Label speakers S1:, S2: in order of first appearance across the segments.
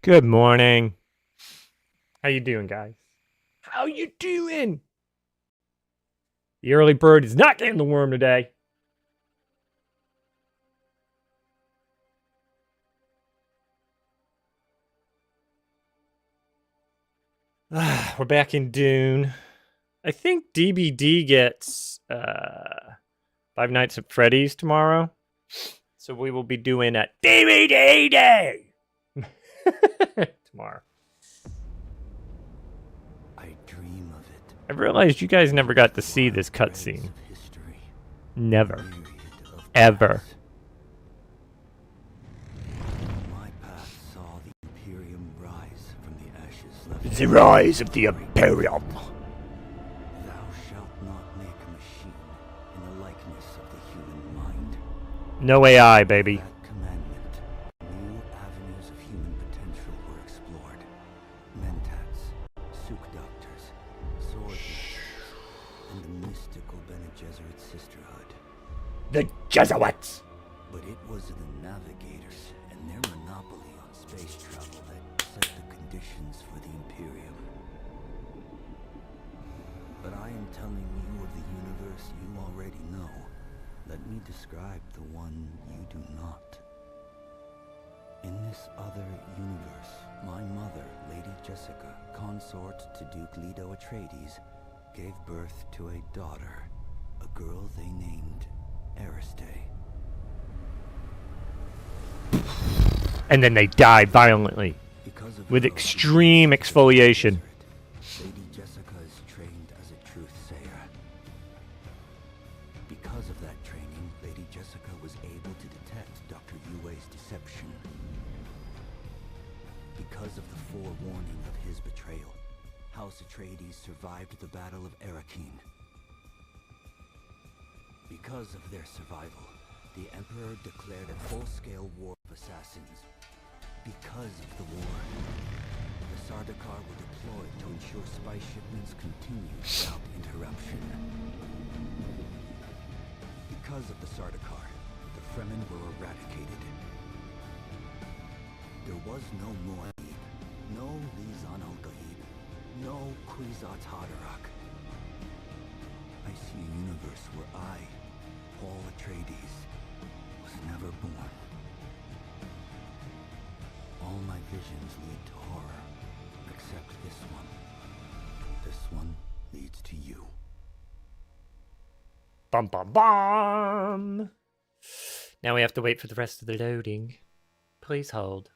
S1: Good morning. How you doing, guys? How you doing? The early bird is not getting the worm today. We're back in Dune. I think DBD gets Five Nights at Freddy's tomorrow. So we will be doing a DVD day tomorrow.
S2: I dream of it.
S1: I realized you guys never got to see this cutscene. Never. Ever.
S2: My path saw the Imperium rise from the ashes left.
S1: The rise of the Imperium.
S2: Thou shalt not make a machine in the likeness of the human mind.
S1: No AI, baby.
S2: That commandment, new avenues of human potential were explored. Mentats, Suk Doctors, Sword Masters, and the mystical Bene Gesserit Sisterhood.
S1: The Jesuits.
S2: But it was the Navigators and their monopoly on space travel that set the conditions for the Imperium. But I am telling you of the universe you already know. Let me describe the one you do not. In this other universe, my mother, Lady Jessica, consort to Duke Leto Atreides, gave birth to a daughter, a girl they named Aristay.
S1: And then they die violently
S2: Because of
S1: with
S2: her
S1: extreme
S2: obedience to
S1: exfoliation.
S2: Lady Jessica is trained as a truth sayer. Because of that training, Lady Jessica was able to detect Dr. Yue's deception. Because of the forewarning of his betrayal, House Atreides survived the Battle of Arrakeen. Because of their survival, the Emperor declared a full-scale war of assassins. Because of the war, the Sardaukar were deployed to ensure spice shipments continued without interruption. Because of the Sardaukar, the Fremen were eradicated. There was no Muad'Dib, no Lisan al-Gaib, no Kwisatz Haderach. I see a universe where I, Paul Atreides, was never born. All my visions lead to horror, except this one. This one leads to you.
S1: Bum bum bum. Now we have to wait for the rest of the loading. Please hold.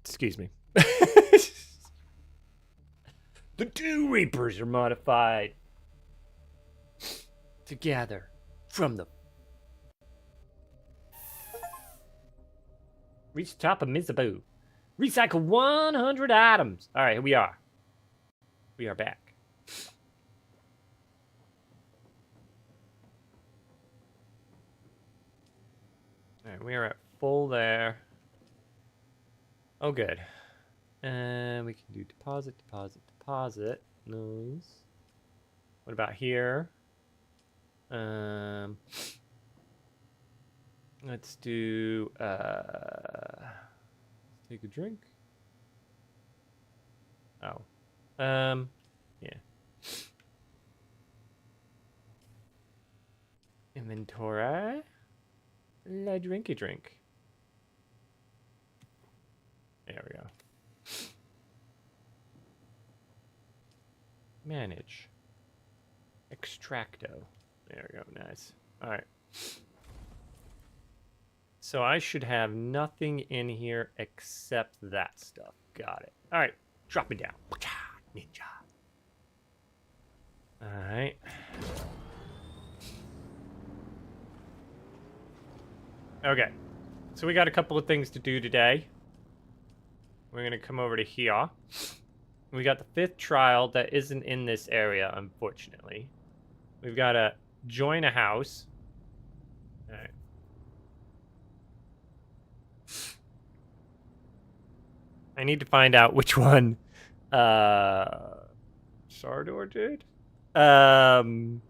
S1: Excuse me. The two Reapers are modified to gather from the reach the top of Mizabu. Recycle 100 items. All right, here we are. We are back. All right, we are at full there. Oh, good. And we can do deposit, deposit, deposit. Nice. What about here? Let's do take a drink. Oh. Yeah. Inventory. La drinky drink. There we go. Manage. Extracto. There we go. Nice. All right. So I should have nothing in here except that stuff. Got it. All right. Drop it down. Ninja. All right. Okay. So we got a couple of things to do today. We're going to come over to here. We got the 5th trial that isn't in this area, unfortunately. We've got to join a house. All right. I need to find out which one Sardor did. Then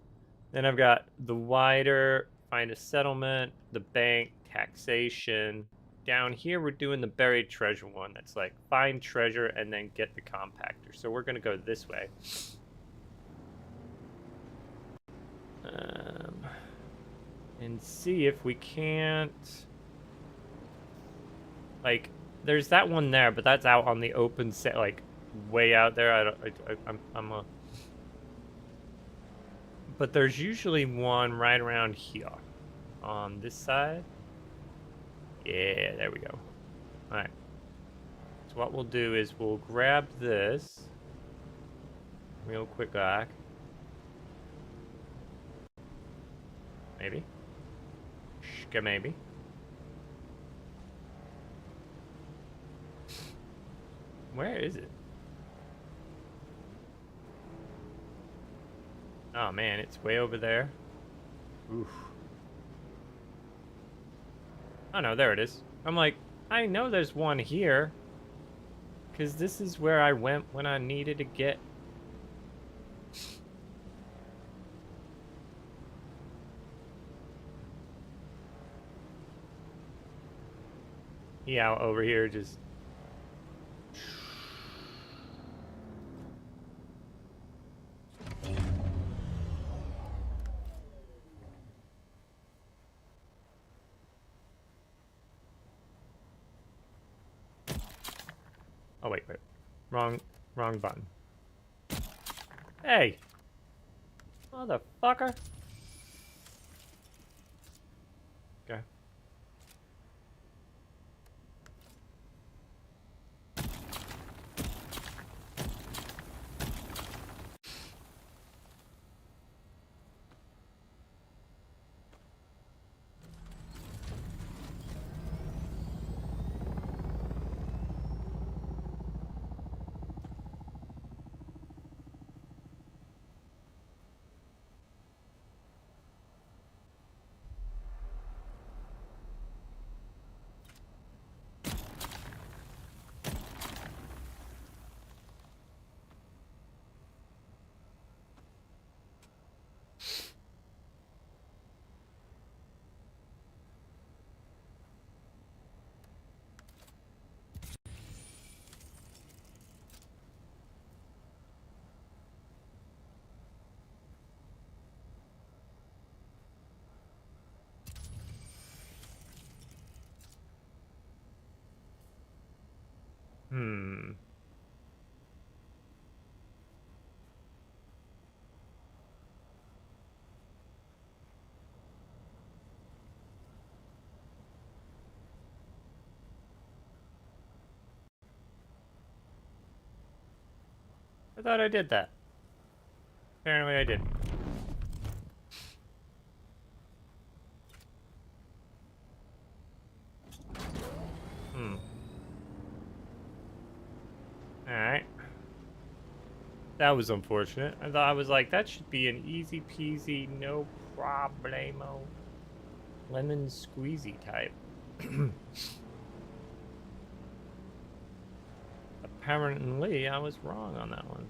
S1: I've got the wider, find a settlement, the bank, taxation. Down here, we're doing the buried treasure one. That's like find treasure and then get the compactor. So we're gonna go this way. And see if we can't. Like, there's that one there, but that's out on the open set, like way out there. I'm a. But there's usually one right around here, on this side. Yeah, there we go. All right. So what we'll do is we'll grab this real quick back. Maybe. Shka maybe. Where is it? Oh man, it's way over there. Oof. Oh no, there it is. I'm like, I know there's one here. Because this is where I went when I needed to get. Yeah, over here just. Oh wait. Wrong button. Hey! Motherfucker! Okay. Hmm. I thought I did that. Apparently I didn't. Alright. That was unfortunate. I was like, that should be an easy peasy, no problemo, lemon squeezy type. Apparently, I was wrong on that one.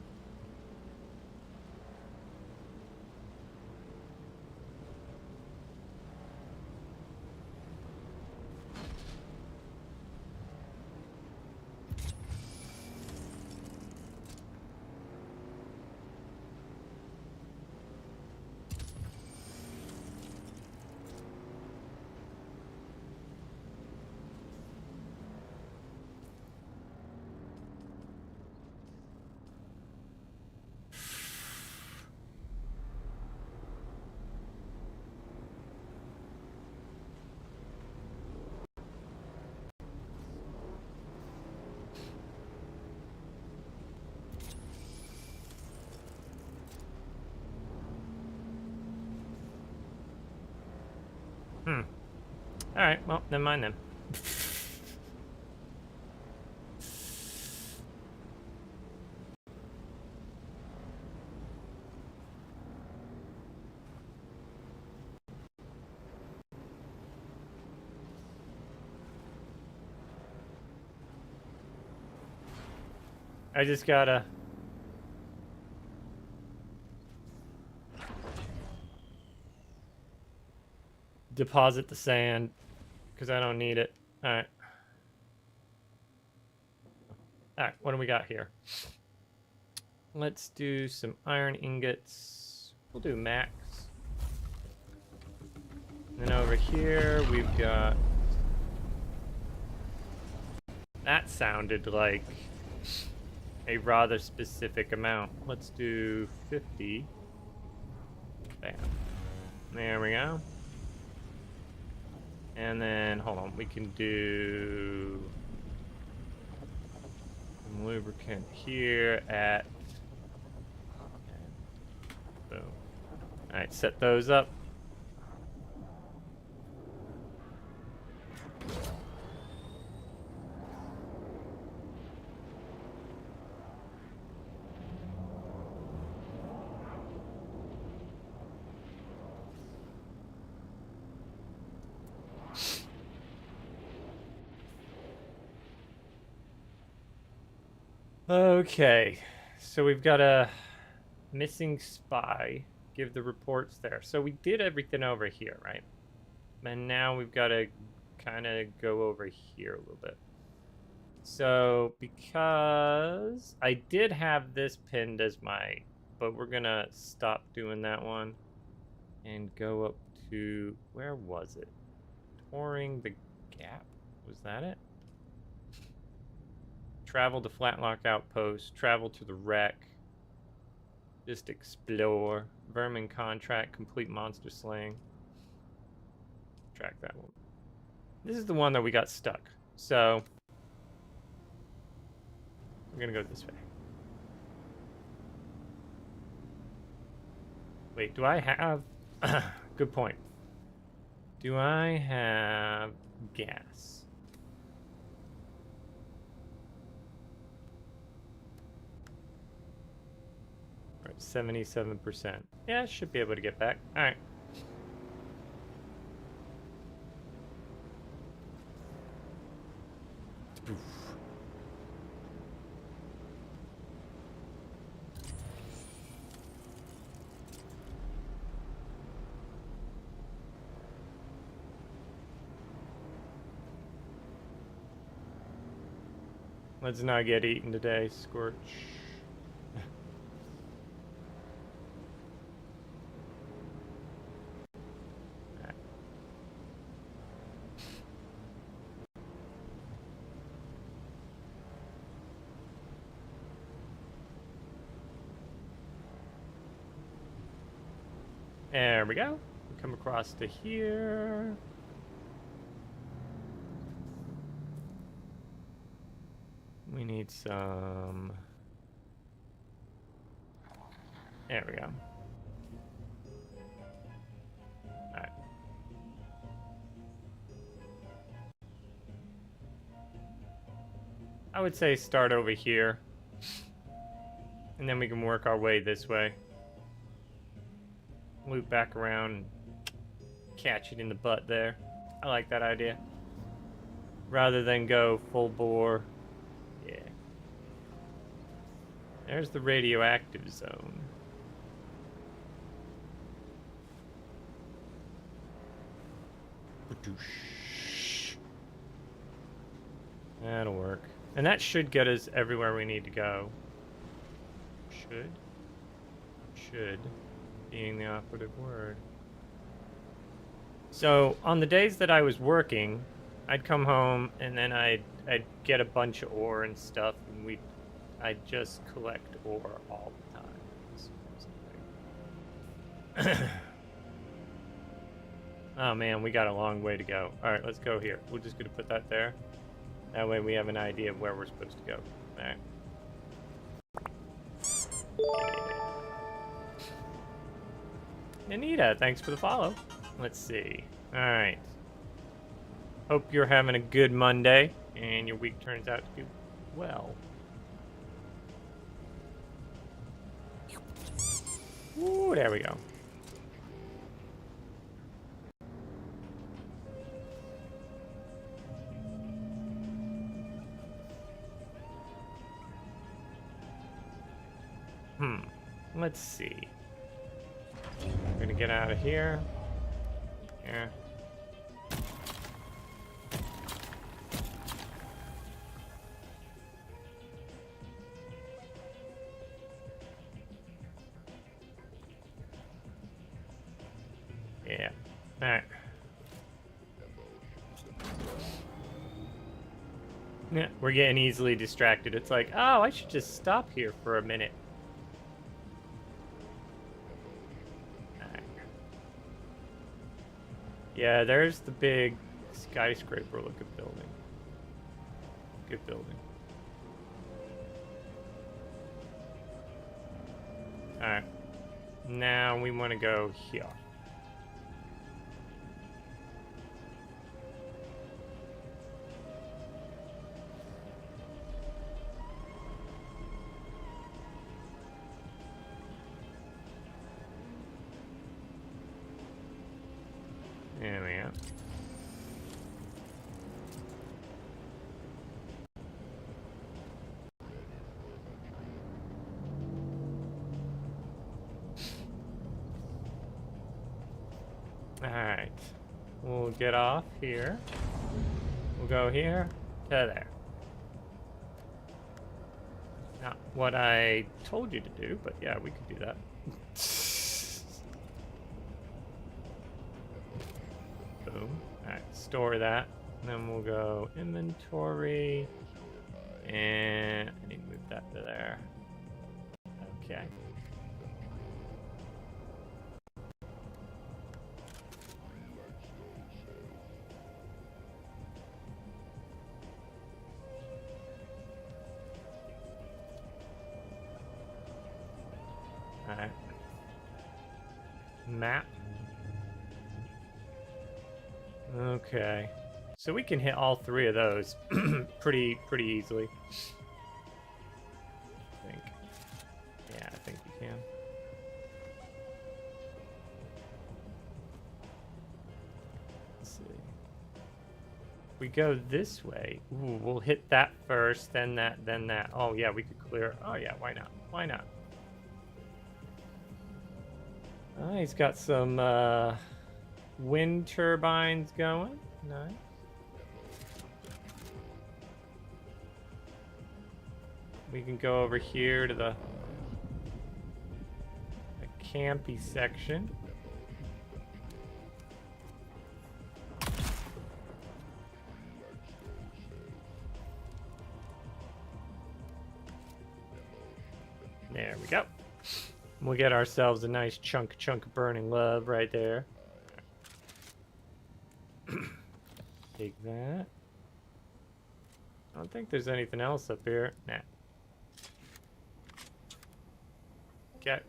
S1: Alright, well, never mind then. I just gotta... deposit the sand, because I don't need it. Alright. Alright, what do we got here? Let's do some iron ingots. We'll do max. And then over here, we've got... That sounded like a rather specific amount. Let's do 50. Bam. There we go. And then, hold on, we can do some lubricant here at... Boom. Alright, set those up. Okay, so we've got a missing spy. Give the reports there. So we did everything over here, right? And now we've got to kind of go over here a little bit. So because I did have this pinned as my, but we're gonna stop doing that one and go up to, where was it? Touring the Gap. Was that it? Travel to Flatlock Outpost. Travel to the wreck. Just explore. Vermin contract. Complete monster slaying. Track that one. This is the one that we got stuck. So we're gonna go this way. Wait, do I have... Good point. Do I have gas? All right, 77%. Yeah, should be able to get back. All right. Let's not get eaten today, Scorch. There we go. We come across to here. We need some... There we go. Alright. I would say start over here. And then we can work our way this way. Loop back around and catch it in the butt there. I like that idea. Rather than go full bore. Yeah. There's the radioactive zone. That'll work. And that should get us everywhere we need to go. Should. Being the operative word. So, on the days that I was working, I'd come home and then I'd get a bunch of ore and stuff, and I'd just collect ore all the time. Oh man, we got a long way to go. Alright, let's go here. We're just gonna put that there. That way we have an idea of where we're supposed to go. Alright. Anita, thanks for the follow. Let's see. Alright. Hope you're having a good Monday and your week turns out to do well. Ooh, there we go. let's see. We're gonna get out of here. Here. Yeah. Alright. Yeah, we're getting easily distracted. It's like, oh, I should just stop here for a minute. Alright. Yeah, there's the big skyscraper looking building. Good building. Alright. Now we want to go here. There we go. Alright. We'll get off here. We'll go here to there. Not what I told you to do, but yeah, we could do that. Boom. Alright, store that. And then we'll go inventory. And I need to move that to there. Okay. Alright. Map. Okay. So we can hit all three of those pretty easily. I think. Yeah, I think we can. Let's see. We go this way. Ooh, we'll hit that first, then that, then that. Oh yeah, we could clear. Oh yeah, why not? Why not? Oh, he's got some wind turbines going. Nice. We can go over here to the campy section. There we go. We'll get ourselves a nice chunk of burning love right there. Take that. I don't think there's anything else up here. Nah. Okay.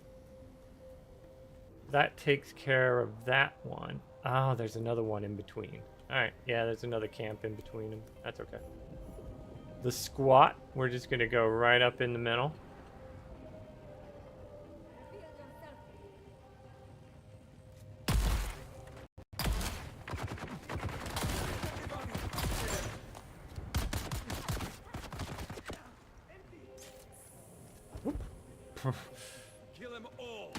S1: That takes care of that one. Oh, there's another one in between. Alright, yeah, there's another camp in between them. That's okay. The squat, we're just gonna go right up in the middle.
S3: Kill them all.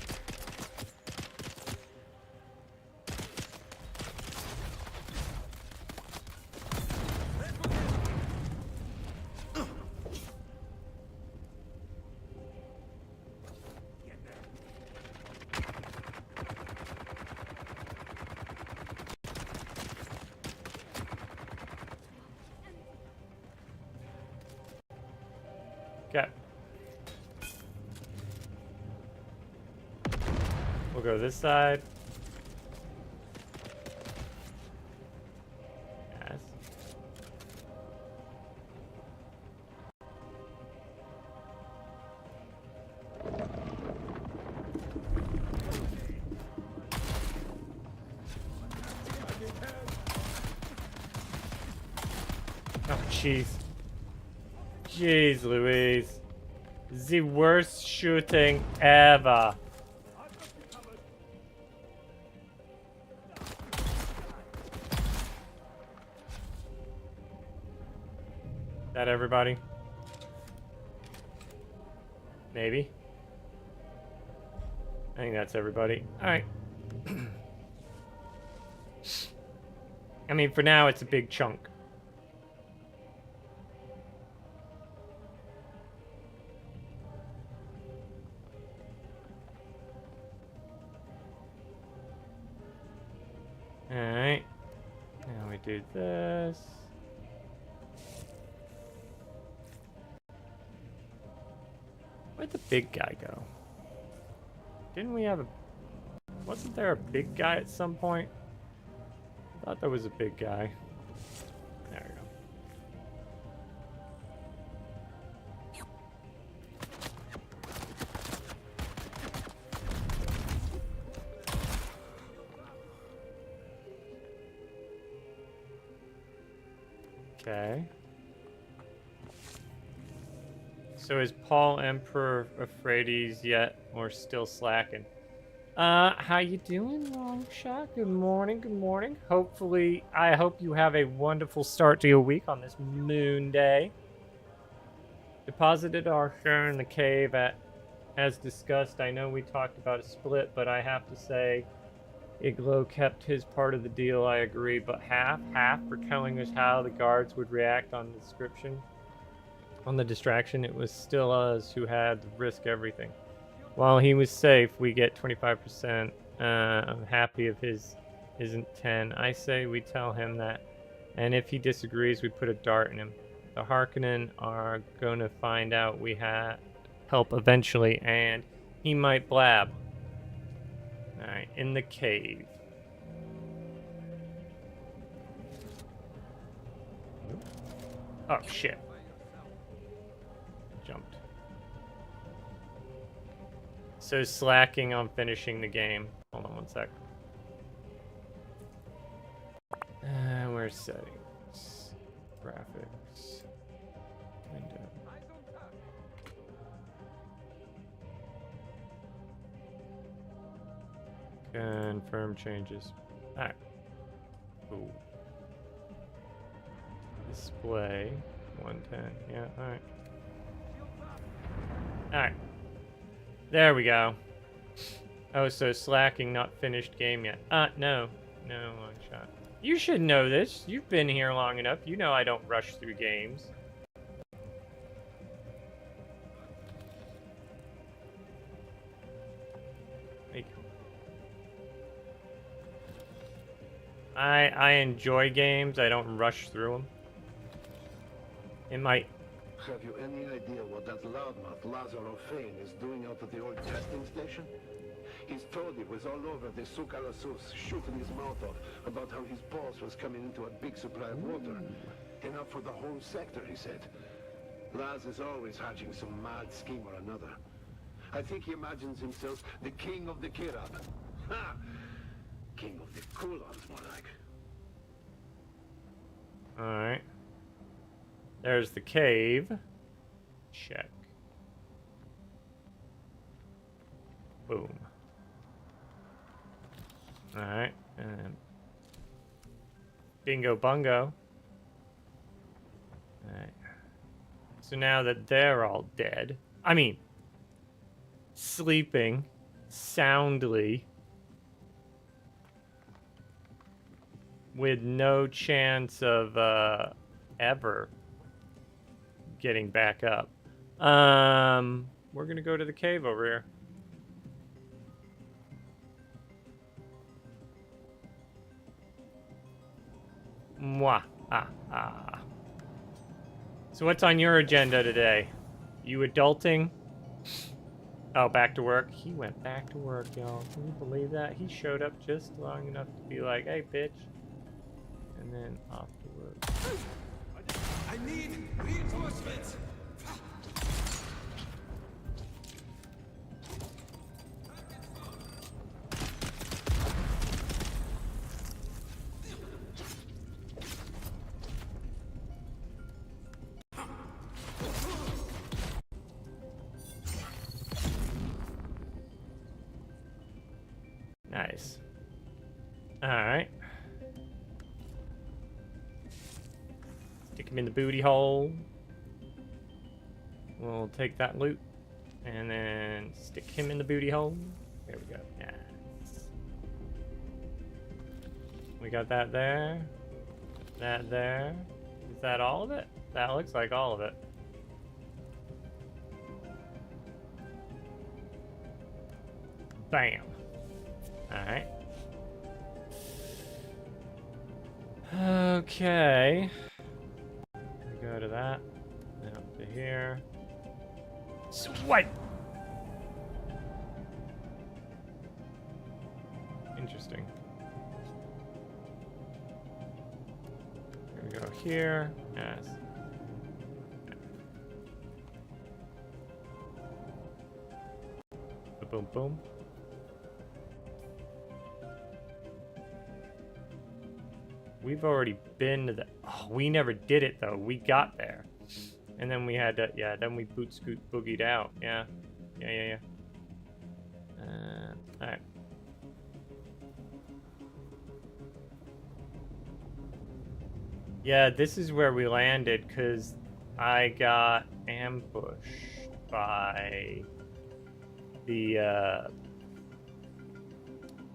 S1: Okay. We'll go this side. Yes. Oh, jeez. Jeez Louise. The worst shooting ever. That everybody? Maybe. I think that's everybody. Alright. I mean, for now, it's a big chunk. Alright. Now we do this. Where'd the big guy go? Didn't we have a... Wasn't there a big guy at some point? I thought there was a big guy. There we go. Okay. So is Paul Emperor Euphrates yet, or still slacking? How you doing, Longshot? Good morning, good morning. Hopefully, I hope you have a wonderful start to your week on this moon day. Deposited our share in the cave as discussed. I know we talked about a split, but I have to say, Iglo kept his part of the deal, I agree, but half for telling us how the guards would react on the description. On the distraction, it was still us who had to risk everything. While he was safe, we get 25%. I'm happy if his isn't 10. I say we tell him that, and if he disagrees, we put a dart in him. The Harkonnen are gonna find out we had help eventually, and he might blab. Alright, in the cave. Oh, shit. Jumped. So slacking on finishing the game. Hold on one sec. Where's settings? Graphics. Window. Confirm changes. Alright. Cool. Display. 110. Yeah, alright. Alright. There we go. Oh, so slacking, not finished game yet. No. No, long shot. You should know this. You've been here long enough. You know I don't rush through games. I enjoy games. I don't rush through them. It might...
S4: Have you any idea what that loudmouth Lazaro Fane is doing out at the old testing station? He's told it was all over the Souk al-Asus, shooting his mouth off about how his boss was coming into a big supply of water. Enough for the whole sector, he said. Laz is always hatching some mad scheme or another. I think he imagines himself the king of the Kirab. Ha! King of the Kulons, more like.
S1: Alright. There's the cave. Check. Boom. Alright. And bingo bungo. Alright. So now that they're all dead, I mean, sleeping soundly with no chance of ever getting back up. We're gonna go to the cave over here. Mwah. So what's on your agenda today? You adulting? Oh, back to work? He went back to work, y'all. Can you believe that? He showed up just long enough to be like, hey, bitch. And then off to work.
S3: I need reinforcements.
S1: Nice. All right. Stick him in the booty hole. We'll take that loot and then stick him in the booty hole. There we go. Yeah. We got that there. That there. Is that all of it? That looks like all of it. Bam. Alright. Okay. We go to that. And up to here. Swipe! Interesting. Here we go here. Yes. Boom, boom. We've already been to the... Oh, we never did it, though. We got there. And then we had to... Yeah, then we boot scoot boogied out. Yeah. Yeah. Alright. Yeah, this is where we landed, because I got ambushed by the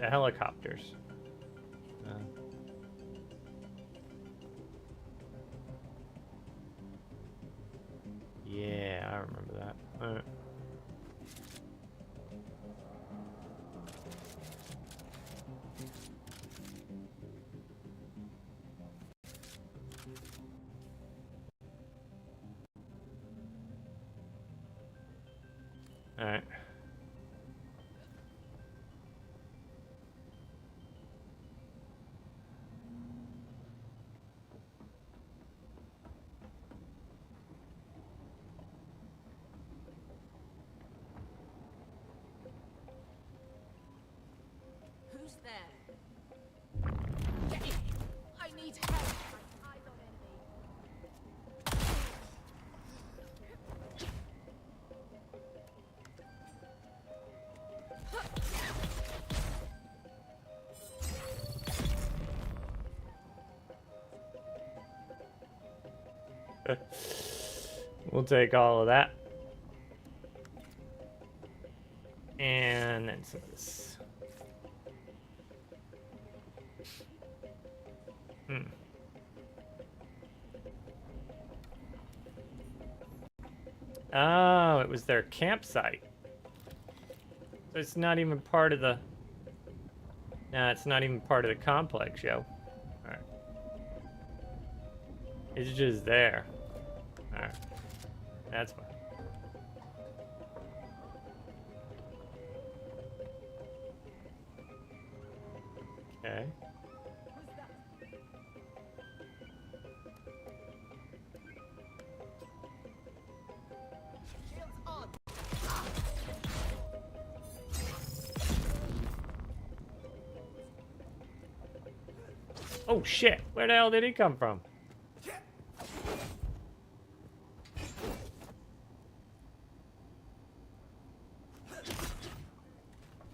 S1: helicopters. Yeah, I remember that. Alright. Alright.
S5: Who's there? Get in! I need help! My eyes on enemy.
S1: We'll take all of that. And then some of this. Oh, it was their campsite. So it's not even part of the... Nah, it's not even part of the complex, yo. Alright. It's just there. Alright. That's fine. Okay. Oh shit, where the hell did he come from?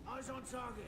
S3: Eyes on target.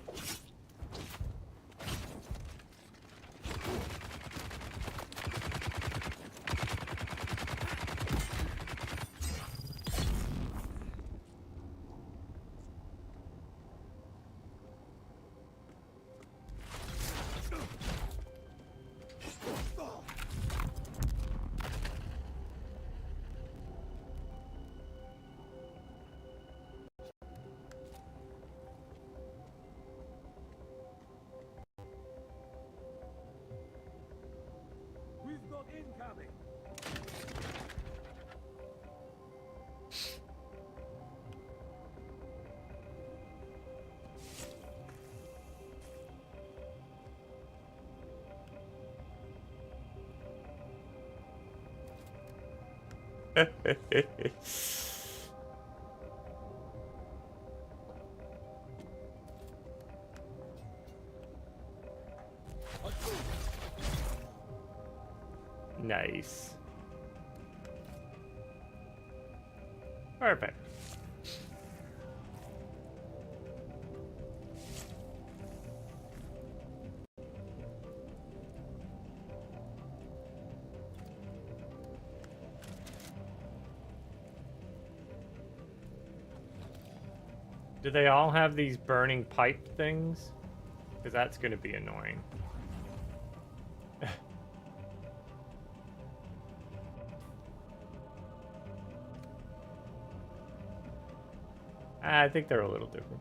S3: We've got incoming.
S1: Nice. Perfect. Do they all have these burning pipe things? Because that's going to be annoying. I think they're a little different.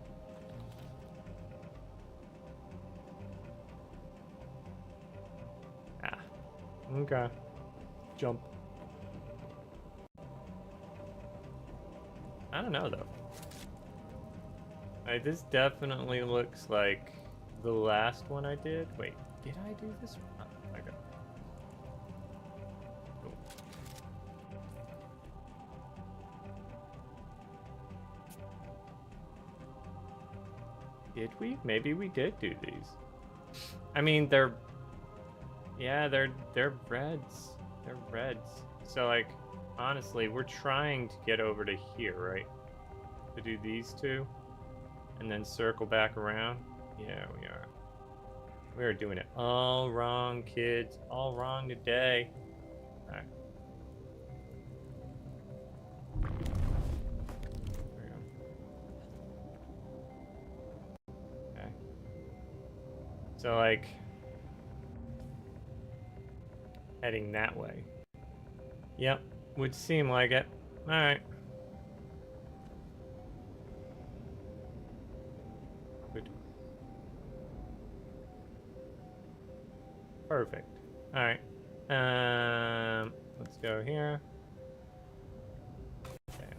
S1: Ah. Okay. Jump. I don't know, though. This definitely looks like the last one I did. Wait, did I do this one? Oh, okay. Cool. Did we? Maybe we did do these. I mean, they're... Yeah, they're reds. They're reds. So, like, honestly, we're trying to get over to here, right? To do these two. And then circle back around. Yeah, we are. We're doing it all wrong, kids. All wrong today. Alright. There we go. Okay. So, like... heading that way. Yep, would seem like it. Alright. Good. Perfect. Alright. Let's go here. Bam.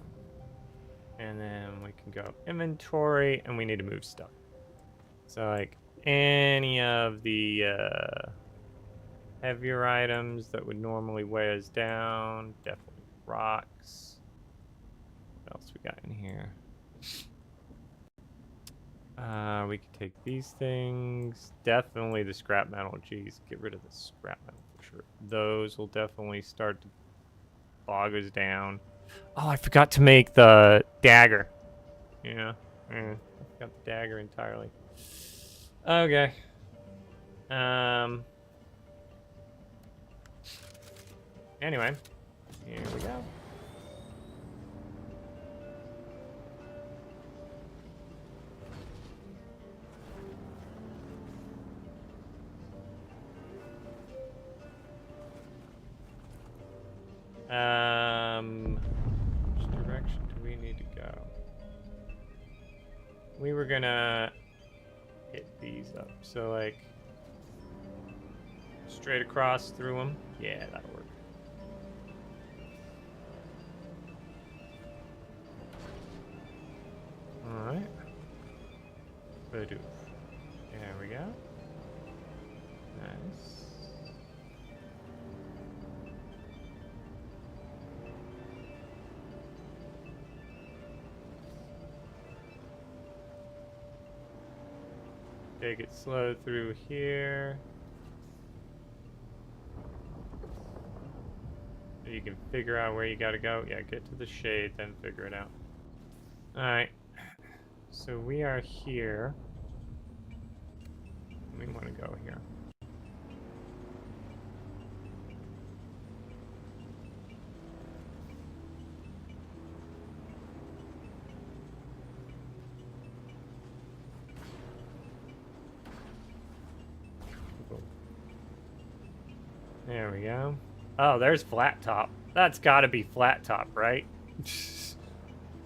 S1: And then we can go inventory, and we need to move stuff. So, like, any of the, heavier items that would normally weigh us down. Definitely rocks. What else we got in here? We could take these things. Definitely the scrap metal. Jeez, get rid of the scrap metal for sure. Those will definitely start to bog us down. Oh, I forgot to make the dagger. Yeah, I forgot the dagger entirely. Okay. Anyway, here we go. Which direction do we need to go? We were gonna hit these up, so like straight across through them. Yeah, that'll work. Alright. There we go. Nice. Take it slow through here. So you can figure out where you gotta go. Yeah, get to the shade, then figure it out. Alright. So we are here. We want to go here. There we go. Oh, there's Flat Top. That's gotta be Flat Top, right?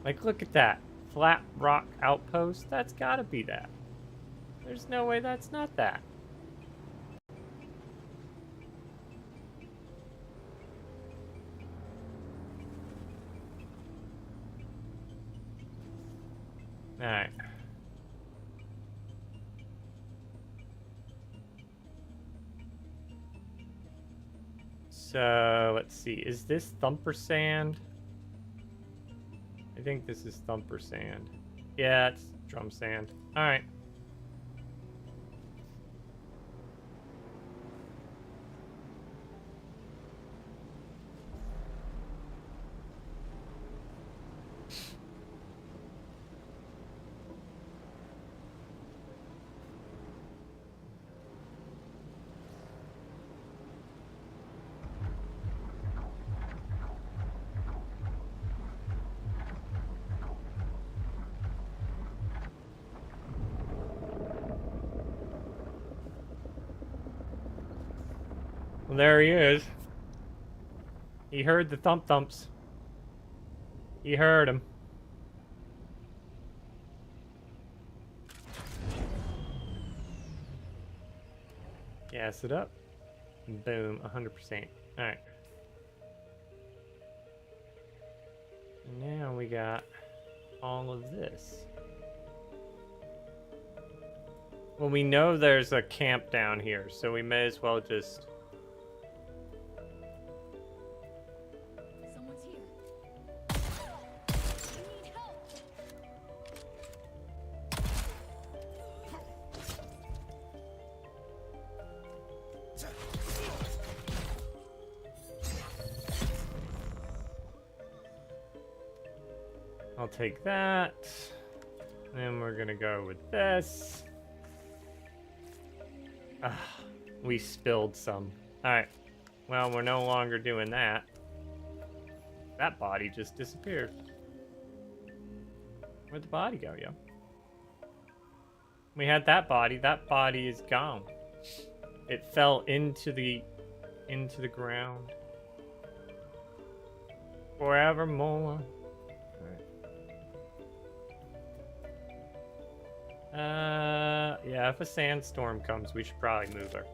S1: Like, look at that. Flat Rock Outpost? That's gotta be that. There's no way that's not that. Alright. So, let's see. Is this Thumper Sand? I think this is Thumper Sand. Yeah, it's Drum Sand. Alright. Well, there he is. He heard the thump thumps. He heard him. Gas it up. Boom, 100%. Alright. Now we got all of this. Well, we know there's a camp down here, so we may as well just...
S5: Someone's here. I need help.
S1: I'll take that. Then we're gonna go with this. Ah, we spilled some. Alright. Well, we're no longer doing that. That body just disappeared. Where'd the body go, yo? We had that body. That body is gone. It fell into the ground. Forevermore. Yeah, if a sandstorm comes, we should probably move her.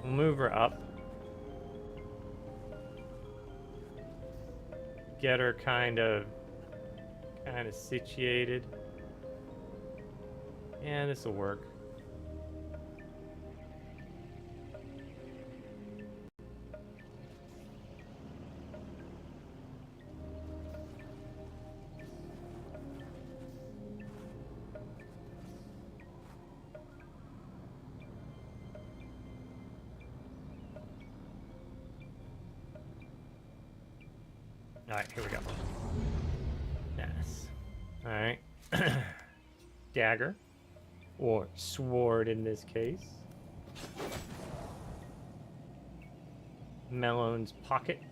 S1: We'll move her up. Get her kind of situated. Yeah, this will work. Alright, here we go. Yes. Alright. Dagger. Or sword in this case. Melon's pocket.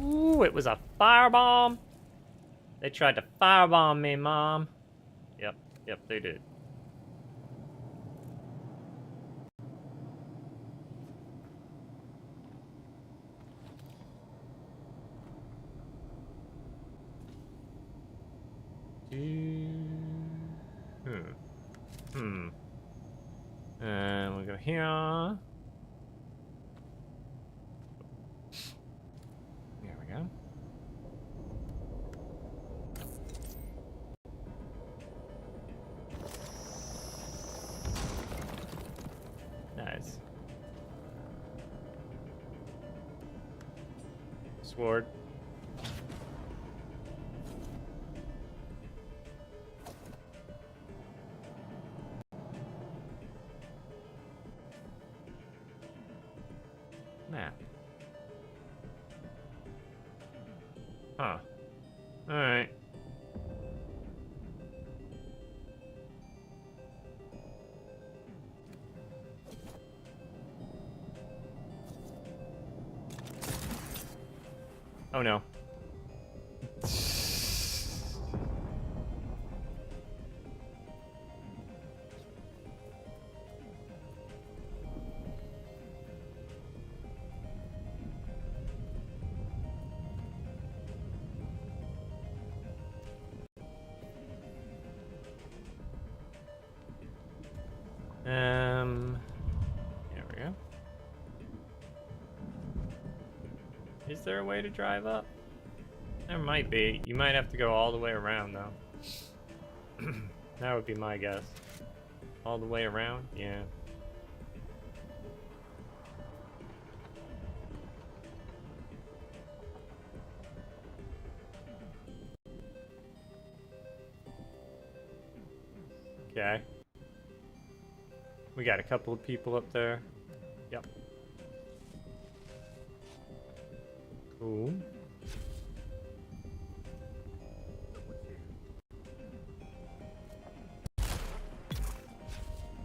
S1: Ooh, it was a firebomb. They tried to firebomb me, Mom. Yep, they did. And we'll go here. There we go. Nice. Sword. Map. Huh. Alright. Oh no. There we go. Is there a way to drive up? There might be. You might have to go all the way around, though. That would be my guess. All the way around? Yeah. Okay. We got a couple of people up there. Yep. Cool.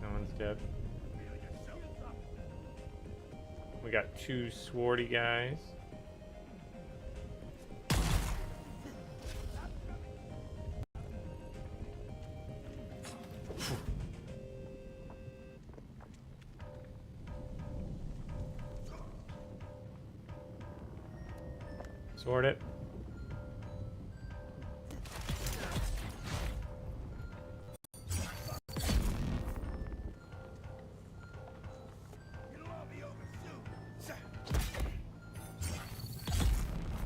S1: No one's dead. We got two swordy guys. Sort it.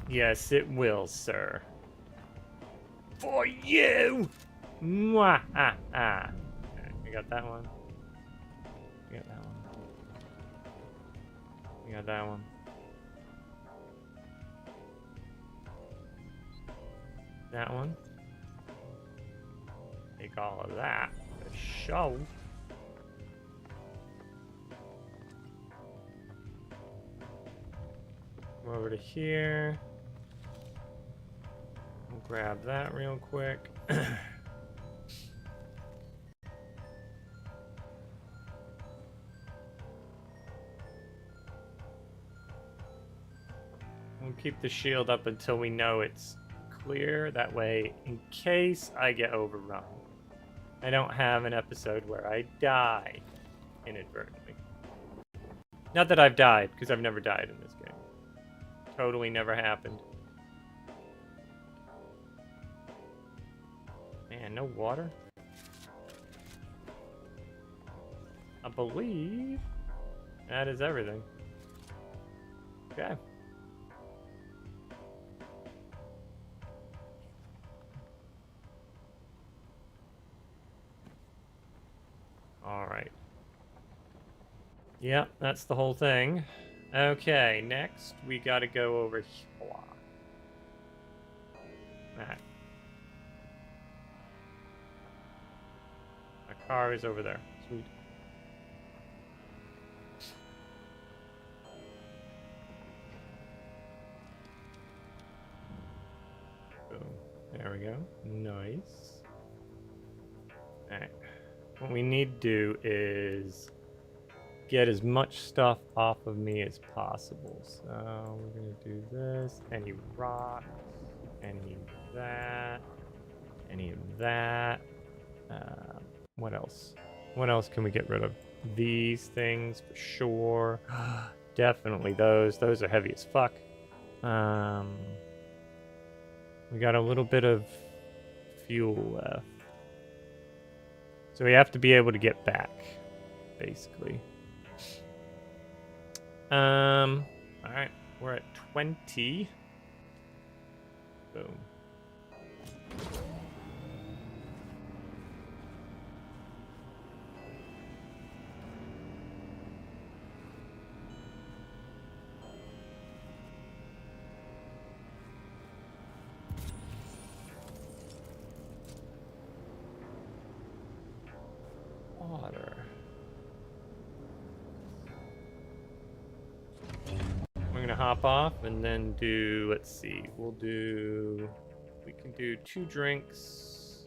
S1: Yes, it will, sir. For you! Mwah! Ah, ah. Okay, we got that one. We got that one. We got that one. That one. Take all of that. For show. Come over to here. We'll grab that real quick. We'll keep the shield up until we know it's clear. That way, in case I get overrun, I don't have an episode where I die inadvertently. Not that I've died, because I've never died in this game. Totally never happened. Man, no water? I believe that is everything. Okay. Alright. Yep, that's the whole thing. Okay, next we gotta go over here. That. My car is over there. Sweet. Boom. There we go. Nice. Alright. What we need to do is get as much stuff off of me as possible. So we're gonna do this. Any rocks, any of that, any of that. What else? What else can we get rid of? These things for sure. Definitely those. Those are heavy as fuck. We got a little bit of fuel left. So we have to be able to get back, basically. Alright, we're at 20. Boom. Water. We're gonna hop off and then do, let's see, we can do 2 drinks.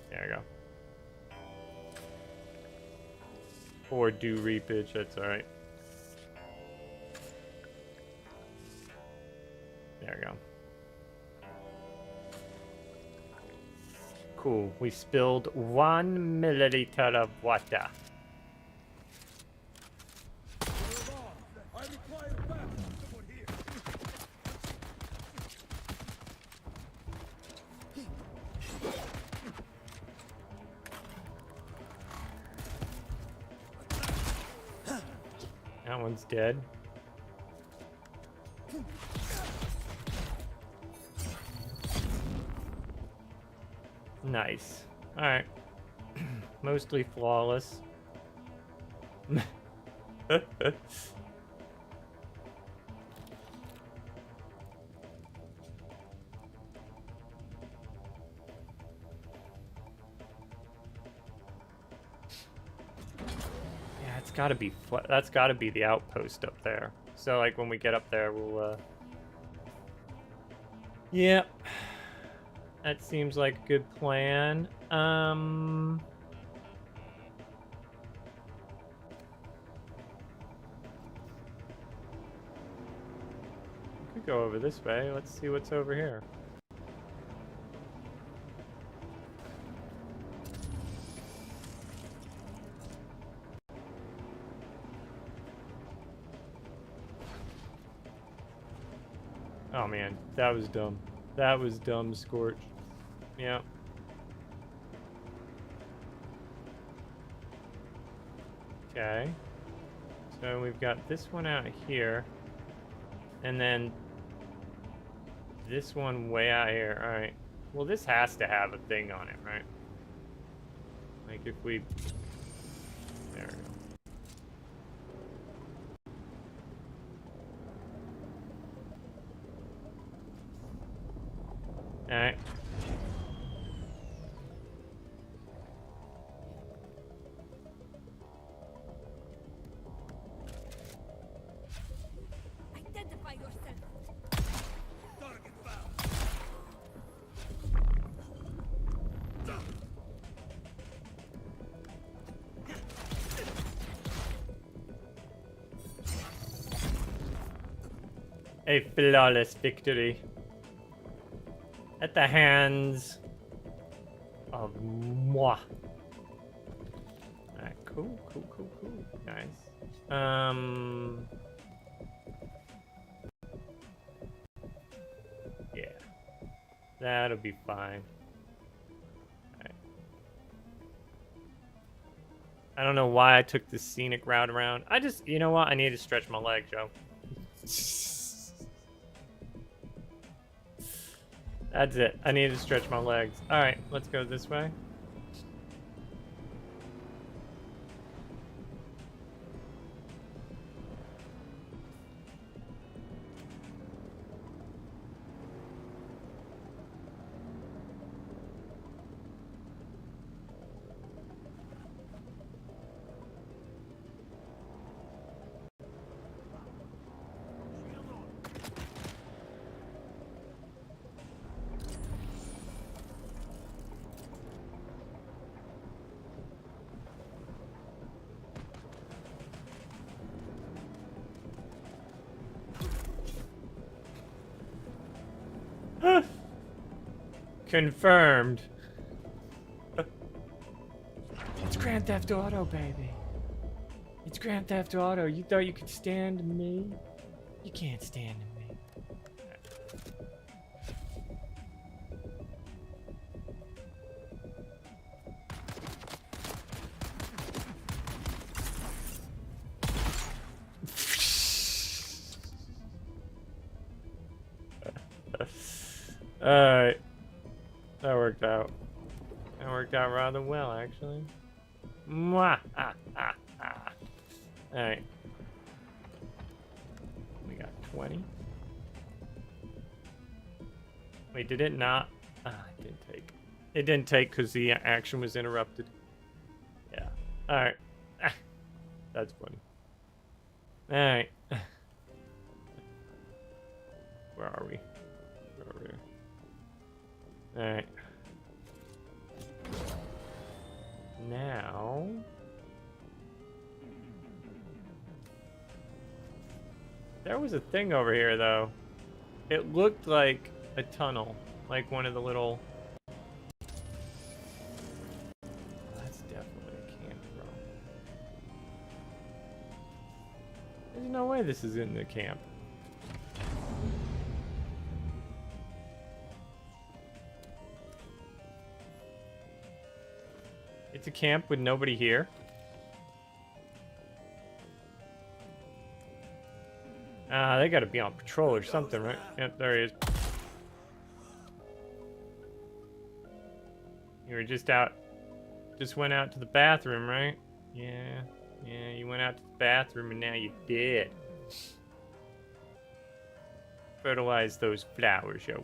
S1: There we go. Or do reapage, that's alright. There we go. Cool. We spilled 1 milliliter of water. That one's dead. Nice. Alright. Mostly flawless. Yeah, it's gotta be that's gotta be the outpost up there. So like when we get up there we'll Yep. That seems like a good plan. We could go over this way. Let's see what's over here. Oh man, that was dumb. That was dumb, Scorch. Yeah. Okay. So we've got this one out here. And then this one way out here. Alright. Well, this has to have a thing on it, right? Like if we... There we go. Alright.
S5: Identify yourself.
S3: Target found.
S1: A flawless victory. At the hands of moi. Alright, cool. Nice. Yeah. That'll be fine. Alright. I don't know why I took the scenic route around. You know what? I need to stretch my leg, Joe. That's it. I need to stretch my legs. Alright, let's go this way. Confirmed. It's Grand Theft Auto, baby. It's Grand Theft Auto. You thought you could stand me? You can't stand me. Alright. That worked out. That worked out rather well, actually. Mwah! Alright. We got 20. Wait, did it not? It didn't take. It didn't take because the action was interrupted. Yeah. Alright. That's funny. Alright. Where are we? Alright. Now... There was a thing over here, though. It looked like a tunnel. Like one of the little... That's definitely a camp, bro. There's no way this is in the camp. It's a camp with nobody here. They gotta be on patrol or something, right? Yep, there he is. You were just out, just went out to the bathroom, right? Yeah, you went out to the bathroom and now you're dead. Fertilize those flowers, yo.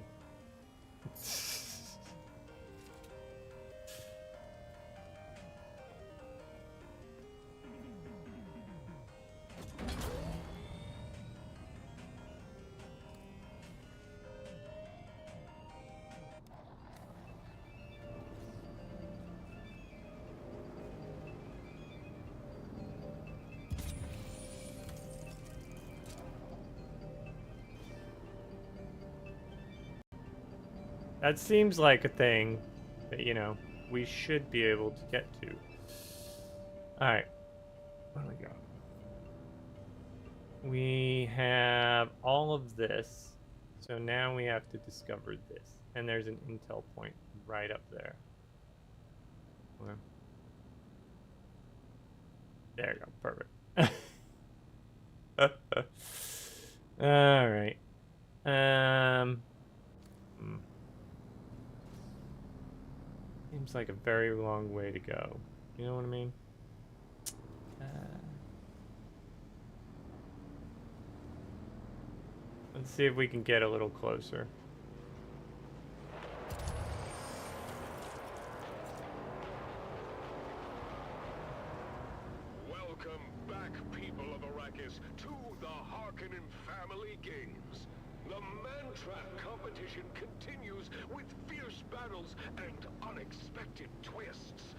S1: That seems like a thing that, you know, we should be able to get to. Alright. What do we got? We have all of this. So So now we have to discover this. And there's an intel point right up there. Well, there you go. Perfect. All right. Seems like a very long way to go. You know what I mean? Let's see if we can get a little closer.
S6: Welcome back, people of Arrakis, to the Harkonnen Family Games. The Man-Trap competition continues with fierce battles and unexpected twists.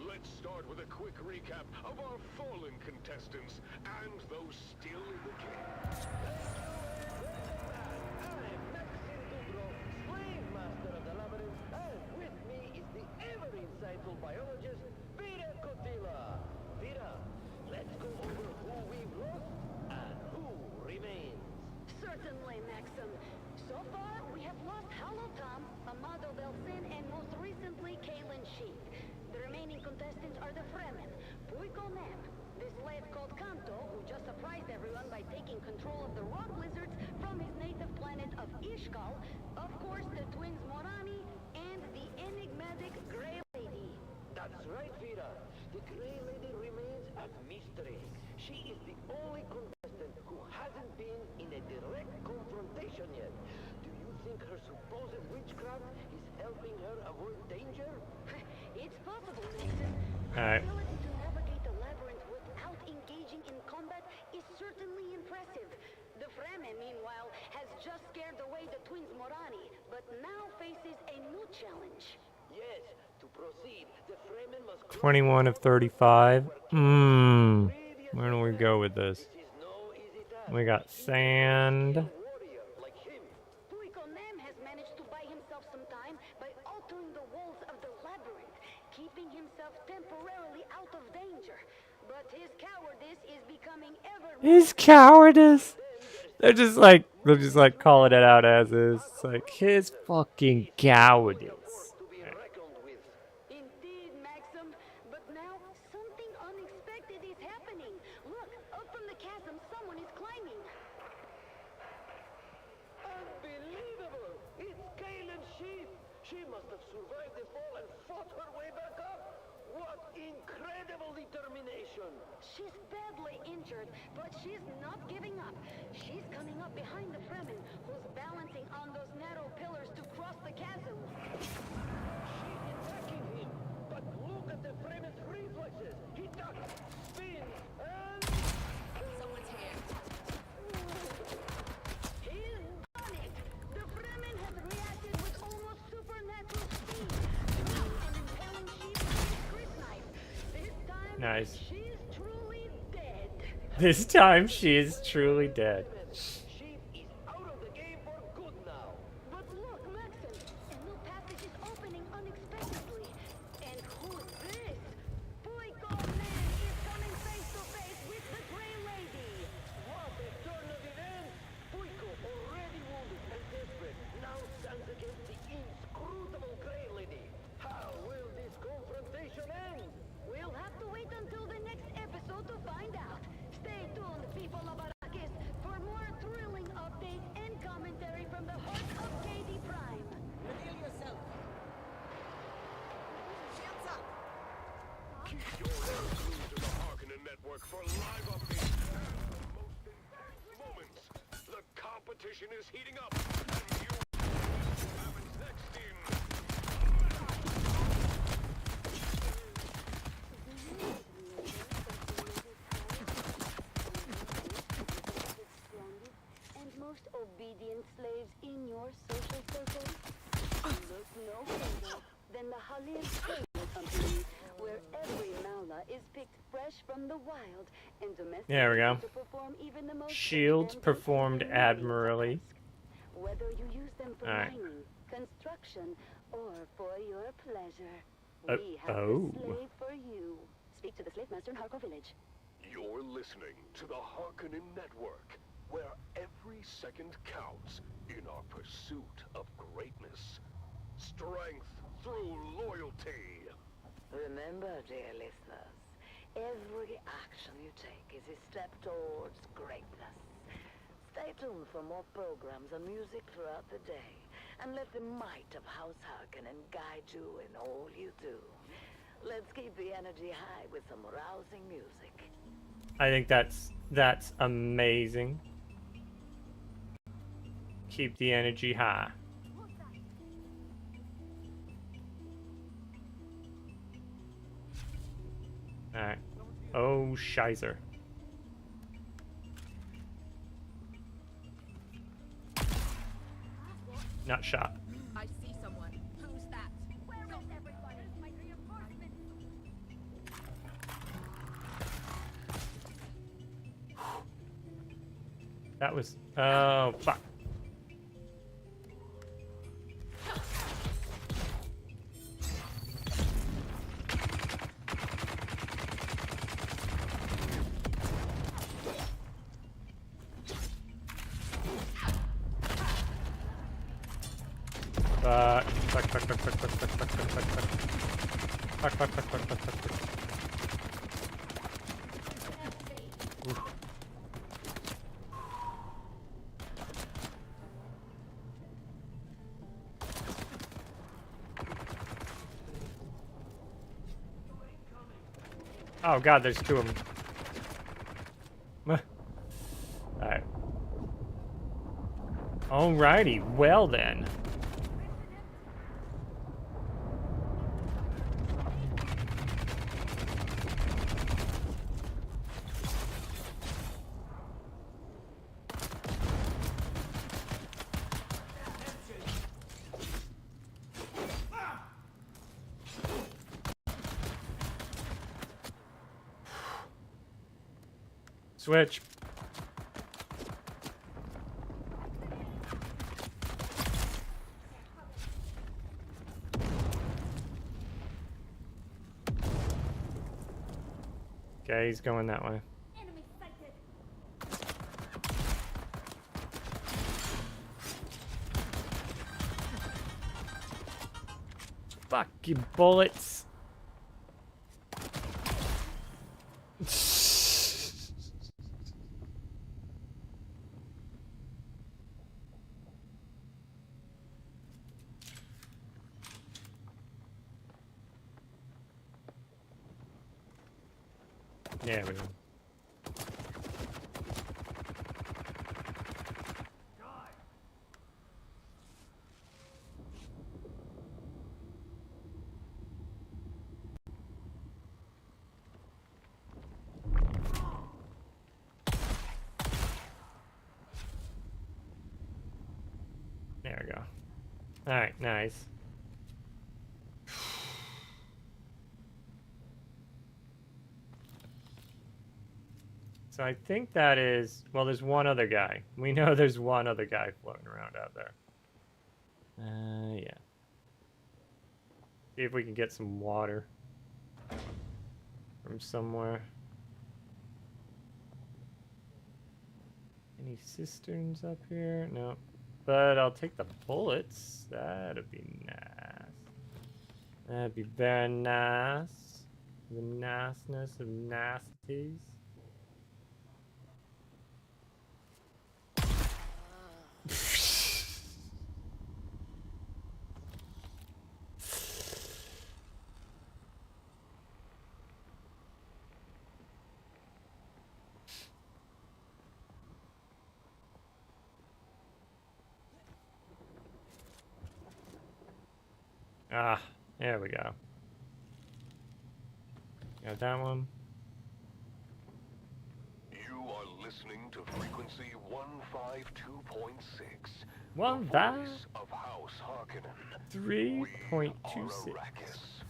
S6: Let's start with a quick recap of our fallen contestants and those still in the game.
S7: I'm Maxim Dubrow, Slave Master of the Labyrinth, and with me is the ever-insightful biologist, Vera Kotila. Vera, let's go over who we've lost and who remains.
S5: Certainly, Maxim. So far, we have lost Hollow Tom, Amado Belsin, and most recently, Kalen Sheik. The remaining contestants are the Fremen, Puiko Nem, the slave called Kanto, who just surprised everyone by taking control of the rock lizards from his native planet of Ishkal, of course, the twins Morani, and the enigmatic Grey Lady.
S7: That's right, Vera. The Grey Lady remains a mystery. She is the only contestant who hasn't been in a direct confrontation yet. Do you think her supposed witchcraft is helping her avoid danger?
S5: It's possible, Nixon.
S1: Alright.
S5: Her ability to navigate the labyrinth without engaging in combat is certainly impressive. The Fremen, meanwhile, has just scared away the twins Morani, but now faces a new challenge.
S7: Yes, to proceed, the Fremen must
S1: 21 of 35. Where do we go with this?
S7: This is no easy task.
S1: We got sand.
S7: Warrior like him.
S5: Puiko Nem has managed to buy himself some time by altering the walls of the labyrinth, keeping himself temporarily out of danger. But his cowardice is becoming ever more...
S1: His cowardice. They'll just like calling it out as is. It's like his fucking cowardice.
S7: To be reckoned with.
S5: Indeed, Maxim. But now, something unexpected is happening. Look, up from the chasm, someone is climbing.
S7: Unbelievable! It's Kalen Sheik. She must have survived the fall and fought her way back up. What incredible determination!
S5: She's badly injured, but she's not giving up. She's coming up behind the Fremen, who's balancing on those narrow pillars to cross the chasm.
S7: She's attacking him, but look at the Fremen's reflexes. He ducks, spins, and
S5: Someone's here. He's done it! The Fremen have reacted with almost supernatural speed. Now an impaling sheep with his grip knife. This time,
S1: Nice.
S5: she's truly dead.
S1: This time she is truly dead.
S7: Sheik is out of the game for good now.
S5: But look, Maxim, a new passage is opening unexpectedly. And who's this? Puiko Man is coming face to face with the Grey Lady.
S7: What a turn of events! Puiko, already wounded and desperate, now stands against the inscrutable Grey Lady. How will this confrontation end?
S5: We'll have to wait until the next episode to find out. Stay tuned, people of Arrakis, for more thrilling updates and commentary from the heart of KD Prime.
S3: Reveal yourself. Shields up.
S6: Keep your ears glued to the Harkonnen network for live updates and the most intense moments. The competition is heating up, and you know what happens next in...
S5: And most obedient slaves in your social circle? Look no further than the Halil Trading Company, where every Maula is picked fresh from the wild and domesticated
S1: There we go.
S5: to perform even the most
S1: Shields
S5: demanding
S1: performed
S5: human
S1: admirably.
S5: tasks. Whether you use them for
S1: Alright.
S5: mining, construction, or for your pleasure,
S1: Oh,
S5: we have
S1: oh.
S5: the slave for you. Speak to the slave master in Harko Village.
S6: You're listening to the Harkonnen Network, where every second counts in our pursuit of greatness. Strength through loyalty.
S7: Remember, dear listeners, every action you take is a step towards greatness. Stay tuned for more programs and music throughout the day, and let the might of House Harkonnen guide you in all you do. Let's keep the energy high with some rousing music.
S1: I think that's amazing. Keep the energy high. Alright. Oh, Shizer. Not shot.
S3: I see someone. Who's that? Where is everybody? My reinforcements.
S1: That was... Oh, fuck. Oof. Oh god, there's two of them. Alright. Alrighty, well then. Switch. Okay, he's going that way.
S3: Enemy sighted.
S1: Fuck you, bullets. There we go. There we go. Alright, nice. So I think that is... Well, there's one other guy. We know there's one other guy floating around out there. Yeah. See if we can get some water from somewhere. Any cisterns up here? No. But I'll take the bullets. That'd be nice. That'd be very nice. The niceness of nasties. Ah, there we go. Got that one.
S6: You are listening to frequency 152.6.
S1: 1,
S6: the
S1: 5,
S6: voice of House Harkonnen.
S1: 3.26.
S6: We are Arrakis.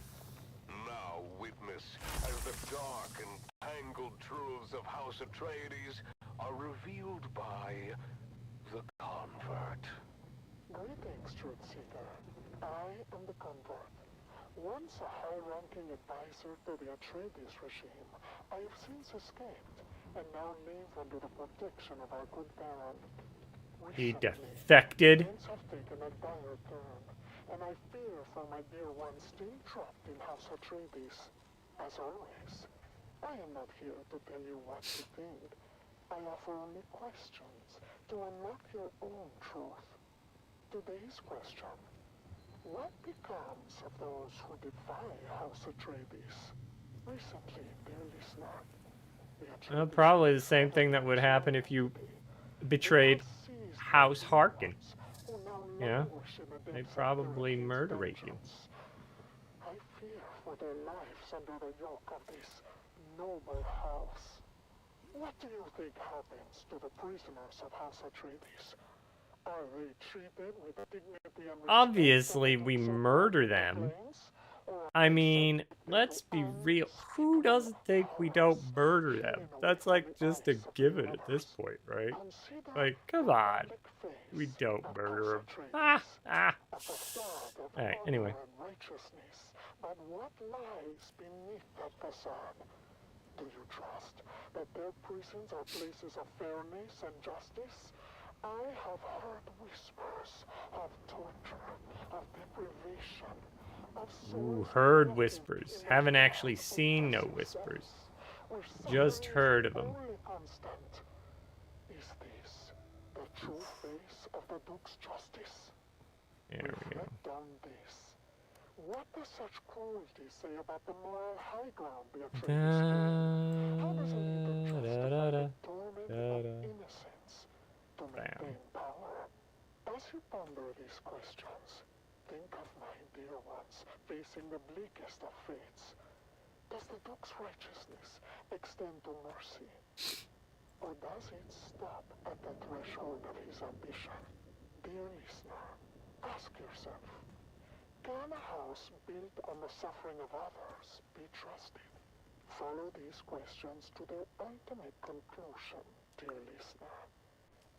S6: Now witness as the dark and tangled truths of House Atreides are revealed by the Convert.
S8: Greetings, Truth Seeker. I am the Convert. Once a high-ranking advisor to the Atreides regime, I have since escaped and now live under the protection of our good Baron.
S1: He
S8: Recently,
S1: defected.
S8: events have taken a dire turn, and I fear for my dear ones still trapped in House Atreides. As always, I am not here to tell you what to think. I offer only questions to unlock your own truth. Today's question: what becomes of those who defy House Atreides? Recently, dear listener, the Atreides
S1: Probably the same thing that would happen if you betrayed House Harkin. Yeah, they'd probably murderate you.
S8: I fear for their lives under the yoke of this noble house. What do you think happens to the prisoners of House Atreides? Are they treated with dignity and respect?
S1: Obviously, we murder them. I mean, let's be real. Who doesn't think we don't murder them? That's like just a given at this point, right? Like, come on. We don't murder them. Alright, anyway.
S8: But what lies beneath that facade? Do you trust that their prisons are places of fairness and justice? I have heard whispers of torture, of deprivation, of
S1: Ooh, heard whispers. Haven't actually seen no whispers. Just heard of them.
S8: Is this the true face of the Duke's justice?
S1: There we go.
S8: Reflect on this. What does such cruelty say about the moral high ground the Atreides claim? How does a leader justify the torment of innocence to maintain power? As you ponder these questions, think of my dear ones facing the bleakest of fates. Does the Duke's righteousness extend to mercy? Or does it stop at the threshold of his ambition? Dear listener, ask yourself, can a house built on the suffering of others be trusted? Follow these questions to their ultimate conclusion, dear listener,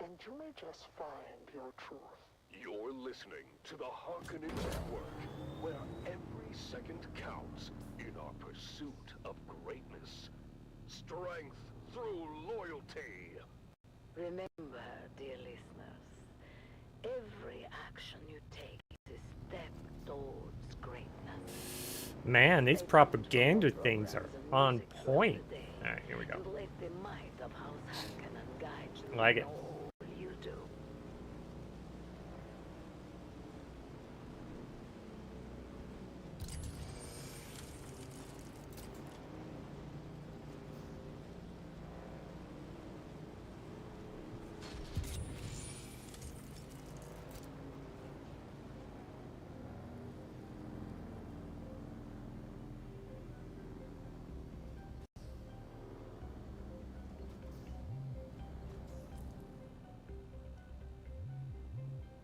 S8: and you may just find your truth.
S6: You're listening to the Harkonnen Network, where every second counts in our pursuit of greatness. Strength through loyalty.
S5: Remember, dear listeners, every action you take is a step towards greatness.
S1: Man, these propaganda things are on point. Alright, here we go.
S5: And let the might of House Harkonnen guide you
S1: Like
S5: in
S1: it.
S5: all you do.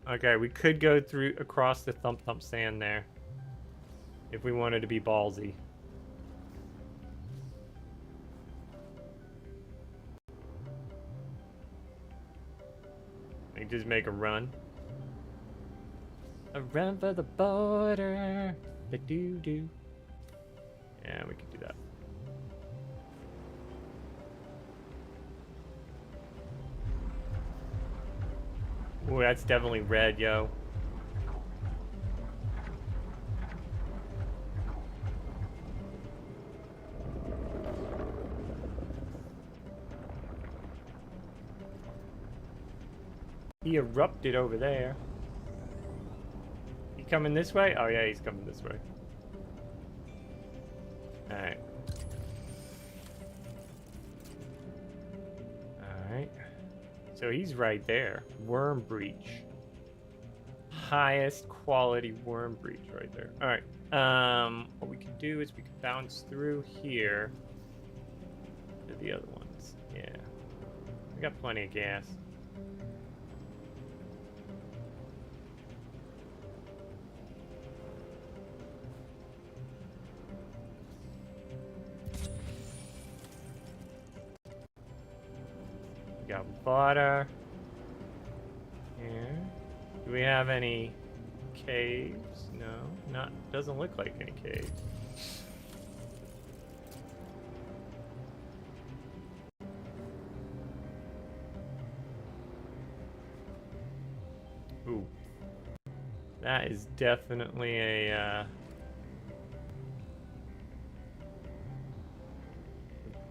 S1: Okay, we could go through across the Thump Thump Sand there. If we wanted to be ballsy. We just make a run. A run for the border. Ba-doo-doo. Yeah, we could do that. Ooh, that's definitely red, yo. He erupted over there. He coming this way? Oh yeah, he's coming this way. Alright. Alright. So he's right there. Worm breach. Highest quality worm breach right there. Alright. What we can do is we can bounce through here to the other ones. Yeah. We got plenty of gas. We got water. Here. Do we have any caves? No, doesn't look like any caves. Ooh. That is definitely a,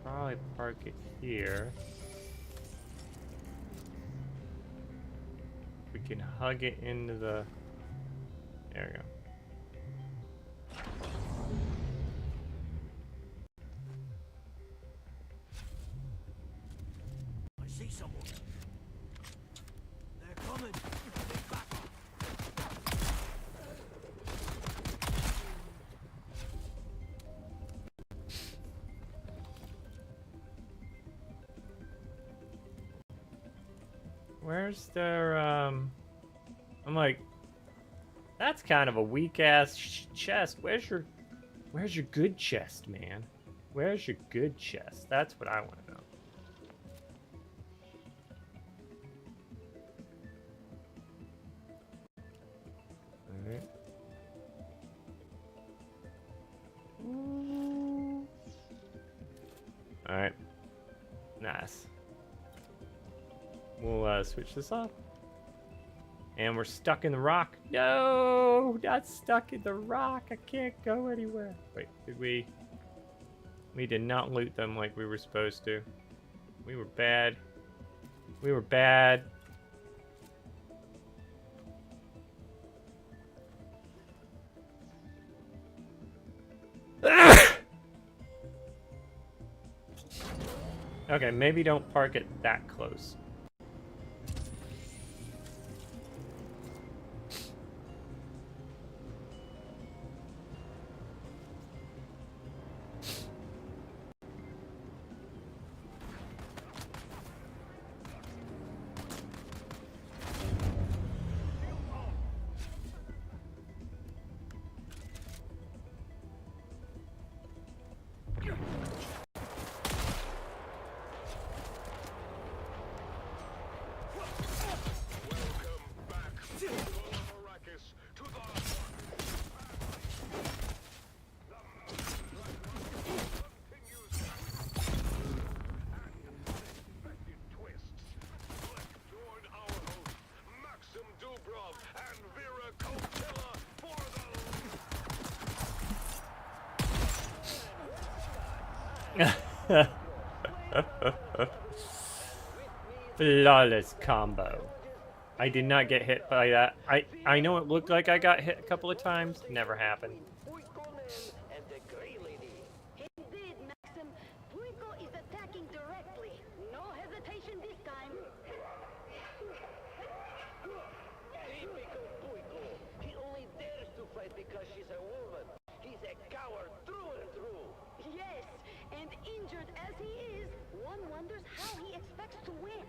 S1: probably park it here. We can hug it into the... There we go.
S2: I see someone. They're coming. Big backer.
S1: Where's their, I'm like, that's kind of a weak ass chest. Where's your good chest, man? Where's your good chest? That's what I want to know. All right. Nice. We'll switch this off. And we're stuck in the rock. No, not stuck in the rock. I can't go anywhere. Wait, did we? We did not loot them like we were supposed to. We were bad. We were bad. Okay, maybe don't park it that close. Flawless combo. I did not get hit by that. I know it looked like I got hit a couple of times. Never happened.
S5: Indeed, Maxim. Puico is attacking directly. No hesitation this time.
S7: Typical Puico. He only dares to fight because she's a woman. He's a coward through and through.
S5: Yes, and injured as he is, one wonders how he expects to win.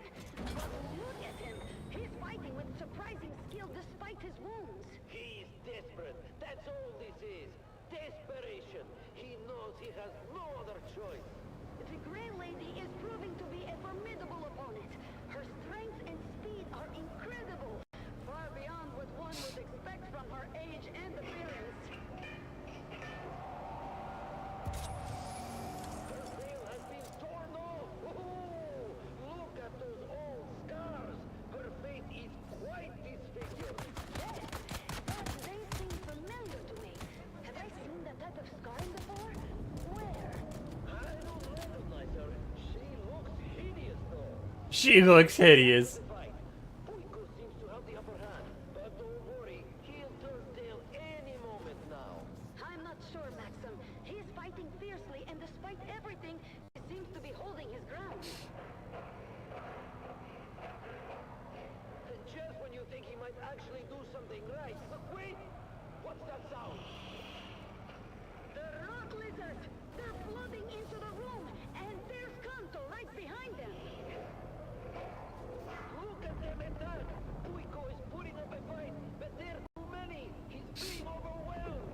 S5: But look at him. He's fighting with surprising skill despite his wounds.
S7: He's desperate. That's all this is. Desperation. He knows he has no other choice.
S5: The Grey Lady is proving to be a formidable opponent. Her strength and speed are incredible, far beyond what one would expect from her age and appearance.
S7: Her veil has been torn off. Ooh, look at those old scars. Her face is quite disfigured.
S5: Yes, that name seems familiar to me. Have I seen that type of scarring before? Where?
S7: I don't recognize her. She looks hideous, though.
S1: She looks hideous.
S7: Fight. Puico seems to have the upper hand, but don't worry, he'll turn tail any moment now.
S5: I'm not sure, Maxim. He is fighting fiercely, and despite everything, he seems to be holding his ground.
S7: Just when you think he might actually do something right. But wait! What's that sound?
S5: The rock lizards! They're flooding into the room, and there's Kanto right behind them.
S7: Look at them attack! Puico is putting up a fight, but there are too many! He's being overwhelmed!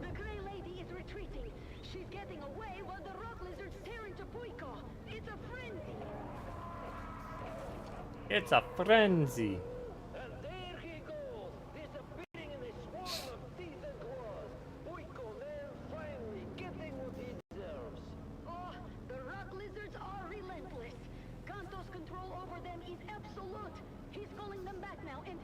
S5: The Grey Lady is retreating. She's getting away while the rock lizards tear into Puico. It's a frenzy.
S1: It's a frenzy.
S7: And there he goes, disappearing in a swarm of teeth and claws. Puico man finally getting what he deserves.
S5: Oh, the rock lizards are relentless. Kanto's control over them is absolute. He's calling them back now, and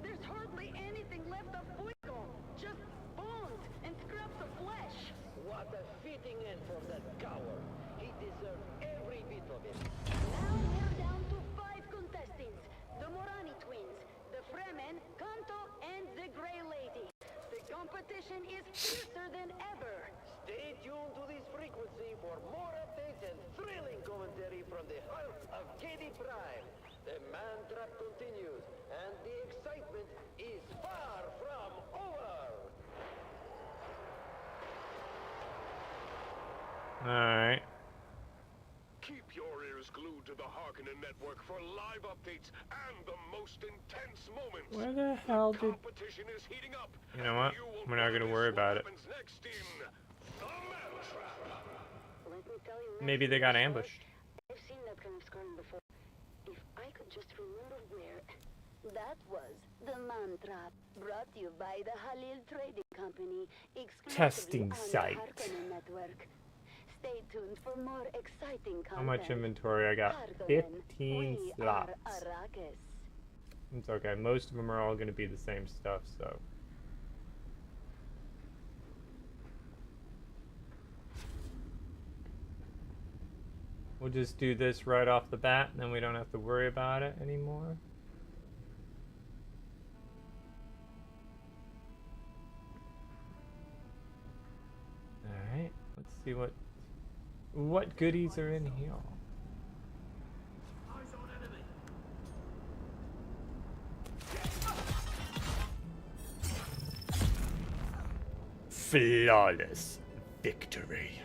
S5: There's hardly anything left of Fuego. Just bones and scraps of flesh.
S7: What a fitting end for that coward. He deserved every bit of it.
S5: Now we're down to 5 contestants. The Morani twins, the Fremen, Kanto, and the Grey Lady. The competition is fiercer than ever.
S7: Stay tuned to this frequency for more updates and thrilling commentary from the heart of Katie Prime. The man trap continues, and the excitement is far from over.
S1: Alright.
S6: Keep your ears glued to the Harkonnen network for live updates and the most intense moments.
S1: Where the hell did...
S6: Competition is heating up.
S1: You know what?
S6: You will
S1: We're not gonna
S6: witness
S1: worry
S6: what
S1: about it.
S6: happens next in The Man Trap.
S5: Let me tell you,
S1: Maybe they got ambushed.
S5: I've seen that kind of scarring before. If I could just remember where... That was the Man Trap, brought to you by the Halil Trading Company, exclusively
S1: Testing
S5: on
S1: site.
S5: the Harkonnen network. Stay tuned for more exciting content.
S1: How much inventory I got?
S5: Harkonnen,
S1: 15
S5: we
S1: slots.
S5: are Arrakis.
S1: It's okay. Most of them are all going to be the same stuff, so. We'll just do this right off the bat, and then we don't have to worry about it anymore. Alright, let's see what goodies are in here. Flawless victory.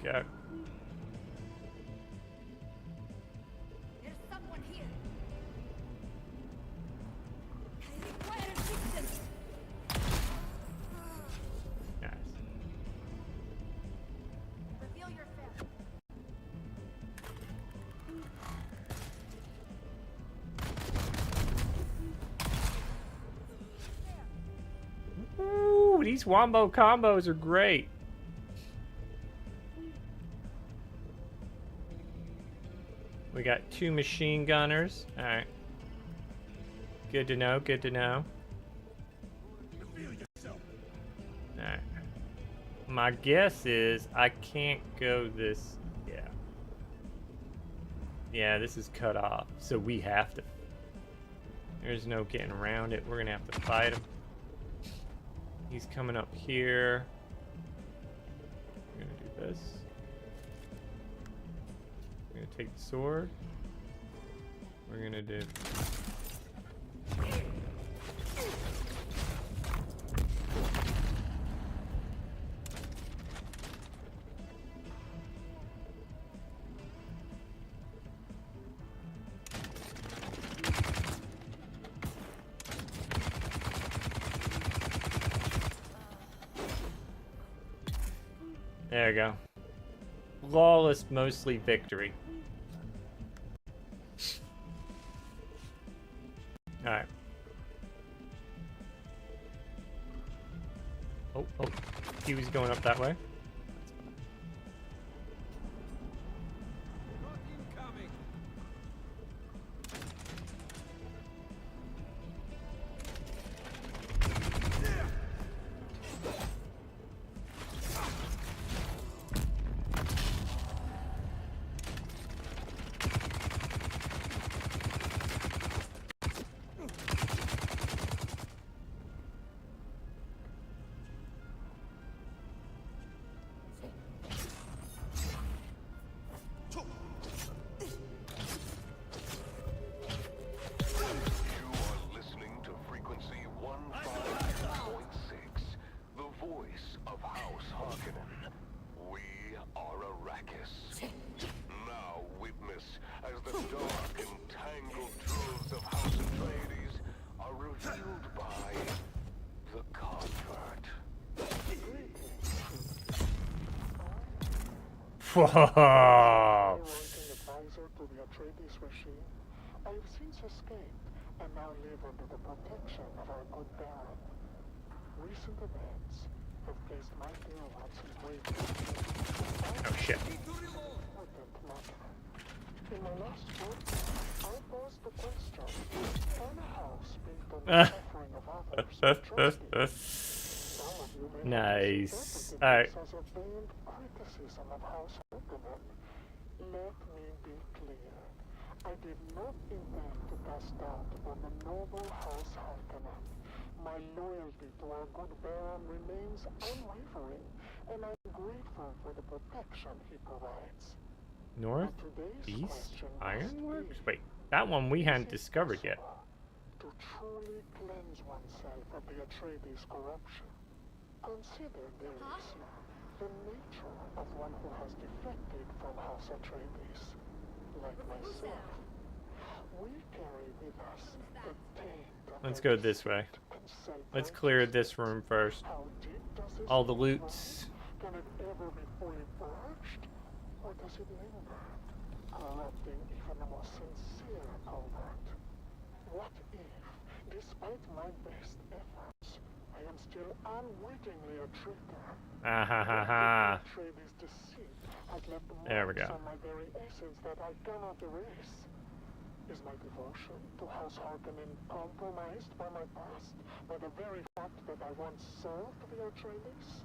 S1: Go.
S3: There's someone here. I require assistance.
S1: Nice.
S3: Reveal yourself.
S1: Ooh, these wombo combos are great. We got 2 machine gunners. Alright. Good to know, good to know. Alright. My guess is I can't go this... Yeah. Yeah, this is cut off. So we have to... There's no getting around it. We're gonna have to fight him. He's coming up here. We're gonna do this. We're gonna take the sword. We're gonna do... There you go. Flawless, mostly victory. Alright. Oh, he was going up that way. Whoa!
S8: Ranking advisor to the Atreides regime, I have since escaped and now live under the protection of our good Baron. Recent events have placed my dear ones in grave danger.
S1: shit.
S8: Wouldn't matter. In my last book, I posed the question, can a house built on the suffering of others be trusted? Some of you may
S1: Nice.
S8: have
S1: Alright.
S8: this as a veiled criticism of House Harkonnen. Let me be clear. I did not intend to cast doubt upon the noble House Harkonnen. My loyalty to our good Baron remains unwavering, and I'm grateful for the protection he provides.
S1: North,
S8: But today's
S1: East,
S8: question must
S1: Ironworks?
S8: be,
S1: Wait, that one we
S8: is
S1: hadn't
S8: it
S1: discovered yet.
S8: possible to truly cleanse oneself of the Atreides corruption? Consider, dear listener, the nature of one who has defected from House Atreides. Like myself, we carry with us the taint of
S1: Let's
S8: their
S1: go this way.
S8: deceit and
S1: Let's clear
S8: self-righteousness.
S1: this room first.
S8: How deep does this
S1: All the
S8: root
S1: loots.
S8: run? Can it ever be fully purged? Or does it linger, corrupting even the most sincere covert? What if, despite my best efforts, I am still unwittingly a traitor?
S1: Ah ha ha ha.
S8: Atreides' deceit has left
S1: There we
S8: marks
S1: go.
S8: on my very essence that I cannot erase. Is my devotion to House Harkonnen compromised by my past, by the very fact that I once served the Atreides?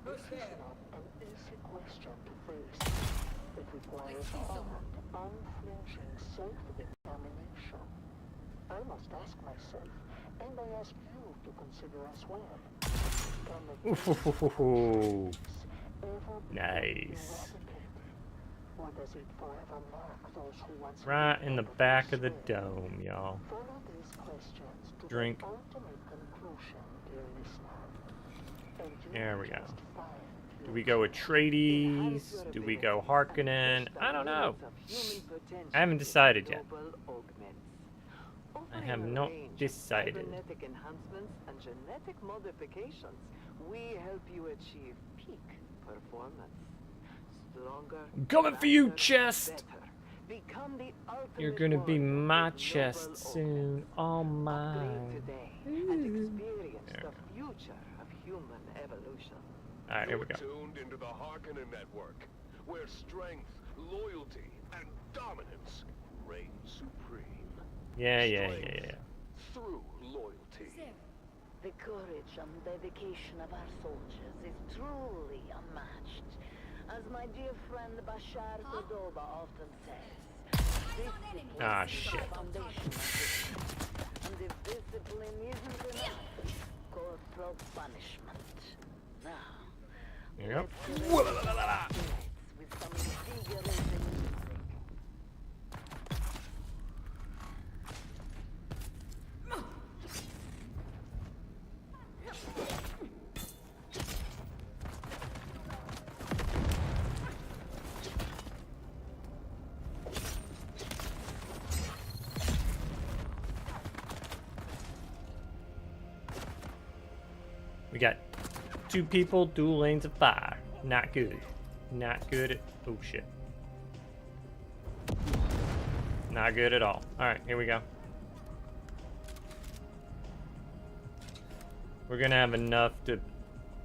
S8: This is not an easy question to face. It requires hard, unflinching self-examination. I must ask myself, and I ask you to consider as well. Can the
S1: Ooh,
S8: ever be
S1: nice.
S8: eradicated? Or does it forever mark those who once
S1: Right in the
S8: lived under
S1: back of the
S8: their sway?
S1: dome, y'all.
S8: Follow these questions to
S1: Drink.
S8: the ultimate conclusion, dear listener. And you
S1: There we
S8: will
S1: go.
S8: just find
S1: Do
S8: your
S1: we go Atreides? Do we go Harkonnen? I don't know. I haven't decided yet. I have not decided.
S7: Cybernetic enhancements and genetic modifications, we help you achieve peak performance. Stronger.
S1: Coming for you,
S7: faster,
S1: chest!
S7: better. Become the ultimate
S1: You're gonna be
S7: warrior
S1: my
S7: with
S1: chest
S7: noble
S1: soon. All
S7: Upgrade
S1: mine.
S7: today and experience
S1: There
S7: the future of human evolution.
S1: Alright, here we go.
S6: You're tuned into the Harkonnen network, where strength, loyalty, and dominance reign supreme.
S1: Yeah.
S6: Through loyalty.
S5: The courage and dedication of our soldiers is truly unmatched. As my dear friend Bashar Cordoba often says, discipline
S1: Ah,
S5: is
S1: shit.
S5: the foundation of discipline. And if discipline isn't enough, corporal punishment. Now,
S1: There you go.
S5: let's erase our spirits with some invigorating music.
S1: We got 2 people, dual lanes of fire. Not good. Not good at... Oh, shit. Not good at all. Alright, here we go. We're gonna have enough to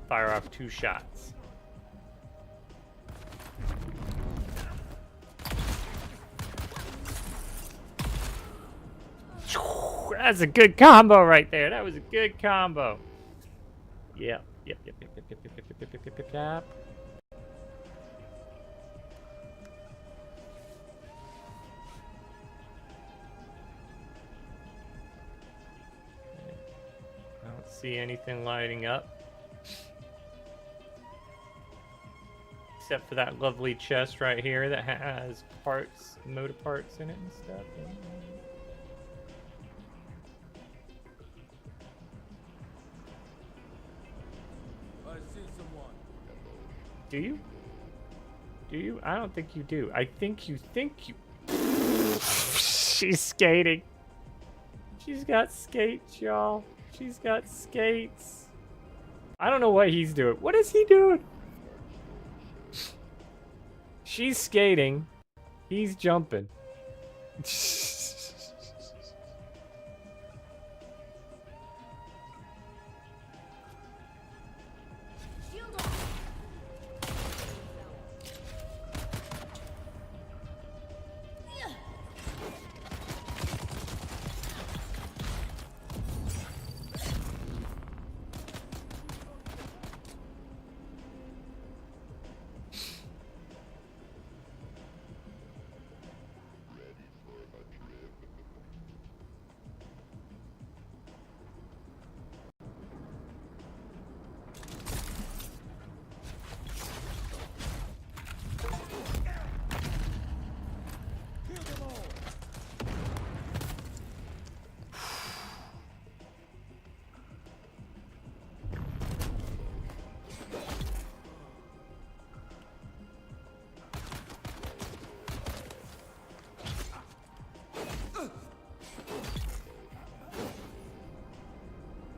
S1: fire off 2 shots. That's a good combo right there. That was a good combo. Yep. I don't see anything lighting up. Except for that lovely chest right here that has parts, motor parts in it and stuff.
S9: I see someone.
S1: Do you? Do you? I don't think you do. I think you think you... She's skating. She's got skates, y'all. She's got skates. I don't know what he's doing. What is he doing? She's skating. He's jumping.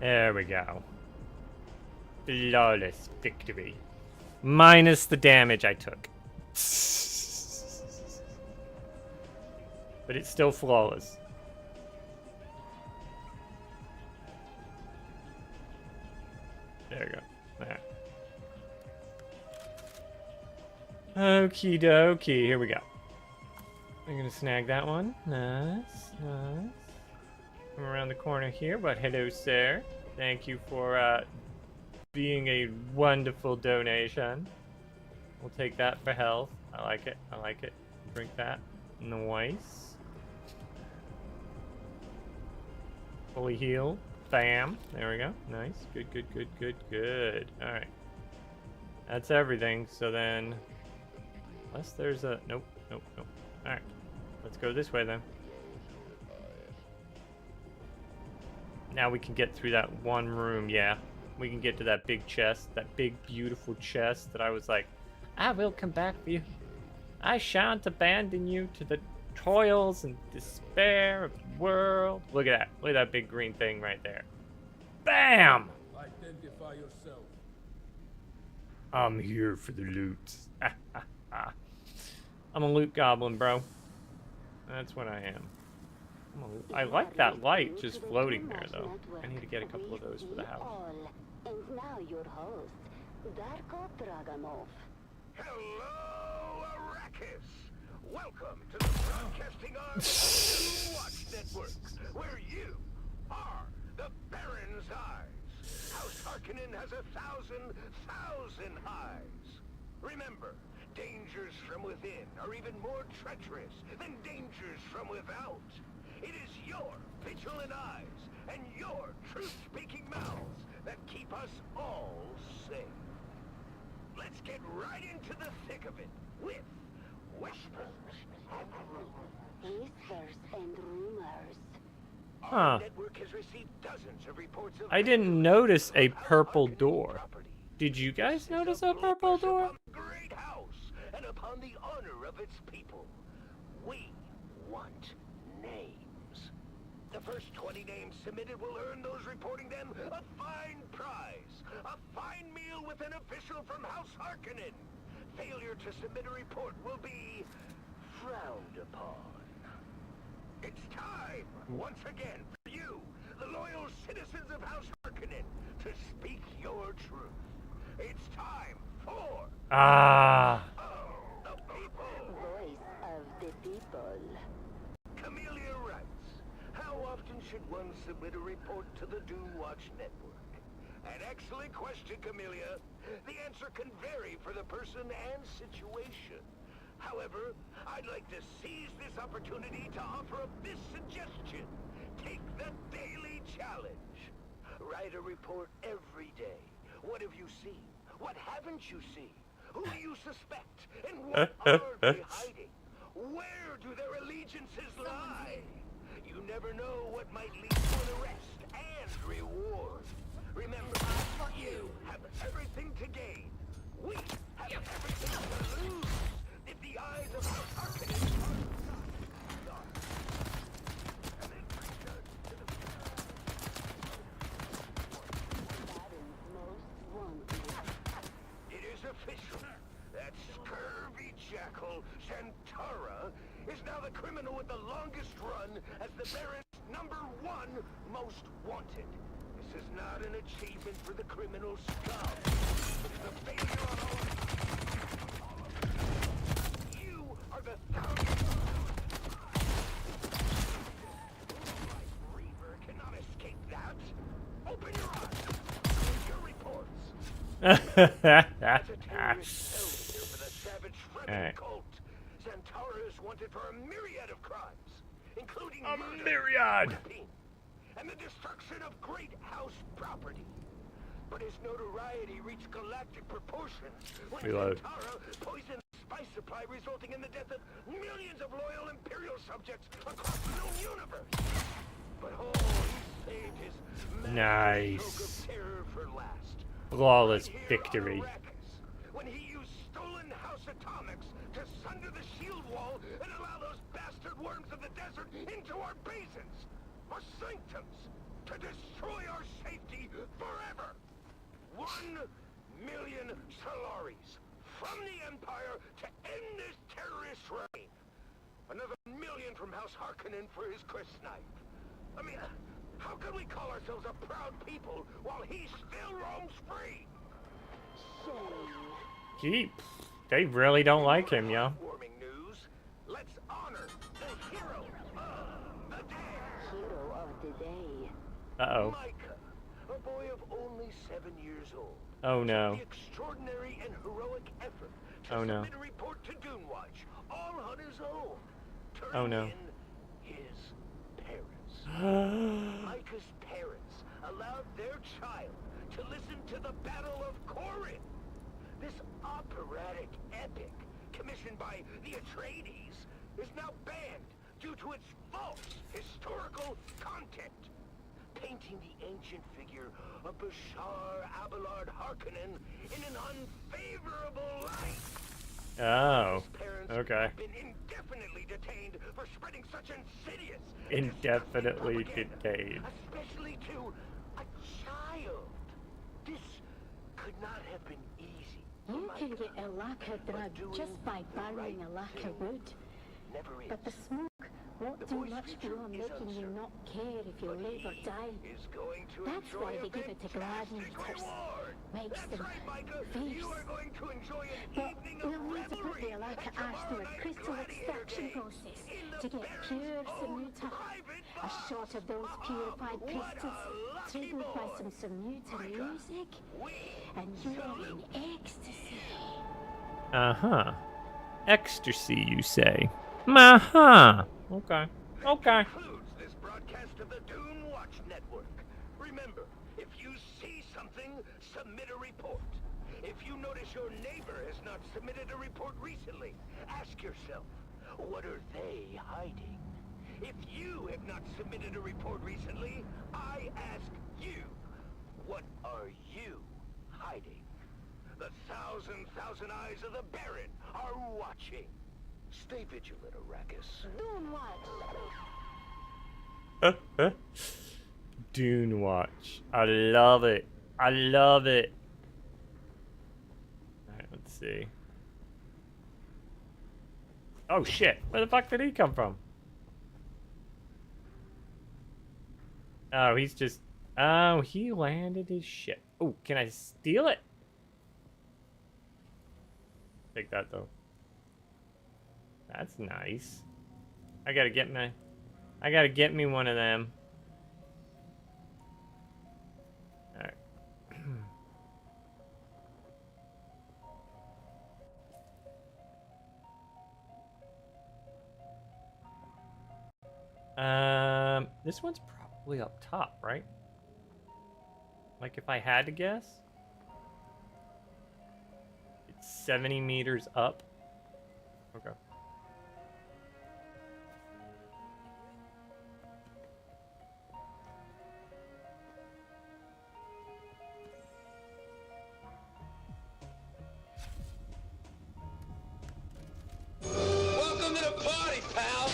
S1: There we go. Flawless victory. Minus the damage I took. But it's still flawless. There we go. There. Okie dokie. Here we go. I'm gonna snag that one. Nice, nice. Come around the corner here, but hello, sir. Thank you for being a wonderful donation. We'll take that for health. I like it. I like it. Drink that. Nice. Fully healed. Bam. There we go. Nice. Good, good, good, good, good. Alright. That's everything. So then... Unless there's a... Nope, nope, nope. Alright. Let's go this way then. Now we can get through that one room, yeah. We can get to that big chest. That big, beautiful chest that I was like, I will come back for you. I shan't abandon you to the toils and despair of the world. Look at that. Look at that big green thing right there. Bam!
S9: Identify yourself.
S1: I'm here for the loot. I'm a loot goblin, bro. That's what I am. I like that light just floating there, though. I need to get a couple of those for the house.
S5: And now your host, Darko Dragamov.
S6: Hello, Arrakis! Welcome to the broadcasting arm of the Watch Network, where you are the Baron's eyes. House Harkonnen has 1,000 eyes. Remember, dangers from within are even more treacherous than dangers from without. It is your vigilant eyes and your truth-speaking mouths that keep us all safe. Let's get right into the thick of it with whispers and rumors.
S5: Whispers and rumors.
S1: Huh.
S6: Our network has received dozens of reports of
S1: I didn't notice a purple door. Did you guys notice a purple door?
S6: upon the great house and upon the honor of its people. We want names. The first 20 names submitted will earn those reporting them a fine prize. A fine meal with an official from House Harkonnen. Failure to submit a report will be frowned upon. It's time, once again, for you, the loyal citizens of House Harkonnen, to speak your truth. It's time for... the people.
S5: Voice of the people.
S6: Camellia writes, how often should one submit a report to the Doomwatch Network? An excellent question, Camellia. The answer can vary for the person and situation. However, I'd like to seize this opportunity to offer up this suggestion. Take the daily challenge. Write a report every day. What have you seen? What haven't you seen? Who do you suspect? And what are they hiding? Where do their allegiances lie? You never know what might lead to an arrest and reward. Remember, you have everything to gain. We have everything to lose. If the eyes of House Harkonnen are and then reach out to the
S5: Baron's most wanted.
S6: It is official. That scurvy jackal, Santara, is now the criminal with the longest run as the Baron's #1 most wanted. This is not an achievement for the criminal scum. It's a failure on all of you. You are the thousand. Moonlight Reaver cannot escape that. Open your eyes. Read your reports. As a terrorist failure for the savage Fremen cult, Santara is wanted for a myriad of crimes, including murder,
S1: myriad.
S6: rapine, and the destruction of great house property. But his notoriety reached galactic proportions when
S1: Reload.
S6: Santara poisoned the spice supply, resulting in the death of millions of loyal Imperial subjects across the known universe. But he saved his
S1: Nice.
S6: stroke of terror for last.
S1: Flawless
S6: Right here on
S1: victory.
S6: Arrakis, when he used stolen house atomics to sunder the shield wall and allow those bastard worms of the desert into our basins, our sanctums, to destroy our safety Solaris from the Empire to end this terrorist reign. Another million from House Harkonnen for his crysknife. I mean, how can we call ourselves a proud people while he still roams free?
S1: They really don't like him, yo.
S6: Warming news. Let's honor the hero of the day.
S5: Hero of the day.
S1: Uh-oh.
S6: Micah, a boy of only 7 years old.
S1: Oh, no.
S6: The extraordinary and heroic effort to
S1: Oh, no.
S6: submit a report to Doomwatch, all on his own.
S1: Oh, no.
S6: In his parents. Micah's parents allowed their child to listen to the Battle of Corinth. This operatic epic, commissioned by the Atreides, is now banned due to its false historical content. Painting the ancient figure of Bashar Abelard Harkonnen in an unfavorable light.
S1: Oh.
S6: His parents
S1: Okay.
S6: have been indefinitely detained for spreading such insidious and
S1: Indefinitely
S6: destructive propaganda,
S1: detained.
S6: especially to a child. This could not have been easy.
S5: You can
S6: Micah,
S5: get a lacquer
S6: but
S5: drug
S6: doing
S5: just by
S6: the
S5: burning
S6: right
S5: a lacquer
S6: thing
S5: wood.
S6: never is.
S5: But the smoke won't
S6: The
S5: do
S6: voice
S5: much
S6: feature
S5: beyond
S6: is
S5: making you
S6: uncertain,
S5: not care if you
S6: but
S5: live or
S6: he
S5: die.
S6: is going to
S5: That's
S6: enjoy
S5: why
S6: a
S5: they give it to
S6: fantastic
S5: gladiators.
S6: reward.
S5: Makes
S6: That's
S5: them
S6: right, Micah.
S5: fierce.
S6: You are going to enjoy an
S5: But
S6: evening
S5: we'll
S6: of
S5: need to put
S6: revelry
S5: the Alaka
S6: at
S5: ash through
S6: tomorrow
S5: a
S6: night's
S5: crystal
S6: Gladiator
S5: extraction
S6: Day
S5: process
S6: in the
S5: to get
S6: Baron's
S5: pure
S6: own
S5: Samuta.
S6: private
S5: A
S6: box.
S5: shot of those purified
S6: What a
S5: crystals,
S6: lucky
S5: triggered by
S6: boy.
S5: some Samuta
S6: Micah,
S5: music,
S6: we
S5: and you're
S6: salute.
S5: in ecstasy.
S1: Uh-huh. Ecstasy, you say? Uh-huh. Okay. Okay.
S6: Concludes this broadcast of the Dune Watch Network. Remember, if you see something, submit a report. If you notice your neighbor has not submitted a report recently, ask yourself, what are they hiding? If you have not submitted a report recently, I ask you, what are you hiding? The thousand eyes of the Baron are watching. Stay vigilant, Arrakis.
S5: Don't watch.
S1: Dune Watch. I love it. I love it. Alright, let's see. Oh shit, where the fuck did he come from? Oh, he's just... Oh, he landed his shit. Oh, can I steal it? Take that, though. That's nice. I gotta get me one of them. Alright. This one's probably up top, right? Like if I had to guess? It's 70 meters up. Okay.
S7: Welcome to the party, pal!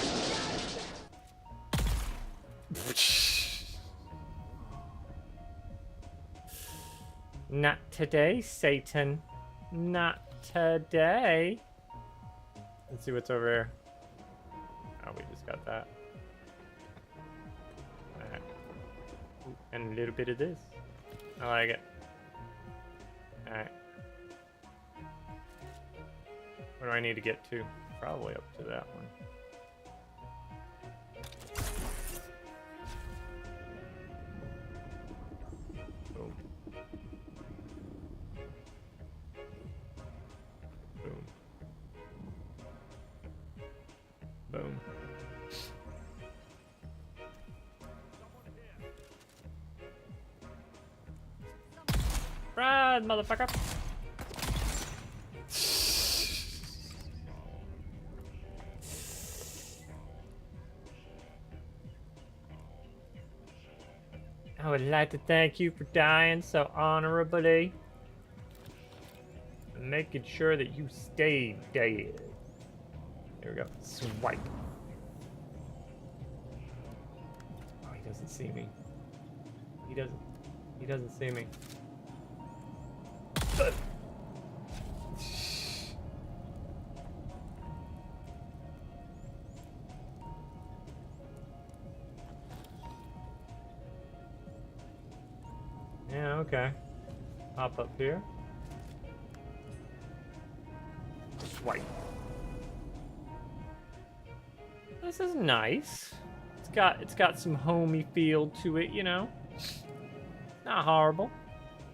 S1: Not today, Satan. Not today. Let's see what's over here. Oh, we just got that. Alright. Ooh, and a little bit of this. I like it. Alright. Where do I need to get to? Probably up to that one. Boom. Boom. Boom. Run, motherfucker! I would like to thank you for dying so honorably. And making sure that you stay dead. There we go. Swipe. Oh, he doesn't see me. He doesn't see me. Okay. Hop up here. Swipe. This is nice. It's got some homey feel to it, you know. Not horrible.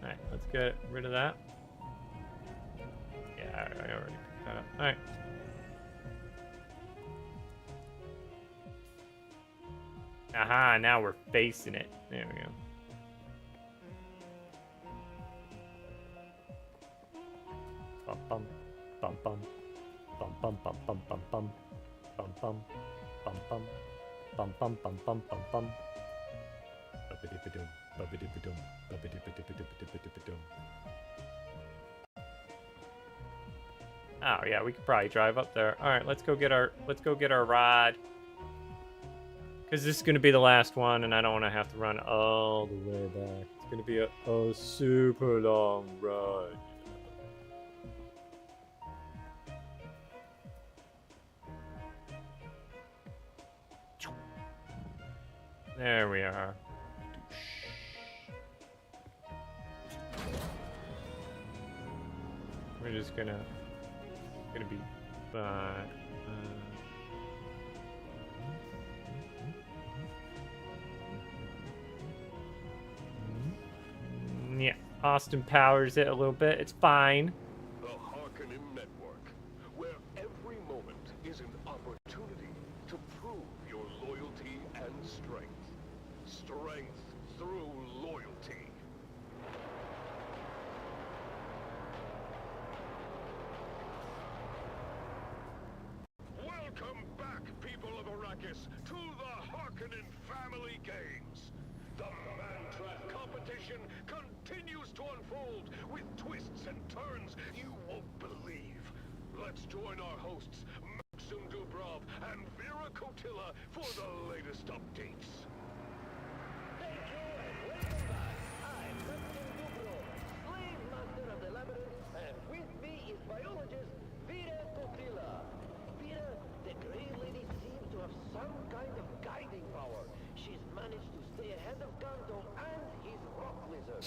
S1: All right, let's get rid of that. Yeah, I already picked that up. All right. Aha, now we're facing it. There we go. Bum bum bum bum bum bum bum bum bum bum bum bum bum bum bum bum bum bum bum bum. Ba-ba-dip-a-dum, ba-ba-dip-a-dum, ba-ba-dip-a-dip-a-dip-a-dip-a-dum. Oh yeah, we could probably drive up there. All right, let's go get our ride. Cause this is gonna be the last one, and I don't want to have to run all the way back. It's gonna be a super long ride. There we are. We're just gonna be fine. Yeah, Austin powers it a little bit. It's fine.
S6: The Harkonnen Network, where every moment is an opportunity to prove your loyalty and strength. Strength through loyalty. Welcome back, people of Arrakis, to the Harkonnen Family Games. The Man-Trap competition continues to unfold with twists and turns you won't believe. Let's join our hosts, Maxim Dubrov and Vera Kotila, for the latest updates.
S7: Thank you and welcome back. I'm Maxim Dubrov, slave master of the labyrinth, and with me is biologist Vera Kotila. Vera, the Grey Lady seems to have some kind of guiding power. She's managed to stay ahead of Kanto and his rock lizard.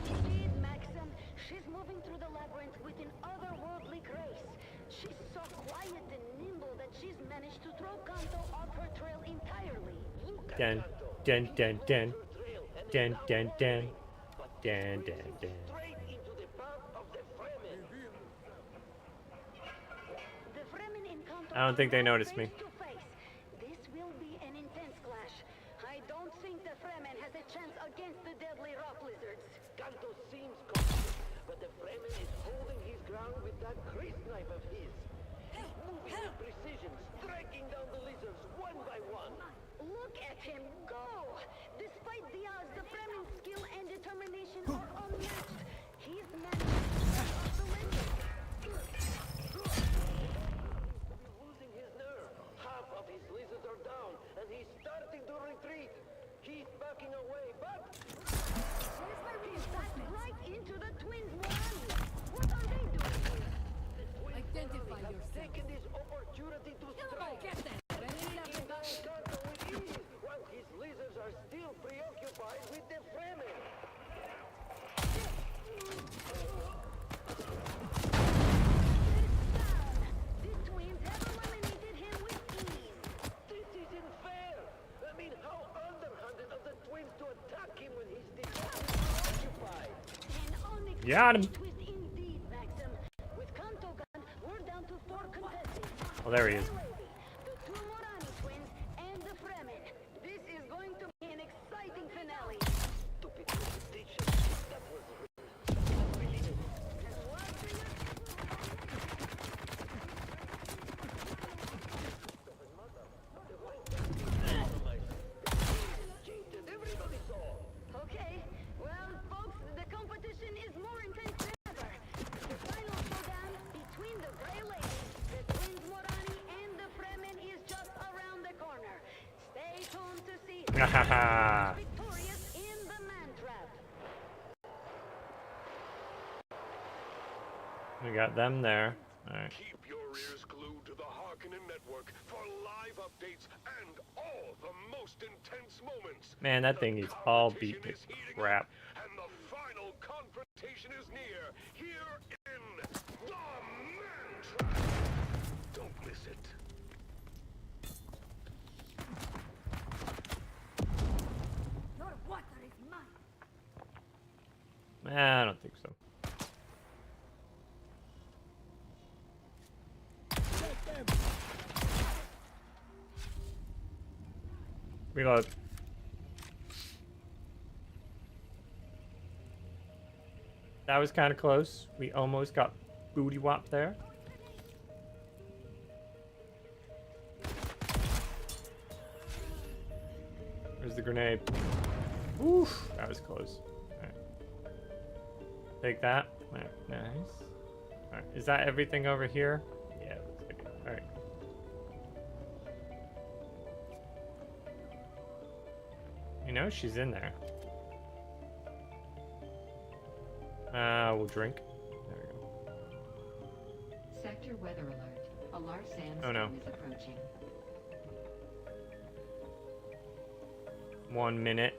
S5: Indeed, Maxim. She's moving through the labyrinth with an otherworldly grace. She's so quiet and nimble that she's managed to throw Kanto off her trail entirely.
S1: Dun dun dun dun dun dun dun dun dun dun.
S7: Straight into the path of the Fremen.
S5: The Fremen in Kanto
S1: I don't think they
S5: are
S1: noticed me.
S5: face to face. This will be an intense clash. I don't think the Fremen has a chance against the deadly rock lizards.
S7: Kanto seems confident, but the Fremen is holding his ground with that grease knife of his. He's moving with precision, striking down the lizards one by one.
S5: Look at him go! Despite the odds, the Fremen's skill and determination are unmatched. He's managed to get off the lizard.
S7: He's losing his nerve. Half of his lizards are down, and he's starting to retreat. He's backing away, but
S5: He's backed right into the twins' one. What are they doing here?
S7: the twins
S3: Identify
S7: have
S3: yourself.
S7: taken this opportunity to strike. Taking down Kanto with ease, while his lizards are still preoccupied with the Fremen.
S5: The twins have eliminated him with ease.
S7: This isn't fair. I mean, how underhanded of the twins to attack him when he's occupied.
S5: An unexpected
S1: Got him.
S5: twist indeed, Maxim. With Kanto gone, we're down to 4 contestants.
S1: Oh, there he is.
S5: The 2 Morani twins and the Fremen. This is going to be an exciting finale.
S7: Stupid competition. That was
S5: And what do you
S7: cheated. Everybody saw.
S5: Okay, well, folks, the competition is more intense than ever. The final showdown between the Grey Ladies, the twins Morani, and the Fremen is just around the corner. Stay tuned to see who
S1: Hahaha.
S5: is victorious in the Man-Trap.
S1: We got them there. All right.
S6: Keep your ears glued to the Harkonnen Network for live updates and all the most intense moments.
S1: Man, that thing is all beat to
S6: Competition is heating
S1: crap.
S6: up, and the confrontation is near, here in the Man Trap. Don't miss it.
S3: Your water is mine.
S1: I don't think so. Reload. That was kind of close. We almost got booty wop there. Where's the grenade? Oof, that was close. Alright. Take that. Alright, nice. Alright, is that everything over here? Yeah, it looks like it. Alright. You know, she's in there. We'll drink. There we go.
S10: Sector weather alert. A large sandstorm
S1: Oh, no.
S10: is approaching.
S1: 1 minute.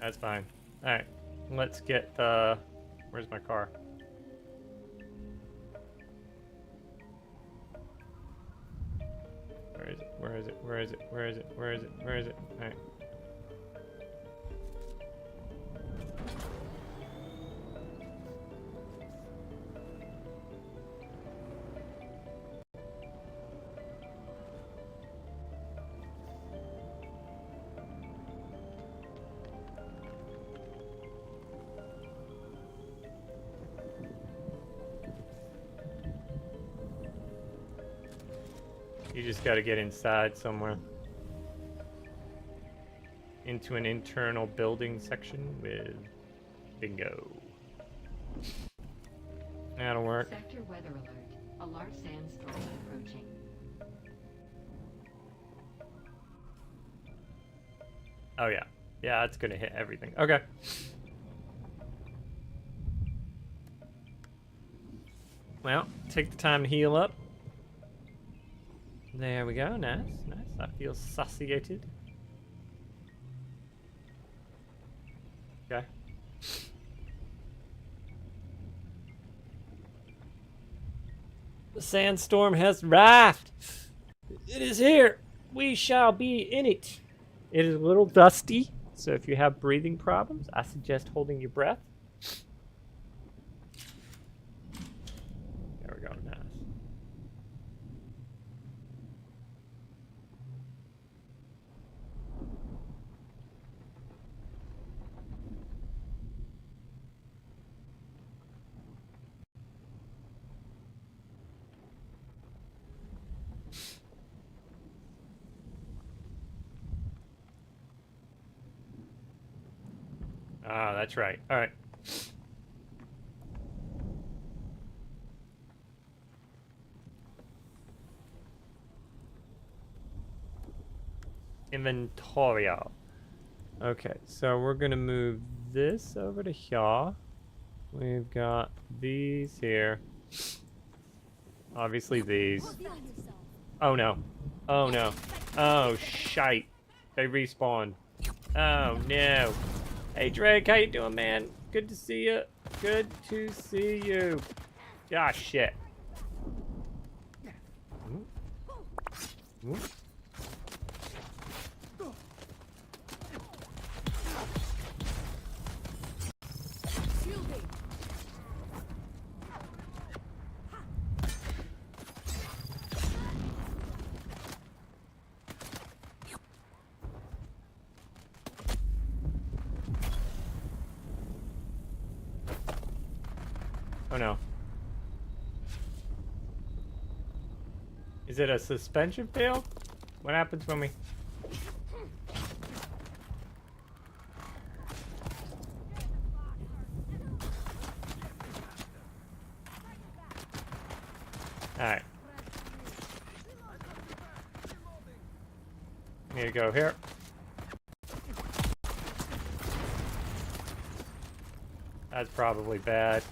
S1: That's fine. Alright. Let's get the... Where's my car? Where is it? Where is it? Where is it? Where is it? Where is it? Where is it? Alright. You just gotta get inside somewhere. Into an internal building section with bingo. That'll work.
S10: Sector weather alert. A large sandstorm is approaching.
S1: Oh yeah. Yeah, it's gonna hit everything. Okay. Well, take the time to heal up. There we go. Nice, nice. I feel satiated. Okay. The sandstorm has arrived. It is here. We shall be in it. It is a little dusty, so if you have breathing problems, I suggest holding your breath. There we go. Nice. Ah, that's right. All right. Inventorio. Okay, so we're gonna move this over to here. We've got these here. Obviously these. Oh no. Oh no. Oh shite. They respawned. Oh no. Hey Drake, how you doing, man? Good to see you. Good to see you. Ah, shit. Ooh. Ooh. Oh no. Is it a suspension fail? What happens when we... Alright. Need to go here. That's probably bad.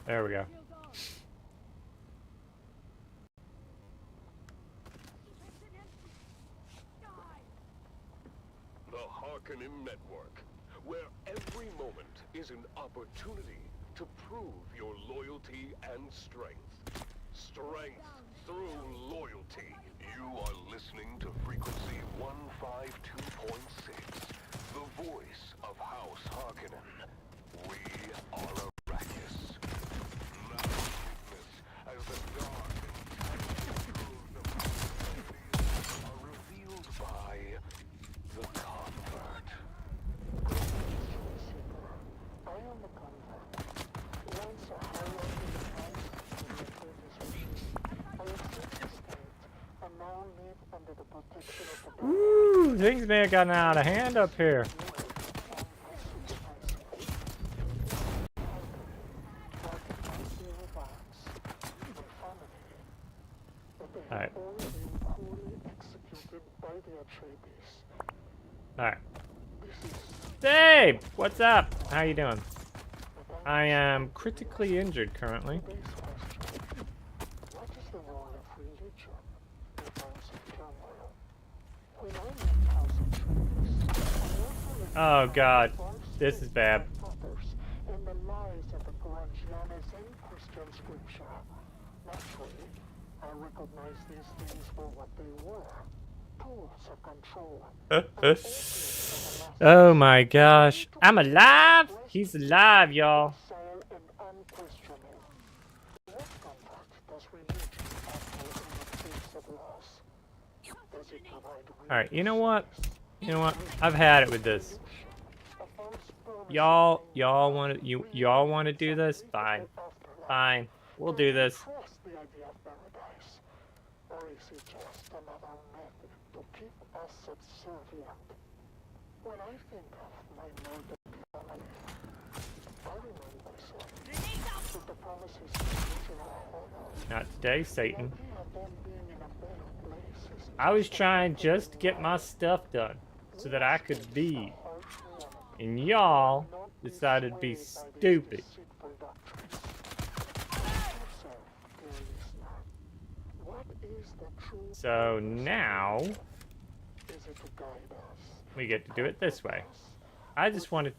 S1: There we go.
S6: The Harkonnen Network, where every moment is an opportunity to prove your loyalty and strength. Strength through loyalty. You are listening to frequency 152.6, the voice of House Harkonnen. We are Arrakis. Now witness as the dark and tangled truth of humanity are revealed by the Convert.
S8: I am the Convert. Once a high-ranking House in the previous regime, I escaped the state and now live under the protection of the
S1: Ooh, things may have gotten out of hand up here. Alright. Alright. Dave! What's up? How you doing? I am critically injured currently.
S8: What is the role of religion in times of turmoil? When I left House Atreides, I also
S1: Oh god. This is bad.
S8: others in the lies of the Quranians in Christian scripture. Naturally, I recognize these things for what they were. Tools of control.
S1: Oh my gosh. I'm alive? He's alive, y'all.
S8: Soul and unquestioning. What comfort does religion offer in the face of loss? Does it provide
S1: Alright, you know what? You know what? I've had it with this. Y'all want to do this? Fine. Fine. We'll do this.
S8: trust the idea of paradise? Or is it just another method to keep us subservient? When I think of my murdered family, I remind myself that the promises of religion are hollow.
S1: Not today, Satan.
S8: The idea of them being in a better place is
S1: I was trying just to get my stuff done so that I could leave. And y'all decided to be stupid.
S8: deceitful doctrines. What is the true
S1: So now
S8: Is it to guide us?
S1: we get to do it this way. I just wanted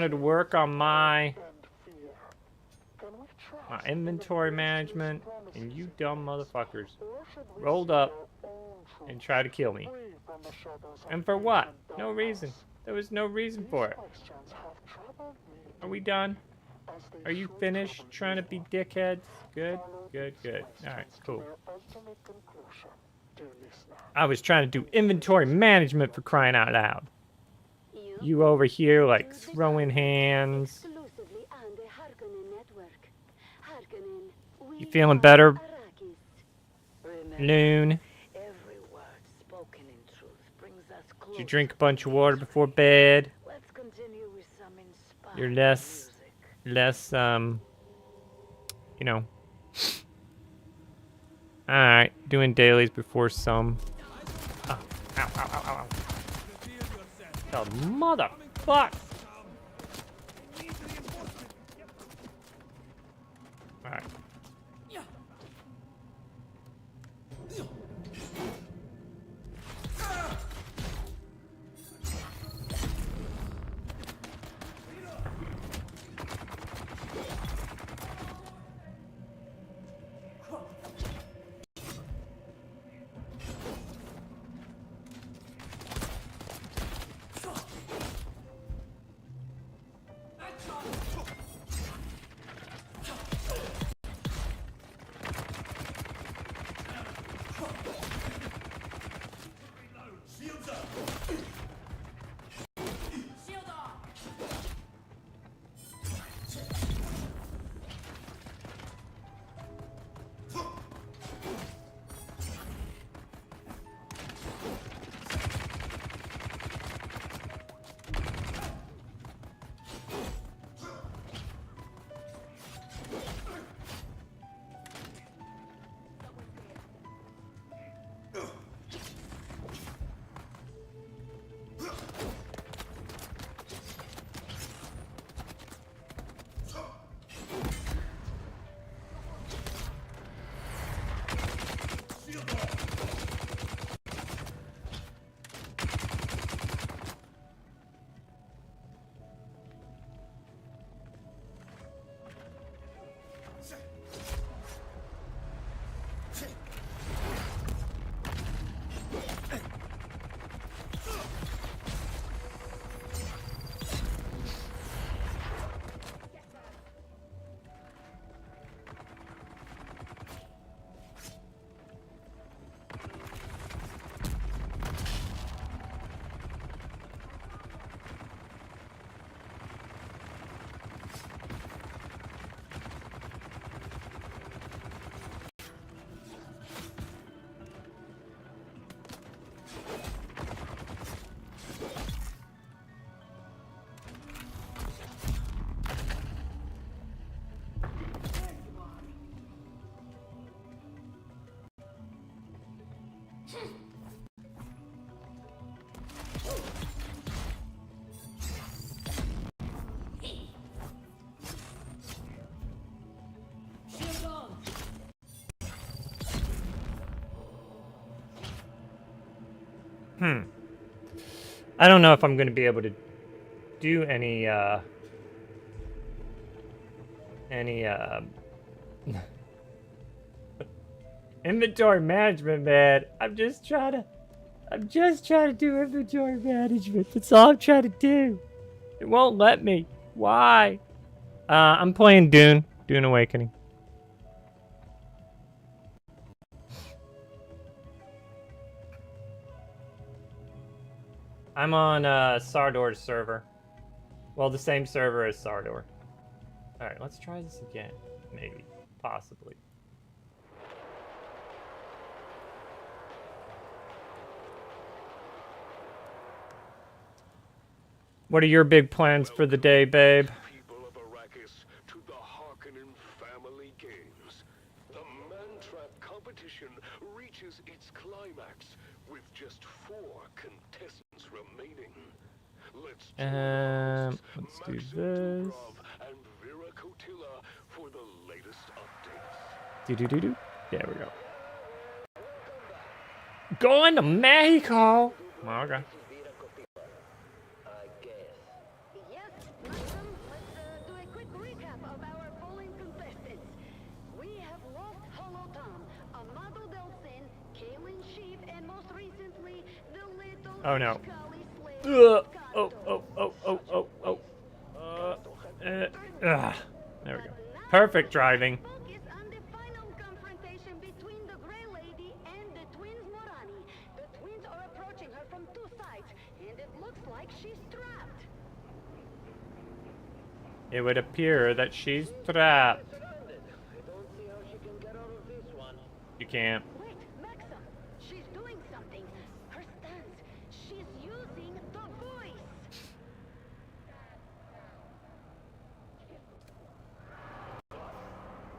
S1: to work on my
S8: And fear. Can we trust
S1: inventory management, and you dumb motherfuckers
S8: or should we
S1: rolled
S8: seek
S1: up
S8: our own truth,
S1: and try to kill me.
S8: free from the shadows of
S1: And for
S8: fear
S1: what?
S8: and
S1: No
S8: darkness?
S1: reason. There was no reason for it.
S8: Questions have troubled me
S1: Are we done?
S8: as they
S1: Are you
S8: should
S1: finished
S8: trouble
S1: trying to
S8: you.
S1: be dickheads? Good,
S8: Follow
S1: good,
S8: these
S1: good. Alright,
S8: questions to
S1: cool.
S8: their ultimate conclusion, dear listener.
S1: I was trying to do inventory management for crying out loud. You over here like throwing hands.
S5: Exclusively on the Harkonnen network. Harkonnen,
S1: You
S5: we
S1: feeling
S5: are
S1: better,
S5: Arrakis. Remember,
S1: Loon?
S5: every word spoken in truth brings us
S1: Did
S5: closer.
S1: you drink a bunch of water before bed?
S5: Let's continue with some inspiring
S1: You're less,
S5: music.
S1: you know. Alright, doing dailies before some. Oh, ow, ow, ow, ow, ow. Oh, motherfuck! Alright. I don't know if I'm going to be able to do any inventory management, man. I'm just trying to do inventory management. That's all I'm trying to do. It won't let me. Why? I'm playing Dune Awakening. I'm on Sardor's server. Well, the same server as Sardor. Alright, let's try this again. Maybe. Possibly. What are your big plans for the day, babe?
S6: People of Arrakis to the Harkonnen Family Games. The Mantrap competition reaches its climax with just 4 contestants remaining. Let's
S1: do this.
S6: And Vera Kotila for the latest updates.
S1: Do. There we go. Going to Mexico. Okay.
S5: Yes, Malcolm, let's do a quick recap of our polling contestants. We have lost Hollow Tom, Amado Delsin, Kaylin Sheep, and most recently, the little
S1: Oh no.
S5: Ishkali slave.
S1: There we go. Perfect driving.
S5: Focus on the final confrontation between the Grey Lady and the twins Morani. The twins are approaching her from 2 sides, and it looks like she's trapped.
S1: It would appear that she's trapped.
S7: I don't see how she can get out of this one.
S1: You can't.
S5: Wait, Maxim, she's doing something. Her stance. She's using the voice.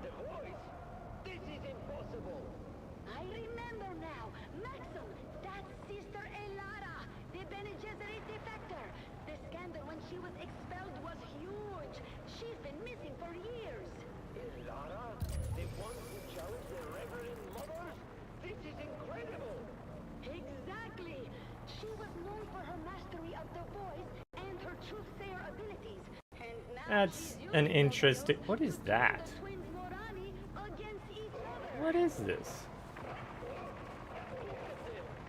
S7: The voice? This is impossible.
S5: I remember now. Maxim, that's Sister Elara, the Bene Gesserit defector. The scandal when she was expelled was huge. She's been missing for years.
S7: Lara? The one who challenged the Reverend Mothers? This is incredible.
S5: Exactly. She was known for her mastery of the voice and her truth-sayer abilities. And now
S1: That's
S5: she's
S1: an
S5: using
S1: interesting.
S5: those
S1: What is
S5: to
S1: that?
S5: pit the twins Morani against each other.
S1: What is this?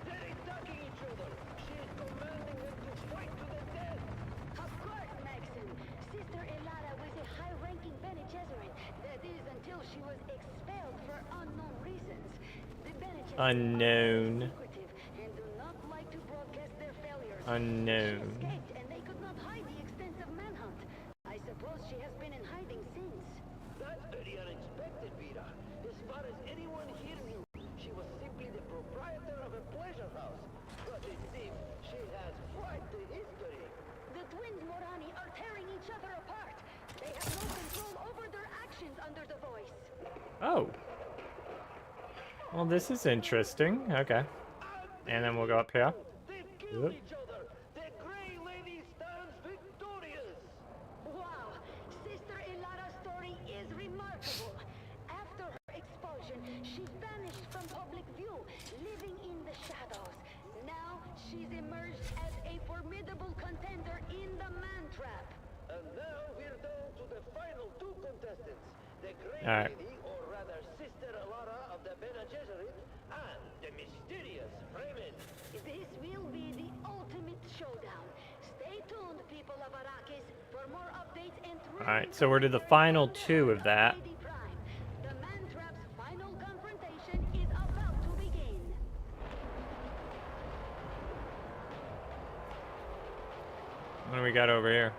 S7: They're attacking each other. She is commanding them to fight to the death.
S5: Of course, Maxim. Sister Elara was a high-ranking Bene Gesserit. That is, until she was expelled for unknown reasons. The Bene Gesserit are
S1: Unknown.
S5: secretive and do not like to broadcast their failures.
S1: Unknown.
S5: She escaped, and they could not hide the extensive manhunt. I suppose she has been in hiding since.
S7: That's very unexpected, Vera. As far as anyone here knew, she was simply the proprietor of a pleasure house. But it seems she has quite the history.
S5: The twins Morani are tearing each other apart. They have no control over their actions under the voice.
S1: Oh. Well, this is interesting. Okay. And then we'll go up here.
S7: They've killed
S1: Yep.
S7: each other. The Grey Lady stands victorious.
S5: Wow, Sister Elara's story is remarkable. After her expulsion, she vanished from public view, living in the shadows. Now she's emerged as a formidable contender in the Mantrap.
S7: And now we're down to the final 2 contestants. The Grey
S1: All right.
S7: Lady, or rather Sister Elara of the Bene Gesserit, and the mysterious Fremen.
S5: This will be the ultimate showdown. Stay tuned, people of Arrakis, for more updates and
S1: All right, so we're to the final 2 of that.
S5: Lady Prime. The Mantrap's final confrontation is about to begin.
S1: What do we got over here?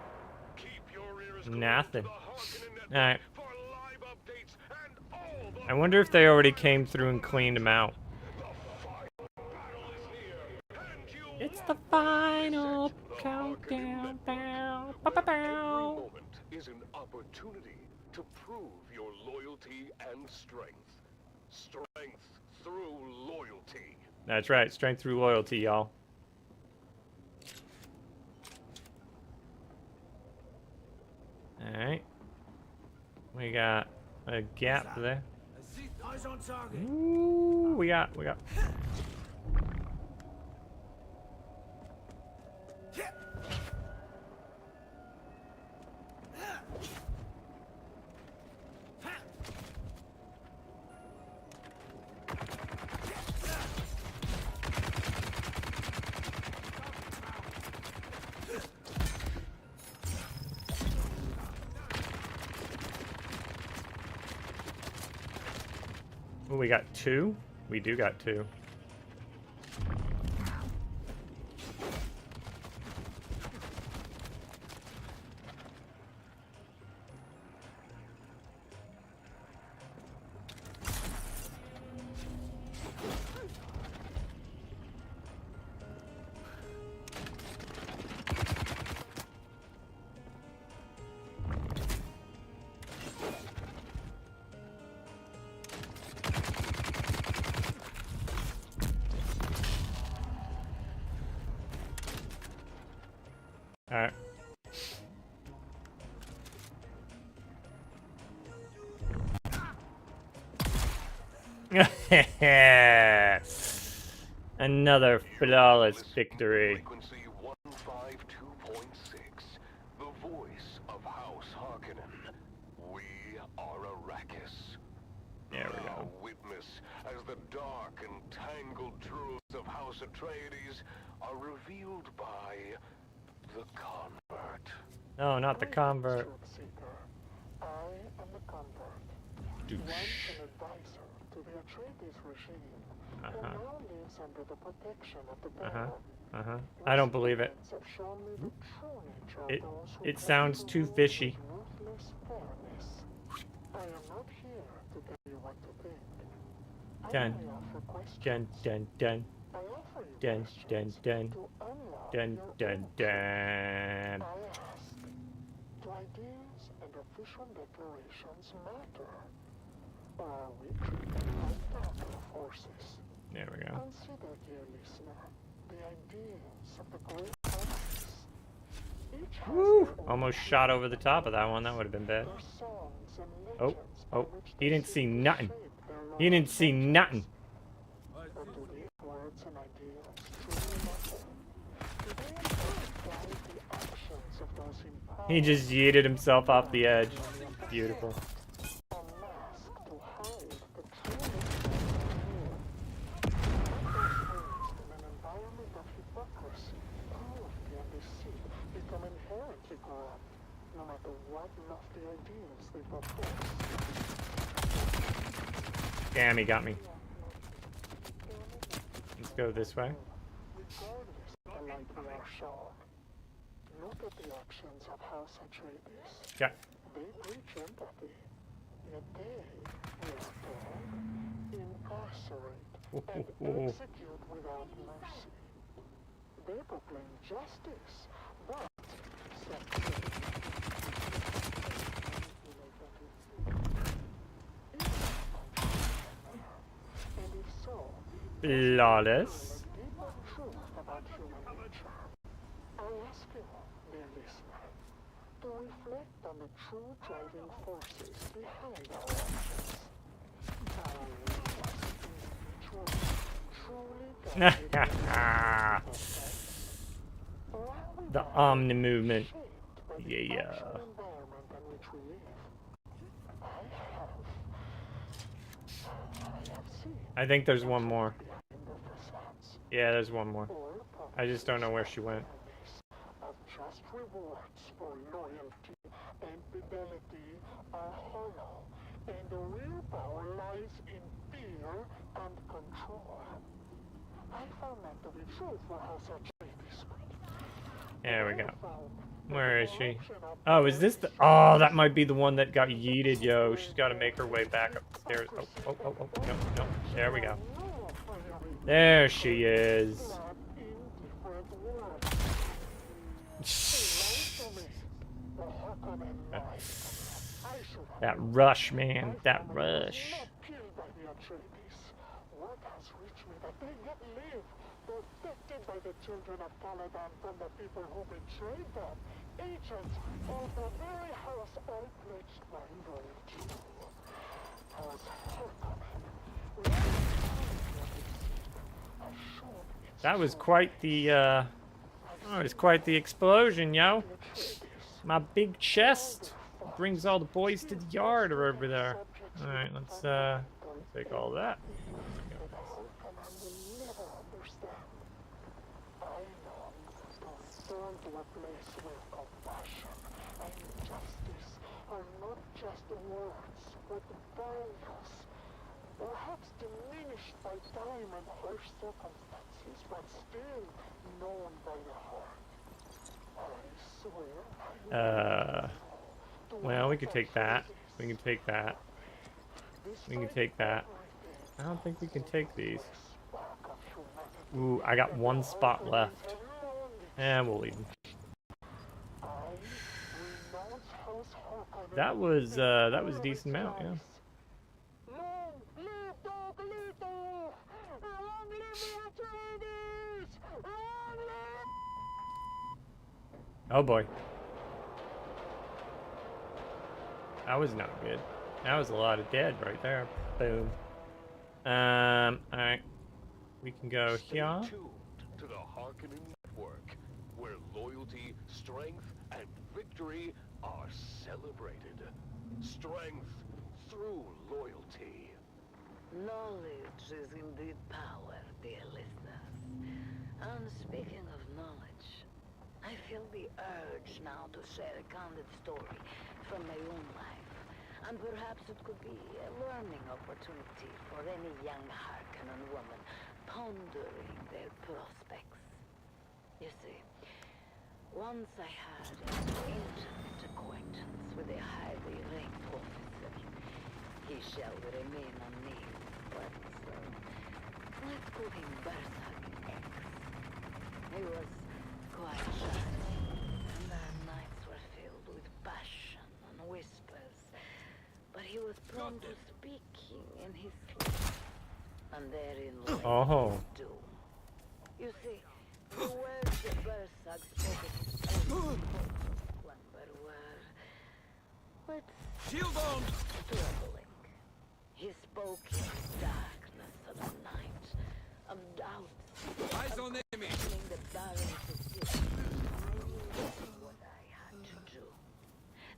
S6: Keep your ears glued
S1: Nothing.
S6: to the Harkonnen Network
S1: Alright.
S6: for live updates and all the
S1: I wonder if they already came through and cleaned them out.
S6: The final battle is here, and
S1: the final
S6: The
S1: countdown.
S6: Harkonnen Network,
S1: Bow, bow,
S6: where
S1: bow,
S6: every
S1: bow.
S6: moment is an opportunity to prove your loyalty and strength. Strength through loyalty.
S1: That's right. Strength through loyalty, y'all. Alright. We got a gap there.
S9: Eyes on target.
S1: Ooh, we got. Ooh, we got 2? We do got 2. Alright. Another flawless victory.
S6: Frequency 152.6. The voice of House Harkonnen. We are Arrakis.
S1: There we go.
S6: Now witness as the dark and tangled truths of House Atreides are revealed by the convert.
S1: No, not the convert.
S8: Truthseeker. I am the convert. Once an advisor to the Atreides regime, who now lives under the protection of the Baron.
S1: I don't believe it.
S8: Have shown me the true nature of
S1: It
S8: those who
S1: it
S8: practice
S1: sounds
S8: the
S1: too
S8: rules of
S1: fishy.
S8: ruthless fairness. I am not here to tell you what to think. I
S1: Dun.
S8: only offer questions.
S1: Dun dun dun
S8: I offer you
S1: dun dun
S8: questions
S1: dun
S8: to unlock
S1: dun
S8: your
S1: dun
S8: own
S1: dun.
S8: I ask, do ideas and official declarations matter? Or are we treated like darker forces?
S1: There we go.
S8: Consider, dear listener, the ideals of the great artists. Each has
S1: Woo!
S8: their own
S1: Almost shot over the top of that one. That would have been bad.
S8: their songs and
S1: Oh,
S8: legends by
S1: oh,
S8: which
S1: he
S8: they
S1: didn't
S8: seek
S1: see
S8: to
S1: nothing.
S8: shape their
S1: He didn't see
S8: lives.
S1: nothing.
S8: But do these words and ideals truly matter? Do they in fact guide the actions of those in power?
S1: He just yeeted himself off the edge. Beautiful.
S8: A mask to hide the true nature of the world. In an environment of hypocrisy, cruelty, and deceit become inherently corrupt, no matter what lofty ideals they profess.
S1: Damn, he got me. Let's go this way.
S8: Regardless of the light we are shown, look at the actions of House Atreides.
S1: Yeah.
S8: They preach empathy, yet they, we are told, incarcerate and execute without mercy. They proclaim justice, but and if so,
S1: Flawless.
S8: a deeper truth about human nature. I ask you, dear listener, to reflect on the true driving forces behind our actions. Are we truly guided by or are we
S1: The
S8: guided
S1: Omni movement.
S8: shaped by the
S1: Yeah.
S8: actual environment in which we live? I have seen
S1: I think there's one more.
S8: behind the facades.
S1: Yeah, there's one more.
S8: All
S1: I just don't know where she went.
S8: of just rewards for loyalty and fidelity are hollow, and the real power lies in fear and control. I found that to be true for House Atreides.
S1: There we go.
S8: I found
S1: Where is she?
S8: corruption of
S1: Oh, is this the... Oh, that might be the one that got yeeted, yo. She's got to make her way back upstairs. Oh. No. There we go.
S8: no priority
S1: There she is.
S8: not indifferent
S1: That rush, man. That rush.
S8: Killed by the Atreides. Word has reached me that they yet live, protected by the children of Caladan from the people who betrayed them. Agents of the very house I pledged my loyalty to. As Harkonnen,
S1: That was quite the oh, it was quite the explosion, yo. My big chest brings all the boys to the yard or over there. All right, let's take all that.
S8: To a place where compassion and justice are not just words, but values. Perhaps diminished by time and harsh circumstances, but still known by the heart. I swear.
S1: Well, we could take that. We can take that. We can take that. I don't think we can take these. Ooh, I got one spot left. And we'll leave them. That was a decent amount, yeah. Oh boy. That was not good. That was a lot of dead right there. Boom. Alright. We can go here.
S6: To the Harkonnen Network, where loyalty, strength, and victory are celebrated. Strength through loyalty.
S5: Knowledge is indeed power, dear listeners. And speaking of knowledge, I feel the urge now to share a candid story from my own life. And perhaps it could be a learning opportunity for any young Harkonnen woman pondering their prospects. You see, once I had an intimate acquaintance with a highly ranked officer. He shall remain unnamed, but let's call him Berserk X. He was quite shy, and our nights were filled with passion and whispers. But he was prone to speaking in his sleep, and therein lay his doom. You see, the words that Berserk spoke at his own slumber were, let's
S9: Shield on!
S5: troubling. He spoke in the darkness of the night, of doubts,
S9: Eyes on enemy!
S5: questioning the balance of guilt. I knew what I had to do.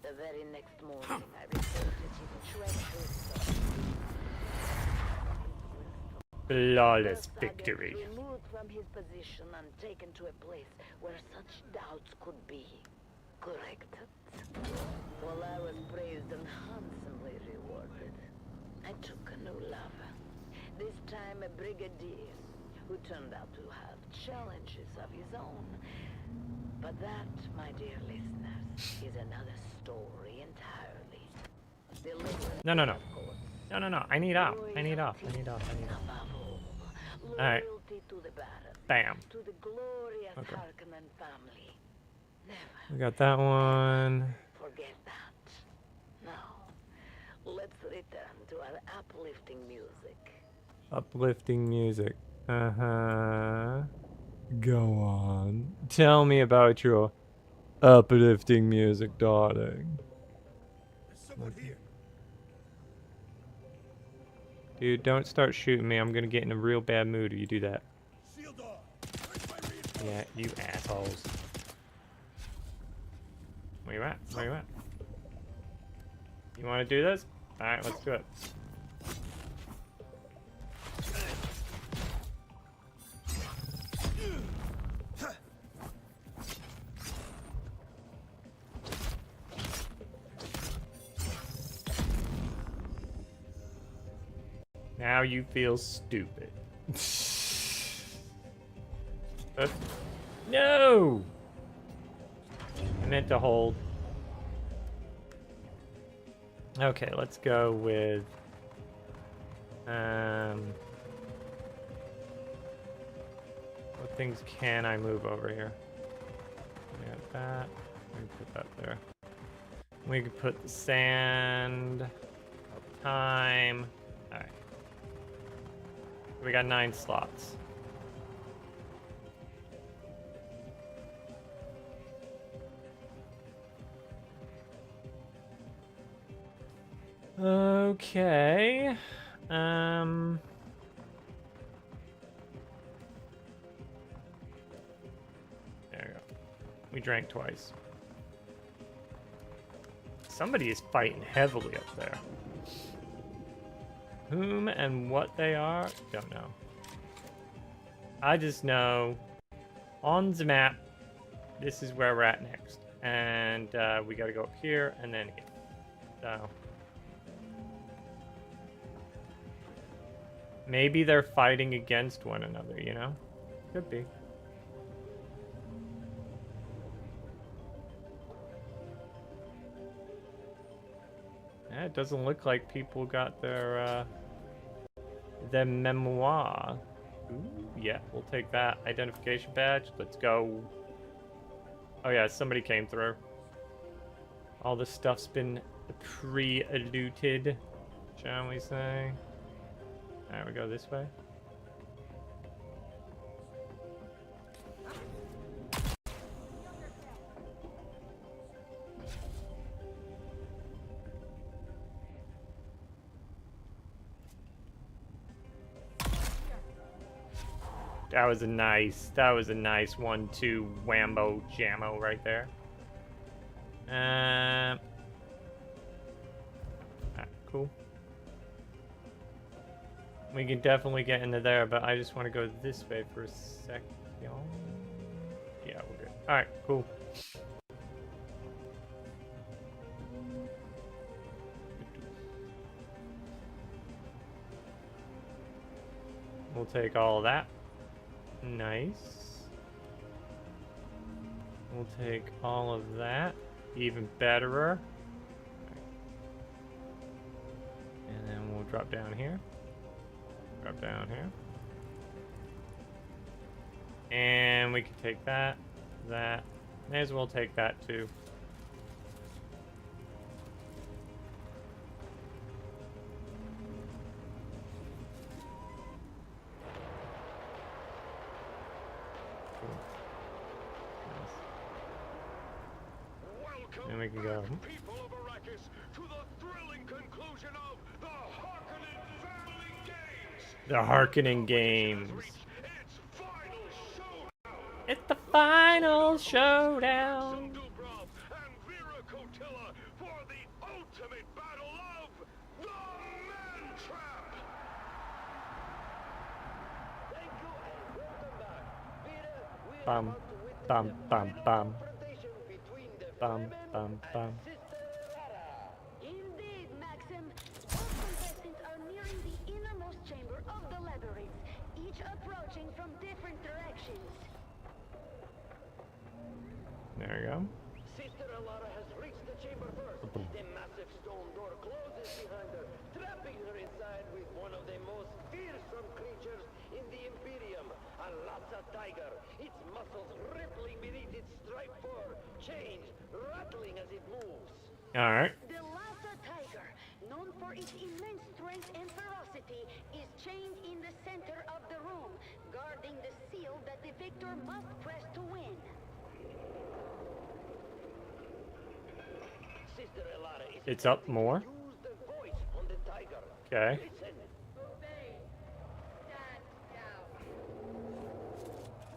S5: The very next morning, I reported his treacherous son.
S1: Flawless
S5: Berserk
S1: victory.
S5: was removed from his position and taken to a place where such doubts could be corrected. While I was praised and handsomely rewarded, I took a new lover. This time a brigadier, who turned out to have challenges of his own. But that, my dear listeners, is another story entirely.
S1: No.
S5: Of course.
S1: No. I need off. I need off.
S5: Above all,
S1: Alright.
S5: loyalty to the Baron,
S1: Bam.
S5: to the glorious
S1: Okay.
S5: Harkonnen family. Never
S1: We got that one.
S5: forget that. Now, let's return to our uplifting music.
S1: Uplifting music. Uh-huh. Go on. Tell me about your uplifting music, darling.
S9: There's someone here.
S1: Dude, don't start shooting me. I'm gonna get in a real bad mood if you do that.
S9: Shield on! Where's my reinforcements?
S1: Yeah, you assholes. Where you at? Where you at? You wanna do this? Alright, let's do it. Now you feel stupid. No! I meant to hold. Okay, let's go with what things can I move over here? Yeah, like that. We can put that there. We can put the sand. Time. All right. We got 9 slots. Okay. There we go. We drank twice. Somebody is fighting heavily up there. Whom and what they are, don't know. I just know on the map, this is where we're at next. And we gotta go up here and then here. So. Maybe they're fighting against one another, you know? Could be. Yeah, it doesn't look like people got their memoir. Ooh, yeah, we'll take that identification badge. Let's go. Oh yeah, somebody came through. All this stuff's been pre-looted, shall we say? Alright, we go this way. That was a nice 1-2 whambo jammo right there. Alright, cool. We can definitely get into there, but I just want to go this way for a second. Yeah, we're good. Alright, cool. We'll take all of that. Nice. We'll take all of that. Even betterer. And then we'll drop down here. Drop down here. And we can take that. May as well take that too. And we can go.
S6: People of Arrakis, to the thrilling conclusion of the Harkonnen Family Games.
S1: The Harkonnen Games.
S6: Its final showdown.
S1: It's the final showdown.
S6: Dubrov and Vera Kotila for the ultimate battle of the Man Trap.
S7: Thank you and welcome back. Peter, we are
S1: Bum,
S7: about to witness
S1: bum,
S7: the
S1: bum,
S7: final
S1: bum.
S7: confrontation between the
S1: Bum,
S7: Fremen
S1: bum, bum.
S7: and Sister Lara.
S5: Indeed, Maxim. All contestants are nearing the innermost chamber of the labyrinth, each approaching from different directions.
S1: There we go.
S7: Sister Alara has reached the chamber first. The massive stone door closes behind her, trapping her inside with one of the most fearsome creatures in the Imperium, a Lhasa tiger, its muscles rippling beneath its striped fur, chains rattling as it moves.
S1: Alright.
S5: The Lhasa tiger, known for its immense strength and ferocity, is chained in the center of the room, guarding the seal that the victor must press to win.
S7: Sister Alara is
S1: It's up more.
S7: use the voice on the tiger.
S1: Okay.
S7: Listen.
S3: Obey. Stand down.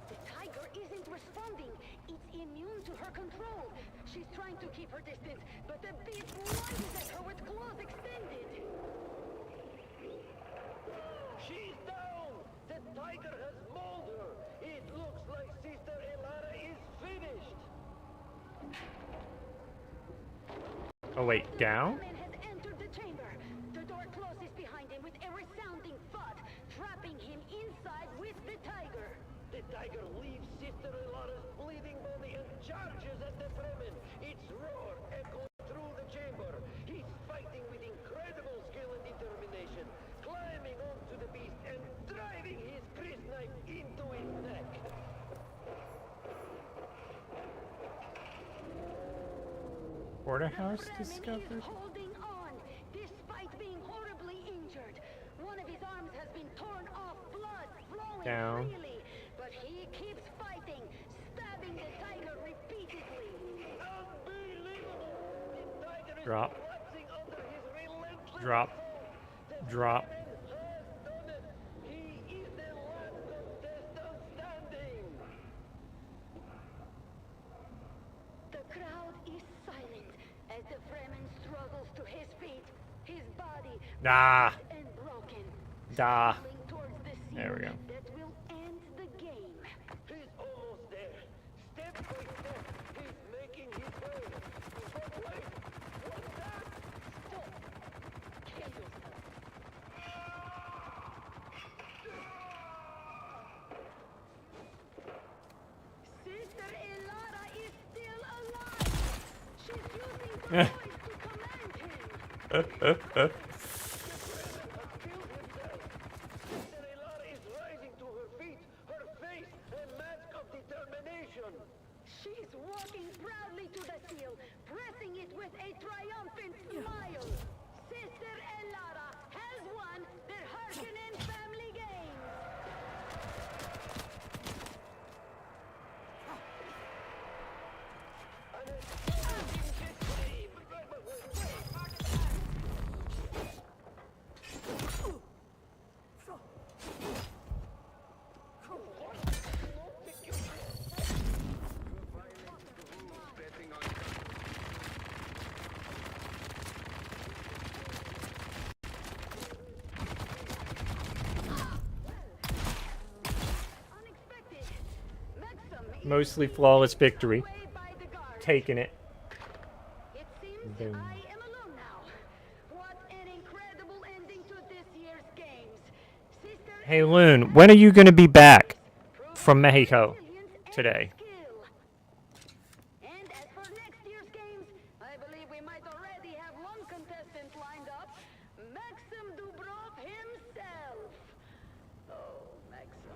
S5: The tiger isn't responding. It's immune to her control. She's trying to keep her distance, but the beast lunges at her with claws extended.
S7: She's down! The tiger has mauled her! It looks like Sister Alara is finished!
S1: Oh wait, down?
S5: The man has entered the chamber. The door closes behind him with a resounding thud, trapping him inside with the tiger.
S7: The tiger leaves Sister Alara's bleeding body and charges at the Fremen. Its roar echoes through the chamber. He's fighting with incredible skill and determination, climbing onto the beast and driving his crisp knife into its neck.
S1: porterhouse
S5: Fremen is
S1: discovered?
S5: holding on, despite being horribly injured. One of his arms has been torn off, blood flowing
S1: Down.
S5: freely, but he keeps fighting, stabbing the tiger repeatedly.
S7: Unbelievable! The tiger is
S1: Drop.
S7: collapsing under his relentless
S1: Drop.
S7: assault. The
S1: Drop.
S7: Fremen has done it. He is the last contestant standing.
S5: The crowd is silent as the Fremen struggles to his feet, his body
S1: Ah.
S5: bruised and broken,
S1: Da.
S5: stumbling towards the scene
S1: There we go.
S5: that will end the game.
S7: He's almost there. Step by step, he's making his way. But wait, what's that?
S5: Stop! Kill yourself. Sister Elara is still alive. She's using the voice to command him.
S7: Killed himself. Sister Elara is rising to her feet, her face a mask of determination.
S5: She's walking proudly to the seal, pressing it with a triumphant smile. Sister Elara has won the Harkonnen Family Games. Unexpected. Maxim is
S1: Mostly flawless victory.
S5: away by the guard.
S1: Taking it.
S5: It seems
S1: Boom.
S5: I am alone now. What an incredible ending to this year's games. Sister
S1: Hey Loon, when are you gonna be back from Mexico today?
S5: And as for next year's games, I believe we might already have one contestant lined up. Maxim Dubrov himself. Oh, Maxim.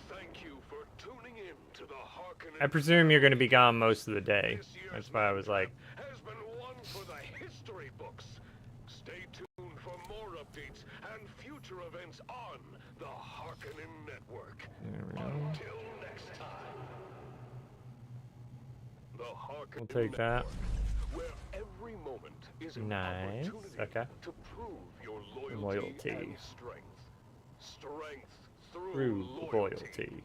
S6: Thank you for tuning in to the Harkonnen.
S1: I presume you're gonna be gone most of the day.
S6: This year's
S1: That's why I was like,
S6: has been one for the history books. Stay tuned for more updates and future events on the Harkonnen Network.
S1: there we go.
S6: Until next time. The Harkonnen
S1: We'll take that.
S6: Network, where every moment is an
S1: Nice,
S6: opportunity
S1: okay.
S6: to prove your loyalty,
S1: Loyalty.
S6: and strength. Strength through
S1: True
S6: loyalty.
S1: loyalty.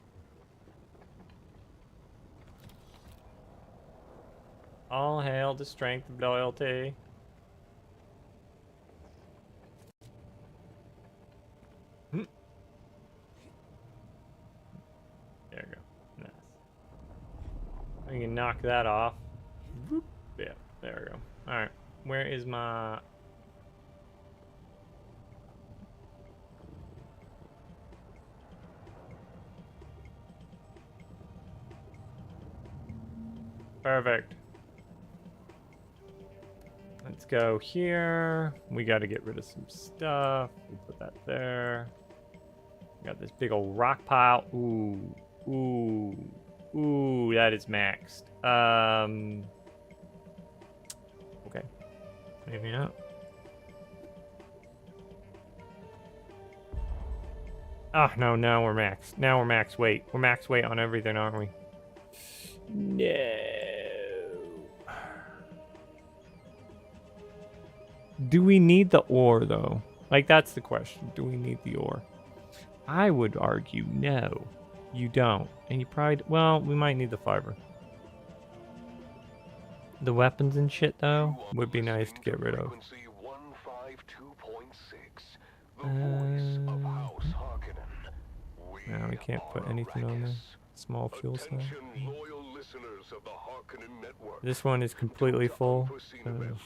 S1: All hail the strength of loyalty. Hmm. There we go. Nice. We can knock that off. Whoop. Yeah, there we go. Alright. Where is my... Perfect. Let's go here. We got to get rid of some stuff. We put that there. We got this big old rock pile. Ooh. Ooh. Ooh, that is maxed. Okay. Maybe not. Oh, no, now we're maxed. Now we're max weight. We're max weight on everything, aren't we? No. Do we need the ore, though? Like, that's the question. Do we need the ore? I would argue no. You don't. And you probably... Well, we might need the fiber. The weapons and shit, though, would be nice to get rid of.
S6: Frequency 152.6, the voice of House Harkonnen.
S1: No, we can't put anything on there. Small fuel cell.
S6: Attention, loyal listeners of the Harkonnen Network.
S1: This one is completely full.
S6: Unforeseen events.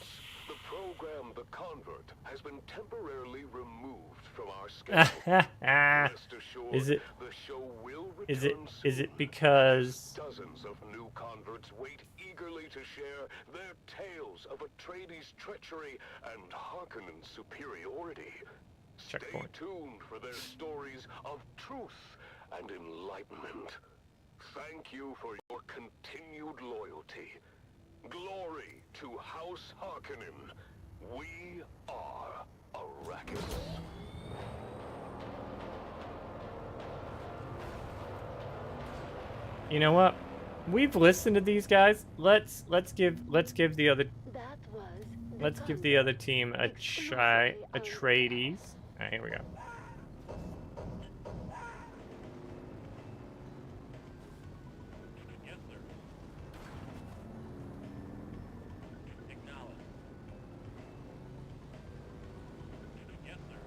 S6: The program The Convert has been temporarily removed from our schedule. Rest assured,
S1: Is it?
S6: the show will
S1: Is
S6: return
S1: it because?
S6: Dozens of new converts wait eagerly to share their tales of Atreides' treachery and Harkonnen superiority. Stay
S1: Checkpoint.
S6: tuned for their stories of truth and enlightenment. Thank you for your continued loyalty. Glory to House Harkonnen. We are Arrakis.
S1: You know what? We've listened to these guys. Let's give the other
S5: That was
S1: let's give the other team a try, a Atreides. All right, here we go.
S9: Yes, sir. Acknowledge. Yes, sir.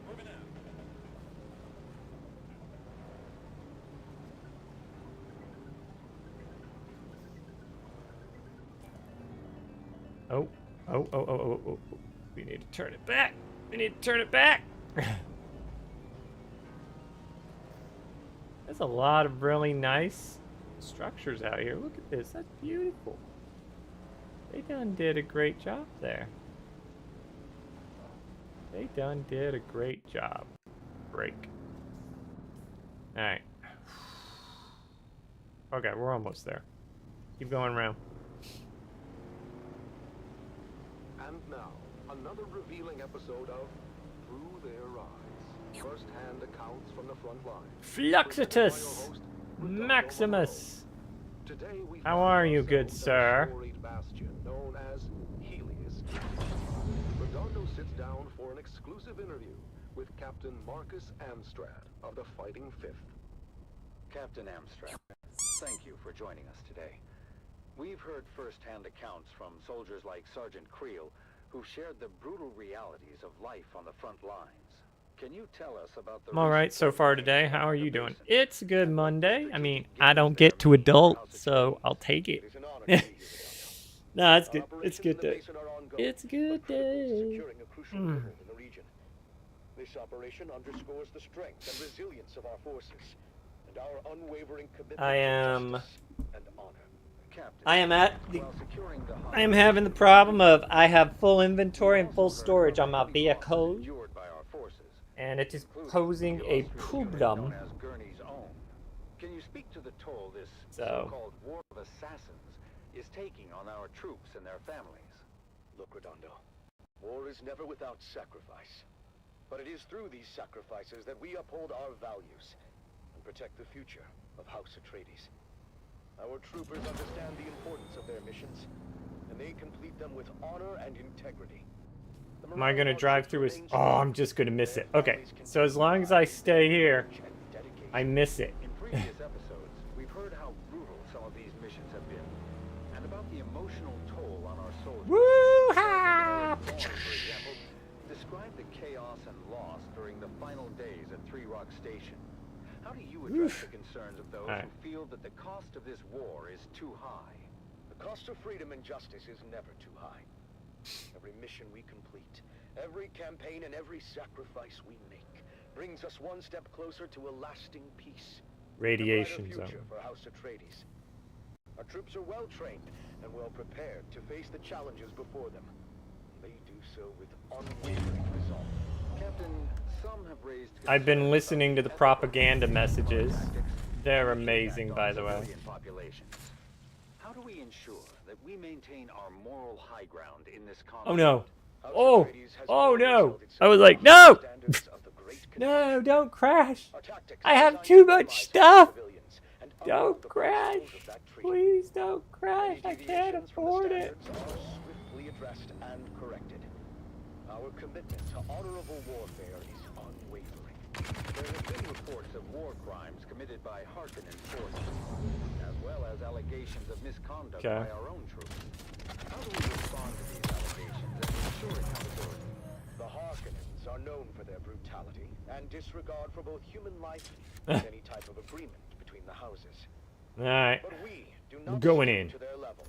S9: Moving out.
S1: Oh. We need to turn it back. We need to turn it back. There's a lot of really nice structures out here. Look at this. That's beautiful. They done did a great job there. They done did a great job. Break. Alright. Okay, we're almost there. Keep going around.
S6: And now, another revealing episode of Through Their Eyes. First-hand accounts from the front line.
S1: Fluxitus Maximus.
S6: Today we
S1: How
S6: find
S1: are you, good
S6: ourselves
S1: sir?
S6: at a storied bastion known as Helios. Redondo sits down for an exclusive interview with Captain Marcus Amstrad of the Fighting Fifth.
S11: Captain Amstrad, thank you for joining us today. We've heard first-hand accounts from soldiers like Sergeant Creel, who shared the brutal realities of life on the front lines. Can you tell us about the...
S1: I'm alright so far today. How are you doing? It's a good Monday. I mean, I don't get to adult, so I'll take it. No, it's good. It's a good day. It's a good day.
S6: This operation underscores the strength and resilience of our forces and our unwavering commitment
S1: I am...
S6: to justice and honor.
S1: I am having the problem of I have full inventory and full storage on my vehicle, and it is posing a problem.
S11: Can you speak to the toll this
S1: So.
S11: so-called war of assassins is taking on our troops and their families?
S6: Look, Redondo, war is never without sacrifice. But it is through these sacrifices that we uphold our values and protect the future of House Atreides. Our troopers understand the importance of their missions, and they complete them with honor and integrity.
S1: Am I going to drive through his... Oh, I'm just going to miss it. Okay, so as long as I stay here, I miss it.
S11: In previous episodes, we've heard how brutal some of these missions have been, and about the emotional toll on our soldiers.
S1: Woo-ha!
S11: For example, describe the chaos and loss during the final days at Three Rock Station. How do you address the concerns of those who feel that the cost of this war is too high?
S6: The cost of freedom and justice is never too high. Every mission we complete, every campaign and every sacrifice we make brings us one step closer to a lasting peace.
S1: Radiation
S6: and a brighter
S1: zone.
S6: future for House Atreides. Our troops are well trained and well prepared to face the challenges before them. They do so with unwavering resolve.
S11: Captain, some have raised
S1: I've been listening to the propaganda messages. They're amazing, by the way.
S11: How do we ensure that we maintain our moral high ground in this conflict?
S1: Oh no. Oh! Oh no! I was like, no! No, don't crash! I have too much stuff! Don't crash! Please don't crash! I can't afford it!
S6: Swiftly addressed and corrected. Our commitment to honorable warfare is unwavering.
S11: There have been reports of war crimes committed by Harkonnen forces, as well as allegations of misconduct by our own troops. How do we respond to these allegations and ensure accountability?
S6: The Harkonnens are known for their brutality and disregard for both human life and any type of agreement between the houses.
S1: Alright.
S6: But we do
S1: I'm
S6: not
S1: going
S6: stoop
S1: in.
S6: to their level.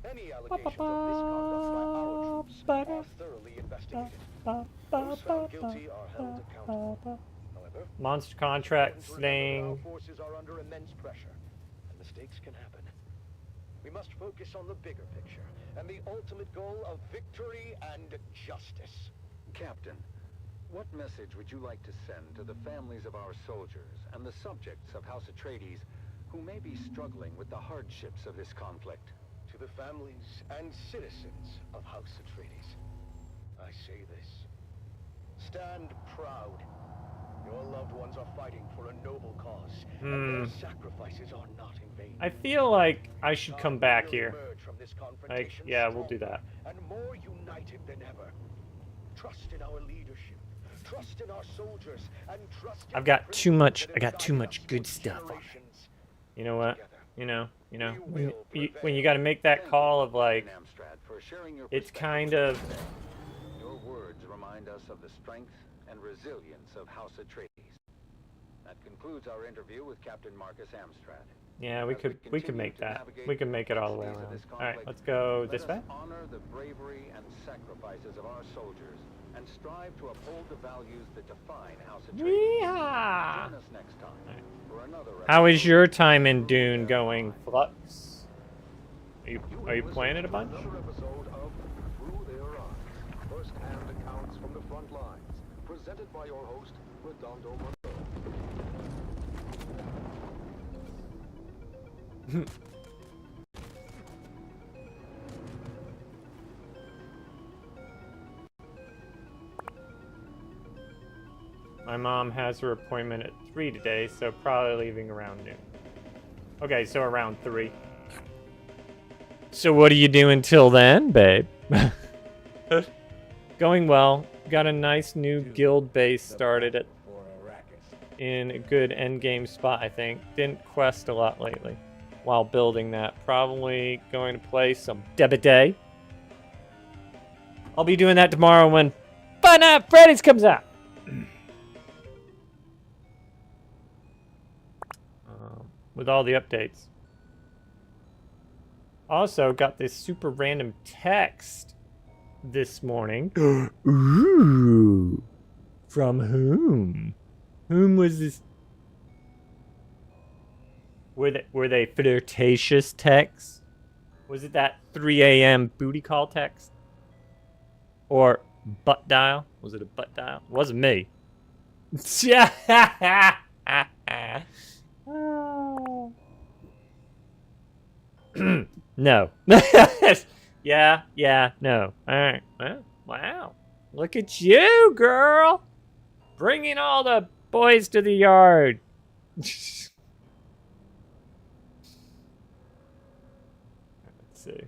S6: Any allegations of misconduct by our troops are thoroughly investigated. Those found guilty are held accountable. However,
S1: Monster contract
S6: our
S1: thing.
S6: forces are under immense pressure, and mistakes can happen. We must focus on the bigger picture and the ultimate goal of victory and justice.
S11: Captain, What message would you like to send to the families of our soldiers and the subjects of House Atreides who may be struggling with the hardships of this conflict?
S6: To the families and citizens of House Atreides, I say this. Stand proud. Your loved ones are fighting for a noble cause, and their sacrifices are not in vain.
S1: I feel like I should come back here.
S6: Emerge from this
S1: Like,
S6: confrontation
S1: yeah, we'll do that.
S6: and more united than ever. Trust in our leadership. Trust in our soldiers, and trust in
S1: I've got
S6: the
S1: too much.
S6: principles
S1: I got
S6: that
S1: too
S6: have
S1: much
S6: guided us
S1: good
S6: for
S1: stuff on it.
S6: generations.
S1: You know what?
S6: Together.
S1: When you got to make that call of like,
S11: Captain Amstrad, for sharing your
S1: it's
S11: perspective
S1: kind
S11: with
S1: of.
S11: us today. Your words remind us of the strength and resilience of House Atreides. That concludes our interview with Captain Marcus Amstrad.
S1: Yeah, we
S11: As
S1: could
S11: continue
S1: make
S11: to
S1: that.
S11: navigate
S1: We can make it all the way
S11: complexities of
S1: around.
S11: this
S1: All right,
S11: conflict,
S1: let's go this
S11: let
S1: way.
S11: us honor the bravery and sacrifices of our soldiers and strive to uphold the values that define House Atreides.
S1: Yeehaw!
S11: Join us next time for another
S1: How is
S11: episode
S1: your
S11: of
S1: time in
S11: True
S1: Dune
S11: Their
S1: going,
S11: Minds.
S1: Flux? Are you
S4: Listening
S1: playing it a
S4: to
S1: bunch?
S4: Another episode of Through Their Eyes, first-hand accounts from the front lines, presented by your host, Redondo Monroe.
S1: My mom has her appointment at 3 today, so probably leaving around noon. Okay, so around 3. So what are you doing till then, babe? Going well. Got a nice new guild base started at in a good endgame spot, I think. Didn't quest a lot lately while building that. Probably going to play some Dead by Day. I'll be doing that tomorrow when Five Nights at Freddy's comes out. With all the updates. Also got this super random text this morning. Ooh. From whom? Whom was this? Were they flirtatious texts? Was it that 3 a.m. booty call text? Or butt dial? Was it a butt dial? It wasn't me. No. Yeah, no. Alright. Well, wow. Look at you, girl! Bringing all the boys to the yard. Let's see.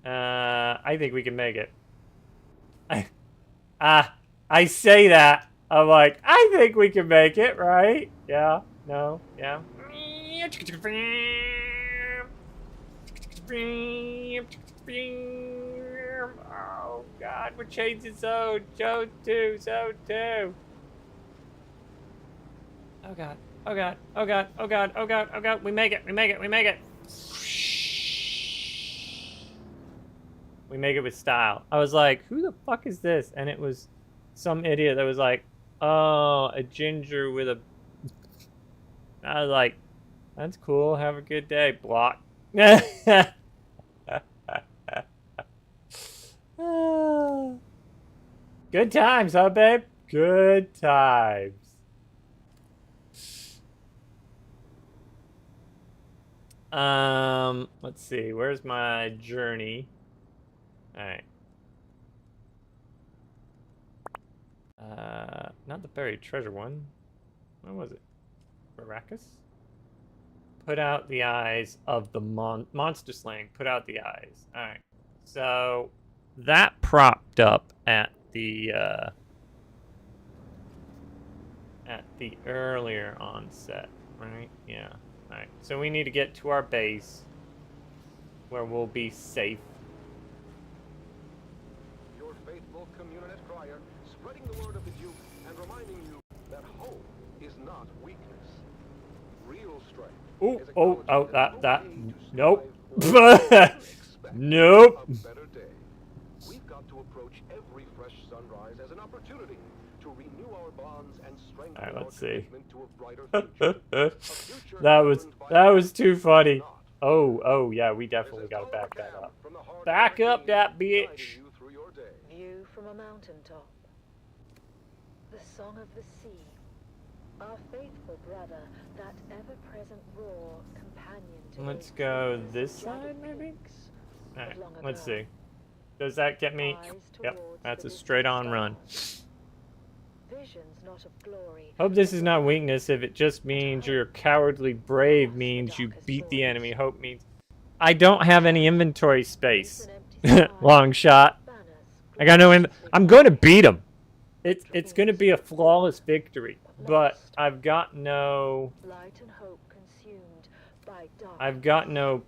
S1: I think we can make it. I say that. I'm like, I think we can make it, right? Yeah, no, yeah. Oh God, we're changing zone. Zone 2, zone 2. Oh God, oh God, oh God, oh God, oh God, oh God. We make it, we make it, we make it. We make it with style. I was like, who the fuck is this? And it was some idiot that was like, oh, a ginger with a... I was like, that's cool. Have a good day. Block. Good times, huh, babe? Good times. Let's see. Where's my journey? Alright. Not the buried treasure one. Where was it? Arrakis? Put out the eyes of the monster slaying. Put out the eyes. Alright. So, that propped up at the earlier onset, right? Yeah. Alright. So we need to get to our base where we'll be safe.
S4: Your faithful communist crier, spreading the word of the Duke and reminding you that hope is not weakness. Real strength.
S1: Nope. Nope.
S4: A better day. We've got to approach every fresh sunrise as an opportunity to renew our bonds and strengthen
S1: Alright,
S4: our
S1: let's see.
S4: commitment to a brighter future. Future
S1: That was too funny.
S4: not.
S1: Oh yeah, we definitely gotta back that up.
S4: From the heart
S1: Back
S4: of
S1: up that
S4: guiding
S1: bitch.
S4: you through your day.
S5: View from a mountaintop.
S12: song of the sea. Our faithful brother, that ever-present roar, companion to
S1: Let's
S12: those
S1: go
S12: dreamless,
S1: this
S12: jagged
S1: side, maybe?
S12: peaks of
S1: Alright,
S12: long
S1: let's
S12: ago.
S1: see. Does that get me?
S12: Eyes
S1: Yep,
S12: towards
S1: that's
S12: the
S1: a
S12: distant
S1: straight-on run.
S12: stars. Visions not of glory,
S1: Hope this
S12: but
S1: is
S12: of
S1: not
S12: light.
S1: weakness. If it just means you're cowardly brave means you beat the enemy. Hope means... I don't have any inventory space. Long shot. I got no I'm going to beat him. It's going to be a flawless victory. But I've got no...
S12: Light and hope consumed by
S1: I've got no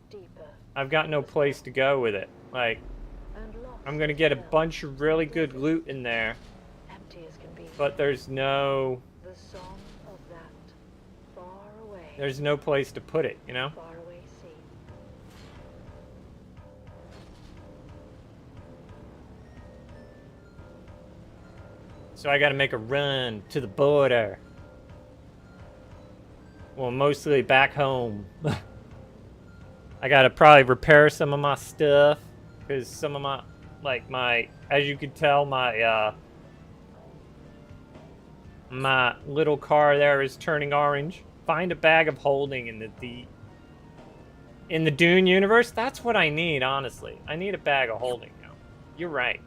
S1: place to go with it. Like, I'm going to get a bunch of really good loot in there. But there's no...
S12: The song of that far away.
S1: There's no place to put it, you know?
S12: Far away sea.
S1: So I gotta make a run to the border. Well, mostly back home. I gotta probably repair some of my stuff. Because some of my, like my, as you can tell, my little car there is turning orange. Find a bag of holding in the Dune universe. That's what I need, honestly. I need a bag of holding now. You're right.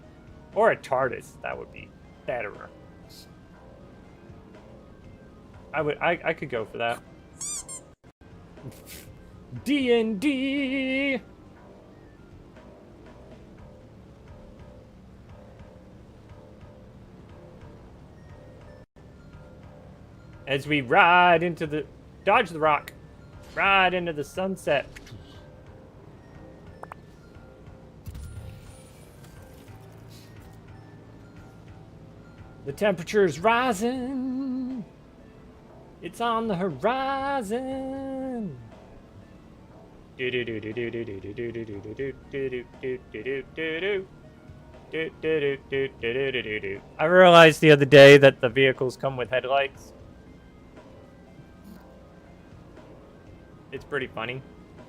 S1: Or a TARDIS. That would be better. I could go for that. D&D. As we ride into the... Dodge the rock. Ride into the sunset. The temperature's rising. It's on the horizon. I realized the other day that the vehicles come with headlights. It's pretty funny.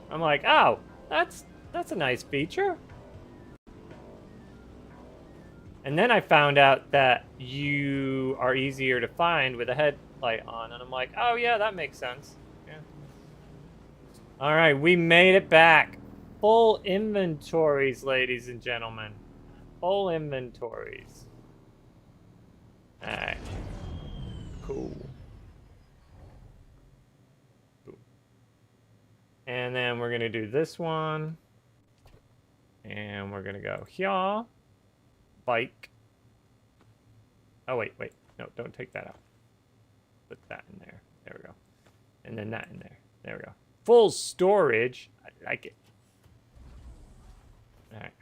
S1: I'm like, oh, that's a nice feature. And then I found out that you are easier to find with a headlight on, and I'm like, oh yeah, that makes sense. Yeah. All right, we made it back. Full inventories, ladies and gentlemen. Full inventories. All right. Cool. And then we're gonna do this one. And we're gonna go here. Bike. Oh, wait. No, don't take that out. Put that in there. There we go. And then that in there. There we go. Full storage. I like it. Alright.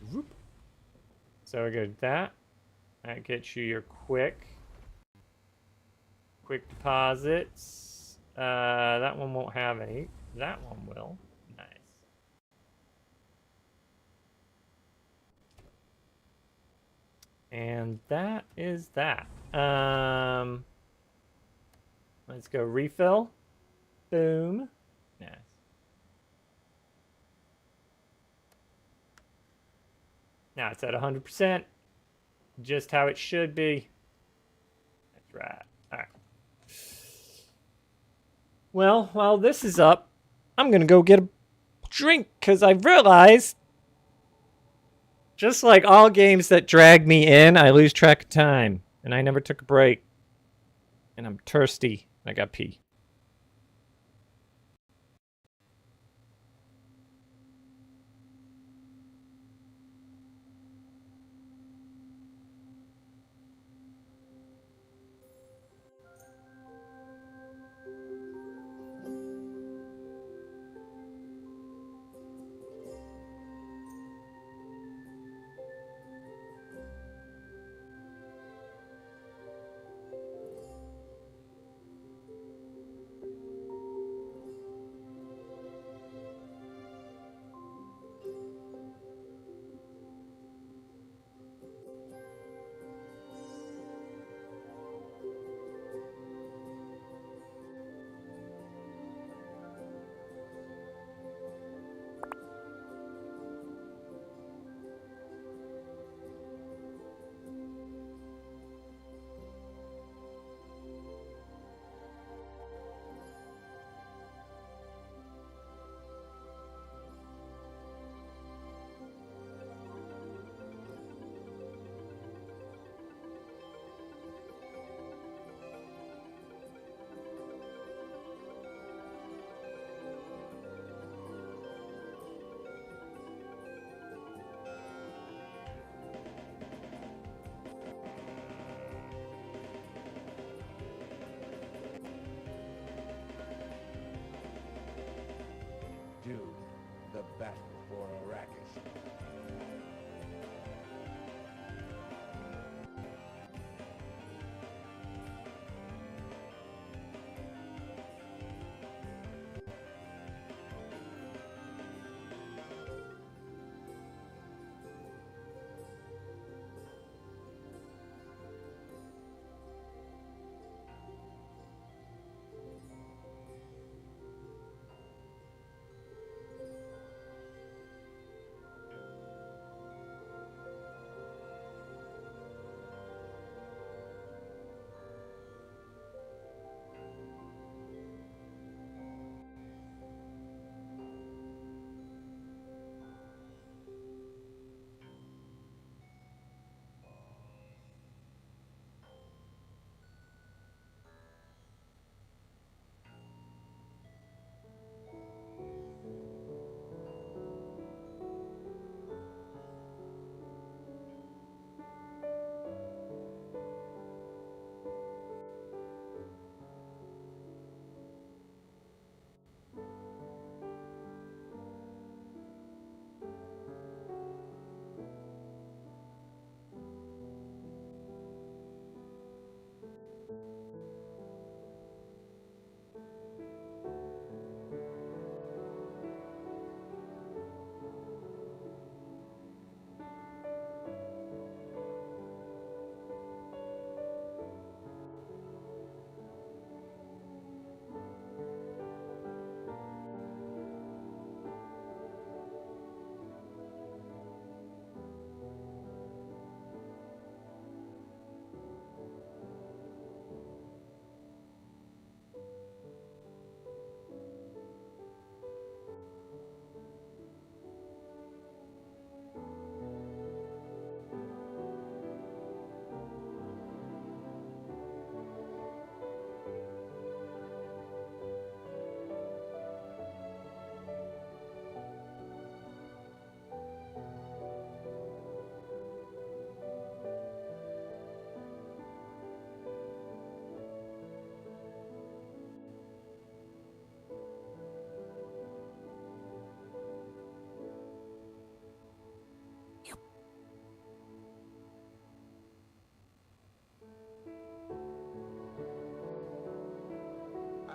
S1: Whoop. So we go that. That gets you your quick deposits. That one won't have any. That one will. Nice. And that is that. Let's go refill. Boom. Nice. Now it's at 100%. Just how it should be. That's right. All right. Well, while this is up, I'm going to go get a drink because I realized, just like all games that drag me in, I lose track of time. And I never took a break. And I'm thirsty. I got pee.
S13: do the battle for Arrakis.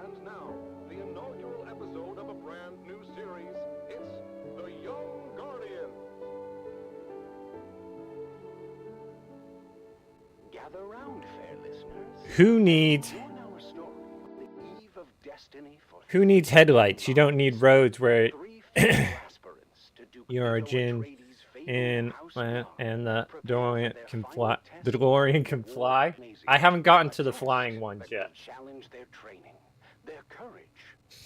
S6: And now, the inaugural episode of a brand new series. It's The Young Guardian.
S11: Gather round, fair listeners.
S1: Who needs who needs headlights? You don't need roads where you're a Jin and the DeLorean can fly. The DeLorean can fly. I haven't gotten to the flying ones yet.
S11: Challenge their training, their courage,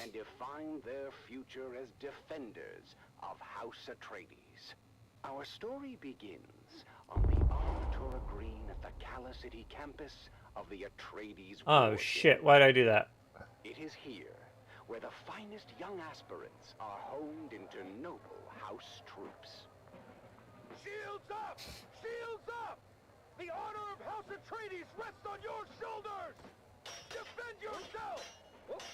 S11: and define their future as defenders of House Atreides. Our story begins on the Artura Green at the Calla City campus of the Atreides.
S1: Oh shit, why'd I do that?
S11: It is here where the finest young aspirants are honed into noble House troops.
S6: Shields up! Shields up! The honor of House Atreides rests on your shoulders! Defend yourself!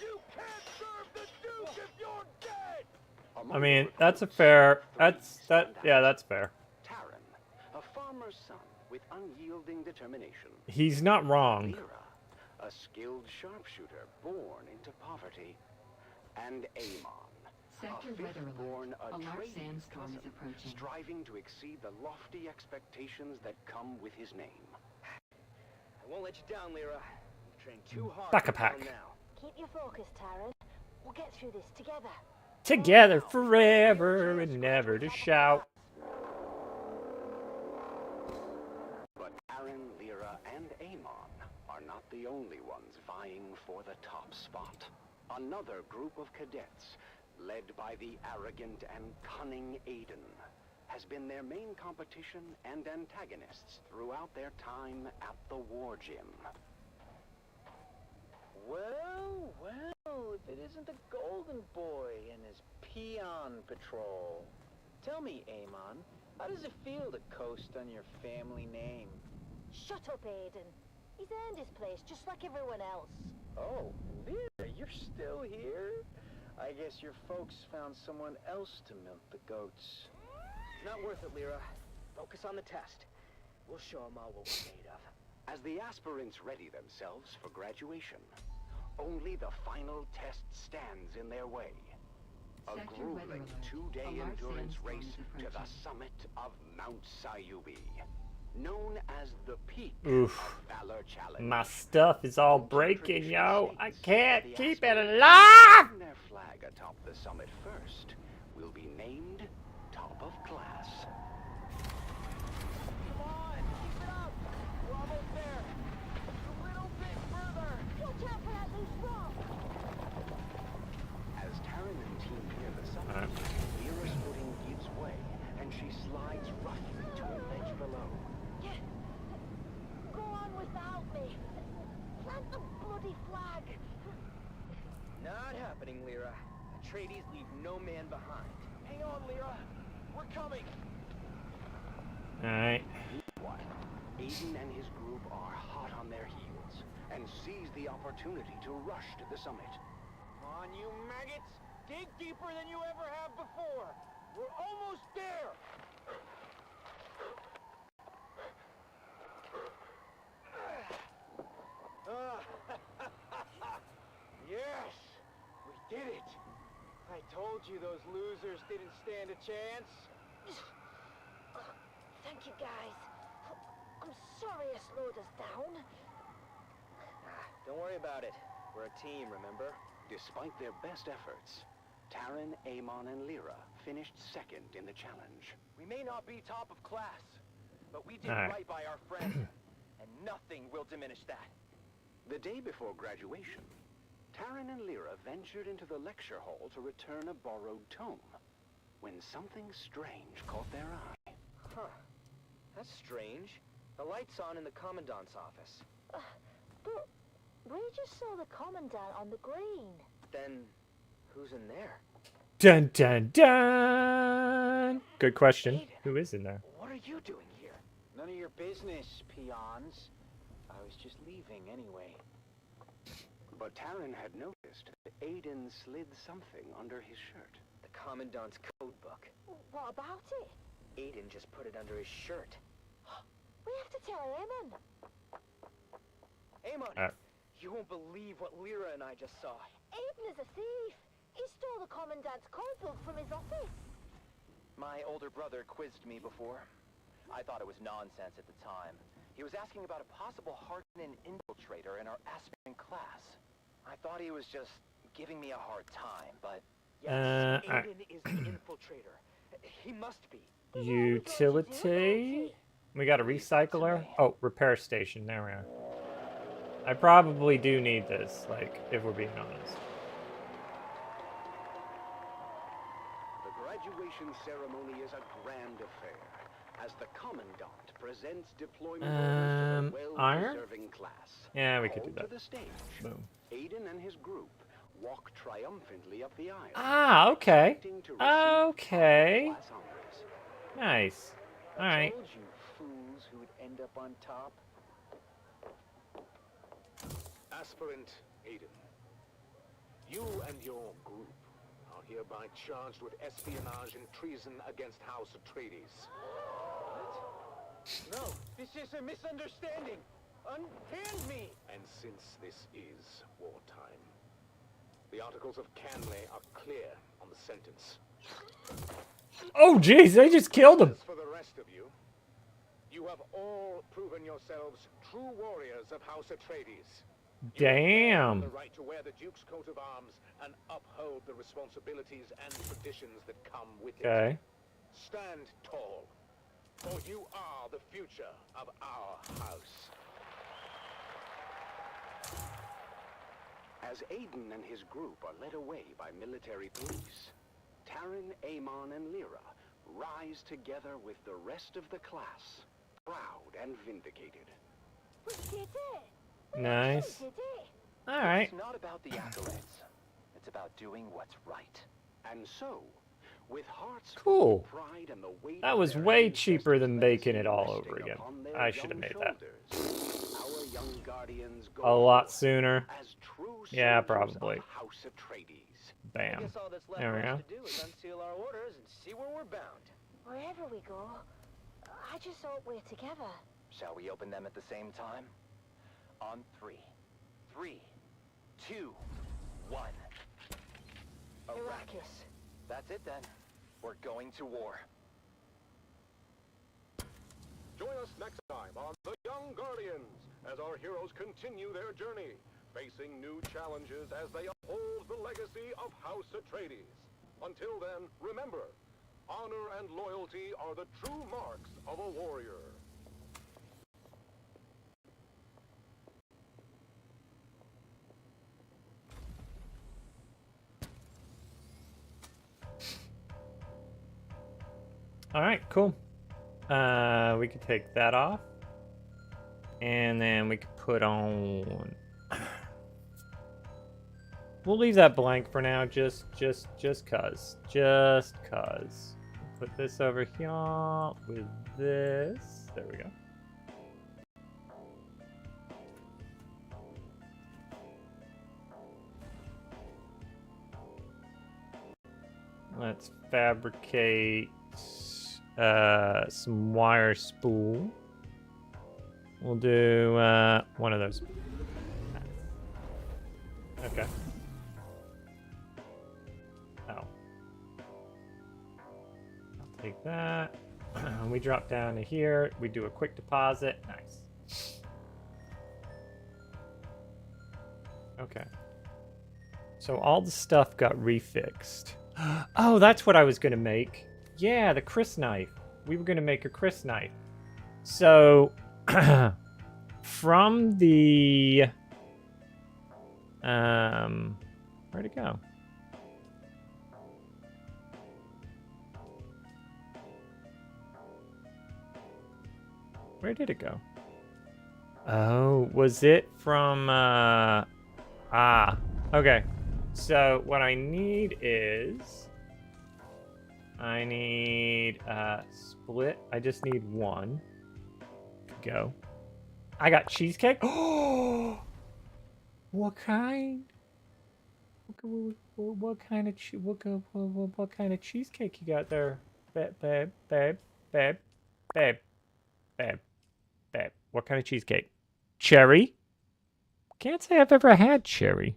S6: You can't serve the Duke if you're dead!
S1: I mean, that's a fair. That's fair.
S11: Taran, a farmer's son with unyielding determination.
S1: He's not wrong.
S11: Lyra, a skilled sharpshooter born into poverty. And Amon,
S10: Sector
S11: a
S10: weather
S11: fifth-born
S10: alert. A large
S11: Atreides
S10: sandstorm is
S11: cousin,
S10: approaching.
S11: striving to exceed the lofty expectations that come with his name.
S7: I won't let you down, Lyra. You've trained too hard.
S1: Back a pack.
S7: Now.
S12: Keep your focus, Taran. We'll get through this together.
S1: Together forever and never to shout.
S11: But Taran, Lyra, and Amon are not the only ones vying for the top spot. Another group of cadets, led by the arrogant and cunning Aiden, has been their main competition and antagonists throughout their time at the War Gym.
S7: Well, if it isn't the Golden Boy and his peon patrol. Tell me, Amon, how does it feel to coast on your family name?
S12: Shut up, Aiden. He's earned his place just like everyone else.
S7: Oh, Lyra, you're still here? I I guess your folks found someone else to milk the goats. Not worth it, Lyra. Focus on the test. We'll show them all what we're made of.
S11: As the aspirants ready themselves for graduation, only the final test stands in their way. A
S10: Sector
S11: grueling
S10: weather alert.
S11: two-day
S10: A large
S11: endurance
S10: sandstorm
S11: race
S10: is
S11: to the
S10: approaching.
S11: summit of Mount Sayubi, known as the peak
S1: Oof.
S11: of Valor Challenge.
S1: My stuff is all breaking, yo. I can't
S11: The
S1: keep it
S11: aspirants
S1: alive!
S11: holding their flag atop the summit first will be named top of class.
S7: Come on, keep it up. We're almost there. Just a little bit further.
S5: Watch out for that loose rock!
S11: As Taryn and team near the summit,
S1: Alright.
S11: Lyra's footing gives way, and she slides roughly to a ledge below.
S5: Go on without me. Plant the bloody flag.
S7: Not happening, Lyra. Atreides leave no man behind. Hang on, Lyra. We're coming.
S1: Alright.
S11: Meanwhile, Aiden and his group are hot on their heels and seize the opportunity to rush to the summit.
S7: Come on, you maggots. Dig deeper than you ever have before. We're almost there. Yes, we did it. I told you those losers didn't stand a chance.
S5: Thank you, guys. I'm sorry I slowed us down.
S7: Don't worry about it. We're a team, remember?
S11: Despite their best efforts, Taryn, Amon, and Lyra finished second in the challenge.
S7: We may not be top of class, but we did
S1: All right.
S7: right by our friend, and nothing will diminish that.
S11: The day before graduation, Taryn and Lyra ventured into the lecture hall to return a borrowed tome, when something strange caught their eye.
S7: Huh. That's strange. The light's on in the Commandant's office.
S5: But we just saw the Commandant on the green.
S7: Then, who's in there?
S1: Dun dun dun! Good question. Who is in there?
S7: What are you doing here? None of your business, peons. I was just leaving anyway.
S11: But Taryn had noticed that Aiden slid something under his shirt.
S7: The Commandant's code book.
S5: What about it?
S7: Aiden just put it under his shirt.
S5: We have to tell Eamon.
S7: Amon, you won't believe what Lyra and I just saw.
S5: Aiden is a thief. He stole the Commandant's code book from his office.
S7: My older brother quizzed me before. I thought it was nonsense at the time. He was asking about a possible Harkonnen infiltrator in our aspirant class. I thought he was just giving me a hard time, but yes, Aiden is the infiltrator. He must be.
S1: Utility? We got a recycler? Oh, repair station. There we are. I probably do need this, like, if we're being honest.
S11: The graduation ceremony is a grand affair, as the Commandant presents deployment orders to the
S1: iron?
S11: well-deserving class.
S1: Yeah, we could do
S11: Called
S1: that.
S11: to the stage,
S1: Boom.
S11: Aiden and his group walk triumphantly up the aisle.
S1: Ah, okay.
S11: expecting to receive
S1: Okay.
S11: class honors.
S1: Nice.
S7: I
S1: Alright.
S7: told you fools who would end up on top.
S6: Aspirant Aiden, you and your group are hereby charged with espionage and treason against House Atreides.
S7: No, this is a misunderstanding. Unhand me!
S6: And since this is wartime, the Articles of Canley are clear on the sentence.
S1: Oh, jeez, they just killed him.
S6: As for the rest of you, you have all proven yourselves true warriors of House Atreides.
S1: Damn.
S6: The right to wear the Duke's coat of arms and uphold the responsibilities and traditions that come with
S1: Okay.
S6: it. Stand tall, for you are the future of our house.
S11: As Aiden and his group are led away by military police, Taryn, Amon, and Lyra rise together with the rest of the class, proud and vindicated.
S5: We did it.
S1: Nice.
S5: We did it.
S1: Alright.
S7: It's not about the accolades. It's about doing what's right.
S11: And so, with hearts
S1: Cool.
S11: full of pride and the weight
S1: That
S11: of
S1: was
S11: their
S1: way
S11: ancestors'
S1: cheaper than making it
S11: legacy
S1: all
S11: resting
S1: over again.
S11: upon their
S1: I should have
S11: young
S1: made that
S11: shoulders, our young guardians go
S1: a lot
S11: forth
S1: sooner.
S11: as true
S1: Yeah,
S11: soldiers of
S1: probably.
S11: House Atreides.
S7: I
S1: Bam.
S7: guess all that's left
S1: There we
S7: for
S1: go.
S7: us to do is unseal our orders and see where we're bound.
S12: Wherever we go, I just hope we're together.
S11: Shall we open them at the same time? On 3. 3, 2, 1.
S12: Arrakis.
S11: That's it then. We're going to war.
S6: Join us next time on The Young Guardians as our heroes continue their journey, facing new challenges as they uphold the legacy of House Atreides. Until then, remember, honor and loyalty are the true marks of a warrior.
S1: All right, cool. We could take that off, and then we could put on. We'll leave that blank for now, just cause. Put this over here with this. There we go. Let's fabricate some wire spool. We'll do one of those. Okay. Oh. I'll take that. We drop down to here. We do a quick deposit. Nice. Okay. So all the stuff got refixed. Oh, that's what I was going to make. Yeah, the Chris knife. We were going to make a Chris knife. So, from the... where'd it go? Where did it go? Oh, was it from... okay. So, what I need is... I need split. I just need one. Go. I got cheesecake. Oh, what kind? What kind of what kind of cheesecake you got there, babe? What kind of cheesecake? Cherry? Can't say I've ever had cherry.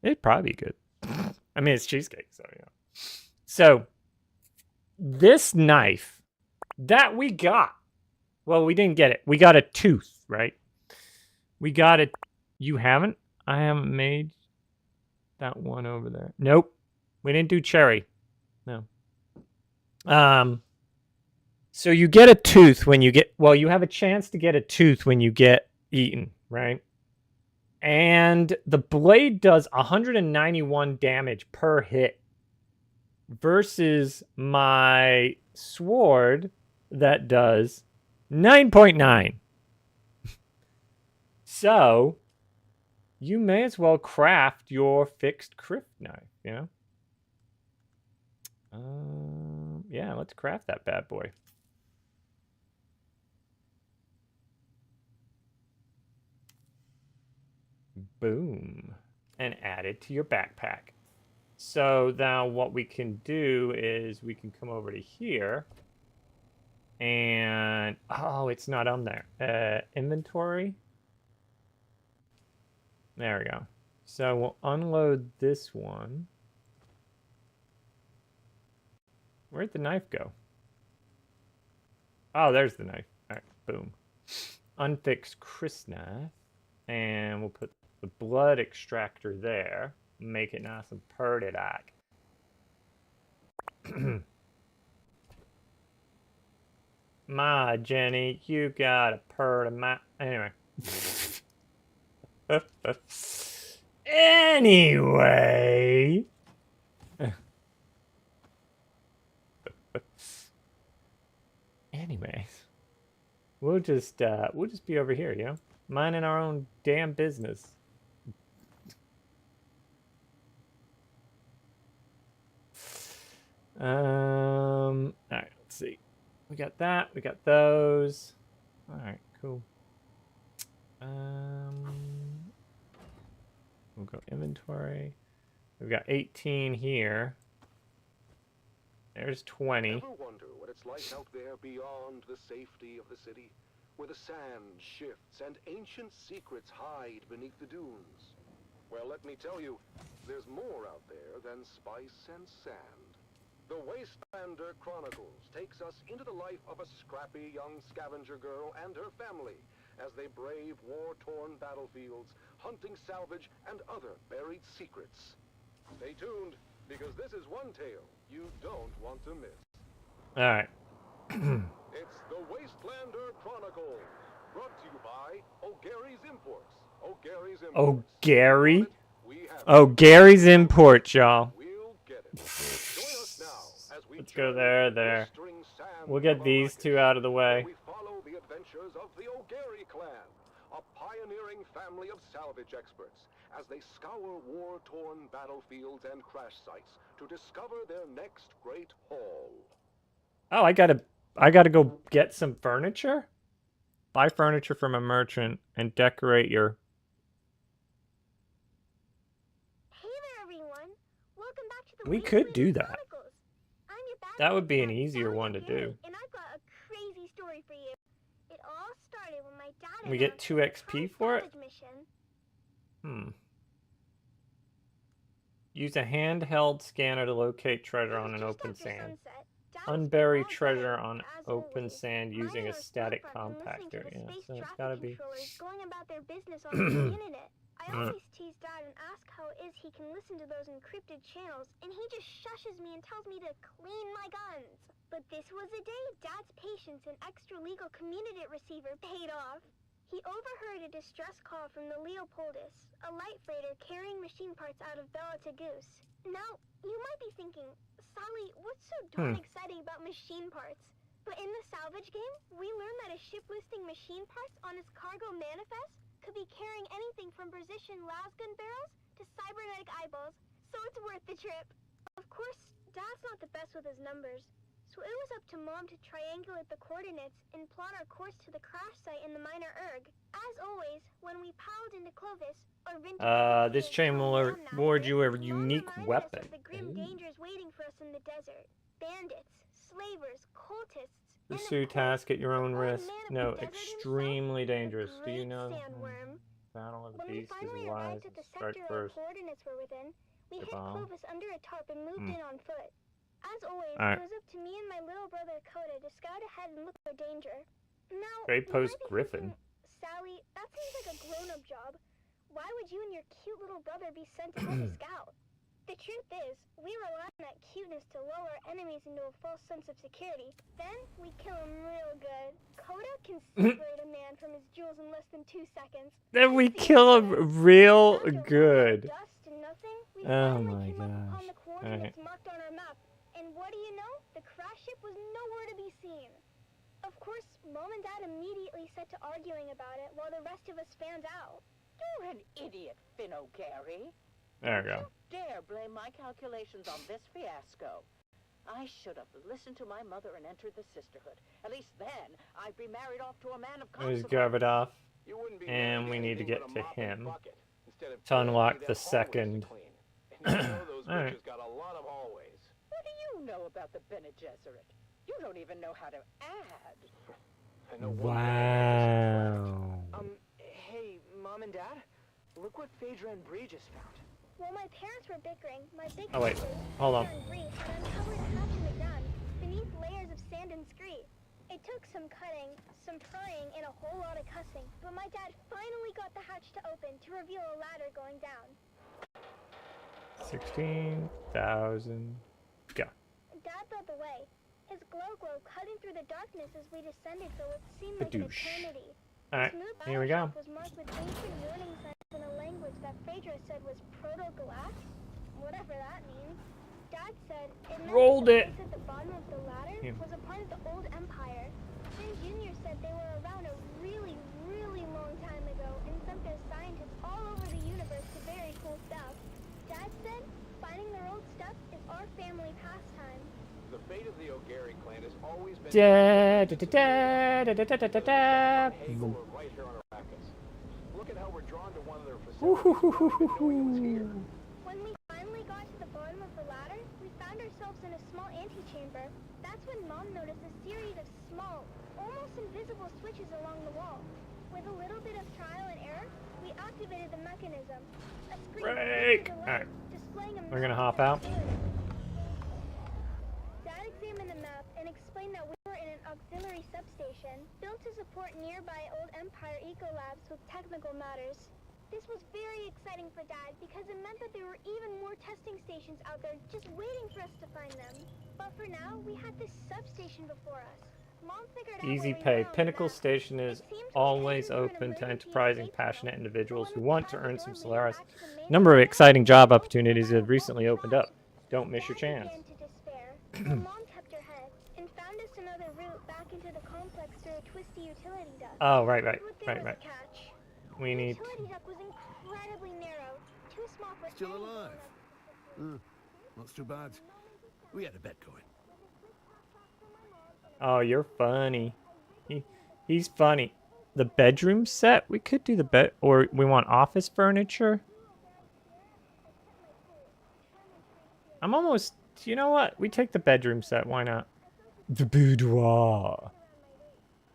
S1: It'd probably be good. I mean, it's cheesecake, so yeah. So, this knife that we got, well, we didn't get it. We got a tooth, right? We got it. You haven't? I haven't made that one over there. Nope. We didn't do cherry. No. So you get a tooth when you get, well, you have a chance to get a tooth when you get eaten, right? And the blade does 191 damage per hit versus my sword that does 9.9. So you may as well craft your fixed crypt knife, you know? Yeah, let's craft that bad boy. Boom. And add it to your backpack. So now what we can do is we can come over to here. And, oh, it's not on there. Inventory. There we go. So we'll unload this one. Where'd the knife go? Oh, there's the knife. All right, boom. Unfixed Chris knife. And we'll put the blood extractor there. Make it nice and pretty like. My Jenny, you got a purty my anyway. Anyway. Anyways. We'll just be over here, you know? Minding our own damn business. Alright, let's see. We got that, we got those. Alright, cool. We'll go inventory. We've got 18 here. There's 20.
S6: Ever wonder what it's like out there beyond the safety of the city, where the sand shifts and ancient secrets hide beneath the dunes? Well, let me tell you, there's more out there than spice and sand. The Wastelander Chronicles takes us into the life of a scrappy young scavenger girl and her family as they brave war-torn battlefields, hunting salvage and other buried secrets. Stay tuned, because this is one tale you don't want to miss.
S1: Alright.
S6: It's the Wastelander Chronicles, brought to you by O'Gary's Imports. O'Gary's Imports.
S1: Oh, Gary? Oh, Gary's Imports, y'all. Let's go there. We'll get these two out of the way.
S6: We follow the adventures of the O'Gary clan, a pioneering family of salvage experts, as they scour war-torn battlefields and crash sites to discover their next great haul.
S1: Oh, I gotta go get some furniture? Buy furniture from a merchant and decorate your...
S14: Hey there, everyone. Welcome back to the
S1: We could do that.
S14: Chronicles. I'm your bad
S1: That would be an
S14: dad,
S1: easier
S14: Sally
S1: one to
S14: Gary,
S1: do.
S14: And I've got a crazy story for you. It all started when my dad
S1: We get 2 XP for it?
S14: mission.
S1: Use a handheld scanner to locate treasure on an open sand.
S14: Sunset,
S1: Unbury treasure on open sand using a static compactor. Yeah, so it's gotta be...
S14: going about their business on the internet. I always tease Dad and ask how it is he can listen to those encrypted channels, and he just shushes me and tells me to clean my guns. But this was a day Dad's patience and extra legal community receiver paid off. He overheard a distress call from the Leopoldus, a light freighter carrying machine parts out of Bella to Goose. Now, you might be thinking, Sally, what's so darn exciting about machine parts? But in the salvage game, we learned that a ship listing machine parts on its cargo manifest could be carrying anything from precision lasgun barrels to cybernetic eyeballs, so it's worth the trip. Of course, Dad's not the best with his numbers, so it was up to Mom to triangulate the coordinates and plot our course to the crash site in the Minor Erg. As always, when we piled into Clovis, or Vintage...
S1: this chain will reward you a unique weapon.
S14: The grim dangers waiting for us in the desert. Bandits, slavers, cultists...
S1: Pursue task at your own risk. No, extremely dangerous. Do you know? Battle of the Beast is wise. Start first.
S14: Coordinates were within, we hit Clovis under a tarp and moved in on foot. As always,
S1: Right.
S14: it was up to me and my little brother Coda to scout ahead and look for danger. Now,
S1: Great
S14: you
S1: Post
S14: might be
S1: Griffin.
S14: thinking, Sally, that seems like a grown-up job. Why would you and your cute little brother be sent to help a scout? The truth is, we rely on that cuteness to lull our enemies into a false sense of security. Then, we kill them real good. Coda can separate a man from his jewels in less than 2 seconds.
S1: Then we kill him real good.
S14: Dust and nothing, we
S1: Oh
S14: finally
S1: my
S14: came up upon
S1: gosh.
S14: the coordinates marked on our map. And what do you know? The crash ship was nowhere to be seen. Of course, Mom and Dad immediately set to arguing about it while the rest of us fanned out.
S15: You're an idiot, Finno Gary.
S1: There we go.
S15: Dare blame my calculations on this fiasco. I should have listened to my mother and entered the sisterhood. At least then, I'd be married off to a man of
S1: There's
S15: consequence.
S1: Garbadoff. And we need to get to him to unlock the second. Alright.
S6: Got a lot of hallways.
S15: What do you know about the Bene Gesserit? You don't even know how to add.
S1: Wow.
S16: Hey, Mom and Dad, look what Phaedra and Bree just found.
S14: While my parents were bickering, my big
S1: Oh, wait.
S14: sisters,
S1: Hold on.
S14: Phaedra and Bree, had uncovered a hatch in the ground beneath layers of sand and scree. It took some cutting, some prying, and a whole lot of cussing, but my dad finally got the hatch to open to reveal a ladder going down.
S1: 16,000. Go.
S14: Dad led the way, his glow cutting through the darkness as we descended for what seemed like an
S1: Badoosh.
S14: eternity.
S1: Alright,
S14: Smooth
S1: here we go.
S14: Bioshock was marked with ancient warning signs in a language that Phaedra said was Proto-Galact, whatever that means. Dad said it meant
S1: Rolled
S14: that
S1: it.
S14: the place at the bottom of the ladder
S1: Here.
S14: was a part of the old empire. Finn Jr. said they were around a really, really long time ago and sent their scientists all over the universe to very cool stuff. Dad said finding their old stuff is our family pastime.
S6: The fate of the O'Gary clan has always been...
S1: Da, da, da, da, da, da, da, da, da.
S6: Hagel were right here on Arrakis. Look at how we're drawn to one of their facilities without even knowing it was here.
S14: When we finally got remember, that's when Mom noticed a series of small, almost invisible switches along the wall. With a little bit of trial and error, we activated the mechanism. A screen
S1: Break!
S14: to the
S1: Alright.
S14: left, displaying a
S1: We're gonna
S14: map
S1: hop out.
S14: of the area. Dad examined the map and explained that we were in an auxiliary substation built to support nearby old Empire Ecolabs with technical matters. This was very exciting for Dad because it meant that there were even more testing stations out there just waiting for us to find them. But for now, we had this substation before us. Mom figured out
S1: Easy
S14: where we
S1: pay.
S14: were on the
S1: Pinnacle
S14: map.
S1: Station is always open to enterprising, passionate individuals who want to earn some Solaris. A number of exciting job opportunities have recently opened up. Don't miss your chance.
S14: Began to despair, but Mom kept her head and found us another route back into the complex through a twisty utility duct.
S1: Oh, right.
S14: But there was a catch.
S1: We
S14: The
S1: need...
S14: utility duct was incredibly narrow, too small for
S4: Still
S14: any
S4: alive? Not too bad. We had a bet going.
S1: Oh, you're funny. He's funny. The bedroom set? We could do the bed... Or we want office furniture? I'm almost... You know what? We take the bedroom set. Why not? The boudoir.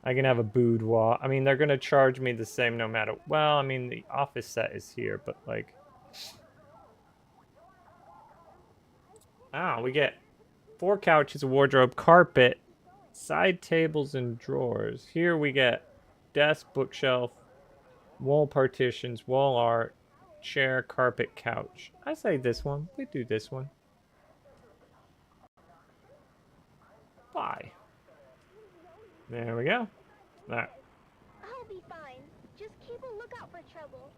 S1: I can have a boudoir. I mean, they're going to charge me the same no matter... Well, I mean, the office set is here, but like... Ah, we get 4 couches, a wardrobe, carpet, side tables, and drawers. Here we get desk, bookshelf, wall partitions, wall art, chair, carpet, couch. I say this one. We do this one. Bye. There we go. Alright.
S14: I'll be fine. Just keep a lookout for trouble.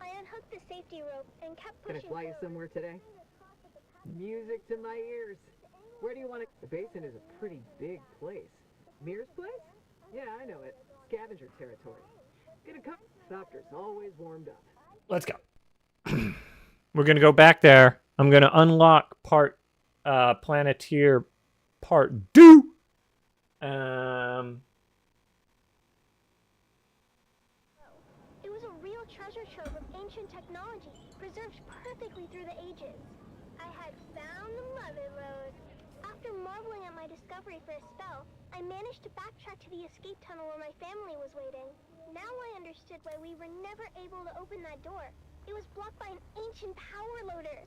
S14: I unhooked the safety rope and kept
S16: Gonna
S14: pushing
S16: fly you
S14: forward.
S16: somewhere today? Music to my ears. Where do you want to... The basin is a pretty big place. Mir's place? Yeah, I know it. Scavenger territory. Gonna come. Doctor's always warmed up.
S1: Let's go. We're gonna go back there. I'm gonna unlock part Planeteer part 2.
S14: It was a real treasure trove of ancient technology, preserved perfectly through the ages. I had found the mother lode. After marveling at my discovery for a spell, I managed to backtrack to the escape tunnel where my family was waiting. Now I understood why we were never able to open that door. It was blocked by an ancient power loader.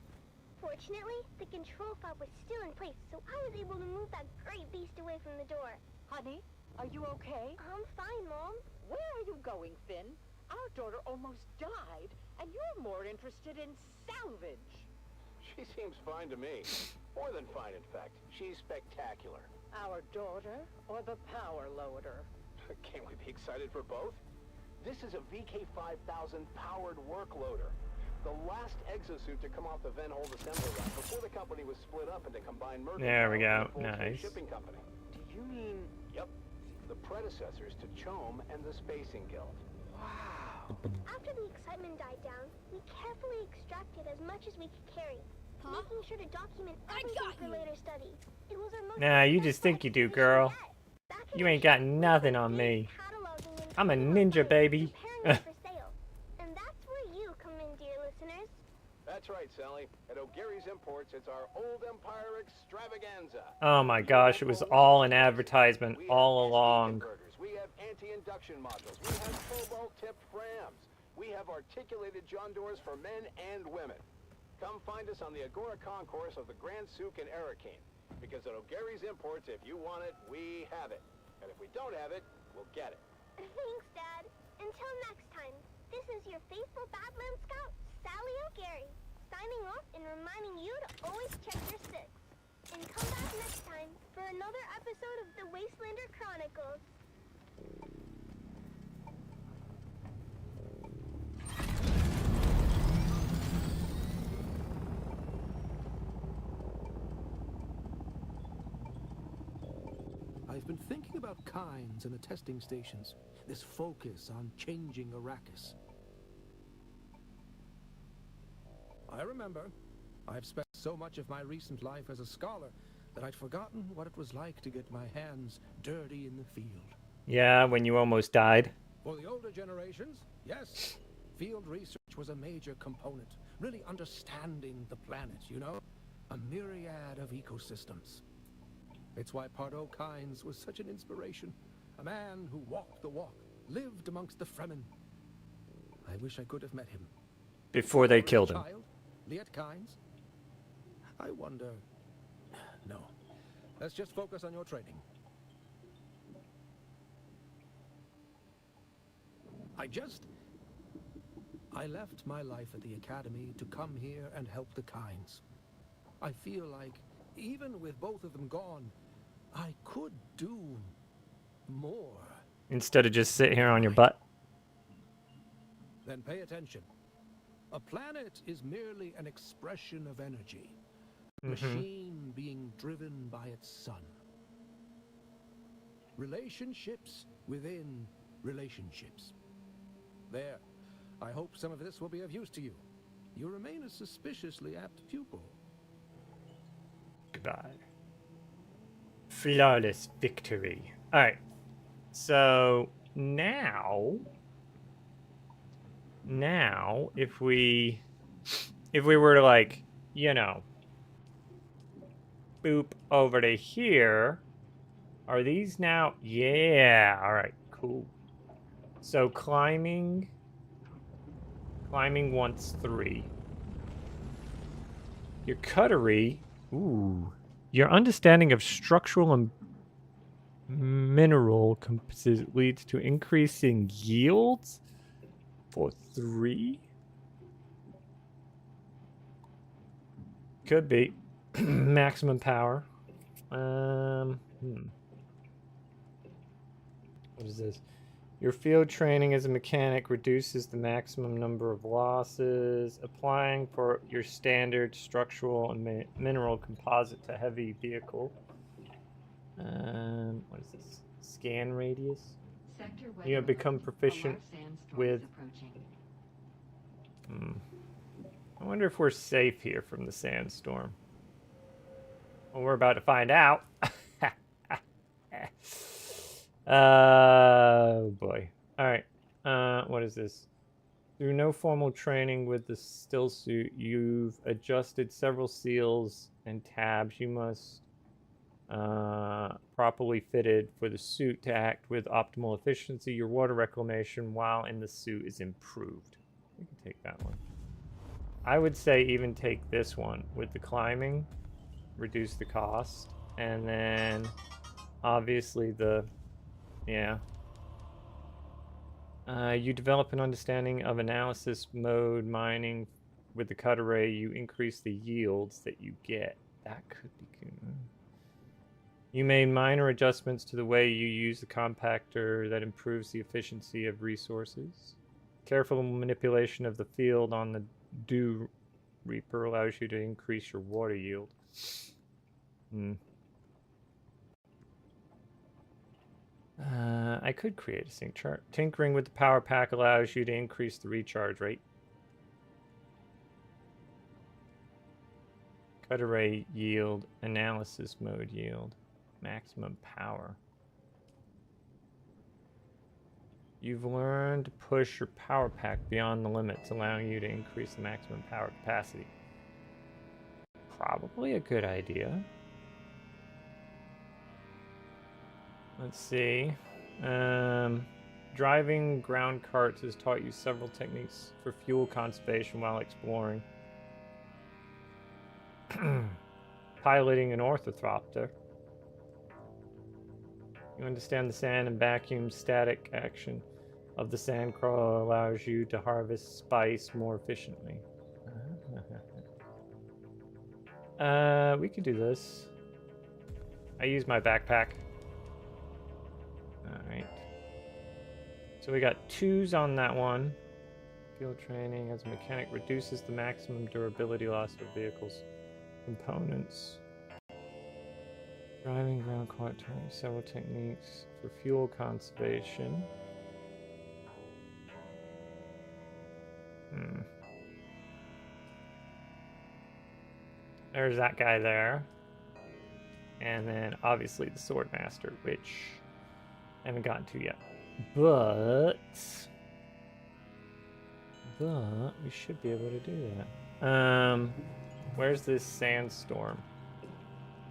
S14: Fortunately, the control fob was still in place, so I was able to move that great beast away from the door.
S15: Honey, are you okay?
S14: I'm fine, Mom.
S15: Where are you going, Finn? Our daughter almost died, and you're more interested in salvage.
S11: She seems fine to me. More than fine, in fact. She's spectacular.
S15: Our daughter or the power loader?
S11: Can't we be excited for both? This is a VK5000 powered work loader. The last exosuit to come off the Venhold assembly line before the company was split up into combined mercantile
S1: There we go.
S11: and full-scale
S1: Nice.
S11: shipping company.
S16: Do you mean...
S11: Yep. The predecessors to CHOAM and the Spacing Guild.
S16: Wow.
S14: After the excitement died down, we carefully extracted as much as we could carry, making sure to document everything for later study. It was our most
S1: Nah, you just think you do, girl. You ain't got nothing on me. I'm a ninja, baby.
S14: preparing it for sale. And that's where you come in, dear listeners.
S11: That's right, Sally. At O'Gary's Imports, it's our Old Empire extravaganza.
S1: Oh my gosh, it was all an advertisement all along.
S11: Inverters. We have anti-induction modules. We have cobalt-tipped Frams. We have articulated John doors for men and women. Come find us on the Agora Concourse of the Grand Souk in Arakeen. Because at O'Gary's Imports, if you want it, we have it. And if we don't have it, we'll get it.
S14: Thanks, Dad. Until next time, this is your faithful Badland Scout, Sally O'Gary, signing off and reminding you to always check your six. And come back next time for another episode of the Wastelander Chronicles.
S17: I've been thinking about Kynes and the testing stations. This focus on changing Arrakis. I remember. I've spent so much of my recent life as a scholar that I'd forgotten what it was like to get my hands dirty in the field.
S1: Yeah, when you almost died.
S17: For the older generations, yes, field research was a major component. Really understanding the planet, you know? a myriad of ecosystems. It's why Pardo Kynes was such an inspiration. A man who walked the walk, lived amongst the Fremen. I wish I could have met him.
S1: Before they killed him.
S17: Child, Liet Kynes? I wonder... No. Let's just focus on your training. I left my life at the Academy to come here and help the Kynes. I feel like, even with both of them gone, I could do more.
S1: Instead of just sit here on your butt.
S17: Then pay attention. A planet is merely an expression of energy. A machine being driven by its sun. Relationships within relationships. There. I hope some of this will be of use to you. You remain a suspiciously apt pupil.
S1: Goodbye. Flawless victory. Alright. So, now, if we were to, like, you know, boop over to here, are these now? Yeah. Alright, cool. So, climbing wants 3. Your cuttery, ooh. Your understanding of structural and mineral composites leads to increasing yields for 3? Could be. Maximum power. What is this? Your field training as a mechanic reduces the maximum number of losses. Applying for your standard structural and mineral composite to heavy vehicle. What is this? Scan radius? You have become proficient with... I wonder if we're safe here from the sandstorm. Well, we're about to find out. Oh boy. Alright. What is this? Through no formal training with the still suit, you've adjusted several seals and tabs. You must properly fitted for the suit to act with optimal efficiency. Your water reclamation while in the suit is improved. We can take that one. I would say even take this one with the climbing, reduce the cost, and then obviously the you develop an understanding of analysis mode mining with the cut array. You increase the yields that you get. That could be good. You made minor adjustments to the way you use the compactor that improves the efficiency of resources. Careful manipulation of the field on the Dew Reaper allows you to increase your water yield. I could create a sync chart. Tinkering with the power pack allows you to increase the recharge rate. Cut array yield, analysis mode yield, maximum power. You've learned to push your power pack beyond the limits, allowing you to increase the maximum power capacity. Probably a good idea. Let's see. Driving ground carts has taught you several techniques for fuel conservation while exploring. Piloting an orthopter. You understand the sand and vacuum static action of the sand crawler allows you to harvest spice more efficiently. We could do this. I use my backpack. Alright. So we got 2s on that one. Field training as a mechanic reduces the maximum durability loss of vehicles. Components. Driving ground cart turning. Several techniques for fuel conservation. There's that guy there. And then obviously the Swordmaster, which I haven't gotten to yet. But we should be able to do that. Where's this sandstorm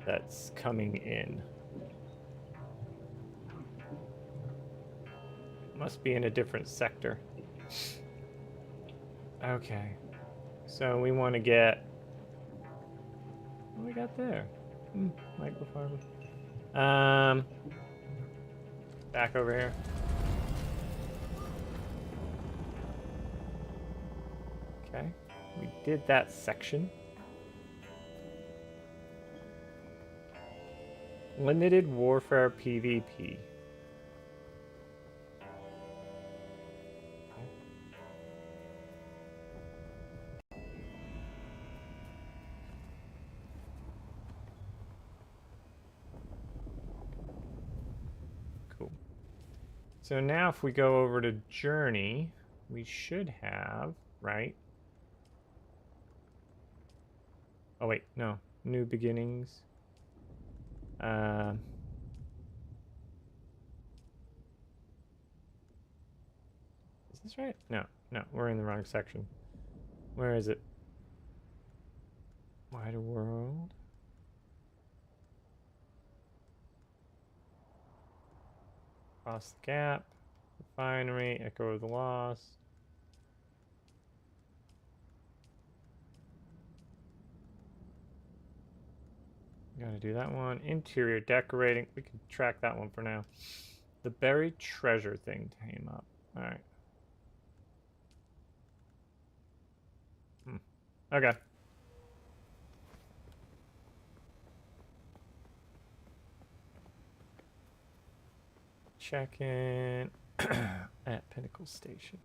S1: that's coming in? Must be in a different sector. Okay. So we want to get... What do we got there? Microfarmer. Back over here. Okay. We did that section. Limited Warfare PvP. Cool. So now if we go over to Journey, we should have, right? Oh wait, no. New Beginnings. Is this right? No, we're in the wrong section. Where is it? Wider World. Cross the Gap. Refinery. Echo of the Lost. Gotta do that one. Interior decorating. We can track that one for now. The buried treasure thing came up. Alright. Okay. Check in at Pinnacle Station.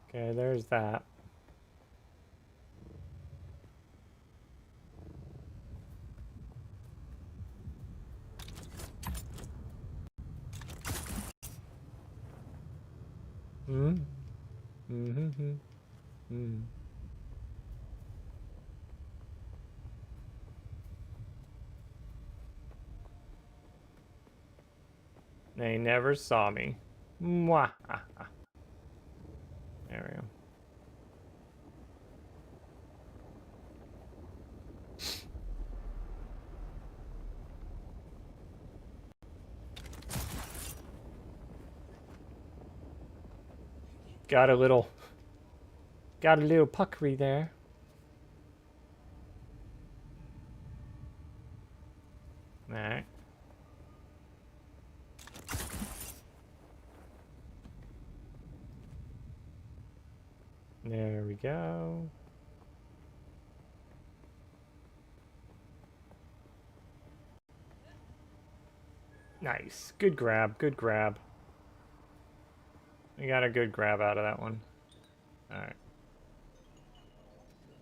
S1: Okay, there's that. They never saw me. Mwah. There we go. Got a little puckery there. Alright. There we go. Nice. Good grab, good grab. We got a good grab out of that one. Alright.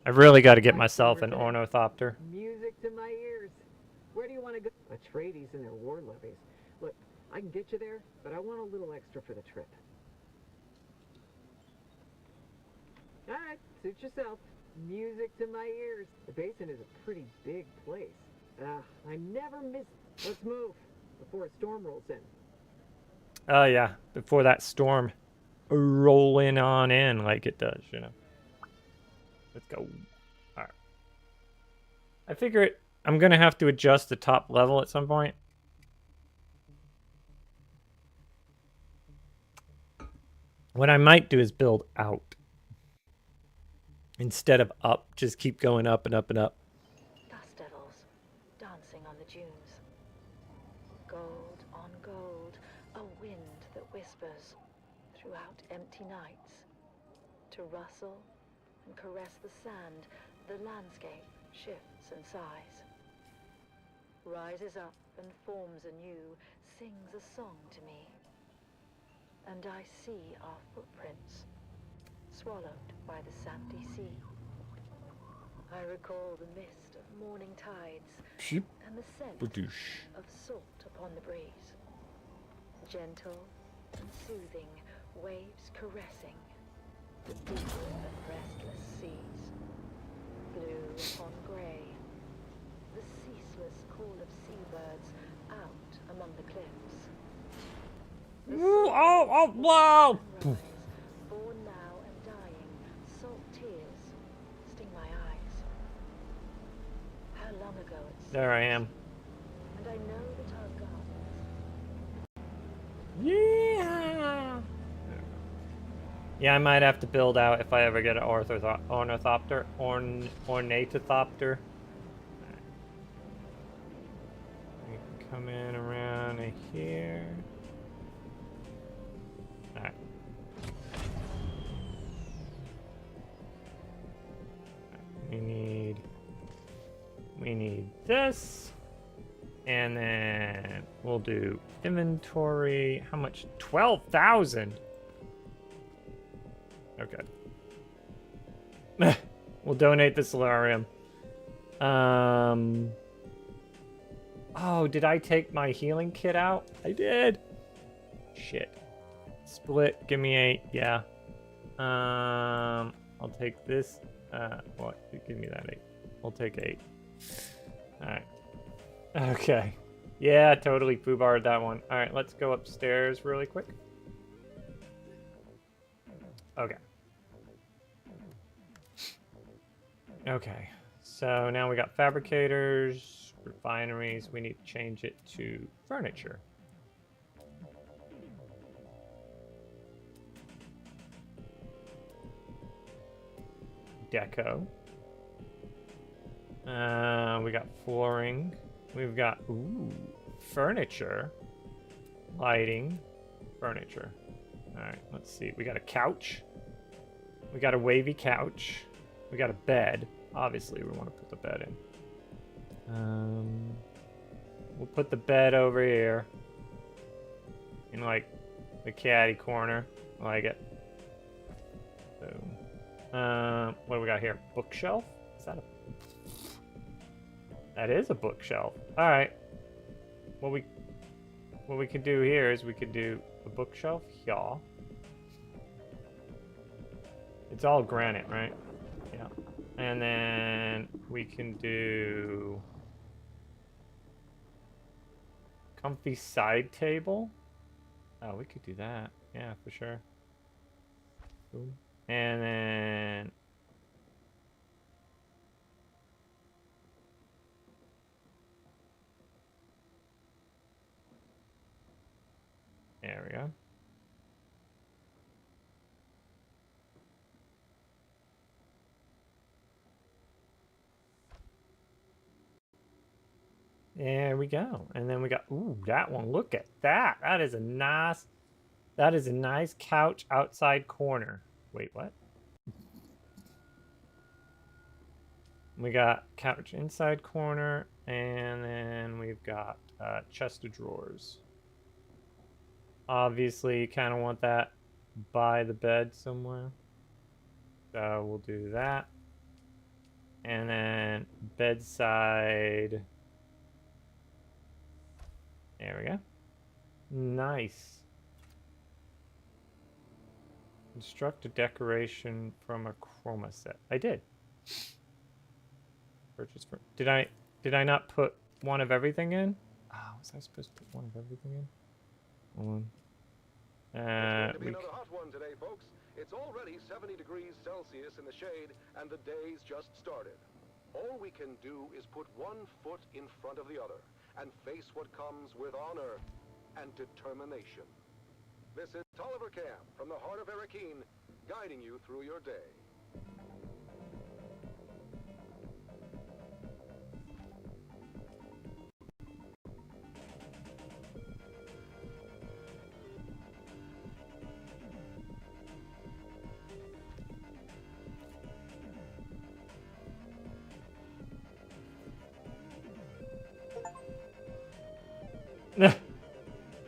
S1: I've really got to get myself an ornithopter.
S16: Music to my ears. Where do you want to go? Atreides and their war levies. Look, I can get you there, but I want a little extra for the trip. Alright, suit yourself. Music to my ears. The basin is a pretty big place. I never miss... Let's move before a storm rolls in.
S1: Oh yeah, before that storm rolling on in like it does, you know. Let's go. Alright. I figure I'm gonna have to adjust the top level at some point. What I might do is build out. Instead of up, just keep going up and up and up.
S12: Dust devils dancing on the dunes. Gold on gold, a wind that whispers throughout empty nights. To rustle and caress the sand, the landscape shifts and sighs. Rises up and forms anew, sings a song to me. And I see our footprints, swallowed by the sandy sea. I recall the mist of morning tides and the scent of salt upon the breeze. Gentle and soothing, waves caressing the deep and restless seas. Blue upon grey, the ceaseless call of seabirds out among the cliffs.
S1: Whoa!
S12: Born now and dying, salt tears sting my eyes. long ago it
S1: There I am.
S12: and I know that our gods.
S1: Yeah. Yeah, I might have to build out if I ever get an ornithopter. Ornithopter. We can come in around here. Alright. We need this. And then we'll do inventory. How much? 12,000. Okay. We'll donate the solarium. Oh, did I take my healing kit out? I did. Shit. Split. Give me 8. Yeah. I'll take this. What? Give me that 8. I'll take 8. Alright. Okay. Yeah, totally foobarred that one. Alright, let's go upstairs really quick. Okay. Okay. So now we got fabricators, refineries. We need to change it to furniture. Deco. We got flooring. We've got, ooh, furniture. Lighting. Furniture. Alright, let's see. We got a couch. We got a wavy couch. We got a bed. Obviously, we want to put the bed in. We'll put the bed over here. In, like, the caddy corner. I like it. Boom. What do we got here? Bookshelf? Is that a... That is a bookshelf. Alright. What we could do here is we could do a bookshelf here. It's all granite, right? Yeah. And then we can do comfy side table. Oh, we could do that. Yeah, for sure. Boom. And then there we go. There we go. And then we got, ooh, that one. Look at that. That is a nice couch outside corner. Wait, what? We got couch inside corner, and then we've got chest of drawers. Obviously, you kind of want that by the bed somewhere. So we'll do that. And then bedside. There we go. Nice. Construct a decoration from a chroma set. I did. Purchase for. Did I not put one of everything in? Oh, was I supposed to put one of everything in? Hold on.
S6: It's going to be another hot one today, folks. It's already 70 degrees Celsius in the shade, and the day's just started. All we can do is put one foot in front of the other and face what comes with honor and determination. This is Tolliver Camp from the heart of Arakeen, guiding you through your day.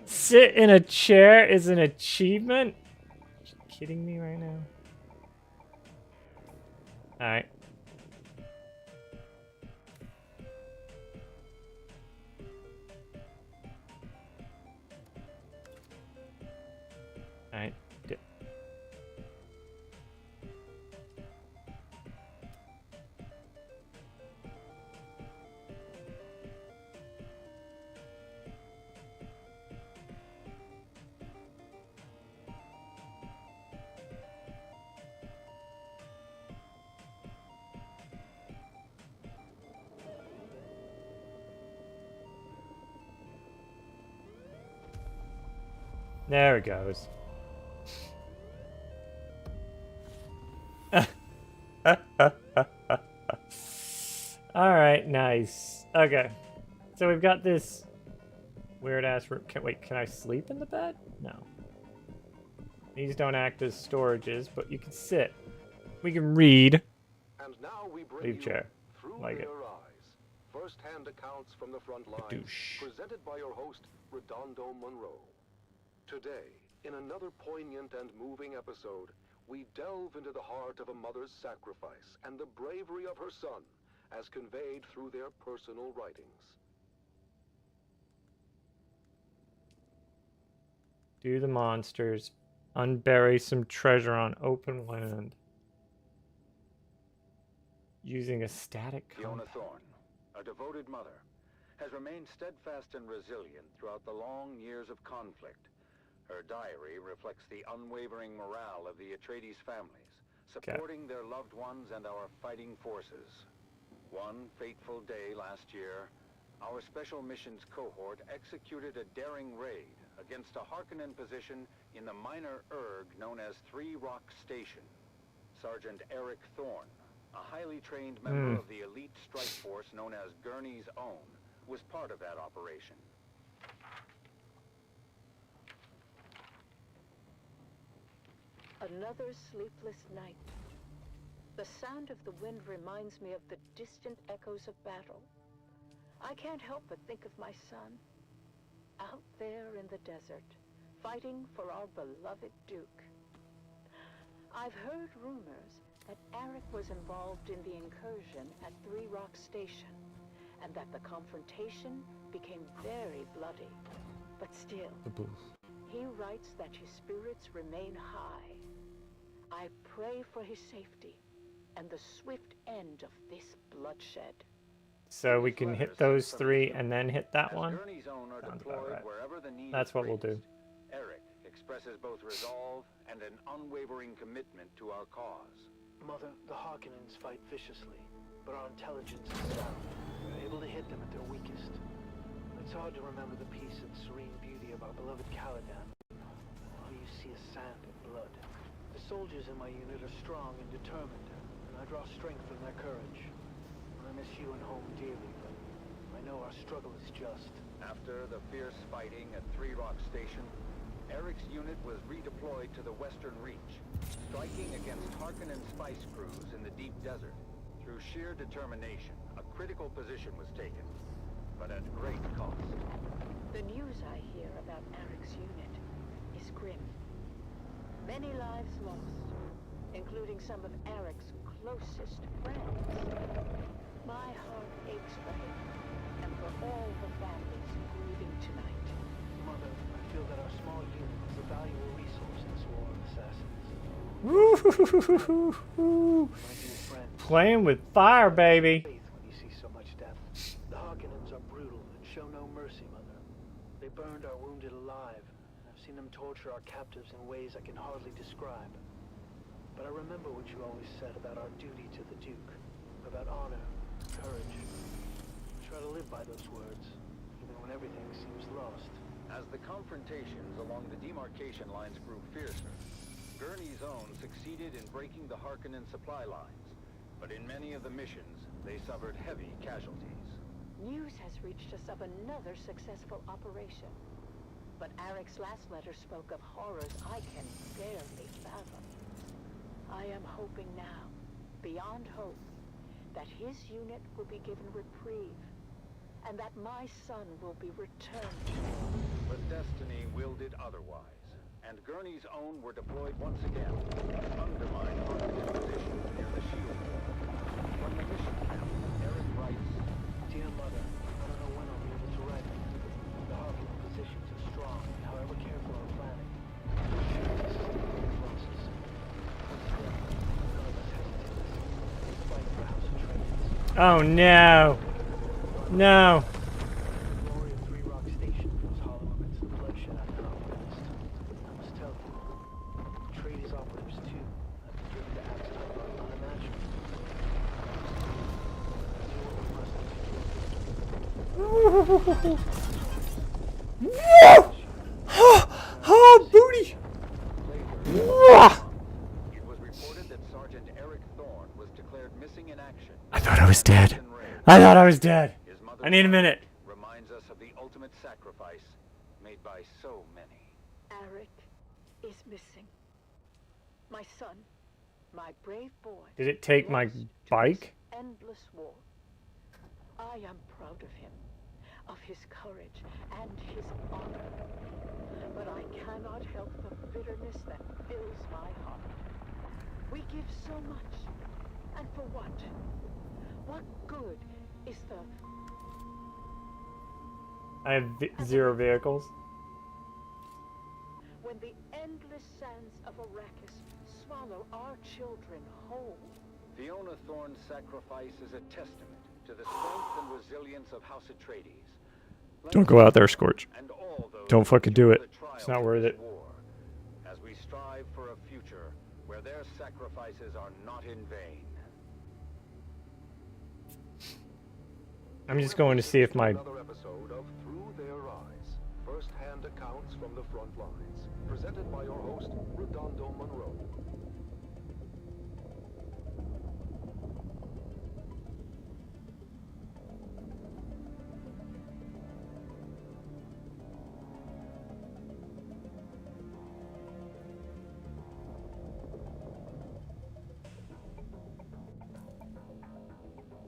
S1: Sit in a chair is an achievement? Are you kidding me right now? Alright. Alright. There it goes. Alright, nice. Okay. So we've got this weird ass room. Can I sleep in the bed? No. These don't act as storages, but you can sit. We can read.
S6: And now we bring
S1: Leave
S6: you
S1: chair.
S6: Through
S1: Like it.
S6: Their Eyes, first-hand accounts from the front lines,
S1: Douche.
S6: presented by your host, Redondo Monroe. Today, in another poignant and moving episode, we delve into the heart of a mother's sacrifice and the bravery of her son, as conveyed through their personal writings.
S1: Do the monsters. Unbury some treasure on open land. Using a static
S11: Fiona
S1: compass.
S11: Thorne, a devoted mother, has remained steadfast and resilient throughout the long years of conflict. Her diary reflects the unwavering morale of the Atreides families, supporting their loved ones and our fighting forces. One fateful day last year, our Special Missions cohort executed a daring raid against a Harkonnen position in the minor erg known as Three Rock Station. Sergeant Eric Thorne, a highly trained member of the elite strike force known as Gurney's Own, was part of that operation.
S15: Another sleepless night. The sound of the wind reminds me of the distant echoes of battle. I can't help but think of my son, out there in the desert, fighting for our beloved Duke. I've heard rumors that Arik was involved in the incursion at Three Rock Station, and that the confrontation became very bloody. But still, he writes that his spirits remain high. I pray for his safety and the swift end of this bloodshed.
S1: So we can hit those three and then hit that one?
S11: Gurney's Own are
S1: Sounds
S11: deployed
S1: about right.
S11: wherever the need
S1: That's
S11: is
S1: what we'll do.
S11: greatest. Eric expresses both resolve and an unwavering commitment to our cause.
S18: Mother, the Harkonnens fight viciously, but our intelligence is sound. We're able to hit them at their weakest. It's hard to remember the peace and serene beauty of our beloved Caladan. All you see is sand and blood. The soldiers in my unit are strong and determined, and I draw strength from their courage. I miss you and home dearly, but I know our struggle is just.
S11: After the fierce fighting at Three Rock Station, Eric's unit was redeployed to the Western Reach, striking against Harkonnen spice crews in the deep desert. Through sheer determination, a critical position was taken, but at great cost.
S15: The news I hear about Eric's unit is grim. Many lives lost, including some of Eric's closest friends. My heart aches for him, and for all the families grieving tonight.
S18: Mother, I feel that our small unit is a valuable resource in this war of assassins.
S1: Woo! Playing with fire, baby.
S18: Faith when you see so much death. The Harkonnens are brutal and show no mercy, Mother. They burned our wounded alive. I've seen them torture our captives in ways I can hardly describe. But I remember what you always said about our duty to the Duke, about honor, courage. I try to live by those words, even when everything seems lost.
S11: As the confrontations along the demarcation lines grew fiercer, Gurney's Own succeeded in breaking the Harkonnen supply lines, but in many of the missions, they suffered heavy casualties.
S15: News has reached us of another successful operation. But Eric's last letter spoke of horrors I can barely fathom. I am hoping now, beyond hope, that his unit will be given reprieve, and that my son will be returned.
S11: But destiny willed it otherwise, and Gurney's Own were deployed once again to undermine Harkonnen positions near the shield wall. From the mission camp, Eric writes,
S18: Dear Mother, I don't know when I'll be able to write it. The Harkonnen positions are strong, however careful our planning. Losses. None of us hesitates. They fight for House Atreides.
S1: Oh no! No!
S18: The glory of Three Rock Station feels hollow amidst the bloodshed I've now witnessed. I must tell you, Atreides operatives too have been driven to acts that are unimaginable.
S1: Oh
S11: Sergeant Eric Thorne was declared missing in action.
S1: I thought I was dead. I thought I was dead. I need a minute.
S11: Reminds us of the ultimate sacrifice made by so many.
S15: Eric is missing. My son, my brave boy.
S1: Did it take my bike?
S15: Endless war. I am proud of him, of his courage and his honor. But I cannot help the bitterness that fills my heart. We give so much, and for what? What good is the...
S1: I have 0 vehicles.
S15: When the endless sands of Arrakis swallow our children whole.
S11: Fiona Thorne's sacrifice is a testament to the strength and resilience of House Atreides.
S1: Don't go out there, Scorch. Don't fucking do it. It's not worth it.
S11: As we strive for a future where their sacrifices are not in vain.
S1: I'm just going to see if my...
S6: Another episode of Through Their Eyes, first-hand accounts from the front lines, presented by your host, Redondo Monroe.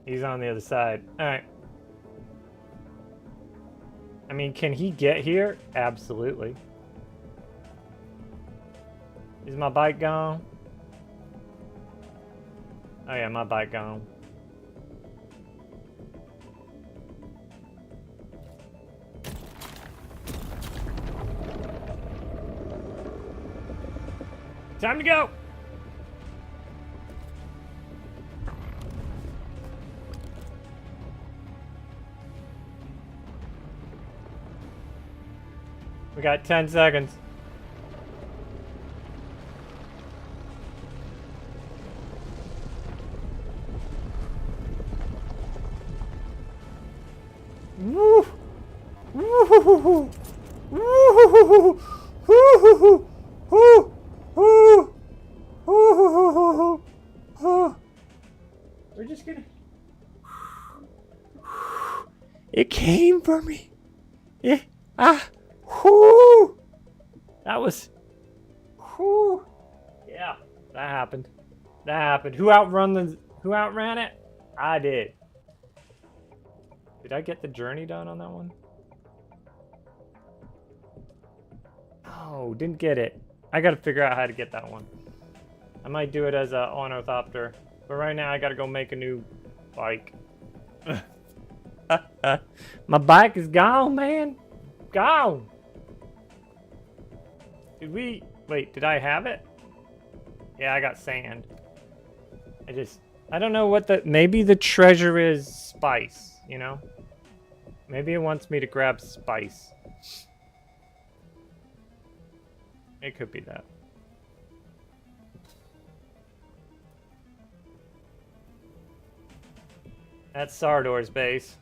S1: He's on the other side. Alright. I mean, can he get here? Absolutely. Is my bike gone? Oh yeah, my bike gone. Time to go! We got 10 seconds. Woo! Woo! Woo! We're just gonna... It came for me. Yeah. Ah. Whoo! That was... Whoo! Yeah, that happened. That happened. Who outran it? I did. Did I get the journey done on that one? Oh, didn't get it. I gotta figure out how to get that one. I might do it as a ornithopter. But right now I gotta go make a new bike. My bike is gone, man. Gone. Wait, did I have it? Yeah, I got sand. I don't know what maybe the treasure is spice, you know? Maybe it wants me to grab spice. It could be that. That's Sardor's base.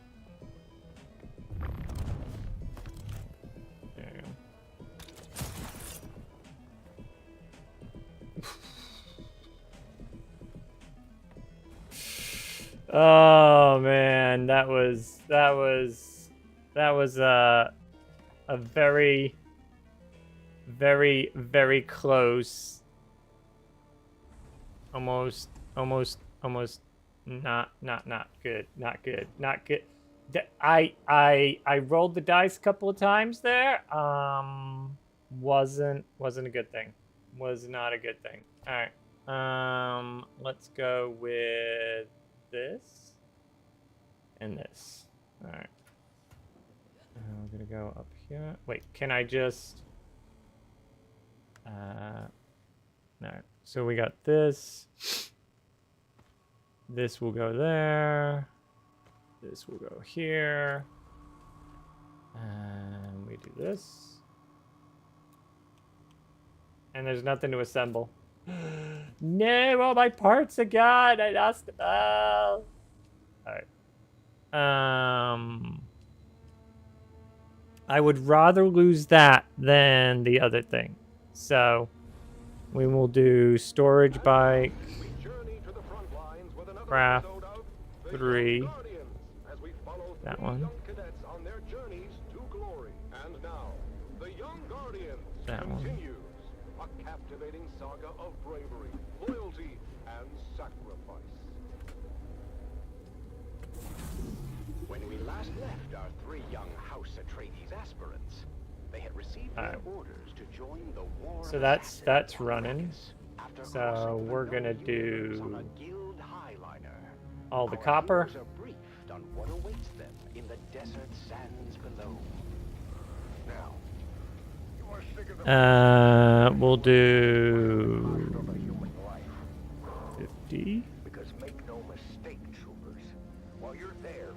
S1: There you go. Oh man, that was a very, very, very close. Almost not good. Not good. I rolled the dice a couple of times there. Wasn't a good thing. Was not a good thing. All right. Let's go with this and this. All right. I'm gonna go up here. Wait, can I just? No. So we got this. This will go there. This will go here. And we do this. And there's nothing to assemble. No, all my parts are gone. I lost them all. Alright. I would rather lose that than the other thing. So we will do storage bike. Craft 3. That one.
S6: Cadets on their journeys to glory. And now, the Young Guardians
S1: That one.
S6: continues a captivating saga of bravery, loyalty, and sacrifice.
S11: When we last left our 3 young House Atreides aspirants, they had received their orders to join the war.
S1: So that's running. So we're gonna do all the copper.
S11: On what awaits them in the desert sands below. Now, you are sick of the
S1: We'll do 50.
S11: Because make no mistake, troopers, while you're there,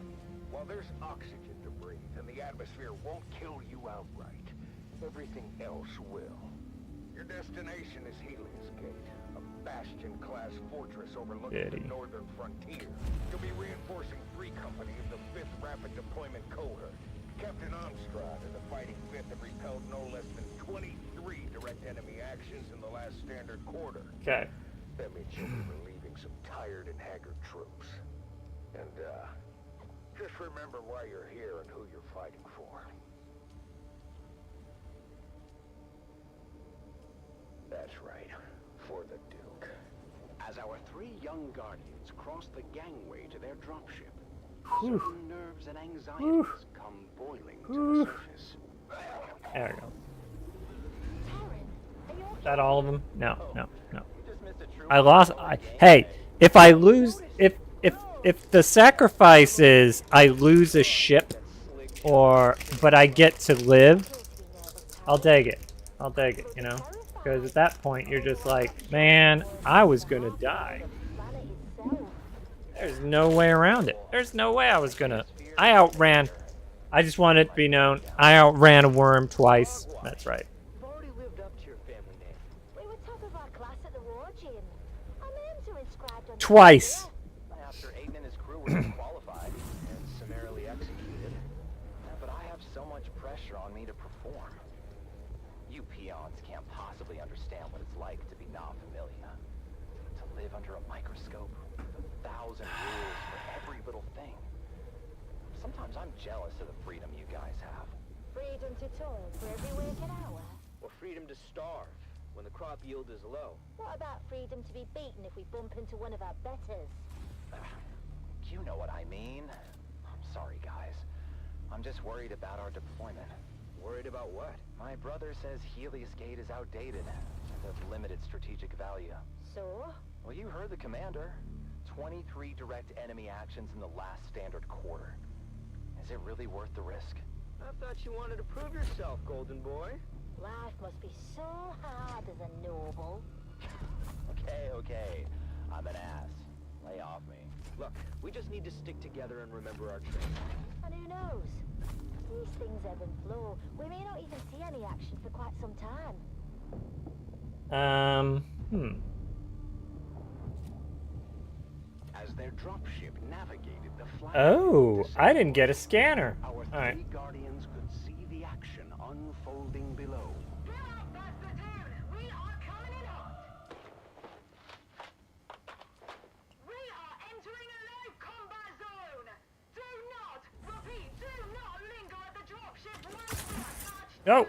S11: while there's oxygen to breathe and the atmosphere won't kill you outright, everything else will. Your destination is Helios Gate, a bastion-class fortress overlooking the northern frontier. You'll be reinforcing 3 Company of the 5th Rapid Deployment Cohort. Captain Amstrad and the Fighting 5th have repelled no less than 23 direct enemy actions in the last standard quarter.
S1: Okay.
S11: That means you'll be relieving some tired and haggard troops. And, just remember why you're here and who you're fighting for. That's right, for the Duke. As our 3 young guardians cross the gangway to their dropship, certain nerves and anxieties come boiling to the surface.
S1: There we go. Is that all of them? No. I lost. Hey, if I lose, if the sacrifice is I lose a ship, but I get to live, I'll take it. You know, because at that point you're just like, man, I was gonna die. There's no way around it. There's no way I was gonna. I outran. I just want it to be known. I outran a worm twice. That's right.
S7: You've already lived up to your family name.
S5: We were top of our class at the war gym. Our names are inscribed on
S1: Twice.
S7: After Aiden and his crew were disqualified and summarily executed. But I have so much pressure on me to perform. You peons can't possibly understand what it's like to be non familia. To live under a microscope with 1,000 rules for every little thing. Sometimes I'm jealous of the freedom you guys have.
S5: Freedom to toil for every waking hour.
S7: Or freedom to starve when the crop yield is low.
S5: What about freedom to be beaten if we bump into one of our betters?
S7: You know what I mean. I'm sorry, guys. I'm just worried about our deployment. Worried about what? My brother says Helios Gate is outdated and of limited strategic value.
S5: So?
S7: Well, you heard the commander. 23 direct enemy actions in the last standard quarter. Is it really worth the risk? I thought you wanted to prove yourself, Golden Boy.
S5: Life must be so hard as a noble.
S7: Okay. I'm an ass. Lay off me. Look, we just need to stick together and remember our training.
S5: And who knows? These things ebb and flow. We may not even see any action for quite some time.
S11: As their dropship navigated the flat.
S1: Oh, I didn't get a scanner.
S11: Our 3
S1: Alright.
S11: guardians could see the action unfolding below.
S1: No.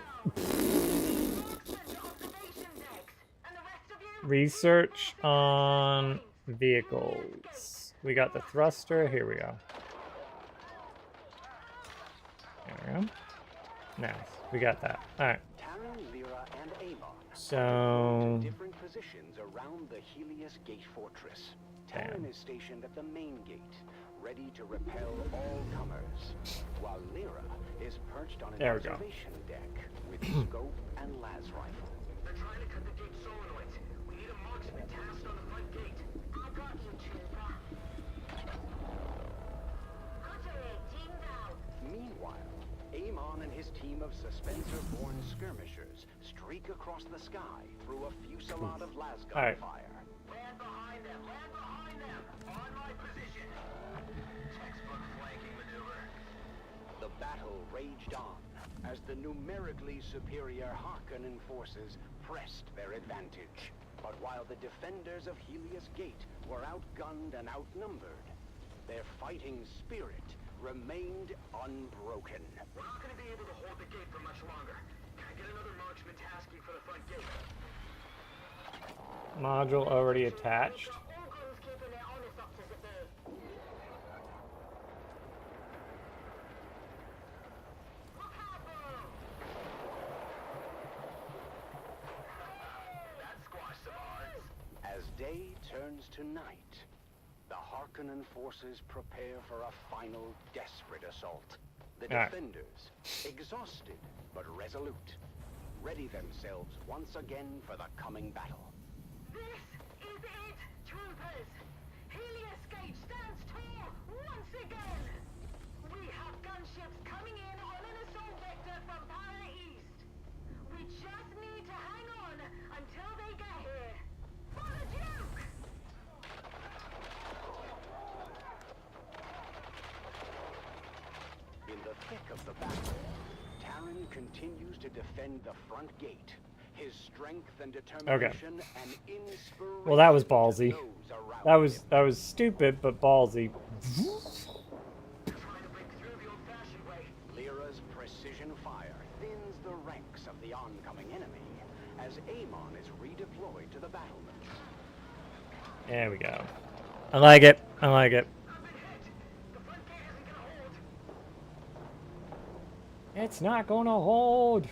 S1: Research on vehicles. We got the thruster. Here we go. There we go. Nice. We got that. All right. So.
S11: Different positions around the Helios Gate fortress. Terran is stationed at the main gate, ready to repel all comers, while Lyra is perched on an observation deck with scope and las rifle.
S6: They're trying to cut the gate solenoid. We need a marksman tasked on the front gate. I got you, Chief.
S11: Meanwhile, Amon and his team of Suspensor-born skirmishers streak across the sky through a fusillade of lasgun fire.
S6: Land behind them! Land behind them! On my position! Textbook flanking maneuver.
S11: The battle raged on as the numerically superior Harkonnen forces pressed their advantage.
S19: But while the defenders of Helios Gate were outgunned and outnumbered, their fighting spirit remained unbroken.
S6: We're not going to be able to hold the gate for much longer. Can I get another marksman tasking for the front gate?
S1: Module already attached.
S19: As day turns to night, the Harkonnen forces prepare for a final desperate assault. The defenders, exhausted but resolute, ready themselves once again for the coming battle.
S5: This is it, troopers! Helios Gate stands tall once again! We have gunships coming in on an assault vector from Para East. We just need to hang on until they get here. For the Duke!
S19: In the thick of the battle, Terran continues to defend the front gate. His strength and determination and inspiration.
S1: Well, that was ballsy. That was stupid, but ballsy.
S19: Lyra's precision fire thins the ranks of the oncoming enemy as Amon is redeployed to the battlements.
S1: There we go. I like it. I like it. It's not gonna hold.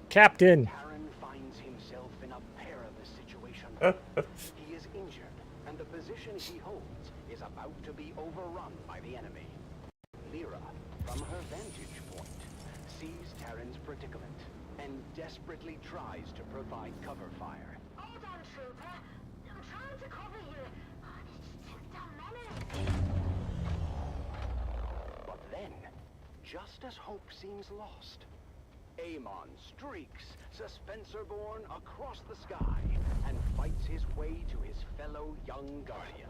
S1: Captain.
S19: Terran finds himself in a perilous situation. He is injured, and the position he holds is about to be overrun by the enemy. Lyra, from her vantage point, sees Terran's predicament and desperately tries to provide cover fire.
S5: Hold on, trooper. I'm trying to cover you. It's just a minute.
S19: But then, just as hope seems lost, Amon streaks Suspensorborn across the sky and fights his way to his fellow young guardian.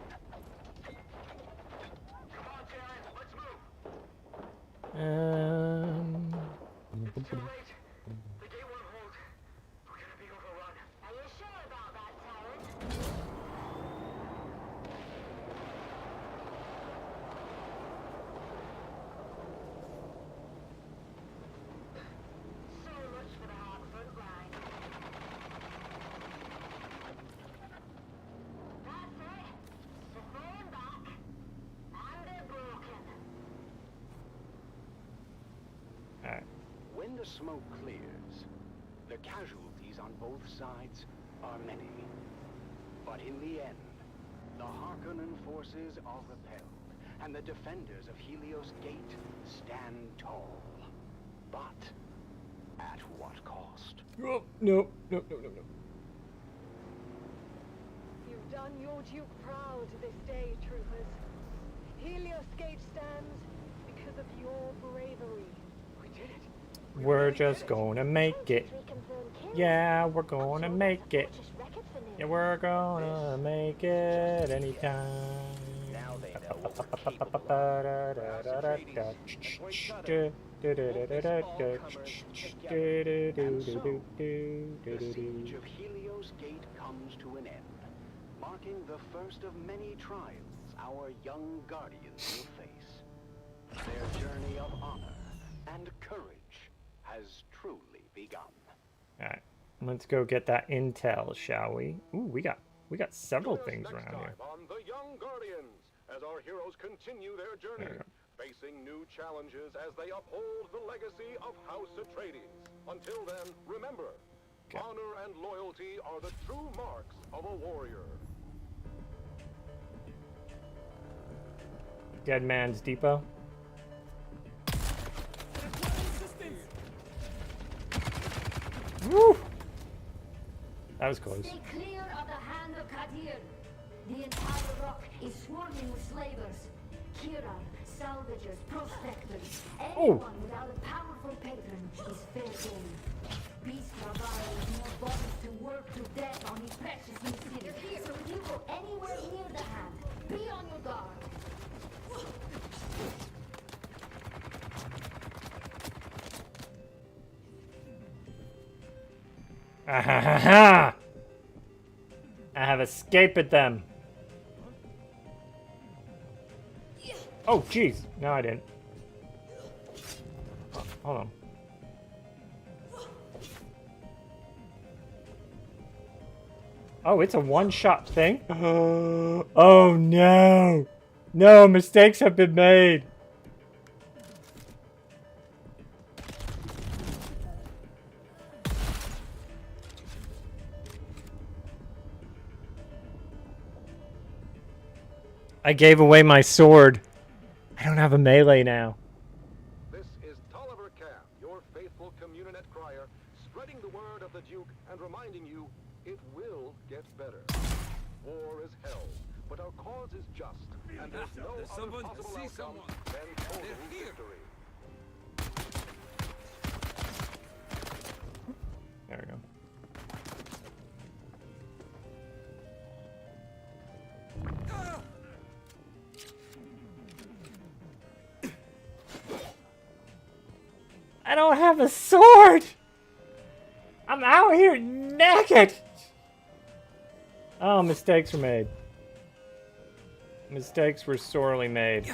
S6: Come on, Terran, let's move.
S5: It's too late. The gate won't hold. We're gonna be overrun. Are you sure about that, Terran? So much for the hard front line. That's it. They're falling back. And they're broken.
S1: Alright.
S19: When the smoke clears, the casualties on both sides are many. But in the end, the Harkonnen forces are repelled, and the defenders of Helios Gate stand tall. But at what cost?
S1: Oh, no.
S15: You've done your Duke proud this day, troopers. Helios Gate stands because of your bravery. We did it.
S1: We're just gonna make it. Yeah, we're gonna make it. Yeah, we're gonna make it anytime.
S19: Now they know what we're capable of. The siege of Helios Gate comes to an end, marking the first of many trials our young guardians will face. Their journey of honor and courage has truly begun.
S1: Alright, let's go get that intel, shall we? Ooh, we got several things around here.
S6: On the Young Guardians, as our heroes continue their journey, facing new challenges as they uphold the legacy of House Atreides. Until then, remember, honor and loyalty are the true marks of a warrior.
S1: Dead Man's Depot. Woo! That was close.
S20: Stay clear of the hand of Kadir. The entire rock is swarming with slavers. Kiran, salvagers, prospectors. Anyone without a powerful patron is fair game. Beast Rabbi is more bodies to work to death on his precious new city. So if you go anywhere near the hand, be on your guard.
S1: Ah ha ha ha! have escaped them. Oh, jeez. No, I didn't. Oh, hold on. Oh, it's a one-shot thing? Oh, no. No, mistakes have been made. I gave away my sword. I don't have a melee now.
S6: This is Tolliver Cam, your faithful Communinet crier, spreading the word of the Duke and reminding you it will get better. War is hell, but our cause is just, and there's no other possible outcome than total victory.
S1: There we go. I don't have a sword! I'm out here naked! Oh, mistakes were made. Mistakes were sorely made.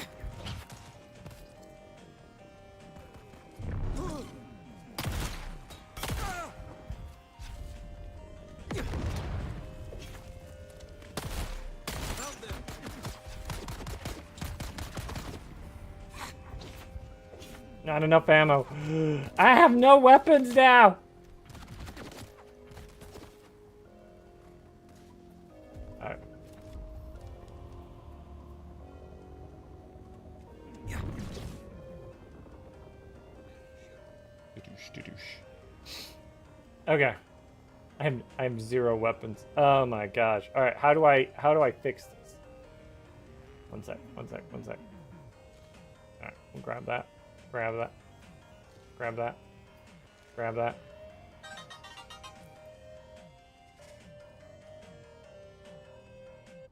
S1: Not enough ammo. I have no weapons now! Alright. Okay. I have 0 weapons. Oh my gosh. Alright, how do I fix this? One sec. Alright, we'll grab that. Grab that. Grab that. Grab that.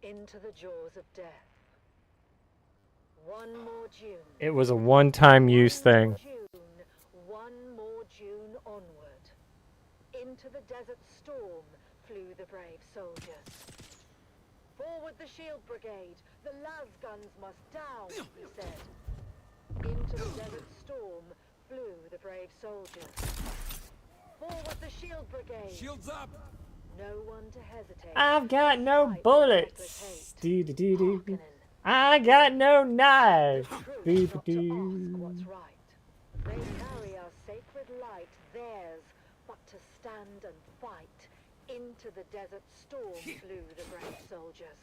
S12: Into the jaws of death. One more June.
S1: It was a one-time use thing.
S12: One more June onward. Into the desert storm flew the brave soldiers. Forward the shield brigade. The las guns must down, he said. Into the desert storm flew the brave soldiers. Forward the shield brigade.
S17: Shields up.
S12: No one to hesitate.
S1: I've got no bullets. Dee-dee-dee-dee. I got no knife. Dee-dee-dee.
S12: What's right? They carry our sacred light, theirs, but to stand and fight. Into the desert storm flew the brave soldiers.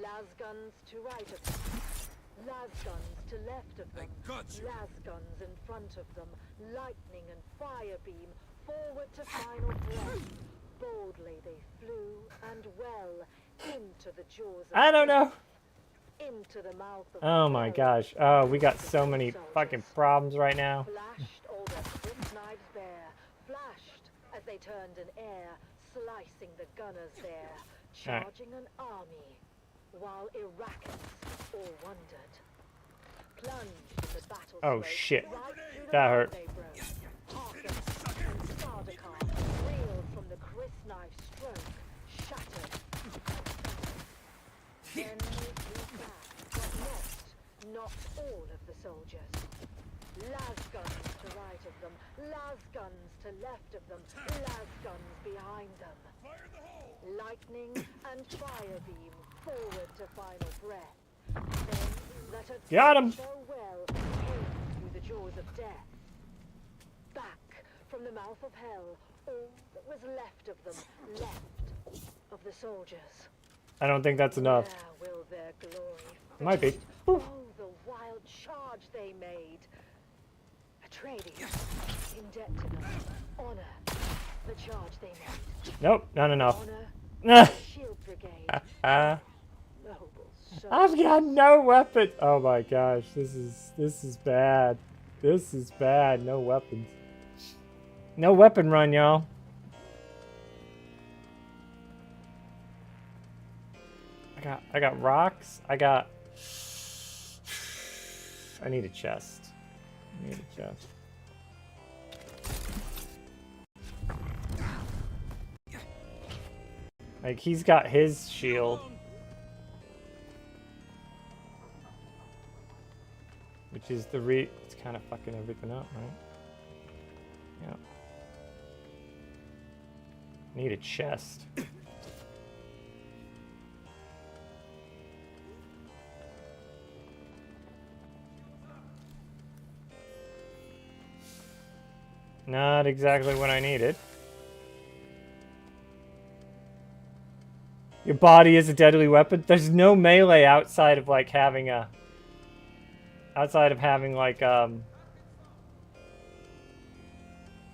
S12: Las guns to right of them. Las guns to left of them, las guns in front of them, lightning and fire beam, forward to final breath. Boldly they flew and well into the jaws of
S1: I don't know.
S12: Into the mouth of
S1: Oh my gosh. Oh, we got so many fucking problems right now.
S12: Flashed all their crisp knives bare, flashed as they turned in air, slicing the gunners there, charging an army. While Iraqis all wondered, plunged in the battle.
S1: Oh shit,
S12: right
S1: that hurt.
S12: Harker and Sardaukar reeled from the crisp knife stroke, shattered. Then they flew back, but not all of the soldiers. Las guns to right of them, las guns to left of them, las guns behind them. Lightning and fire beam forward to final breath. Then let a
S1: got him.
S12: Farewell came through the jaws of death. Back from the mouth of hell, all that was left of them, left of the soldiers.
S1: I don't think that's enough.
S12: Where will their glory
S1: Might be.
S12: Oh, the wild charge they made. Atreides, in debt to them, honor the charge they made.
S1: Nope, not enough.
S12: Honor, shield brigade.
S1: I've got no weapon. Oh my gosh, this is bad. This is bad. No weapons. No weapon run, y'all. I got rocks. I need a chest. I Like, he's got his shield. Which is the it's kind of fucking everything up, right? Yeah. Need a chest. Not exactly what I needed. Your body is a deadly weapon. There's no melee outside of like having a... Outside of having like,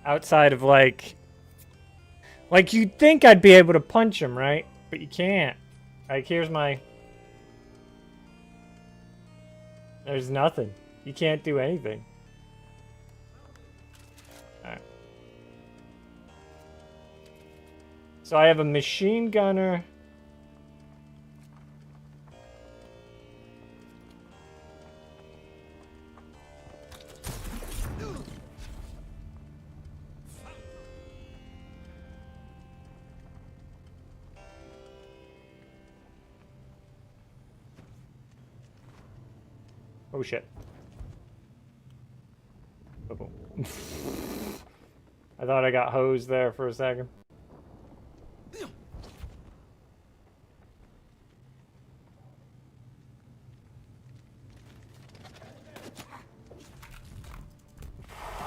S1: outside of like you'd think I'd be able to punch him, right? But you can't. Like, here's my... There's nothing. You can't do anything. Alright. So I have a machine gunner. Oh shit. Oh. I thought I got hosed there for a second.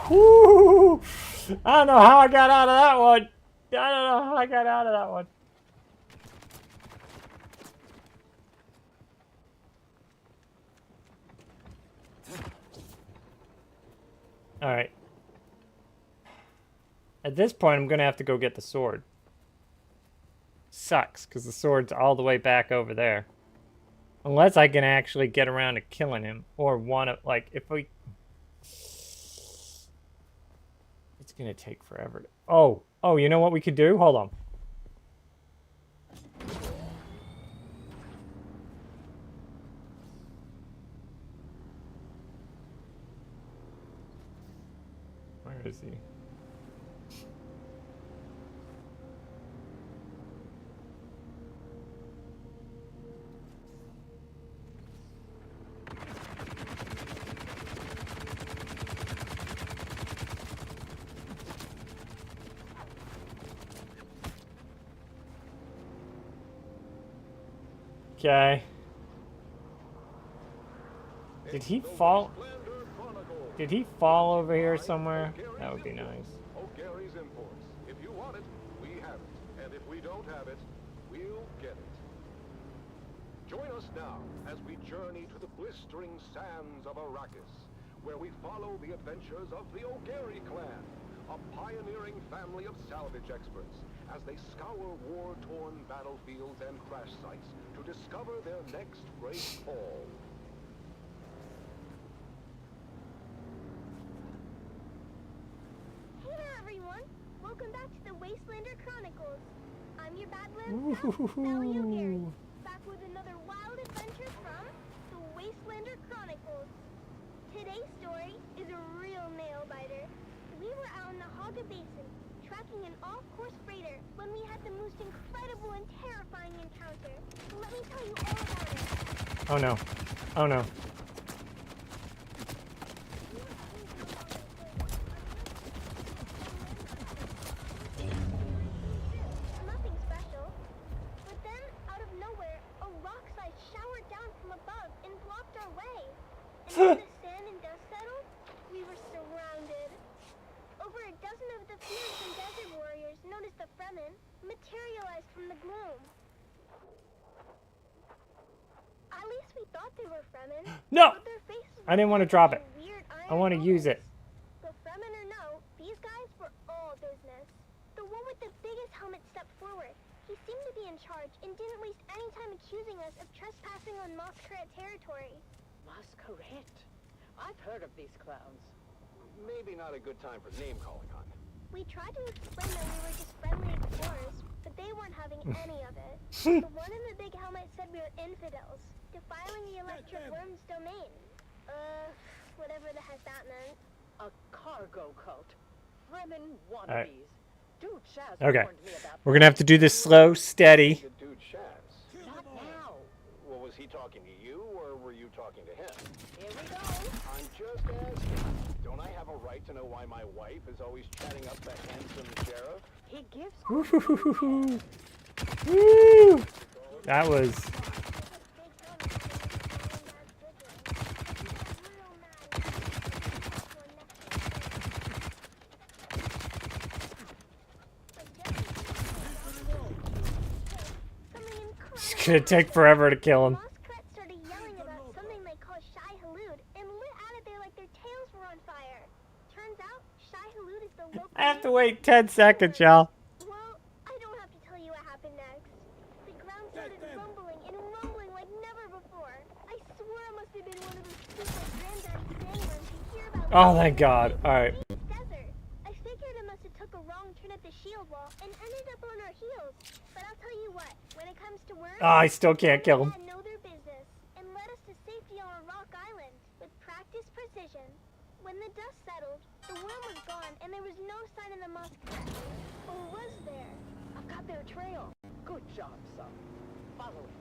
S1: Woo! I don't know how I got out of that one. I don't know how I got out of that one. Alright. At this point, I'm going to have to go get the sword. Sucks, because the sword's all the way back over there. Unless I can actually get around to killing him. Or one of, like, if we... It's going to take forever. Oh, you know what we could do? Hold on. Where is he? Okay. Did he fall? Did he fall over here somewhere? That would be nice.
S6: O'Gary's imports. If you want it, we have it. And if we don't have it, we'll get it. Join us now as we journey to the blistering sands of Arrakis, where we follow the adventures of the O'Gary clan, a pioneering family of salvage experts, as they scour war-torn battlefields and crash sites to discover their next great haul.
S14: Hey there, everyone! Welcome back to the Wastelander Chronicles. I'm your Badlands scout, Sally O'Gary, back with another wild adventure from the Wastelander Chronicles. Today's story is a real nail-biter. We were out in the Haga Basin, tracking an off-course freighter when we had the most incredible and terrifying encounter. Let me tell you all about it.
S1: Oh no. Oh no.
S14: Nothing special. But then, out of nowhere, a rock slide showered down from above and blocked our way. And when the sand and dust settled, we were surrounded. Over a dozen of the fearsome desert warriors, known as the Fremen, materialized from the gloom. At least we thought they were Fremen.
S1: No!
S14: But their faces
S1: I didn't want to drop it.
S14: weird
S1: I want to use it.
S14: But Fremen or no, these guys were all business. The one with the biggest helmet stepped forward. He seemed to be in charge and didn't waste any time accusing us of trespassing on Masquerade territory.
S15: Masquerade? I've heard of these clowns.
S11: Maybe not a good time for name-calling, hon.
S14: We tried to explain that we were just friendly explorers, but they weren't having any of it. The one in the big helmet said we were infidels, defiling the Electric Worm's domain. Whatever the heck that meant.
S15: A cargo cult. Fremen wannabes.
S1: Right. Okay. We're gonna have to do this slow, steady.
S11: Dude Shaz.
S7: Not now.
S11: Well, was he talking to you, or were you talking to him?
S7: Here we go.
S11: I'm just asking. Don't I have a right to know why my wife is always chatting up the handsome sheriff?
S7: He gives.
S1: Woo! That was. It's gonna take forever to kill him.
S14: Moskrat started yelling about something they call Shai Hulud and lit out of there like their tails were on fire. Turns out, Shai Hulud is the local...
S1: I have to wait 10 seconds, y'all.
S14: Well, I don't have to tell you what happened next. The ground started rumbling and rumbling like never before. I swear it must have been one of those stupid granddaddy sandworms you hear about...
S1: Oh, thank God. Alright.
S14: Desert. I figured it must have took a wrong turn at the shield wall and ended up on our heels. But I'll tell you what, when it comes to work...
S1: Oh, I still can't kill him.
S14: know their business and led us to safety on a rock island with practiced precision. When the dust settled, the worm was gone and there was no sign of the muskrat. Or was there?
S7: I've got their trail. Good job, son. Follow it.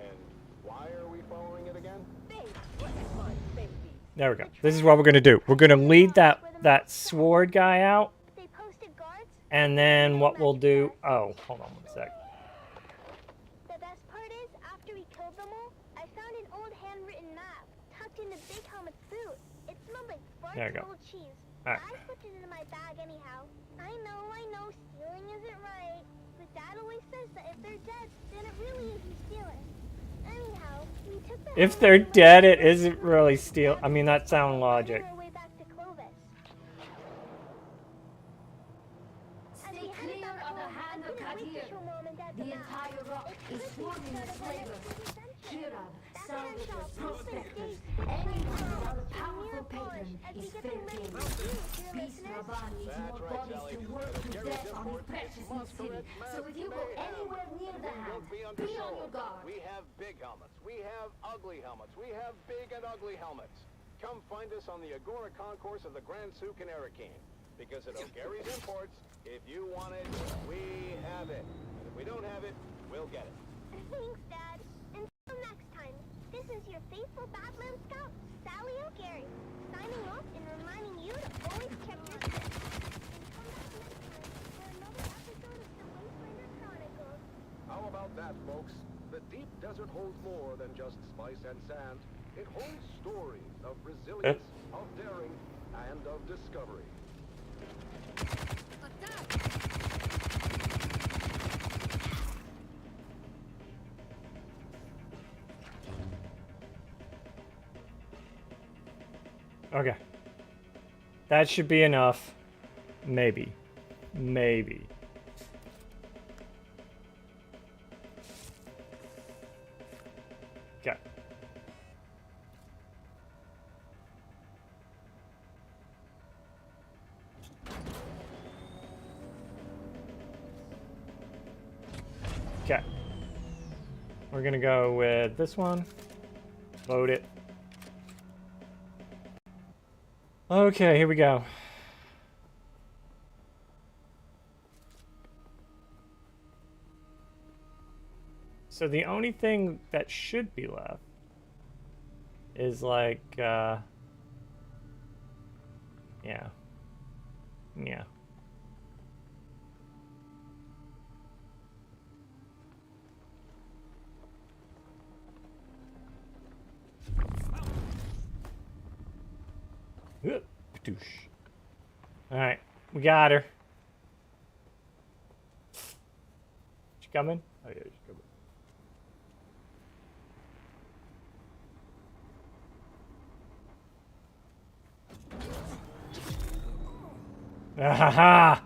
S11: And why are we following it again?
S7: Babe, what's my baby?
S1: There we go. This is what we're gonna do. We're gonna lead that sword guy out.
S14: They posted guards.
S1: And then what we'll do... Oh, hold on 1 sec.
S14: The best part is, after we killed them all, I found an old handwritten map tucked into Big Helmet's boot. It smelled like
S1: There you
S14: farts
S1: go.
S14: old cheese.
S1: All right.
S14: I slipped it into my bag anyhow. I know, stealing isn't right. But Dad always says that if they're dead, then it really isn't stealing. Anyhow, we took the
S1: If they're dead, it isn't really steal. I mean, that's sound logic.
S14: our way back to Clovis.
S20: Stay clear of the hand of Kadir. The entire rock is swarming with slavers. Kirab, salvagers, prospectors. Anyone without a powerful patron is fair game. Beast Rabban needs more bodies to work to death on his precious new city. So if you go anywhere near the hand, be on your guard.
S11: We have big helmets. We have ugly helmets. We have big and ugly helmets. Come find us on the Agora concourse of the Grand Souk in Arakeen. Because at O'Gary's Imports, if you want it, we have it. And if we don't have it, we'll get it.
S14: Thanks, Dad. Until next time, this is your faithful Badland Scout, Sally O'Gary, signing off and reminding you to always check your script. And come back next time for another episode of the Wastelander Chronicles.
S6: How about that, folks? The deep desert holds more than just spice and sand. It holds stories of resilience, of daring, and of discovery.
S1: Okay. That should be enough. Maybe. Maybe. Okay. Okay. We're gonna go with this one. Load it. Okay, here we go. So the only thing that should be left is like, yeah. Yeah. Alright, we got her. She coming? Oh yeah, she's coming. Ah,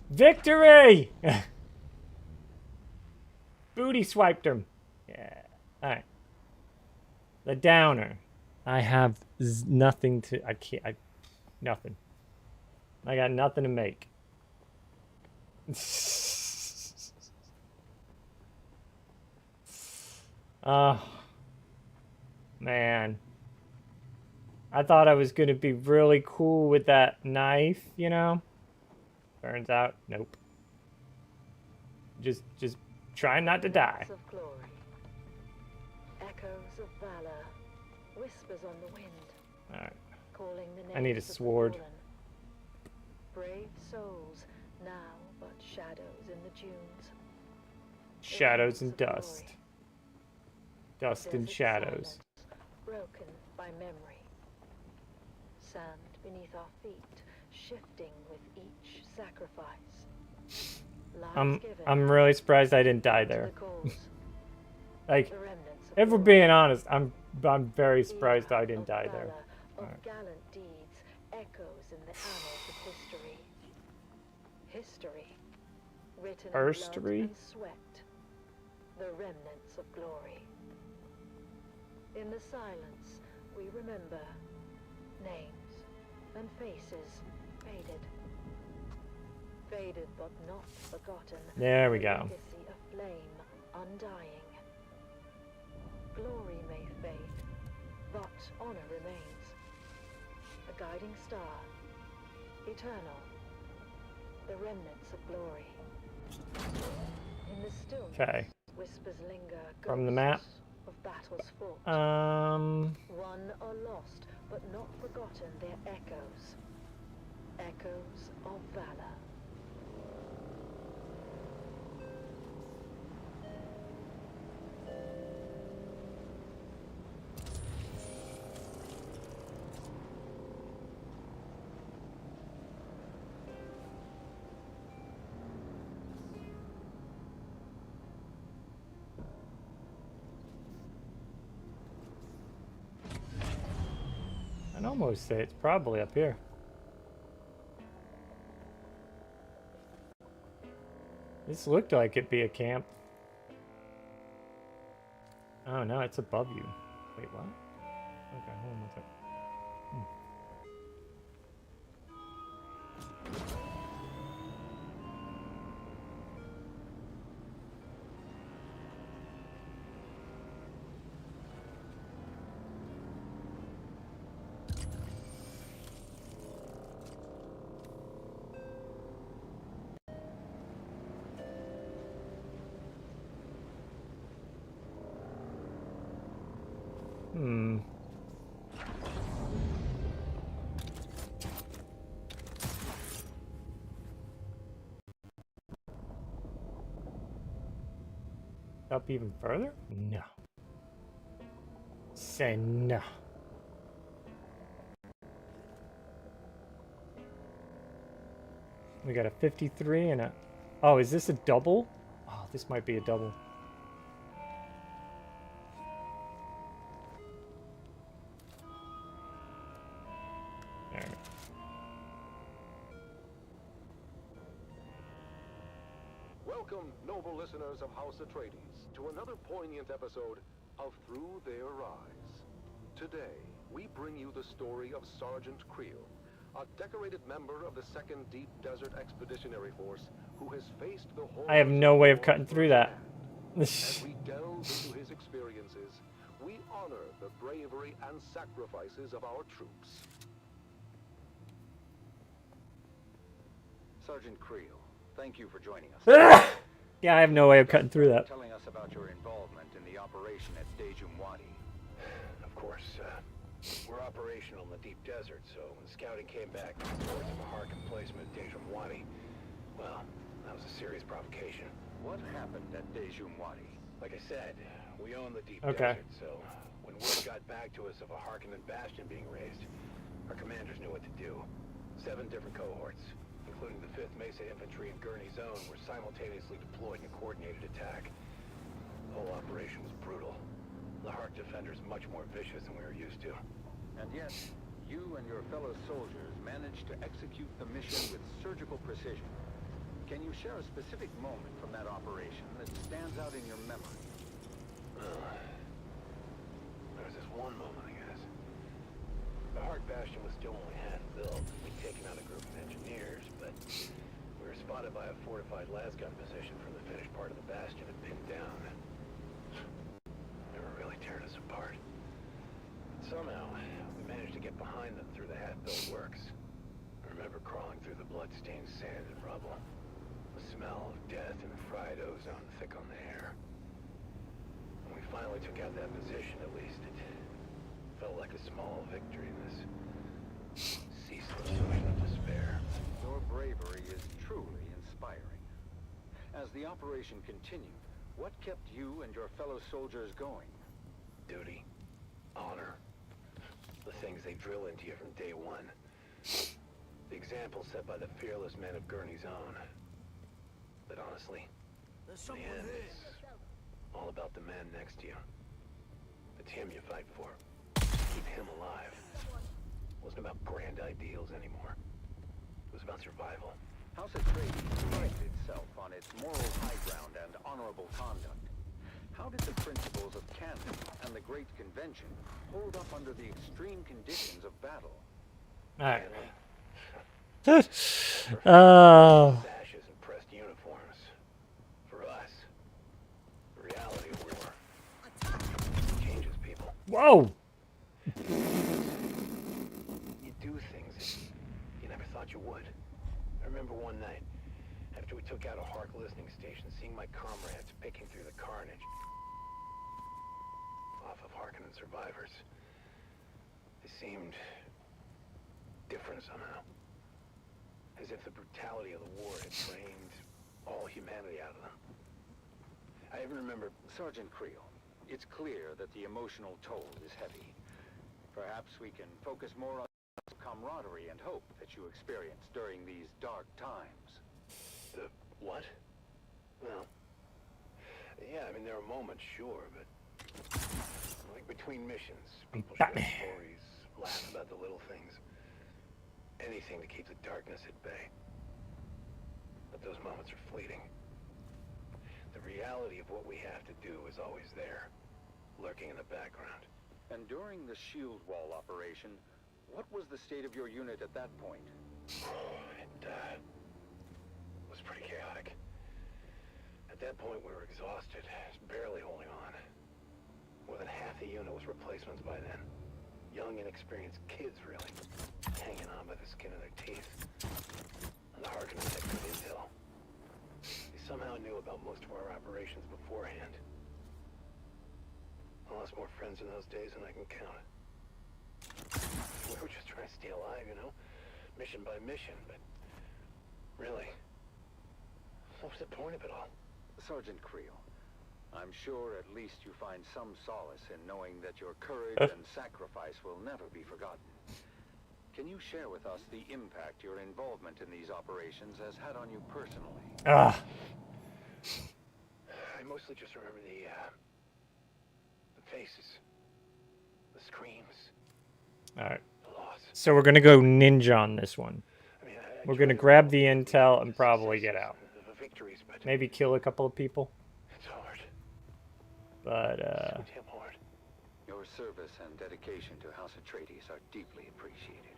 S1: victory! Booty swiped him. Yeah. Alright. The downer. I have nothing to... I can't... nothing. I got nothing to make. Oh. Man. I thought I was going to be really cool with that knife, you know? Turns out, nope. Just try not to die.
S12: Of glory. Echoes of valor. Whispers on the wind.
S1: Alright.
S12: Calling the
S1: I need a
S12: names of the
S1: sword.
S12: fallen. Brave souls, now but shadows in the dunes.
S1: Shadows and dust. Dust and
S12: Desert
S1: shadows.
S12: silence, broken by memory. Sand beneath our feet, shifting with each sacrifice. Lives given
S1: I'm really surprised I didn't die
S12: to
S1: there.
S12: the cause.
S1: Like,
S12: The remnants of
S1: if we're
S12: glory.
S1: being honest, I'm very surprised I didn't die there.
S12: Valor, of
S1: Alright.
S12: gallant deeds, echoes in the annals of history. History, written in blood
S1: Herstory?
S12: and sweat. The remnants of glory. In the silence, we remember names and faces faded. Faded but not forgotten.
S1: There we
S12: A
S1: go.
S12: legacy of flame undying. Glory may fade, but honor remains. A guiding star, eternal. The remnants of glory. In the stillness,
S1: Okay.
S12: whispers linger.
S1: From the map.
S12: Ghosts of battles fought.
S1: Um,
S12: Won or lost, but not forgotten their echoes. Echoes of valor.
S1: I'd almost say it's probably up here. This looked like it'd be a camp. Oh no, it's above you. Wait, what? Okay, hold on one second. Hmm. Up even further? No. Say no. We got a 53 and a... Oh, is this a double? Oh, this might be a double. There.
S6: Welcome, noble listeners of House Atreides, to another poignant episode of Through Their Eyes. Today, we bring you the story of Sergeant Creel, a decorated member of the 2nd Deep Desert Expeditionary Force who has faced the horrors
S1: I have no way of cutting through that.
S6: As we delve into his experiences, we honor the bravery and sacrifices of our troops.
S11: Sergeant Creel, thank you for joining us.
S1: Yeah, I have no way of cutting through that.
S11: Telling us about your involvement in the operation at Dejum Wadi.
S13: Of course, we're operational in the deep desert, so when scouting came back with reports of a Harkin placement at Dejum Wadi, well, that was a serious provocation.
S11: What happened at Dejum Wadi?
S13: Like I said, we own the deep
S1: Okay.
S13: desert, so when word got back to us of a Harkonnen bastion being raised, our commanders knew what to do. 7 different cohorts, including the 5th Mesa Infantry and Gurney Zone, were simultaneously deployed in a coordinated attack. The whole operation was brutal. The Hark defenders much more vicious than we were used to.
S11: And yet, you and your fellow soldiers managed to execute the mission with surgical precision. Can you share a specific moment from that operation that stands out in your memory?
S13: There was this one moment, I guess. The Hark bastion was still only half built. We'd taken out a group of engineers, but we were spotted by a fortified lasgun position from the finished part of the bastion and pinned down. They were really tearing us apart. But somehow, we managed to get behind them through the half-built works. I remember crawling through the blood-stained sand and rubble. The smell of death and fried ozone thick on the air. When we finally took out that position, at least, it felt like a small victory in this ceaseless ocean of despair.
S11: Your bravery is truly inspiring. As the operation continued, what kept you and your fellow soldiers going?
S13: Duty, honor, the things they drill into you from day one. The example set by the fearless men of Gurney's Own. But honestly, in the end, it's all about the man next to you. It's him you fight for. Keep him alive. It wasn't about grand ideals anymore. It was about survival.
S11: House Atreides prided itself on its moral high ground and honorable conduct. How did the principles of canon and the Great Convention hold up under the extreme conditions of battle?
S1: Alright.
S13: Sashes and pressed uniforms. For us, the reality of war changes people.
S1: Whoa!
S13: You do things that you never thought you would. I remember one night, after we took out a Hark listening station, seeing my comrades picking through the carnage off of Harkonnen survivors. They seemed different somehow. As if the brutality of the war had drained all humanity out of them. I even remember...
S11: Sergeant Creel, it's clear that the emotional toll is heavy. Perhaps we can focus more on the camaraderie and hope that you experienced during these dark times.
S13: The what? Well, yeah, I mean, there are moments, sure, but... like between missions, people share stories, laugh about the little things. Anything to keep the darkness at bay. But those moments are fleeting. The reality of what we have to do is always there, lurking in the background.
S11: And during the shield wall operation, what was the state of your unit at that point?
S13: It was pretty chaotic. At that point, we were exhausted, just barely holding on. More than half the unit was replacements by then. Young, inexperienced kids, really. Hanging on by the skin of their teeth. And the Harkonnen had good intel. They somehow knew about most of our operations beforehand. I lost more friends in those days than I can count. We were just trying to stay alive, you know? Mission by mission, but... really... what was the point of it all?
S11: Sergeant Creel, I'm sure at least you find some solace in knowing that your courage and sacrifice will never be forgotten. Can you share with us the impact your involvement in these operations has had on you personally?
S1: Ah.
S13: I mostly just remember the faces, the screams.
S1: Alright. So we're gonna go ninja on this one. We're gonna grab the intel and probably get out. Maybe kill a couple of people.
S13: It's hard.
S1: But,
S13: So damn hard.
S11: Your service and dedication to House Atreides are deeply appreciated.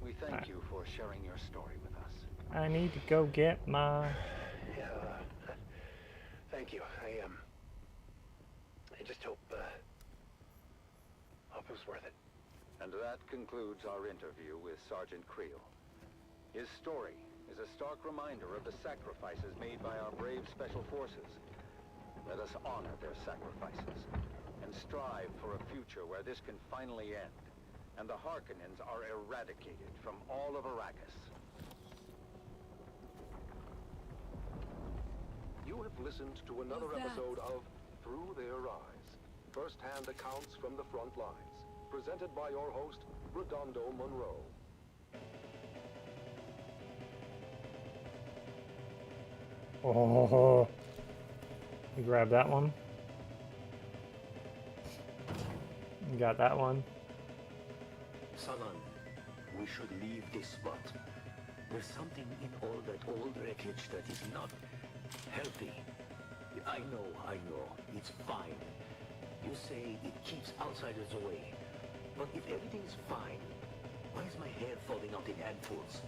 S11: We thank you for sharing your story with us.
S1: I need to go get my...
S13: Yeah, thank you. I just hope it was worth it.
S11: And that concludes our interview with Sergeant Creel. His story is a stark reminder of the sacrifices made by our brave special forces. Let us honor their sacrifices and strive for a future where this can finally end and the Harkonnens are eradicated from all of Arrakis.
S6: You have listened to another episode of Through Their Eyes, first-hand accounts from the front lines, presented by your host, Redondo Monroe.
S1: Oh, you grab that one. You got that one.
S21: Salan, we should leave this spot. There's something in all that old wreckage that is not healthy. I know, it's fine. You say it keeps outsiders away. But if everything is fine, why is my hair falling out in handfuls?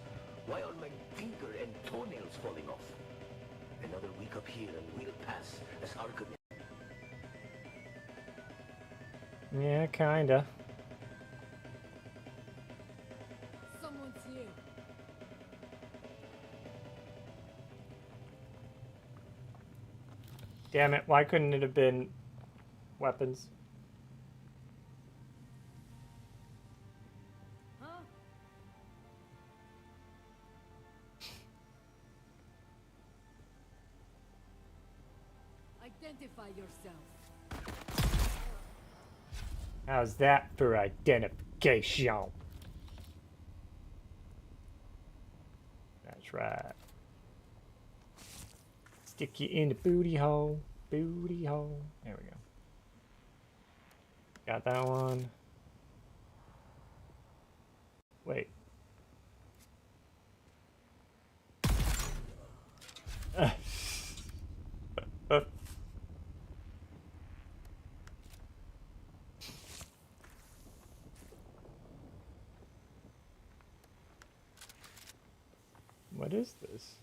S21: Why are my finger and toenails falling off? Another week up here and we'll pass as Harkonnen.
S1: Yeah, kinda.
S22: Someone's here.
S1: Damn it, why couldn't it have been weapons?
S20: Identify yourself.
S1: How's that for identification? That's right. Stick you in the booty hole. Booty hole. There we go. Got that one. Wait. What is this?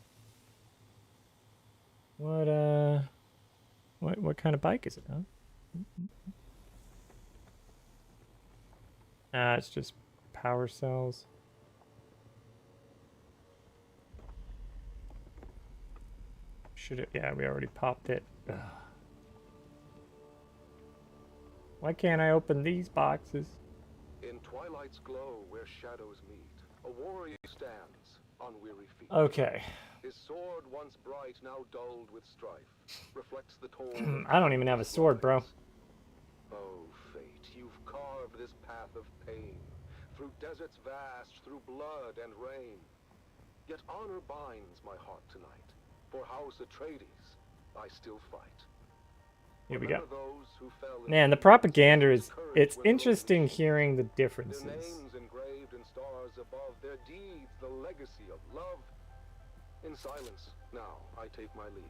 S1: What kind of bike is it, huh? It's just power cells. Should it? Yeah, we already popped it. Ugh. Why can't I open these boxes?
S6: In twilight's glow where shadows meet, a warrior stands on weary feet.
S1: Okay.
S6: His sword, once bright, now dulled with strife, reflects the toll.
S1: I don't even have a sword, bro.
S6: Oh, fate, you've carved this path of pain, through deserts vast, through blood and rain. Yet honor binds my heart tonight. For House Atreides, I still fight.
S1: Here we go.
S6: Those who fell in
S1: Man, the propaganda is... It's interesting hearing the differences.
S6: their names engraved in stars above, their deeds the legacy of love. In silence, now I take my leave.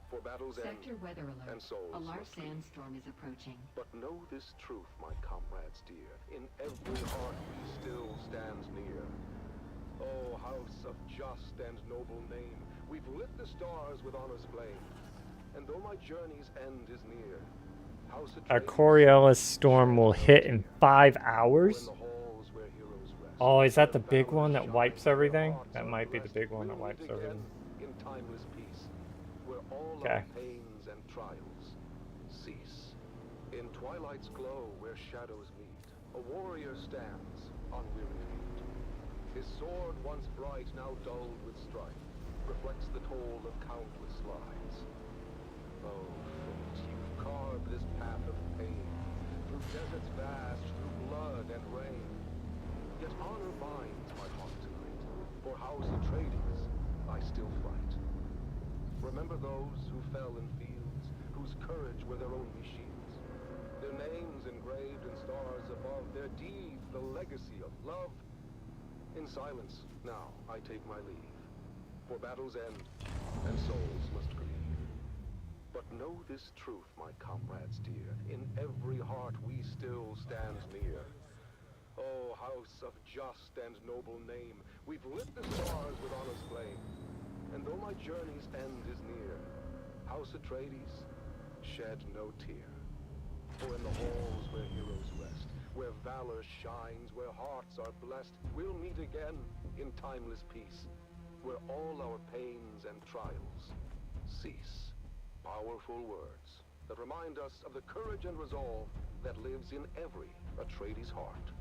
S6: For battle's end
S10: Sector weather alert.
S6: and souls
S10: A large
S6: must leave.
S10: sandstorm is approaching.
S6: But know this truth, my comrades dear, in every heart we still stands near. Oh, house of just and noble name, we've lit the stars with honor's flame. And though my journey's end is near, House
S1: A
S6: Atreides
S1: Coriolis storm will hit in 5 hours? Oh, is that the big one that wipes everything? That might be the big one that wipes everything.
S6: in timeless peace, where all
S1: Okay.
S6: our pains and trials cease. In twilight's glow where shadows meet, a warrior stands on weary feet. His sword, once bright, now dulled with strife, reflects the toll of countless lives. Oh, fate, you've carved this path of pain, through deserts vast, through blood and rain. Yet honor binds my heart tonight, for House Atreides I still fight. Remember those who fell in fields, whose courage were their only shields. Their names engraved in stars above, their deeds the legacy of love. In silence, now I take my leave, for battle's end, and souls must grieve. But know this truth, my comrades dear, in every heart we still stand near. Oh, house of just and noble name, we've lit the stars with honor's flame. And though my journey's end is near, House Atreides, shed no tear. For in the halls where heroes rest, where valor shines, where hearts are blessed, we'll meet again in timeless peace, where all our pains and trials cease. Powerful words that remind us of the courage and resolve that lives in every Atreides heart.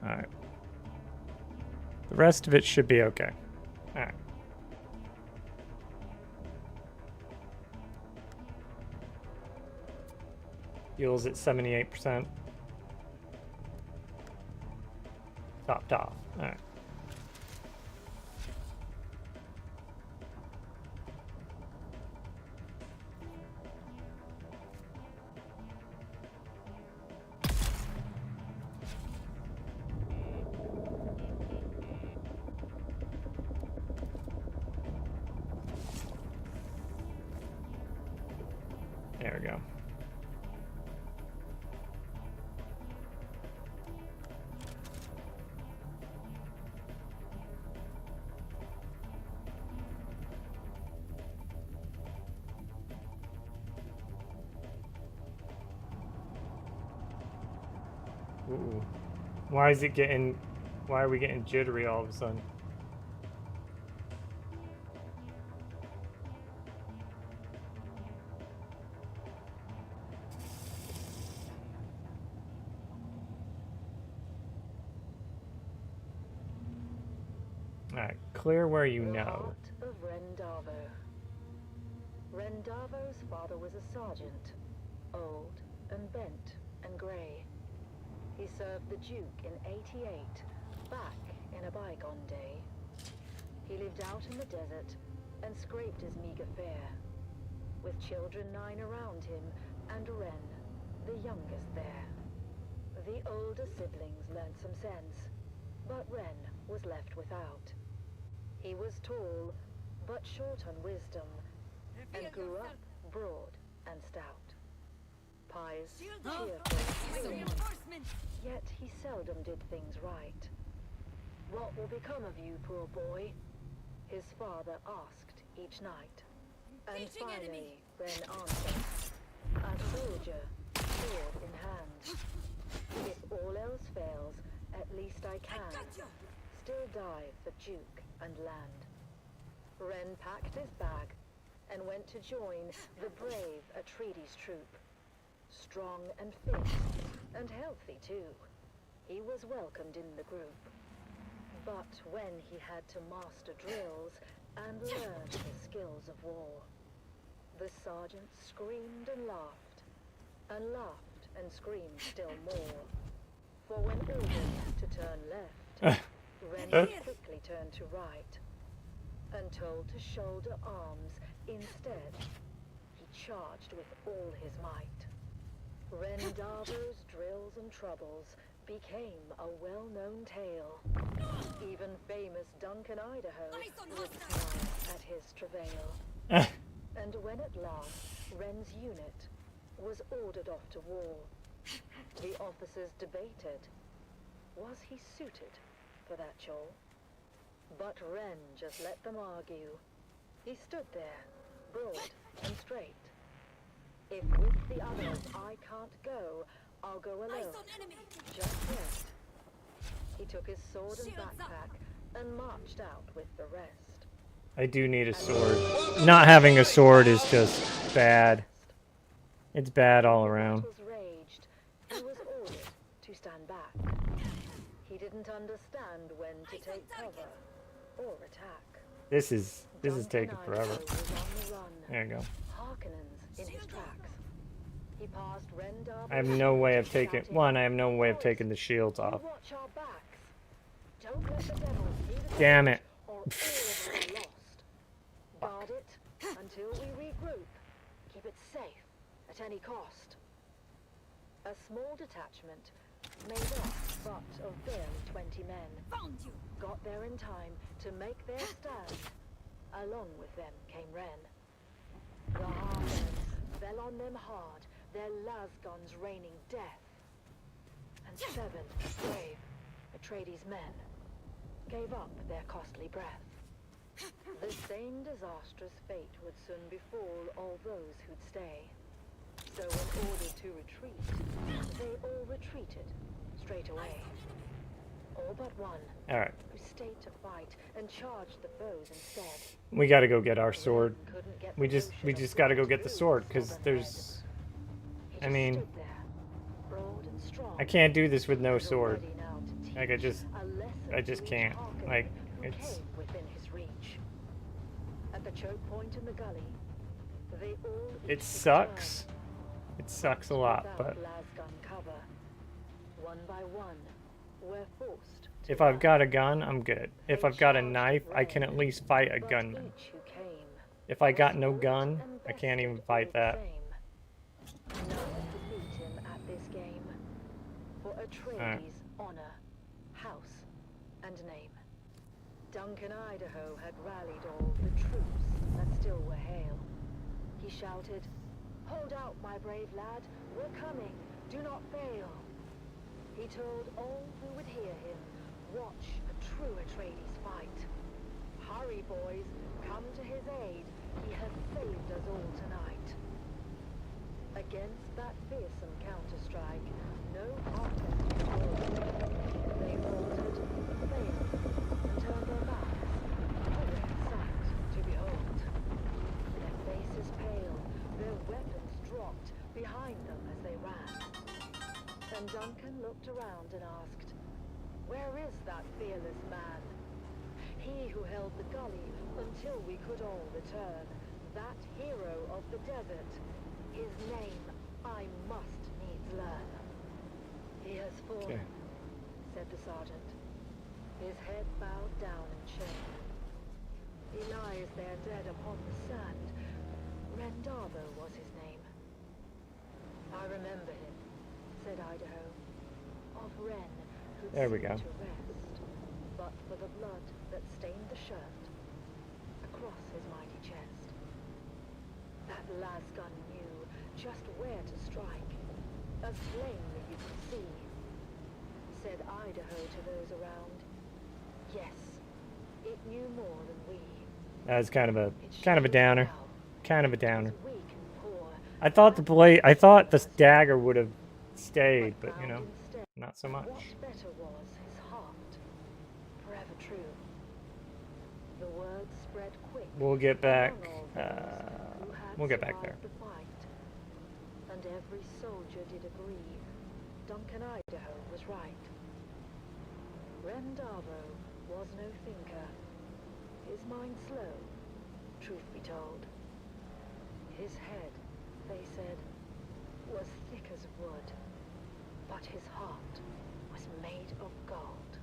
S1: Alright. The rest of it should be okay. Alright. Fuel's at 78%. Topped off. Alright. There we go. Ooh. Why is it getting... Why are we getting jittery all of a sudden? Alright, clear where you know.
S12: Heart of Rendavo. Rendavo's father was a sergeant, old and bent and grey. He served the Duke in '88, back in a bygone day. He lived out in the desert and scraped his meager fare, with children 9 around him and Ren, the youngest there. The older siblings learned some sense, but Ren was left without. He was tall, but short on wisdom, and grew up broad and stout. Pious, cheerful, yet he seldom did things right. What will become of you, poor boy? His father asked each night. And finally, Ren answered, a soldier, sword in hand. If all else fails, at least I can still die for Duke and land. Ren packed his bag and went to join the brave Atreides troop. Strong and fit, and healthy too, he was welcomed in the group. But when he had to master drills and learn the skills of war, the sergeant screamed and laughed and screamed still more. For when ordered to turn left, Ren quickly turned to right, and told to shoulder arms instead. He charged with all his might. Rendavo's drills and troubles became a well-known tale. Even famous Duncan Idaho would smile at his travail. And when at last Ren's unit was ordered off to war, the officers debated, was he suited for that chore? But Ren just let them argue. He stood there, broad and straight. If with the others I can't go, I'll go alone. Just yet. He took his sword and backpack and marched out with the rest.
S1: I do need a sword. Not having a sword is just bad. It's bad all around.
S12: Raged, he was ordered to stand back. He didn't understand when to take cover or attack.
S1: This is taking forever. There you go.
S12: Harkonnens in his tracks. He passed Rendavo.
S1: I have no way of taking I have no way of taking the shields off.
S12: Watch our backs. Don't let the devil see the
S1: Damn it.
S12: or all of us are lost. Guard it until we regroup. Keep it safe at any cost. A small detachment made up but of barely 20 men.
S3: Found you.
S12: Got there in time to make their stand. Along with them came Ren. The Harkonnens fell on them hard, their lasguns raining death. And 7 brave Atreides men gave up their costly breath. The same disastrous fate would soon befall all those who'd stay. So in order to retreat, they all retreated straight away. All but one,
S1: Alright.
S12: who stayed to fight and charged the foes instead.
S1: We gotta go get our sword. We just gotta go get the sword, because there's... I mean... I can't do this with no sword. Like, I just can't. Like, it's...
S12: Within his reach. At the choke point in the gully, they all
S1: It sucks. It sucks a lot, but...
S12: lasgun cover. One by one, we're forced.
S1: If I've got a gun, I'm good. If I've got a knife, I can at least fight a gunman. If I got no gun, I can't even fight that.
S12: None could beat him at this game. For Atreides' honor, house, and name. Duncan Idaho had rallied all the troops that still were hale. He shouted, "Hold out, my brave lad, we're coming, do not fail." He told all who would hear him, watch a true Atreides fight. Hurry, boys, come to his aid, he has saved us all tonight. Against that fearsome counter-strike, no offense was warranted. They faltered, failed, and turned their backs. A rare sight to behold. Their faces pale, their weapons dropped behind them as they ran. And Duncan looked around and asked, "Where is that fearless man? He who held the gully until we could all return. That hero of the desert. His name I must needs learn." "He has fallen," said the sergeant, his head bowed down in shame. "He lies there dead upon the sand. Rendavo was his name." "I remember him," said Idaho. "Of Ren, who'd
S1: There we
S12: seemed
S1: go.
S12: to rest, but for the blood that stained the shirt across his mighty chest. That lasgun knew just where to strike, as plainly you could see," said Idaho to those around. "Yes, it knew more than we.
S1: That was kind of a downer. Kind of a downer. I thought the dagger would have stayed, but you know, not so much.
S12: What better was his heart, forever true. The word spread quick.
S1: We'll get back.
S12: among all those who had
S1: We'll get back there.
S12: survived the fight. And every soldier did agree. Duncan Idaho was right. Rendavo was no thinker. His mind slow, truth be told. His head, they said, was thick as wood, but his heart was made of gold.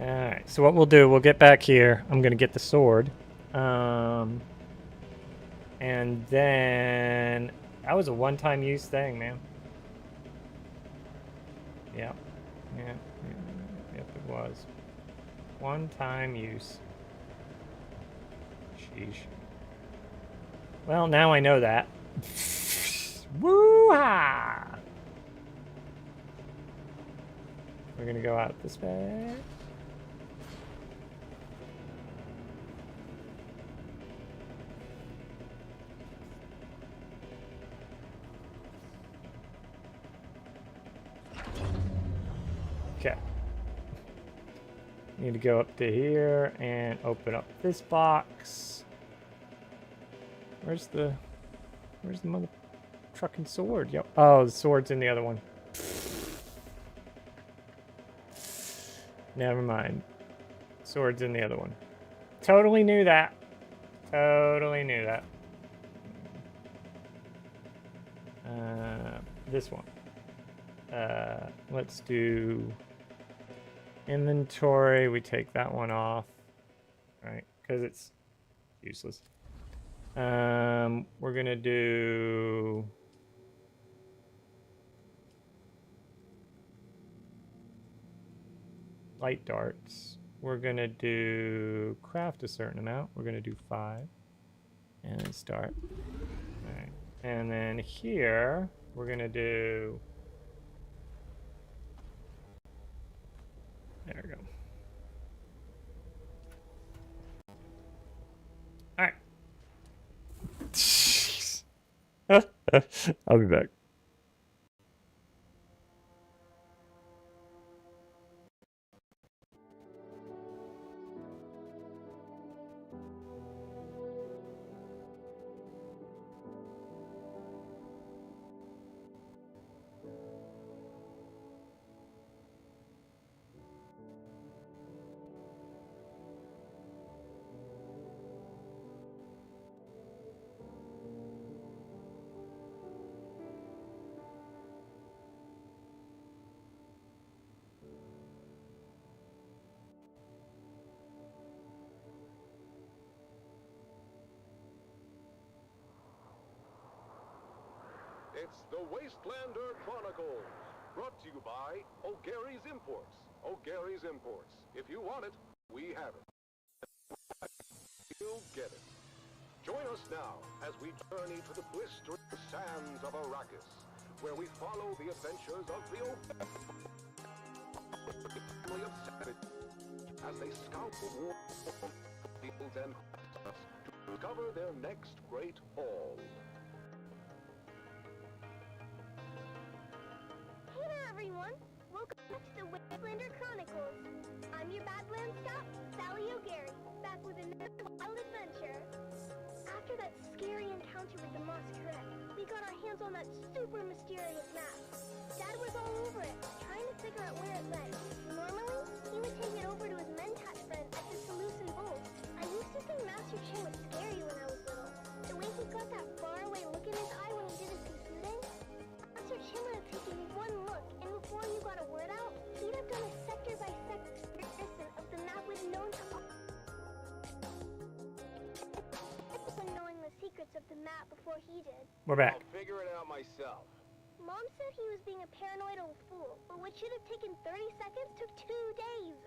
S1: Alright, so what we'll do, we'll get back here. I'm gonna get the sword. And then that was a one-time use thing, man. Yep, yep, it was. One-time use. Sheesh. Well, now I know that. Woo-ha! We're gonna go out this way. Okay. Need to go up to here and open up this box. Where's the mother trucking sword? Yep. Oh, the sword's in the other one. Never mind. Sword's in the other one. Totally knew that. Totally knew that. This one. Let's do inventory. We take that one off, right? Because it's useless. We're gonna do light darts. We're gonna do craft a certain amount. We're gonna do 5 and then start. All right, and then here we're gonna do. There we go. All right. I'll be back.
S6: It's the Wastelander Chronicles, brought to you by O'Gary's Imports. O'Gary's Imports. If you want it, we have it. You'll get it. Join us now as we journey to the blistering sands of Arrakis, where we follow the adventures of the as they scout the war fields and to discover their next great haul.
S14: Hey there, everyone! Welcome back to the Wastelander Chronicles. I'm your Badlands scout, Sally O'Gary, back with another wild adventure. After that scary encounter with the Masquerade, we got our hands on that super mysterious map. Dad was all over it, trying to figure out where it led. Normally, he would take it over to his Mentat friend at the Seleucid Bowl. I used to think Master Chin was scary when I was little. The way he got that faraway look in his eye when he did his computing. Master Chin would have taken one look, and before you got a word out, he'd have done a sector-by-sector comparison of the map with known to all. Knowing the secrets of the map before he did.
S1: We're back.
S13: I'll figure it out myself.
S14: Mom said he was being a paranoid old fool, but what should have taken 30 seconds took 2 days.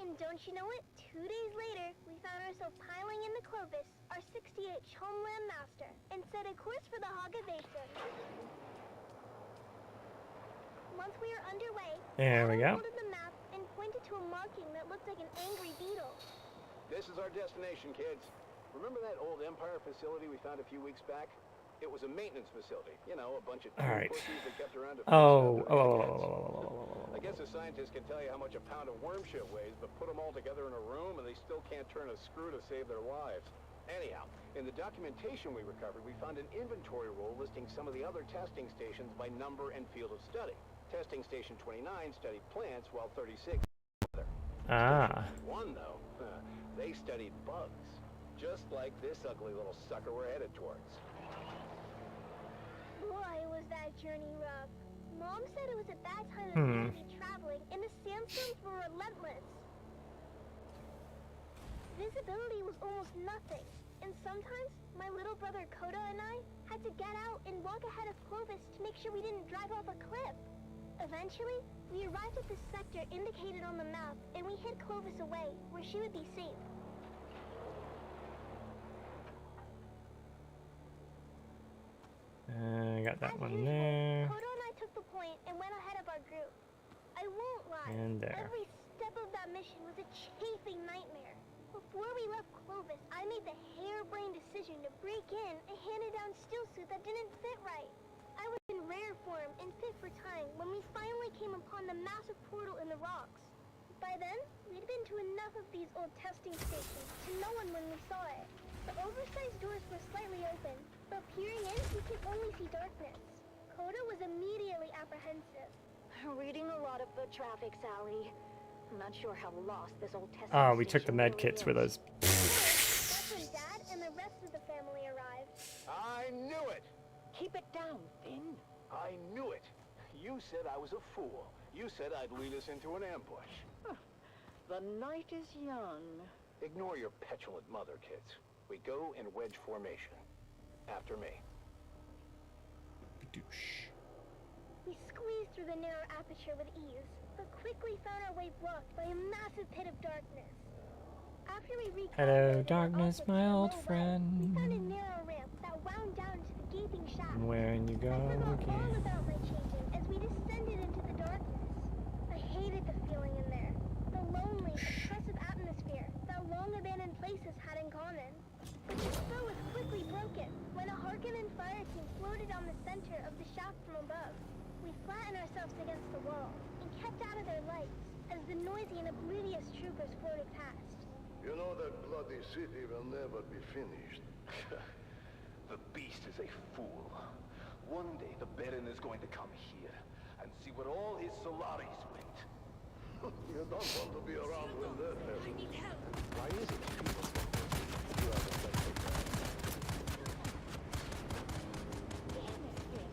S14: And don't you know it, 2 days later, we found ourselves piling into Clovis, our 68th homeland master, and set a course for the Haga Basin. Once we were underway,
S1: there we go.
S14: Holded the map and pointed to a marking that looked like an angry beetle.
S13: This is our destination, kids. Remember that old Empire facility we found a few weeks back? It was a maintenance facility. You know, a bunch of pussies that kept around to finish I guess a scientist can tell you how much a pound of worm shit weighs, but put them all together in a room and they still can't turn a screw to save their lives. Anyhow, in the documentation we recovered, we found an inventory roll listing some of the other testing stations by number and field of study. Testing Station 29 studied plants, while 36
S1: Ah.
S13: One though, they studied bugs. Just like this ugly little sucker we're headed towards.
S14: Boy, was that journey rough. Mom said it was at that time that we would be traveling, and the sandstorms were relentless. Visibility was almost nothing, and sometimes my little brother Koda and I had to get out and walk ahead of Clovis to make sure we didn't drive off a cliff. Eventually, we arrived at the sector indicated on the map, and we hid Clovis away, where she would be safe.
S1: I got that one there.
S14: Kodo and I took the point and went ahead of our group. I won't lie.
S1: And there.
S14: Every step of that mission was a chafing nightmare. Before we left Clovis, I made the harebrained decision to break in a handed-down still suit that didn't fit right. I was in rare form and fit for time when we finally came upon the massive portal in the rocks. By then, we'd been to enough of these old testing stations to know when we saw it. The oversized doors were slightly open, but peering in, we could only see darkness. Koda was immediately apprehensive.
S12: Reading a lot of foot traffic, Sally. I'm not sure how lost this old testing
S1: Oh, we took the
S12: station
S1: med
S12: really
S1: kits
S12: is.
S1: with us.
S14: That's when Dad and the rest of the family arrived.
S13: I knew it!
S7: Keep it down, Finn.
S13: I knew it! You said I was a fool. You said I'd lead us into an ambush.
S7: The night is young.
S13: Ignore your petulant mother, kids. We go in wedge formation. After me.
S14: We squeezed through the narrow aperture with ease, but quickly found our way blocked by a massive pit of darkness. After we
S1: Hello, darkness, my old friend.
S14: we found a narrow ramp that wound down to the gaping shaft.
S1: Where'd you go
S14: I forgot all
S1: again?
S14: about my changing as we descended into the darkness. I hated the feeling in there. The lonely, oppressive atmosphere that long-abandoned places had in common. But the spell was quickly broken when a Harkonnen fire team floated on the center of the shaft from above. We flattened ourselves against the wall and kept out of their lights as the noisy and oblivious troopers floated past.
S4: You know that bloody city will never be finished.
S6: The beast is a fool. One day the Baron is going to come here and see where all his Solaris went.
S4: You don't want to be around when that happens.
S20: I need help.
S13: Why is it people think you are the best
S7: Damn it, Finn.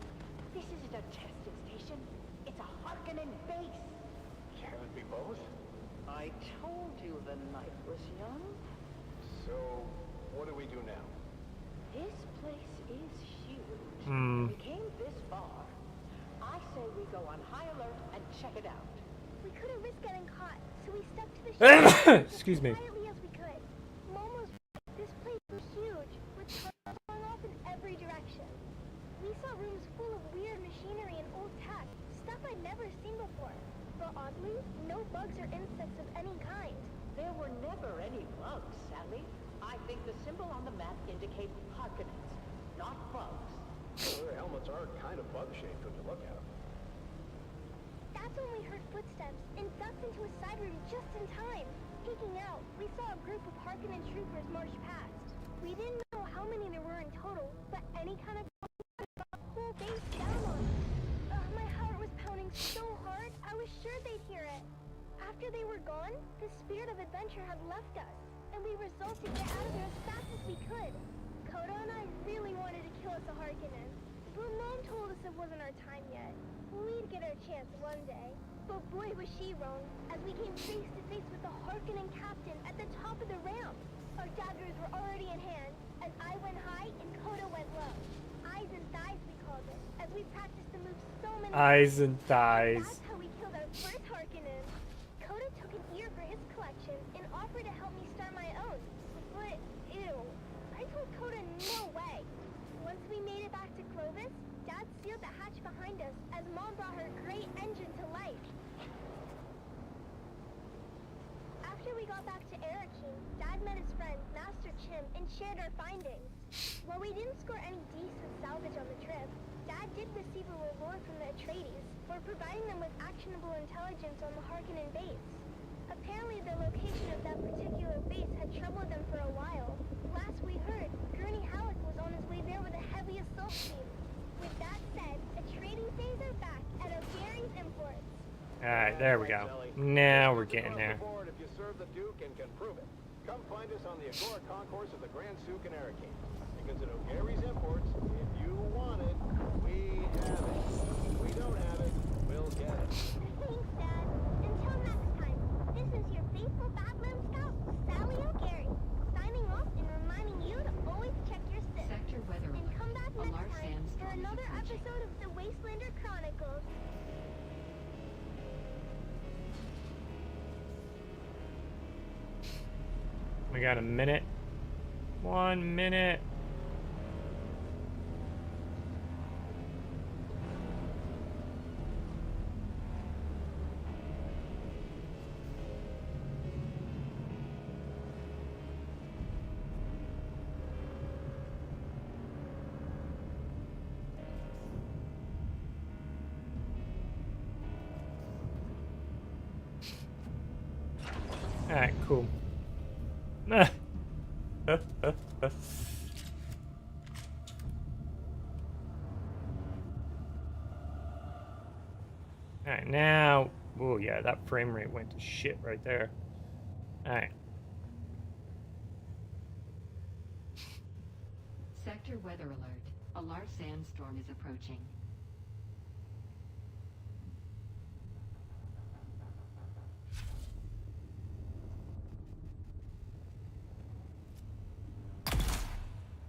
S7: This isn't a testing station. It's a Harkonnen base.
S13: Can it be both?
S7: I told you the night was young.
S13: So, what do we do now?
S7: This place is huge.
S1: Hmm.
S7: We came this far. I say we go on high alert and check it out.
S14: We couldn't risk getting caught, so we stuck to the shaft
S1: Excuse me.
S14: as quietly as we could. Mom was right. This place was huge, with tunnels going off in every direction. We saw rooms full of weird machinery and old tech, stuff I'd never seen before. But oddly, no bugs or insects of any kind.
S15: There were never any bugs, Sally. I think the symbol on the map indicates Harkonnens, not bugs.
S13: Well, their helmets are kind of bug-shaped when you look at them.
S14: That's when we heard footsteps and ducked into a side room just in time. Peeking out, we saw a group of Harkonnen troopers march past. We didn't know how many there were in total, but any kind of whole base down on us. My heart was pounding so hard, I was sure they'd hear it. After they were gone, the spirit of adventure had left us, and we resolved to get out of there as fast as we could. Koda and I really wanted to kill us a Harkonnen, but Mom told us it wasn't our time yet. We'd get our chance one day. But boy was she wrong, as we came face to face with the Harkonnen captain at the top of the ramp. Our daggers were already in hand, as I went high and Koda went low. Eyes and thighs, we called it, as we practiced the move so many
S1: Eyes
S14: times.
S1: and thighs.
S14: That's how we killed our first Harkonnen. Koda took an ear for his collection and offered to help me start my own. But, ew, I told Koda no way. Once we made it back to Clovis, Dad sealed the hatch behind us as Mom brought her great engine to life. After we got back to Arakeen, Dad met his friend, Master Chim, and shared our findings. While we didn't score any decent salvage on the trip, Dad did receive a reward from the Atreides for providing them with actionable intelligence on the Harkonnen base. Apparently the location of that particular base had troubled them for a while. Last we heard, Gurney Halleck was on his way there with a heavy assault team. With that said, Atreides days are back at O'Gary's Imports.
S1: Alright, there we go. Now we're getting there.
S13: If you serve the Duke and can prove it, come find us on the Agora Concourse of the Grand Souk in Arakeen. Because at O'Gary's Imports, if you want it, we have it. If we don't have it, we'll get it.
S14: Thanks, Dad. Until next time, this is your faithful Badland Scout, Sally O'Gary, signing off and reminding you to always check your stats.
S10: Sector weather
S14: And come back
S10: alert.
S14: next
S10: Alar
S14: time
S10: Sandstorm
S14: for
S10: is
S14: another
S10: approaching.
S14: episode of the Wastelander Chronicles.
S1: We got a minute. 1 minute. Alright, cool. Alright, now... Oh, yeah, that frame rate went to shit right there. Alright.
S10: Sector weather alert. Alar Sandstorm is approaching.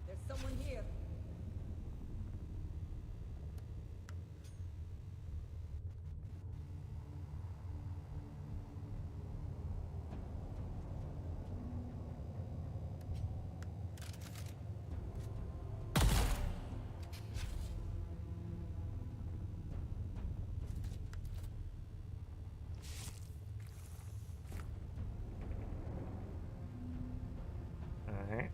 S2: There's someone here.
S1: Alright.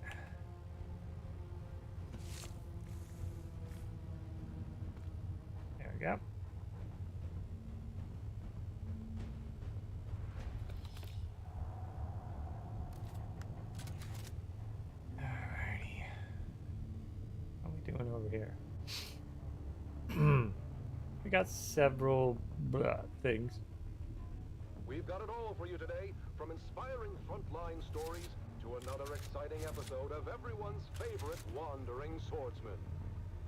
S1: There we go. Alrighty. What are we doing over here? We got several things.
S6: We've got it all for you today, from inspiring frontline stories to another exciting episode of everyone's favorite wandering swordsman.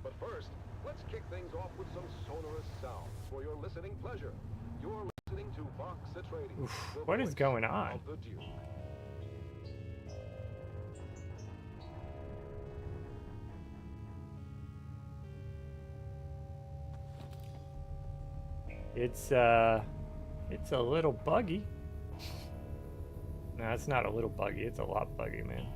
S6: But first, let's kick things off with some sonorous sounds for your listening pleasure. You're listening to Vox Atreides.
S1: Oof,
S6: the
S1: what is
S6: voice
S1: going on?
S6: of the Duke.
S1: It's a little buggy. No, it's not a little buggy. It's a lot buggy, man.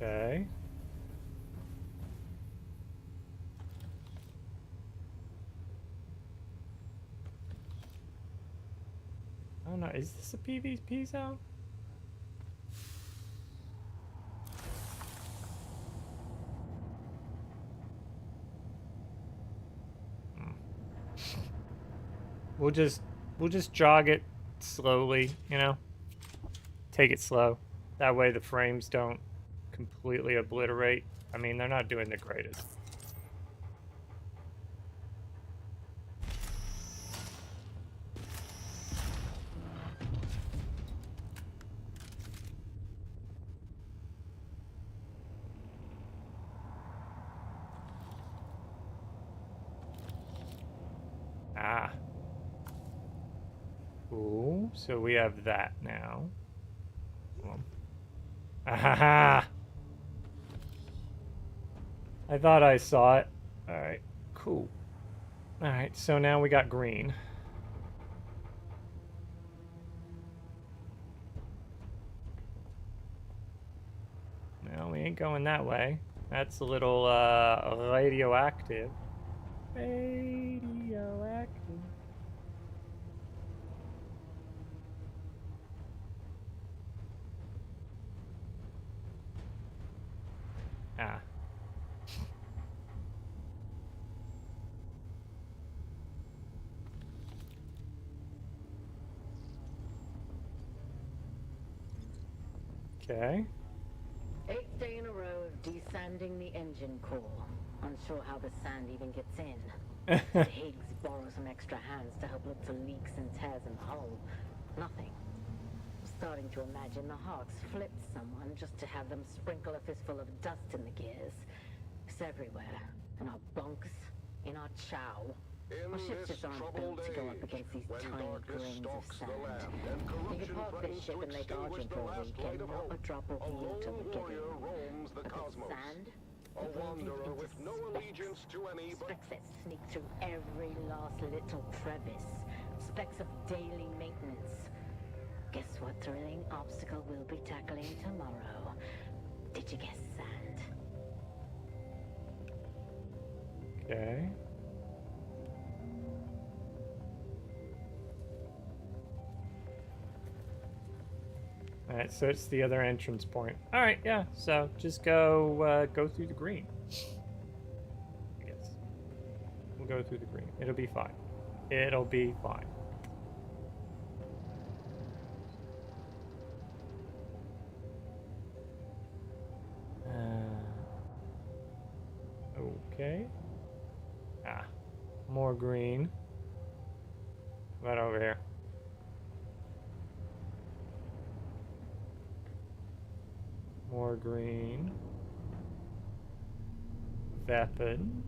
S1: Okay. I don't know. Is this a PvP zone? We'll just jog it slowly, you know? Take it slow. That way the frames don't completely obliterate. I mean, they're not doing the greatest. Ah. Cool. So we have that now. Ahaha! I thought I saw it. Alright, cool. Alright, so now we got green. No, we ain't going that way. That's a little, radioactive. Radioactive. Ah. Okay.
S8: 8th day in a row of desanding the engine core. Unsure how the sand even gets in. Higgs borrows some extra hands to help look for leaks and tears in the hull. Nothing. Starting to imagine the Hawks flipped someone just to have them sprinkle a fistful of dust in the gears. It's everywhere. In our bunks, in our chow. Our ships just aren't built to go up against these tiny grains of sand. You could park this ship and make Argent for a week and not a drop of water would get in. But this sand?
S6: A wanderer with no allegiance to any but...
S8: Specks that sneak through every last little crevice. Specks of daily maintenance. Guess what thrilling obstacle we'll be tackling tomorrow? Did you guess sand?
S1: Okay. Alright, so it's the other entrance point. Alright, yeah, so just go through the green. I guess. We'll go through the green. It'll be fine. It'll be fine. Okay. Ah, more green. Right over here. More green. Weapons.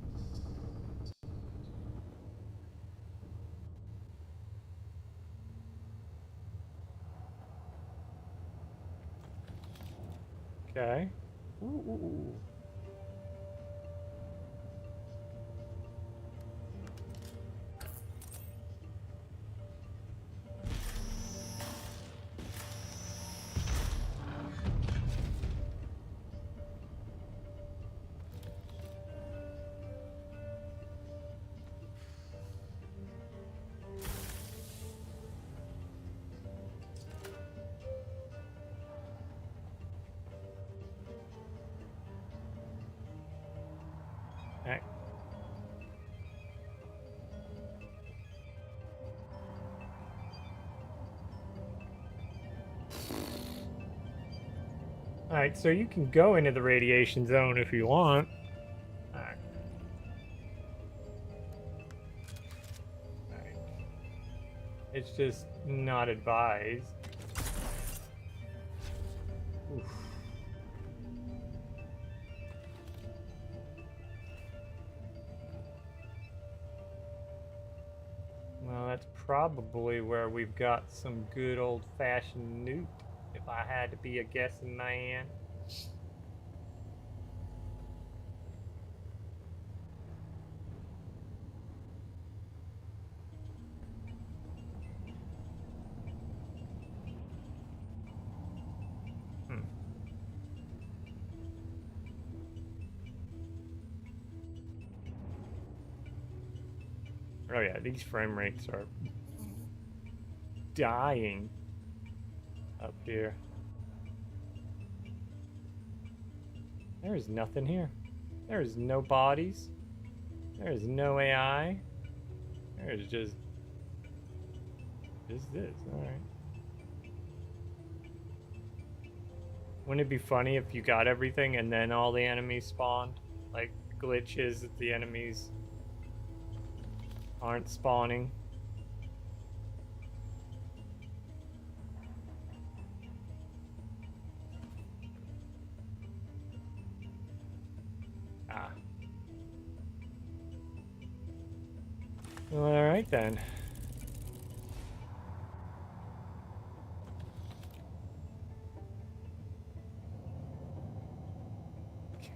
S1: Okay. Ooh. Alright, so you can go into the radiation zone if you want. Alright. Alright. It's just not advised. Oof. Well, that's probably where we've got some good old-fashioned newt. If I had to be a guessing man. Oh yeah, these frame rates are dying up here. There is nothing here. There is no bodies. There is no AI. There is just this. Alright. Wouldn't it be funny if you got everything and then all the enemies spawned? Like glitches that the enemies aren't spawning. Ah. All right then.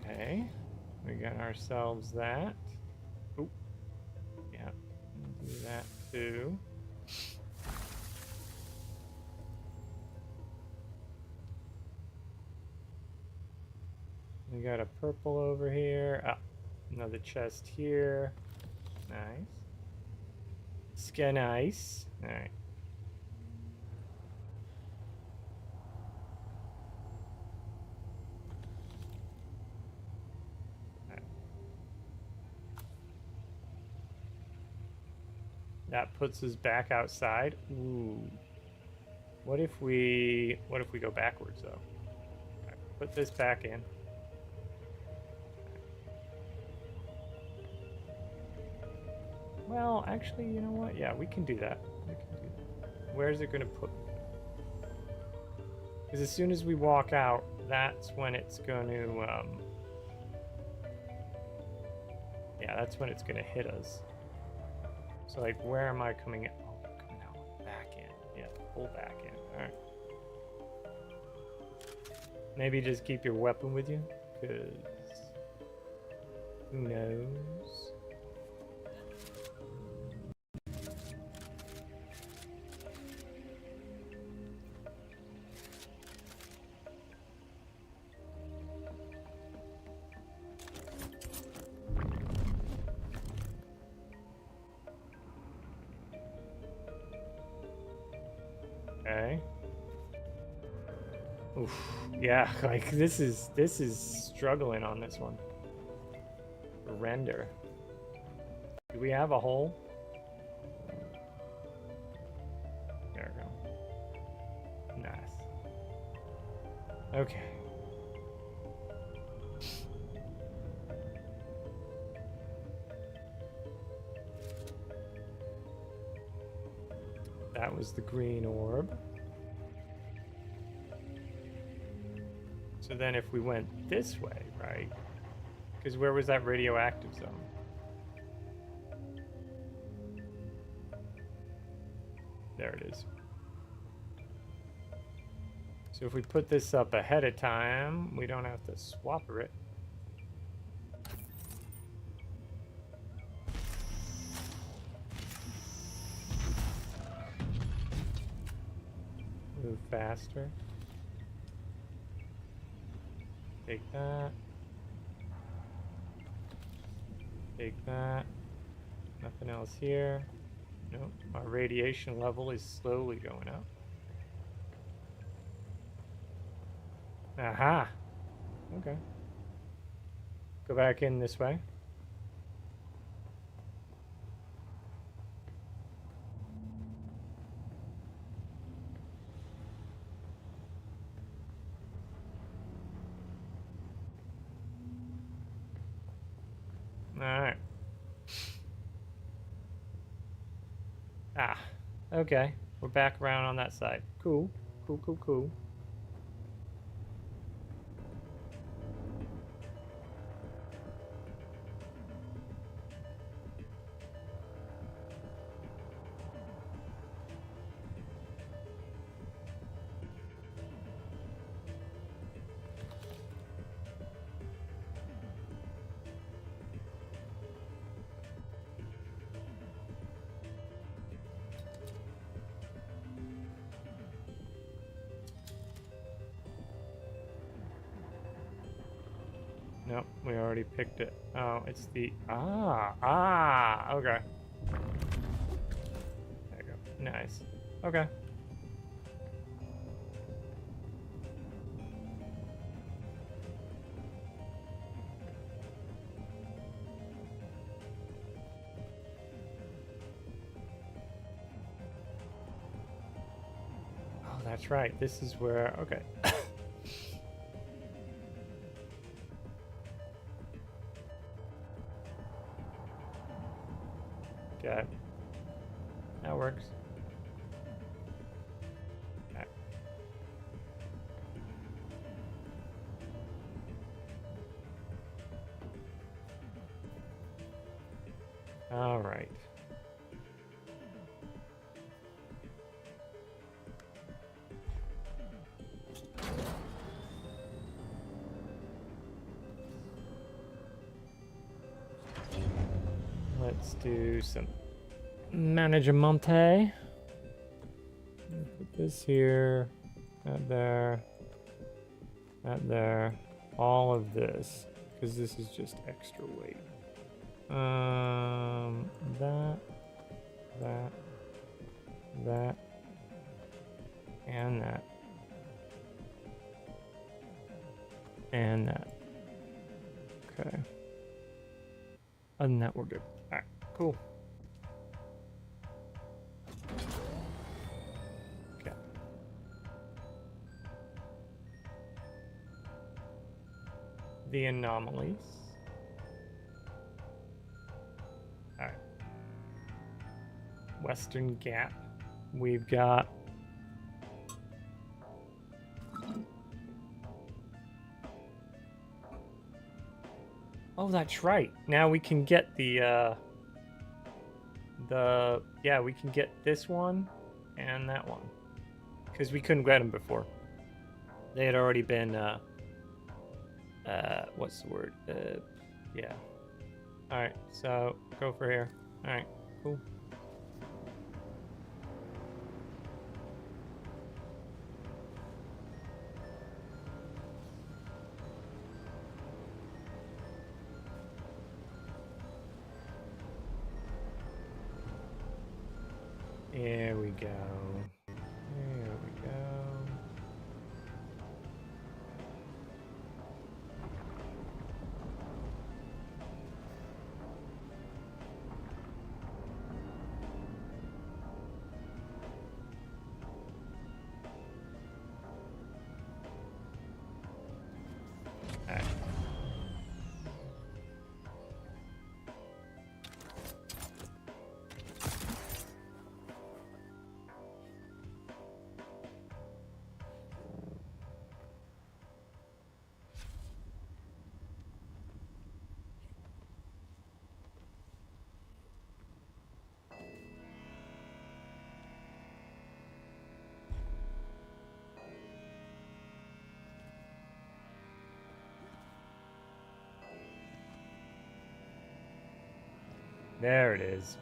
S1: Okay. We got ourselves that. Oop. Yeah. Do that too. We got a purple over here. Ah, another chest here. Nice. Skin ice. Alright. That puts us back outside. Ooh. What if we go backwards though? Right, put this back in. Well, actually, you know what? Yeah, we can do that. We can do that. Where is it going to put me? Because as soon as we walk out, that's when it's going to, yeah, that's when it's going to hit us. So, like, where am I coming in? Oh, I'm coming out back in. Yeah, pull back in. All right. Maybe just keep your weapon with you, because who knows? Okay. Oof. Yeah, like this is struggling on this one. Render. Do we have a hole? There we go. Nice. Okay. That was the green orb. So then if we went this way, right? Because where was that radioactive zone? There it is. So if we put this up ahead of time, we don't have to swapper it. Move faster. Take that. Take that. Nothing else here. Nope. Our radiation level is slowly going up. Aha! Okay. Go back in this way. Alright. Ah, okay. We're back around on that side. Cool. Cool, cool, cool. Nope, we already picked it. Oh, it's the... okay. Nice. Okay. Oh, that's right. This is where... Okay. Okay. That works. Okay. All right. Let's do some management. Put this here, that there, all of this, because this is just extra weight. That, and that, and that. Okay. Other than that, we're good. All right, cool. Okay. The anomalies. All right. Western Gap. We've got oh, that's right. Now we can get yeah, we can get this one and that one. Because we couldn't get them before. They had already been, what's the word? Yeah. Alright, so go for here. Alright, cool. There we go. There we go. All right. There it is.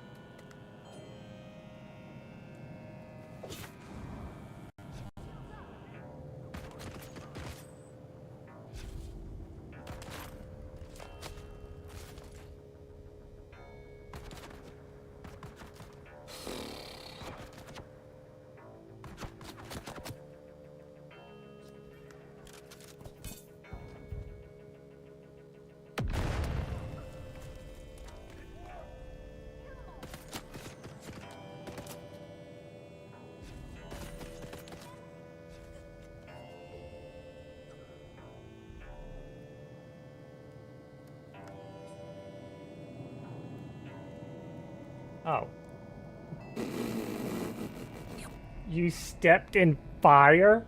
S1: Oh. You stepped in fire?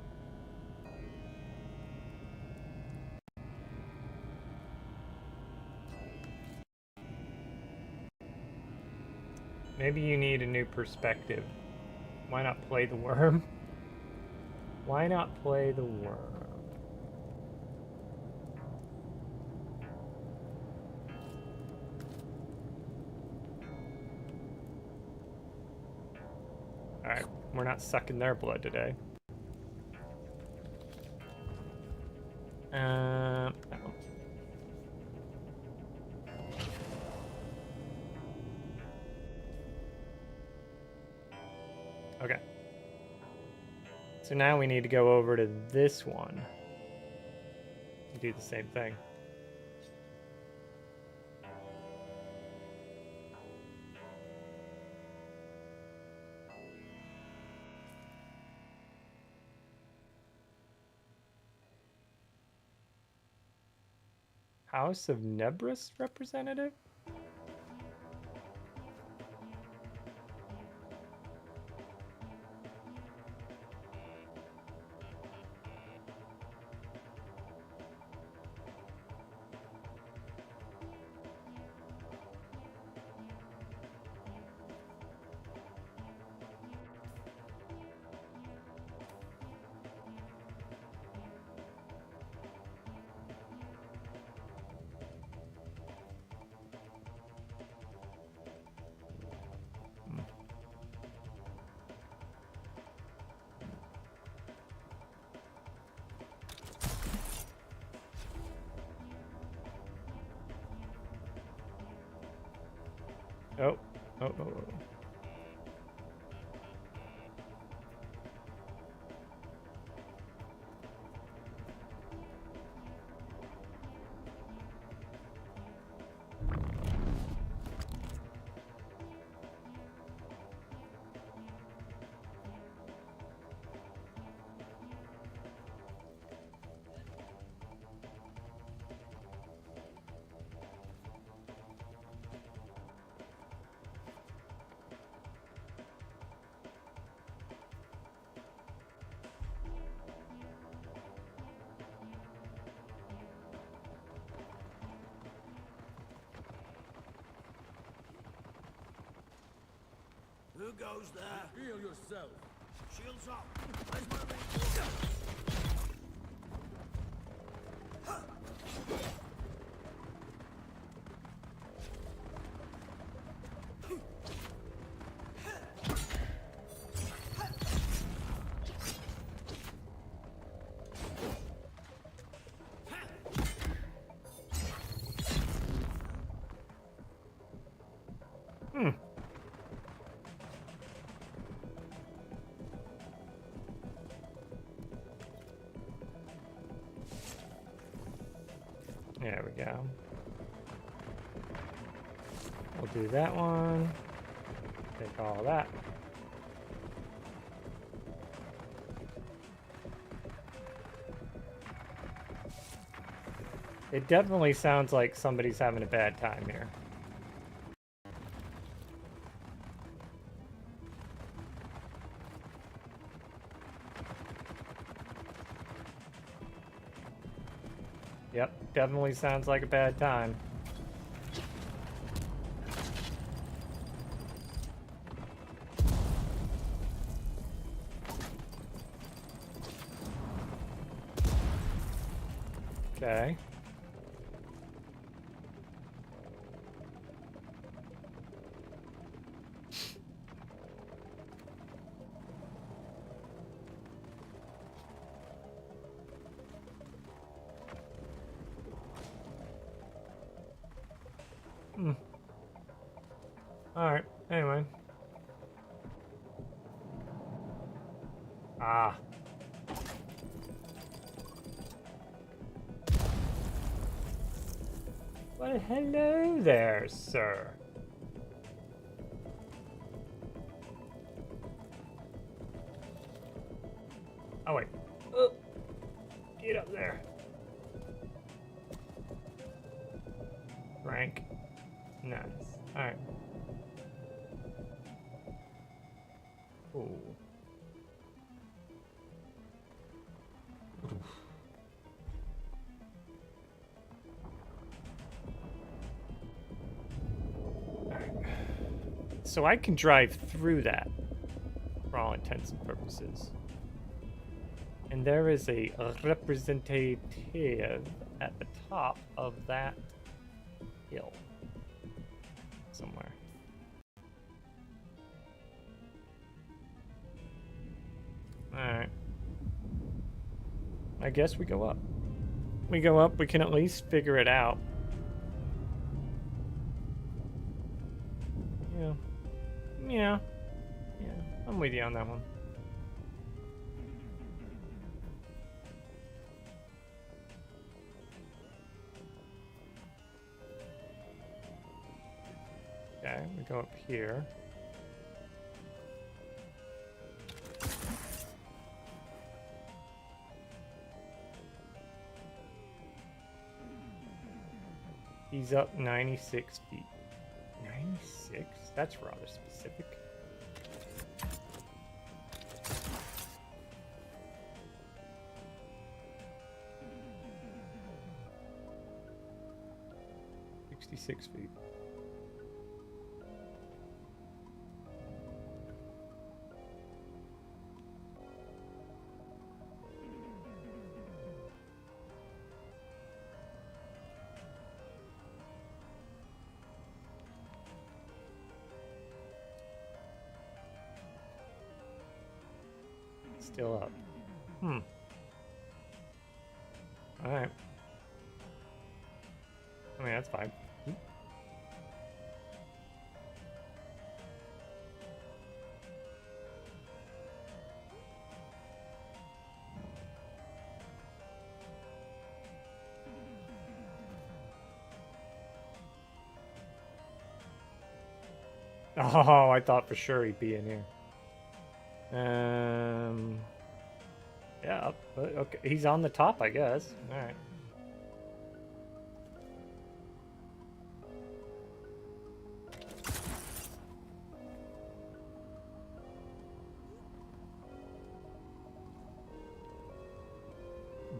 S1: Maybe you need a new perspective. Why not play the worm? Why not play the worm? Alright, we're not sucking their blood today. That one. Okay. So now we need to go over to this one and do the same thing. House of Nebris representative? Oh.
S9: Who goes there? Feel yourself. Shields up. Where's my ring? There we go. We'll do that one. Take all that. It definitely sounds like somebody's having a bad time here. Yep, definitely sounds like a bad time. Okay. Alright, anyway. Ah. Well, hello there, sir. Oh, wait. Get up there. Frank. Nice. Alright. Ooh. So I can drive through that for all intents and purposes. And there is a representative at the top of that hill somewhere. Alright. I guess we go up. We go up, we can at least figure it out. Yeah. Yeah. Yeah.
S1: I'm with you on that one. Okay, we go up here. He's up 96 feet. 96? That's rather specific. $66 feet. Still up. Alright. I mean, that's fine. Oh, I thought for sure he'd be in here. Yeah, okay. He's on the top, I guess. All right.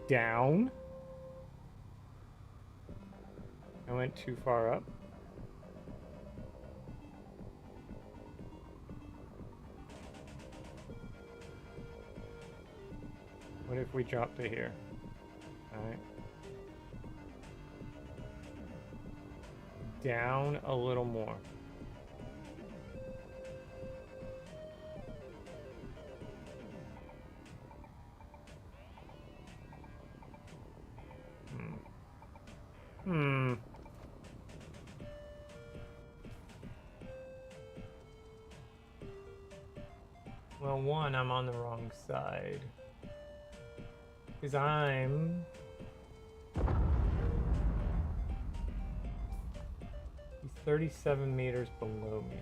S1: Down. I went too far up. What if we drop to here? Alright. Down a little more. Well, one, I'm on the wrong side. Because I'm... He's 37 meters below me.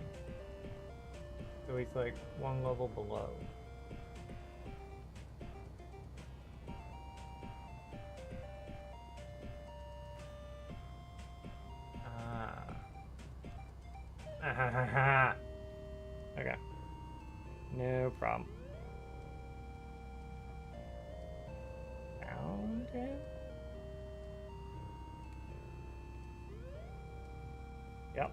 S1: So he's like one level below. Okay. No problem. Found it? Yep.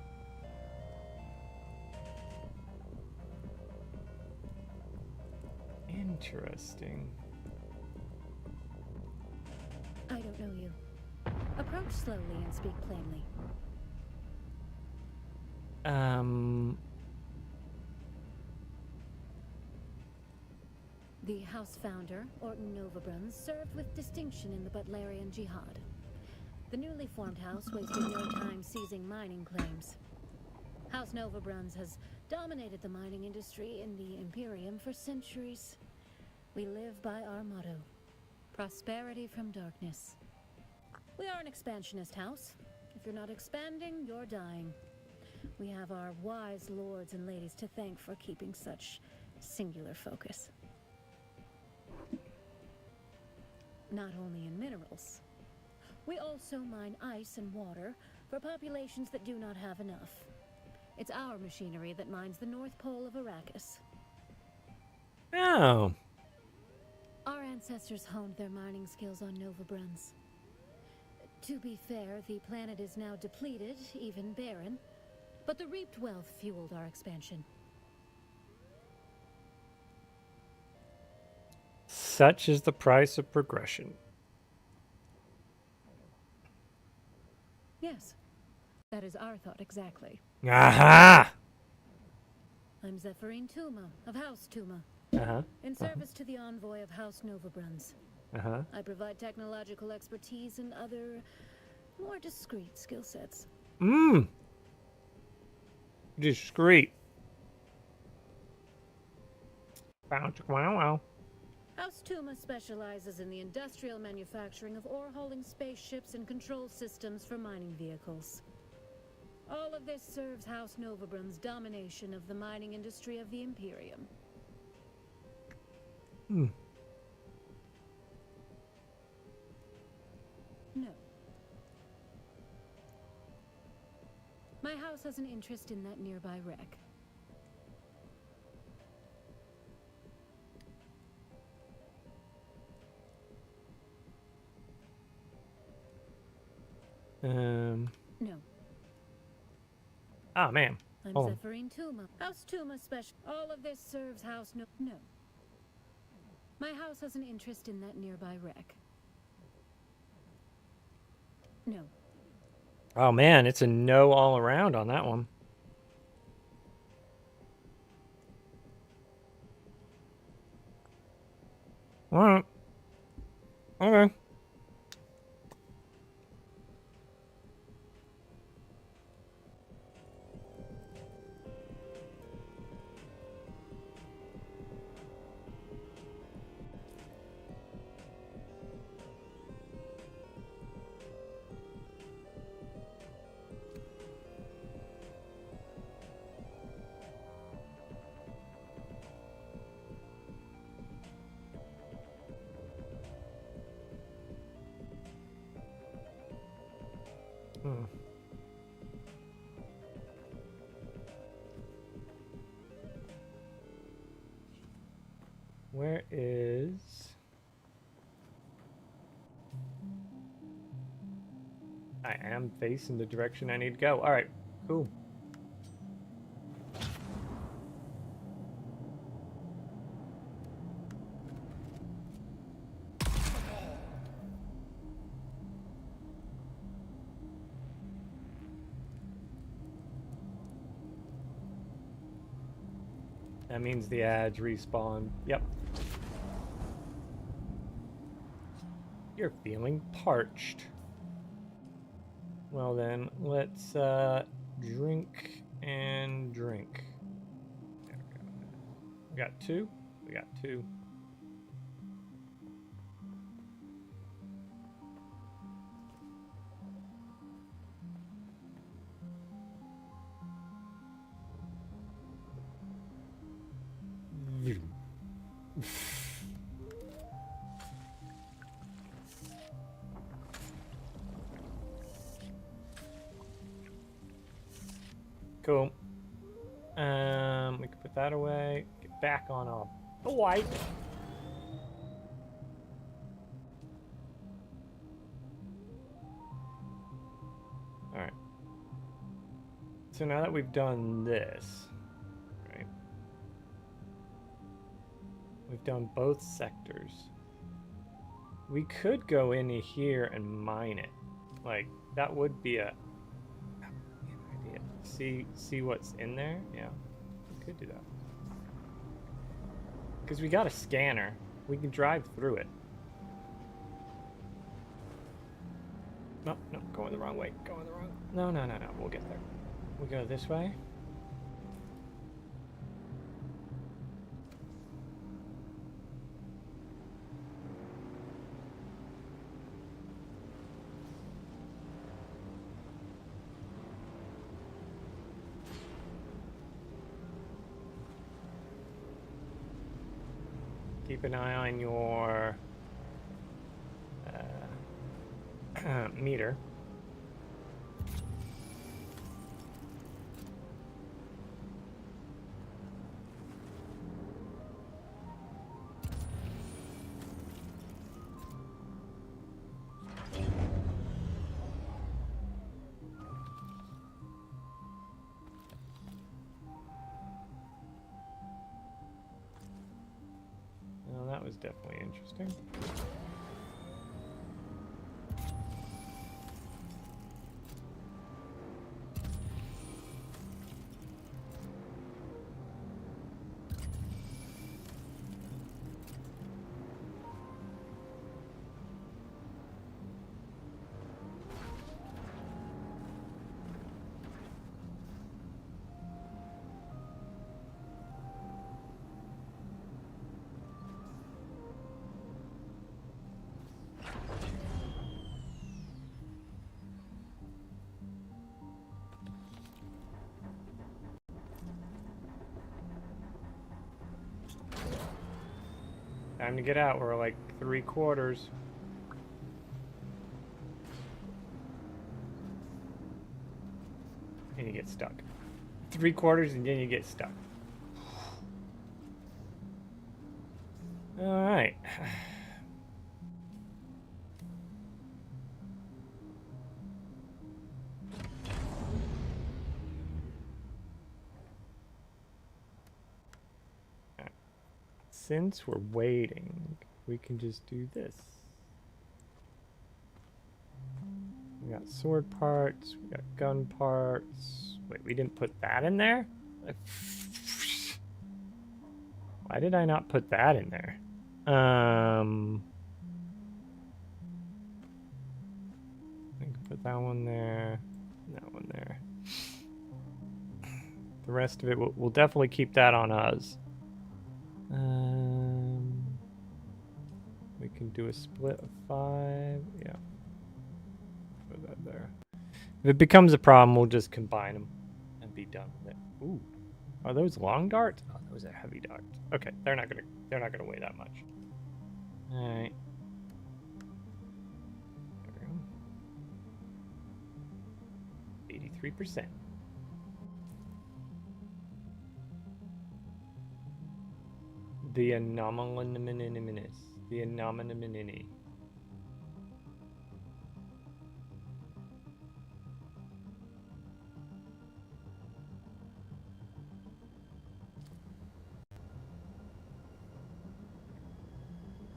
S1: Interesting.
S16: I don't know you. Approach slowly and speak plainly. The House founder, Orton Novabruns, served with distinction in the Butlerian Jihad. The newly formed house wasted no time seizing mining claims. House Novabruns has dominated the mining industry in the Imperium for centuries. We live by our motto, prosperity from darkness. We are an expansionist house. If you're not expanding, you're dying. We have our wise lords and ladies to thank for keeping such singular focus. Not only in minerals. We also mine ice and water for populations that do not have enough. It's our machinery that mines the North Pole of Arrakis.
S1: Oh.
S16: Our ancestors honed their mining skills on Novabruns. To be fair, the planet is now depleted, even barren, but the reaped wealth fueled our expansion.
S1: Such is the price of progression.
S16: Yes, that is our thought exactly.
S1: Aha!
S16: I'm Zephyrin Tuma, of House Tuma. In service to the envoy of House Novabruns. I provide technological expertise and other, more discreet skill sets.
S1: Discreet. Wow.
S16: House Tuma specializes in the industrial manufacturing of ore-hauling spaceships and control systems for mining vehicles. All of this serves House Novabrun's domination of the mining industry of the Imperium.
S1: Hmm.
S16: No. My house has an interest in that nearby wreck. No.
S1: Ah, man.
S16: I'm
S1: Hold on.
S16: Zephyrine Tuma. House Tuma special. All of this serves House No. My house has an interest in that nearby wreck. No.
S1: Oh, man. It's a no all around on that one. Alright. Okay. Hmm. Where is... I am facing the direction I need to go. Alright, cool. That means the ads respawn. Yep. You're feeling parched. Well then, let's drink and drink. There we go. We got two? We got two. Cool. We can put that away. Get back on our bike. Alright. So now that we've done this, right? We've done both sectors. We could go into here and mine it. Like, that would be a idea. See what's in there? Yeah, we could do that. Because we got a scanner. We can drive through it. No, going the wrong way. Going the wrong... No. We'll get there. We go this way. Keep an eye on your meter. Well, that was definitely interesting. Time to get out. We're like 3/4. And you get stuck. 3/4 and then you get stuck. Alright. Since we're waiting, we can just do this. We got sword parts, we got gun parts. Wait, we didn't put that in there? Why did I not put that in there? I can put that one there, that one there. The rest of it, we'll definitely keep that on us. We can do a split of 5. Yeah. Put that there. If it becomes a problem, we'll just combine them and be done with it. Ooh. Are those long darts? Oh, those are heavy darts. Okay, they're not gonna weigh that much. Alright. There we go. 83%. The anomalinimininiminous. The anomaliniminini.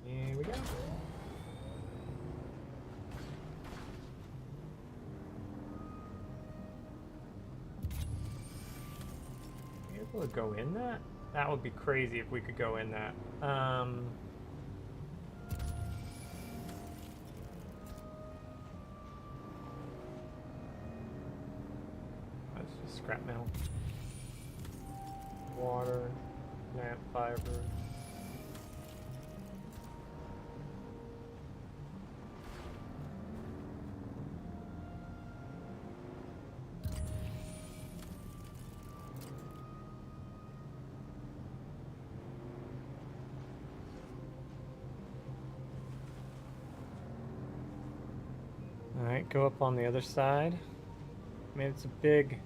S1: Here we go. Are we able to go in that? That would be crazy if we could go in that. That's just scrap metal. Water, plant fiber. Alright, go up on the other side. I mean, it's a big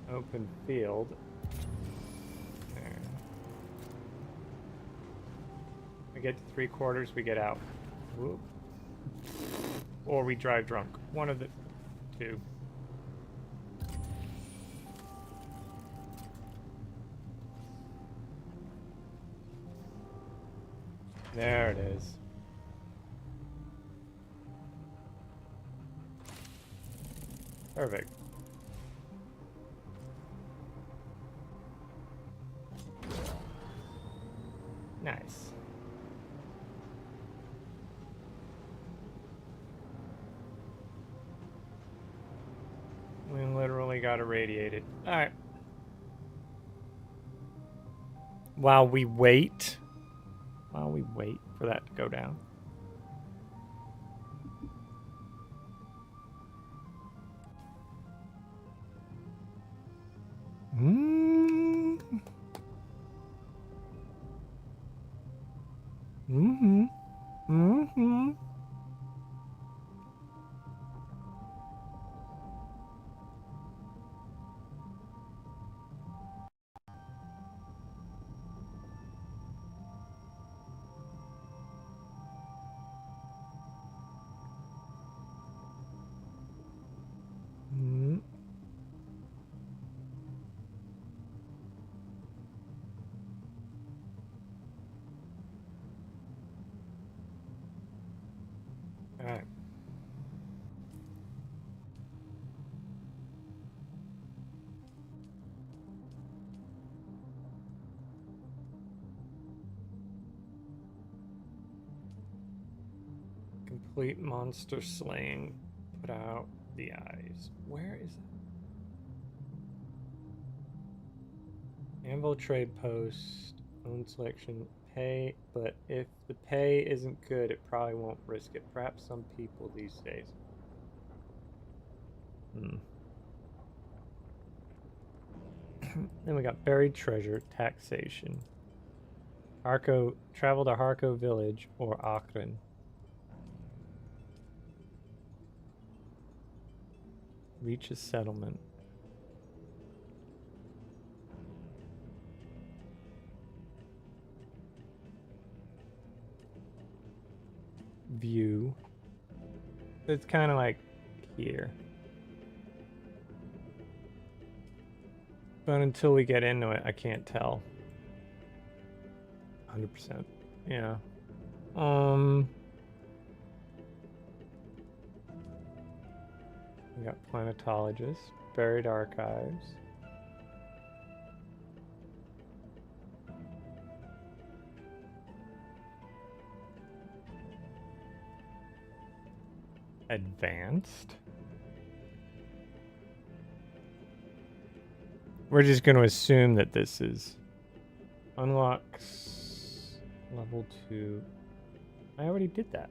S1: open field. There. We get to 3/4, we get out. Whoop. Or we drive drunk. One of the two. There it is. Perfect. Nice. We literally got irradiated. Alright. While we wait for that to go down. Alright. Complete monster slaying. Put out the eyes. Where is it? Anvil trade post. Own selection. Pay, but if the pay isn't good, it probably won't risk it. Perhaps some people these days. Then we got buried treasure, taxation. Travel to Harko Village or Akron. Reach a settlement. View. It's kind of like here. But until we get into it, I can't tell. 100%. Yeah. We got Planetologist, Buried Archives. Advanced. We're just going to assume that this is unlocks level 2. I already did that.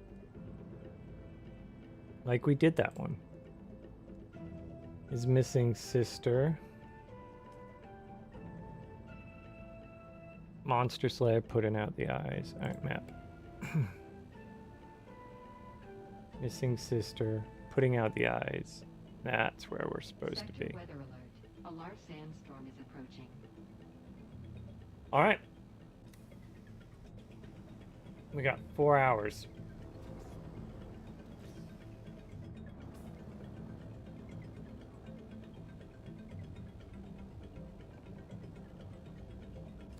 S1: Like we did that one. His missing sister. Monster Slayer putting out the eyes. Alright, map. Missing sister, putting out the eyes. That's where we're supposed to be.
S10: Weather alert. A large sandstorm is approaching.
S1: All right. We got 4 hours.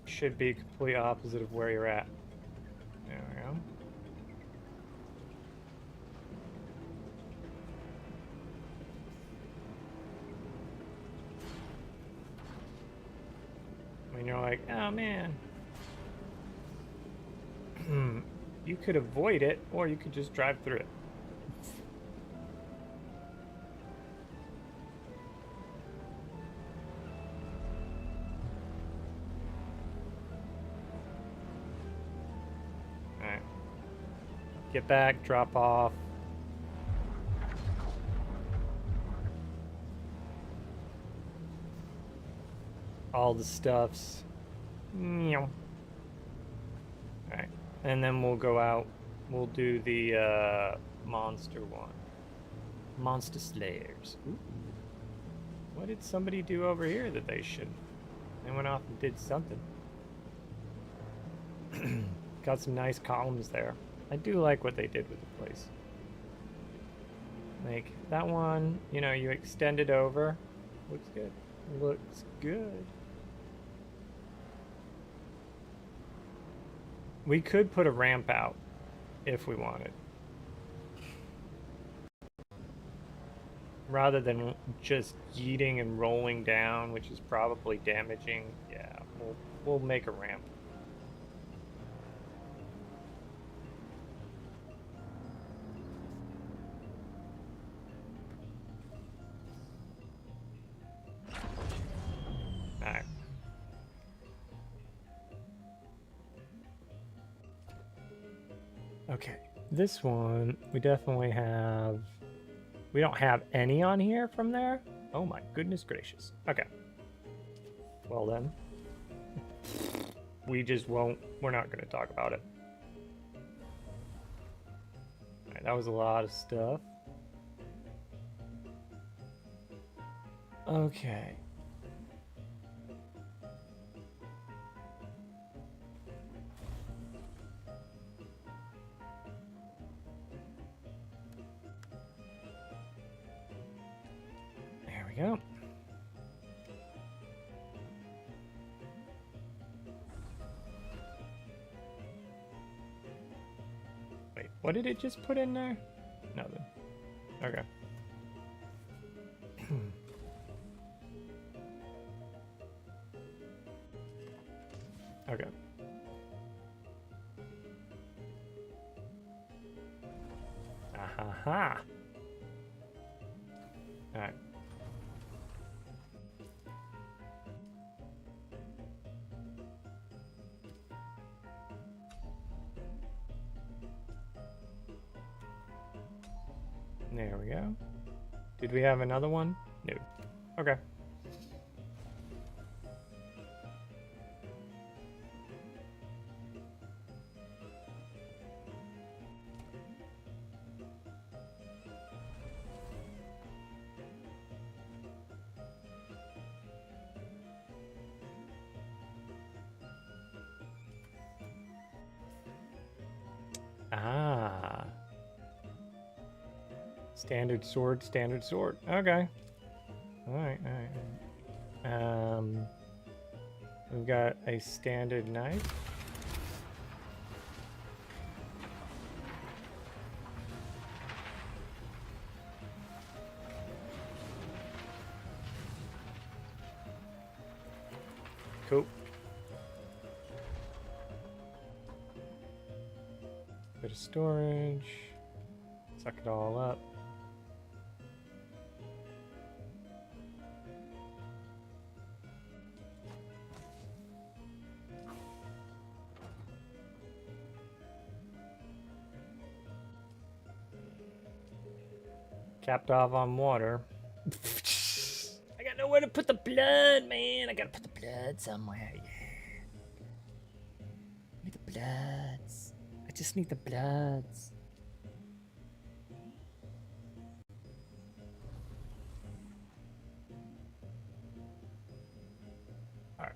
S1: Should be complete opposite of where you're at. There we go. And you're like, oh man. You could avoid it, or you could just drive through it. Alright. Get back, drop off. All the stuffs. Alright. And then we'll go out. We'll do the monster one. Monster Slayers. Ooh. What did somebody do over here that they shouldn't? They went off and did something. Got some nice columns there. I do like what they did with the place. Like, that one, you know, you extend it over. Looks good. Looks good. We could put a ramp out if we wanted. Rather than just yeeting and rolling down, which is probably damaging. Yeah, we'll make a ramp. Alright. Okay, this one, we definitely have... We don't have any on here from there? Oh my goodness gracious. Okay. Well then. We just won't... We're not going to talk about it. Alright, that was a lot of stuff. Okay. Yep. Wait, what did it just put in there? Nothing. Okay. Okay. Aha. All right. There we go. Did we have another one? No. Okay. Standard sword, standard sword. Okay. Alright, alright. We've got a standard knife. Cool. Bit of storage. Suck it all up. Capped off on water. I got nowhere to put the blood, man. I gotta put the blood somewhere. Yeah. Give me the bloods. I just need the bloods. Alright.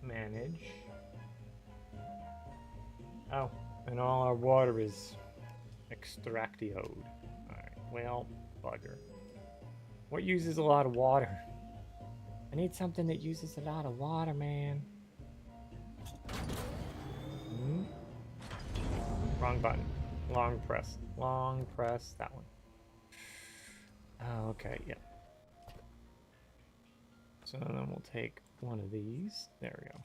S1: Manage. Oh, and all our water is extractioed. Alright, well, bugger. What uses a lot of water? I need something that uses a lot of water, man. Wrong button. Long press. Long press. That one. Oh, okay, yeah. So then we'll take one of these. There we go.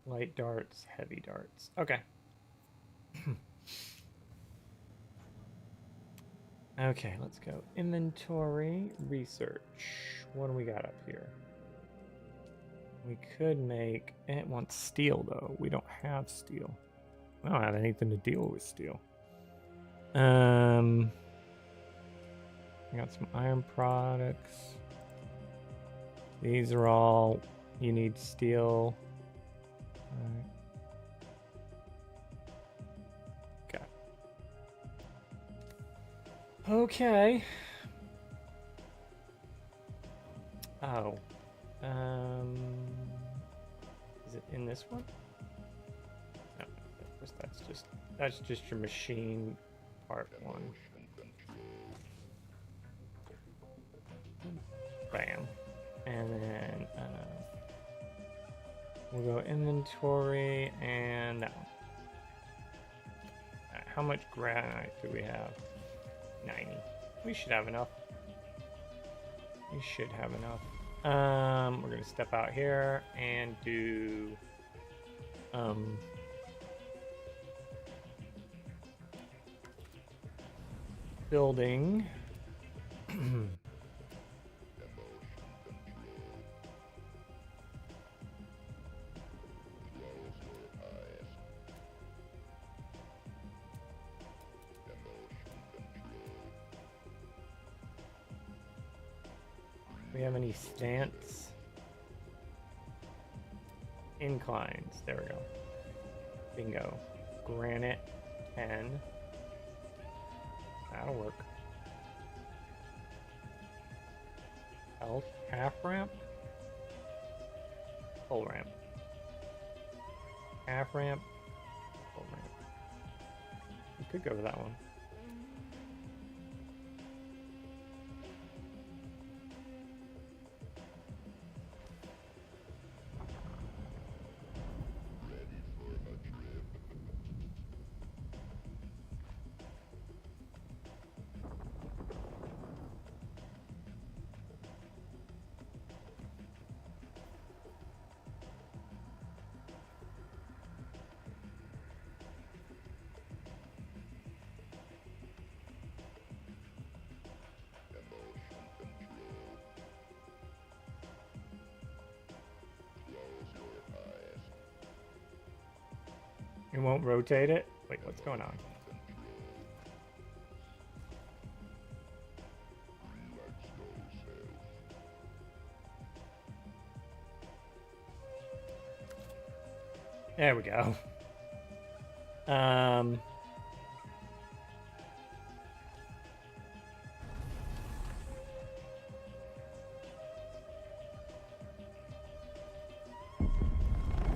S1: Light darts, heavy darts. Okay. Okay, let's go. Inventory, research. What do we got up here? We could make... It wants steel, though. We don't have steel. I don't have anything to deal with steel. I got some iron products. These are all... You need steel. Alright. Okay. Oh. Is it in this one? No, that's just your machine part one. Bam. And then we'll go inventory and that one. How much granite do we have? 90. We should have enough. We should have enough. We're gonna step out here and do building. We have any stance? Inclines. There we go. Bingo. Granite 10. That'll work. Health. Half ramp. Full ramp. Half ramp. Full ramp. We could go with that one. It won't rotate it? Wait, what's going on? There we go.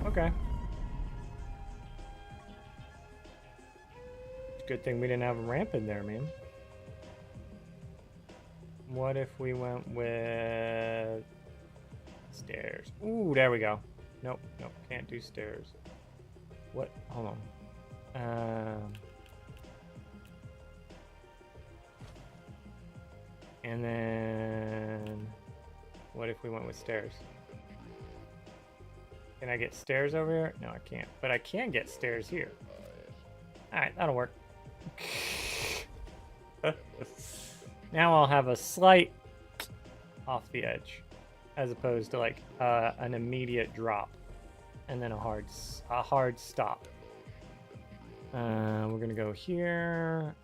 S1: Okay. Good thing we didn't have a ramp in there, man. What if we went with stairs? Ooh, there we go. Nope, nope, can't do stairs. What? Hold on. And then what if we went with stairs? Can I get stairs over here? No, I can't. But I can get stairs here. Alright, that'll work. Now I'll have a slight off the edge, as opposed to like an immediate drop, and then a hard stop. We're gonna go here.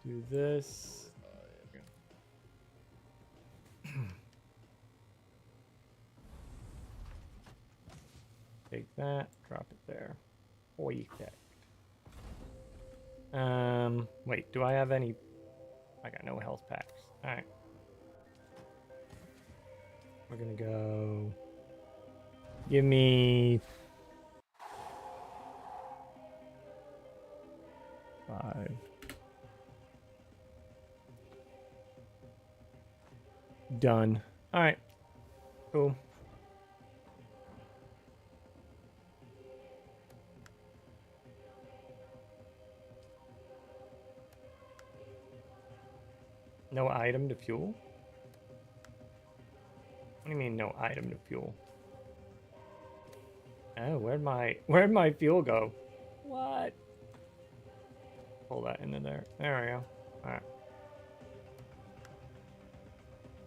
S1: Do this. Take that. Drop it there. Perfect. Wait. Do I have any? I got no health packs. Alright. We're gonna go. Give me 5. Done. Alright. Cool. No item to fuel? What do you mean no item to fuel? Oh, where'd my fuel go? What? Pull that into there. There we go. Alright.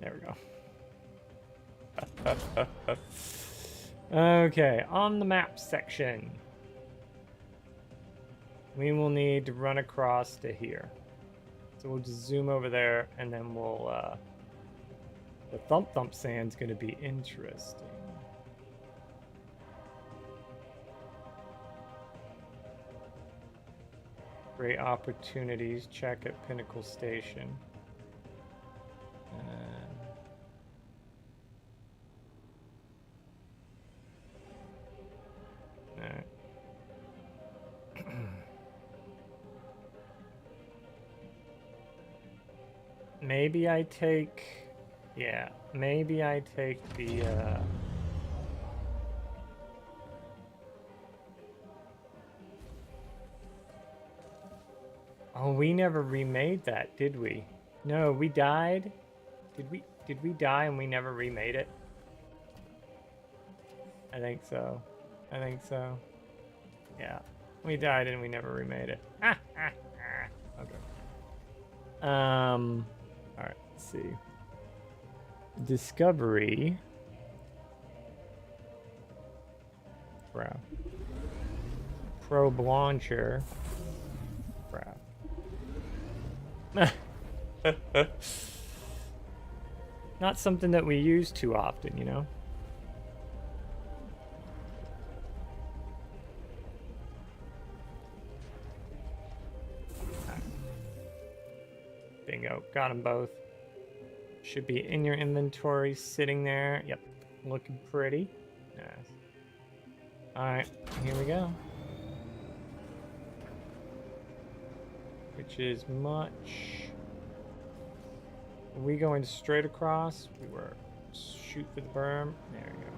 S1: There we go. Okay, on the map section. We will need to run across to here. So we'll just zoom over there, and then we'll, the Thump Thump Sand's gonna be interesting. Great opportunities, check at Pinnacle Station. Alright. Maybe I take, yeah, maybe I take the, oh, we never remade that, did we? No, we died. Did we die and we never remade it? I think so. I think so. Yeah, we died and we never remade it. Okay. Alright, let's see. Discovery. Crap. Probe launcher. Crap. Not something that we use too often, you know? Bingo. Got them both. Should be in your inventory, sitting there. Yep. Looking pretty. Nice. Alright, here we go. Which is much... Are we going straight across? We were... Shoot for the berm. There we go.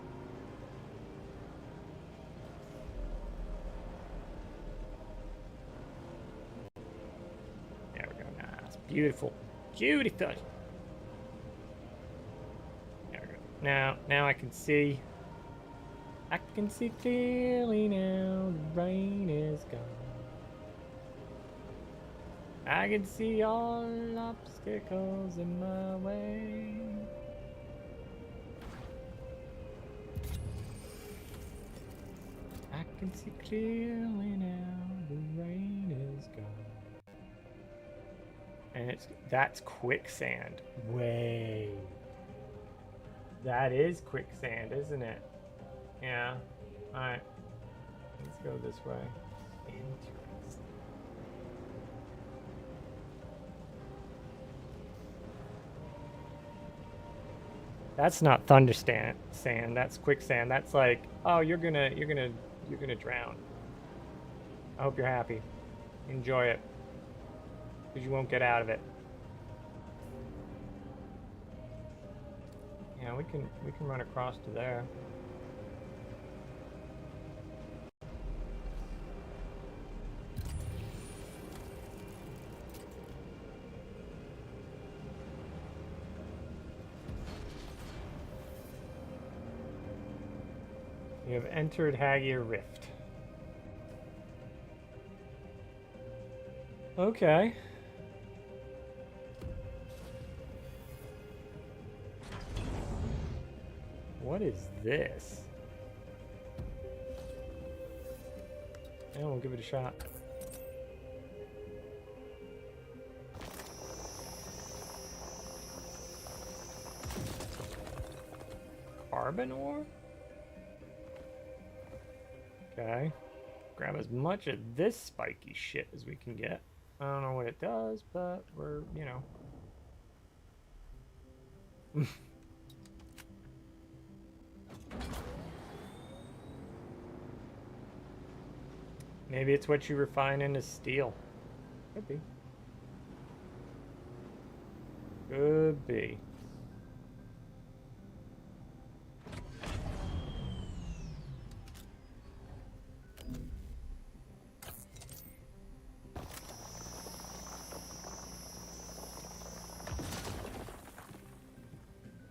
S1: There we go. Nice. Beautiful. Beautiful. There we go. Now I can see. I can see clearly now. The rain is gone. I can see all obstacles in my way. I can see clearly now. The rain is gone. And that's quicksand. Way. That is quicksand, isn't it? Yeah. Alright. go this way. Interesting. That's not thunder sand. That's quicksand. That's like, oh, you're gonna drown. I hope you're happy. Enjoy it, because you won't get out of it. Yeah, we can run across to there. You have entered Hagia Rift. Okay. What is this? Yeah, we'll give it a shot. Carbon ore? Okay. Grab as much of this spiky shit as we can get. I don't know what it does, but we're, you know. Maybe it's what you refine into steel. Could be. Could be.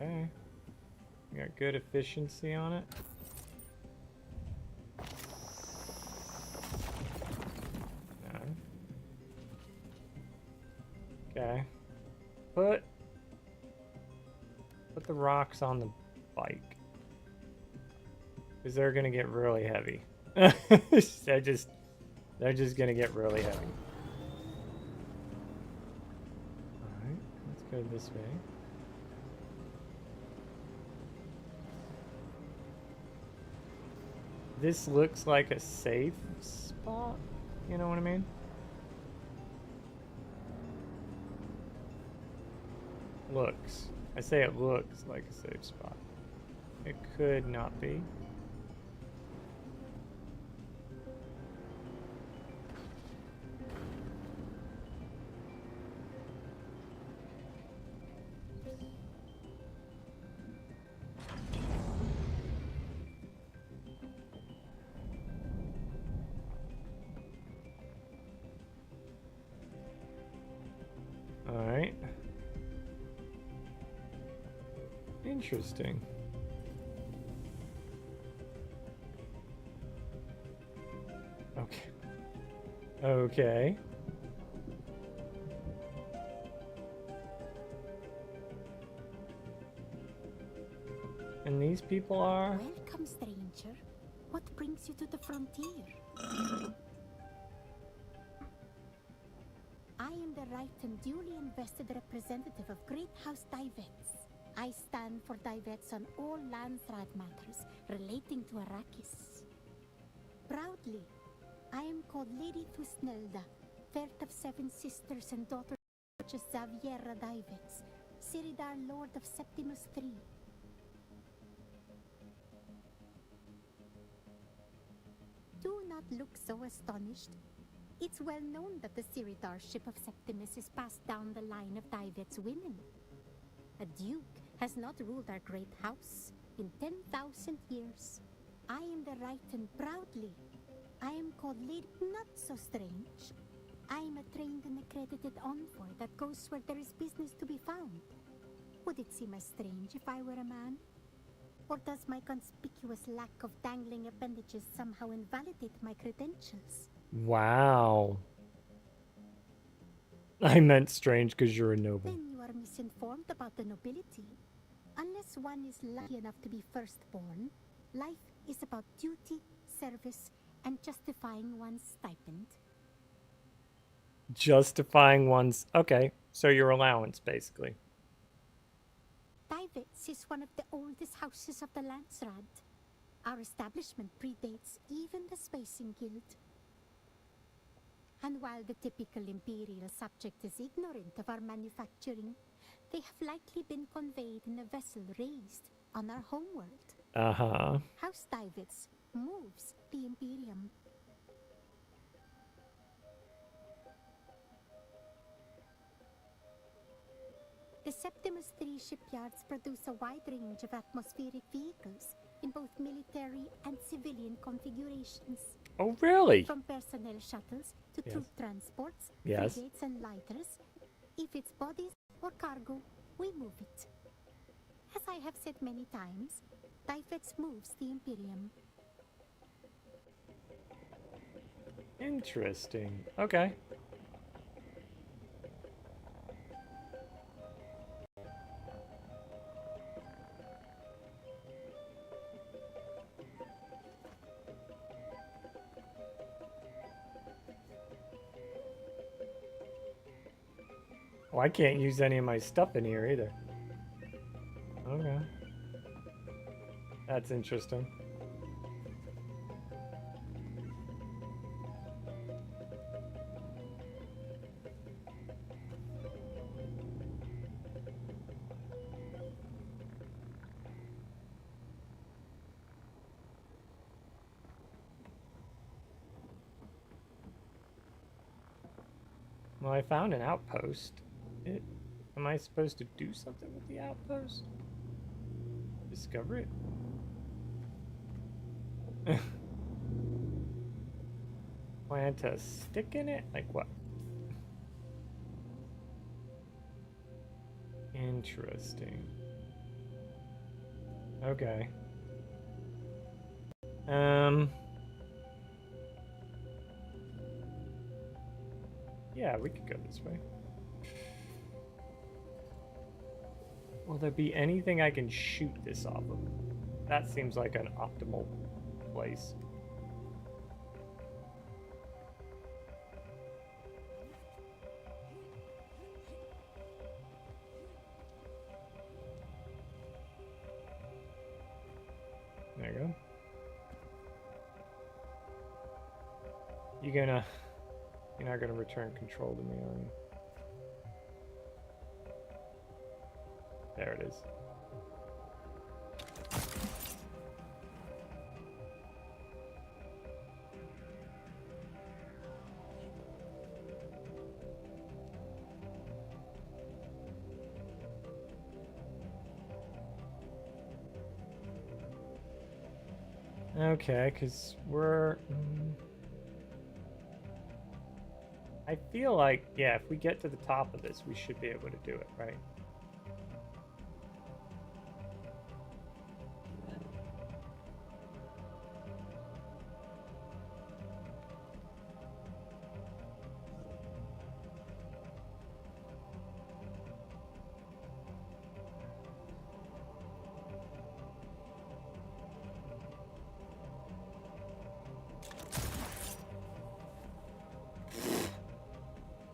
S1: Okay. Got good efficiency on it. No. Okay. Put the rocks on the bike. Because they're gonna get really heavy. they're just gonna get really heavy. Alright, let's go this way. This looks like a safe spot, you know what I mean? Looks. I say it looks like a safe spot. It could not be. Alright. Interesting. Okay. Okay. And these people are?
S18: Welcome, stranger. What brings you to the frontier? I am the right and duly invested representative of Great House Divets. I stand for Divets on all Landsraad matters relating to Arrakis. Proudly, I am called Lady Thusnelda, third of 7 sisters and daughter of Xaviera Divets, Siridar Lord of Septimus III. Do not look so astonished. It's well known that the Siridar ship of Septimus is passed down the line of Divets women. A duke has not ruled our great house in 10,000 years. I am the right and proudly. I am called Lady. Not so strange. I am a trained and accredited envoy that goes where there is business to be found. Would it seem as strange if I were a man? Or does my conspicuous lack of dangling appendages somehow invalidate my credentials?
S1: Wow. I meant strange because you're a noble.
S18: Then you are misinformed about the nobility. Unless one is lucky enough to be firstborn, life is about duty, service, and justifying one's stipend.
S1: Justifying one's... Okay, so your allowance, basically.
S18: Divets is one of the oldest houses of the Landsraad. Our establishment predates even the Spacing Guild. And while the typical Imperial subject is ignorant of our manufacturing, they have likely been conveyed in a vessel raised on our homeworld.
S9: Uh-huh.
S18: House Divitz moves the Imperium. The Septimus III shipyards produce a wide range of atmospheric vehicles in both military and civilian configurations.
S9: Oh, really?
S18: From personnel shuttles to
S9: Yes.
S18: troop transports,
S9: Yes.
S18: frigates and lighters. If it's bodies or cargo, we move it. As I have said many times, Divitz moves the Imperium.
S9: Interesting. Okay. Oh, I can't use any of my stuff in here either. Okay. That's interesting. Well, I found an outpost. Am I supposed to do something with the outpost? Discover it? Plant a stick in it? Like what? Interesting. Okay. Yeah, we could go this way. Will there be anything I can shoot this off of? That seems like an optimal place. There you go. You're not gonna return control to me, are you? There it is. Okay, because we're... I feel like, yeah, if we get to the top of this, we should be able to do it, right?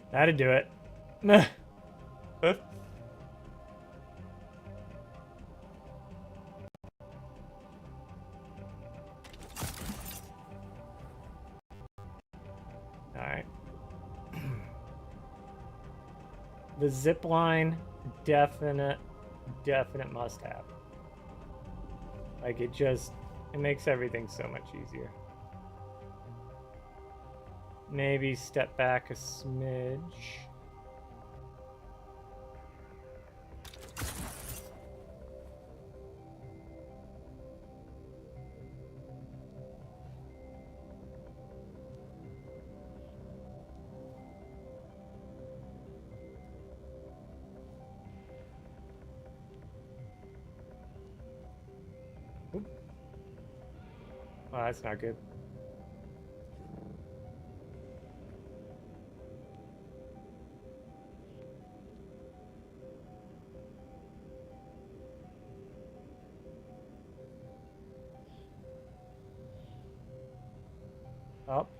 S9: That'd do it. Alright. The zip line, definite must have. Like it makes everything so much easier. Maybe step back a smidge. Oop. Oh, that's not good. Up.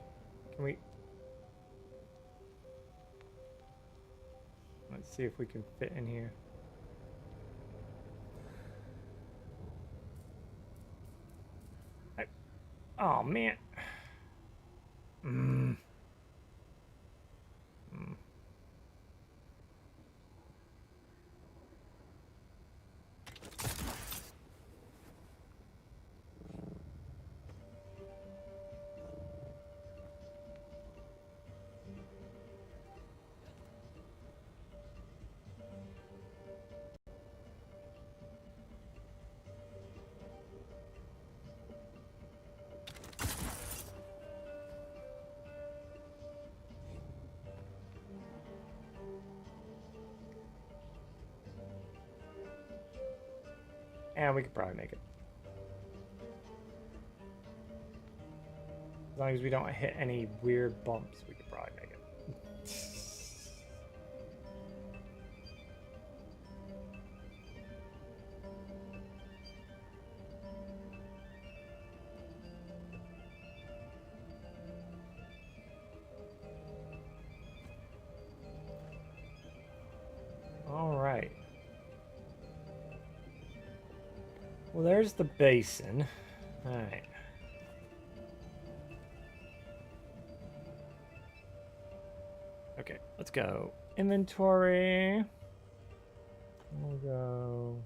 S9: Can we... Let's see if we can fit in here.
S1: Oh man. And we could probably make it. As long as we don't hit any weird bumps, we could probably make it. All right. Well, there's the basin. All right. Okay, let's go. Inventory. We'll go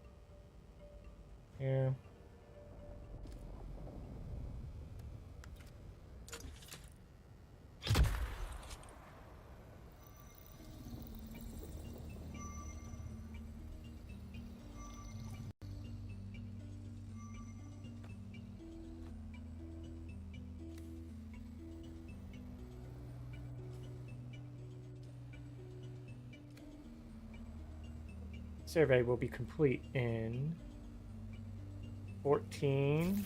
S1: here. Survey will be complete in 14.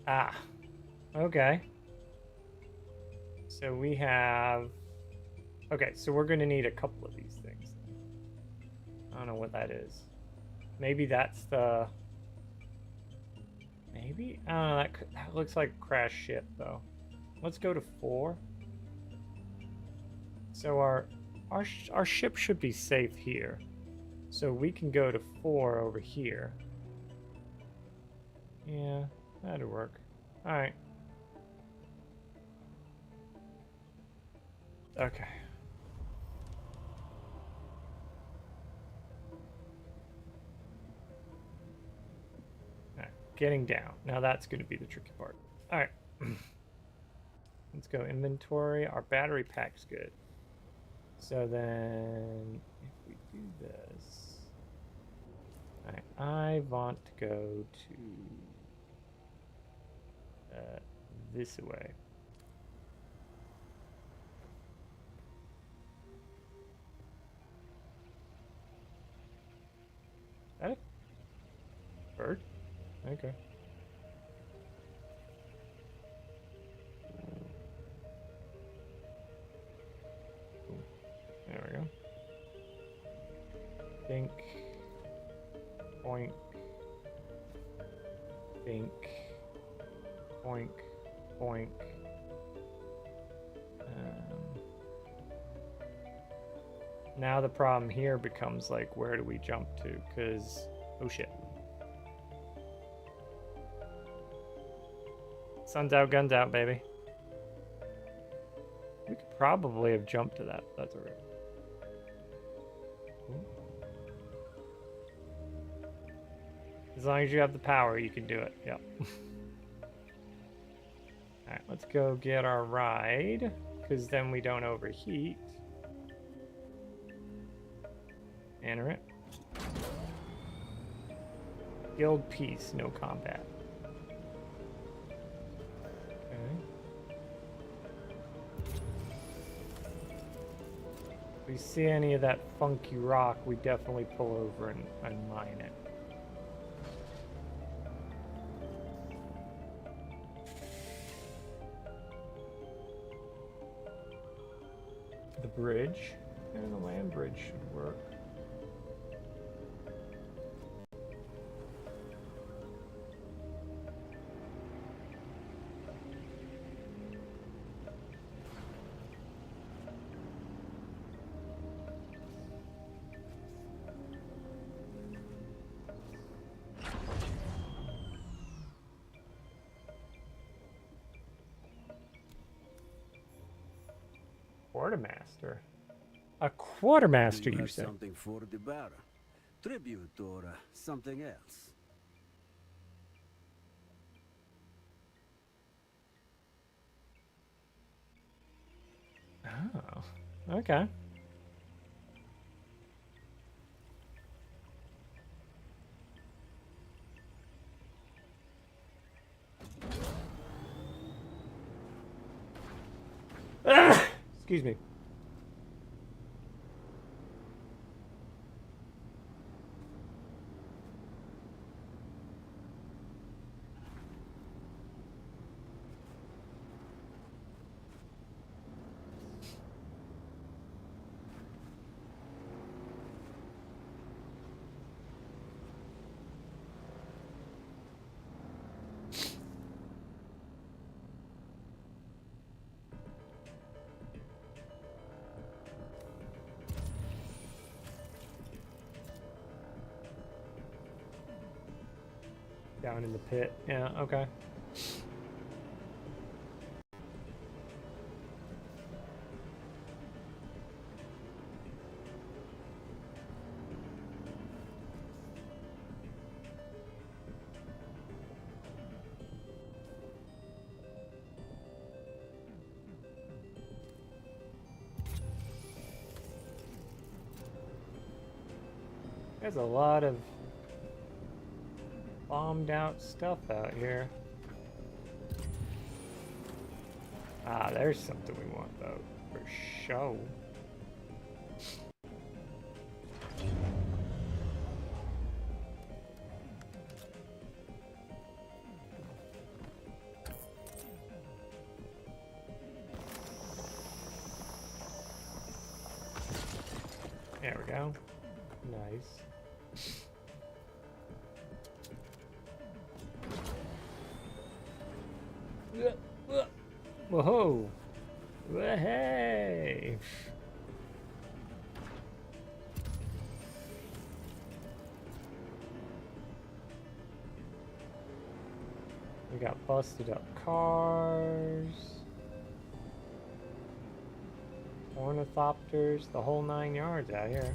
S1: Ah, okay. So we have, okay, so we're gonna need a couple of these things. I don't know what that is. Maybe that's the, maybe? I don't know, that looks like a crash ship though. Let's go to 4. So our ship should be safe here. So we can go to 4 over here. Yeah, that'll work. Alright. Okay. Alright, getting down. Now that's going to be the tricky part. Alright. Let's go inventory. Our battery pack's good. So then, if we do this... Alright, I want to go to... this way. Is that a bird? Okay. There we go. Think. Boink. Think. Boink. Boink. Now the problem here becomes like, where do we jump to? Because, oh shit. Sun's out, guns out, baby. We could probably have jumped to that. That's alright. As long as you have the power, you can do it. Yep. Alright, let's go get our ride, because then we don't overheat. Enter it. Guild peace, no combat. Okay. If we see any of that funky rock, we definitely pull over and mine it. The bridge and the land bridge should work. Quartermaster. A quartermaster,
S5: Do
S1: you
S5: have
S1: say?
S5: something for the bearer? Tribute or something else?
S1: Oh, okay. Ah! Excuse me. Down in the pit. Yeah, okay. There's a lot of bombed out stuff out here. Ah, there's something we want though, for show. There we go. Nice. Whoa! Hey! We got busted up cars, ornithopters, the whole 9 yards out here.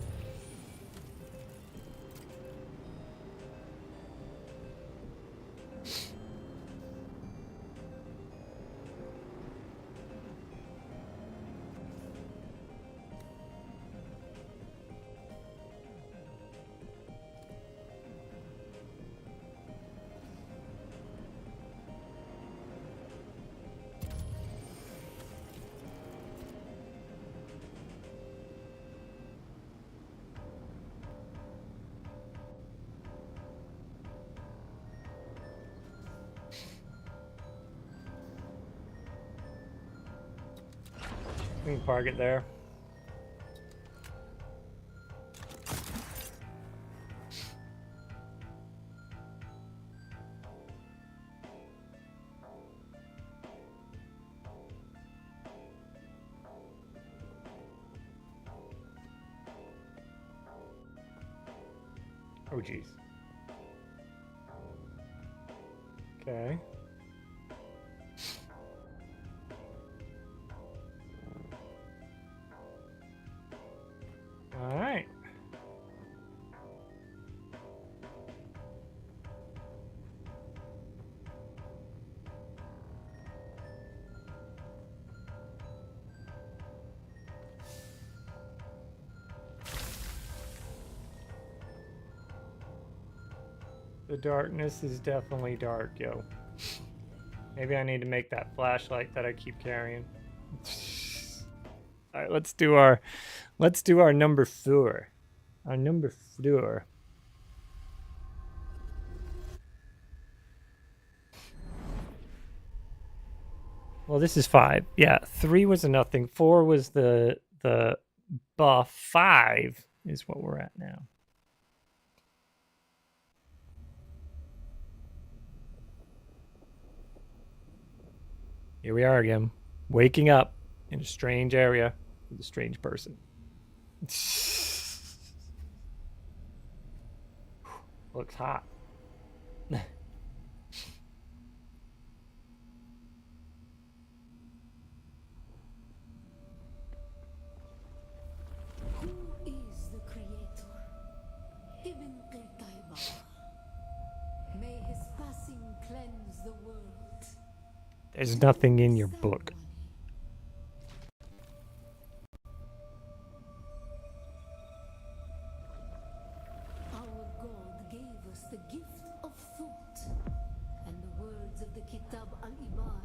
S1: We can park it there. Oh, jeez. Okay. All right. The darkness is definitely dark, yo. Maybe I need to make that flashlight that I keep carrying. All right, let's do our number 4. Our number 4. Well, this is 5. Yeah, 3 was a nothing. 4 was the buff. 5 is what we're at now. Here we are again, waking up in a strange area with a strange person. Looks hot. There's nothing in your book.
S19: Our God gave us the gift of thought, and the words of the Kitab al-Ibar.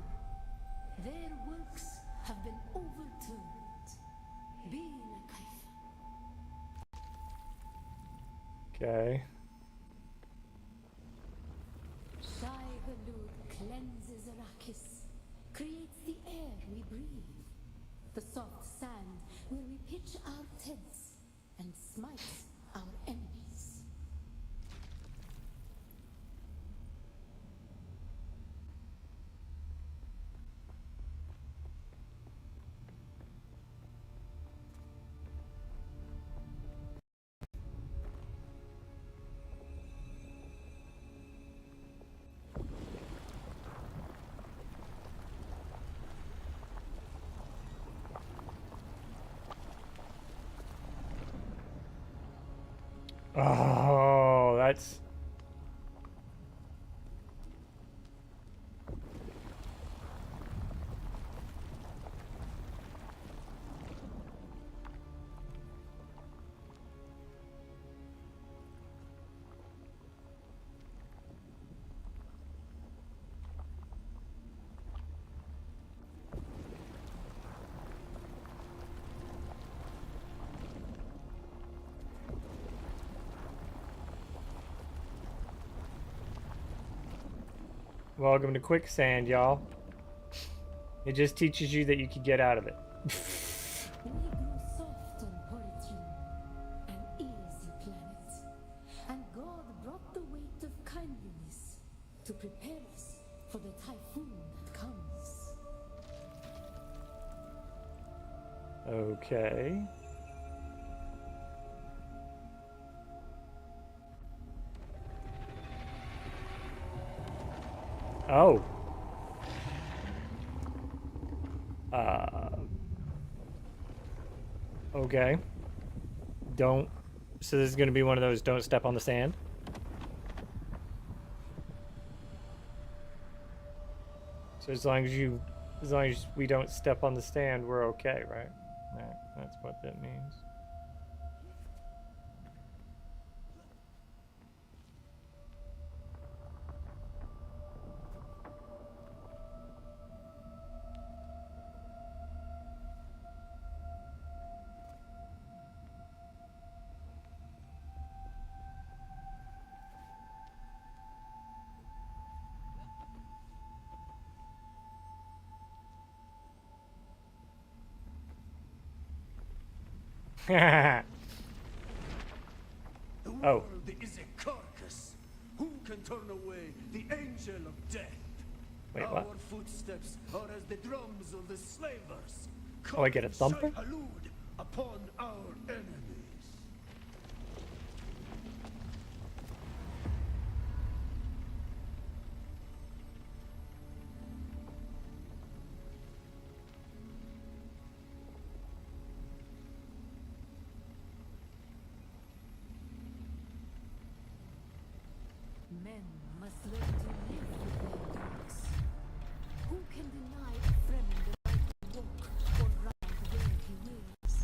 S19: Their works have been overturned. Being a kaif.
S1: Okay.
S19: Shai Hulud cleanses Arrakis, creates the air we breathe, the soft sand where we pitch our tents, and smites our enemies.
S1: Oh, that's... Welcome to quicksand, y'all. It just teaches you that you can get out of it.
S19: We grew soft on Horitrim, an easy planet, and God brought the weight of kindliness to prepare us for the typhoon that comes.
S1: Okay. Oh. Okay. Don't. So this is going to be one of those don't step on the sand. So as long as we don't step on the sand, we're okay, right? That's what that means.
S5: The
S1: Oh.
S5: world is a carcass. Who can turn away the angel of death?
S1: Wait,
S5: Our
S1: what?
S5: footsteps are as the drums of the slavers.
S1: Oh, I get a thumper?
S5: Shai Hulud upon our enemies.
S19: Men must learn to live with their dogs. Who can deny a Fremen the right to walk or ride where he wills?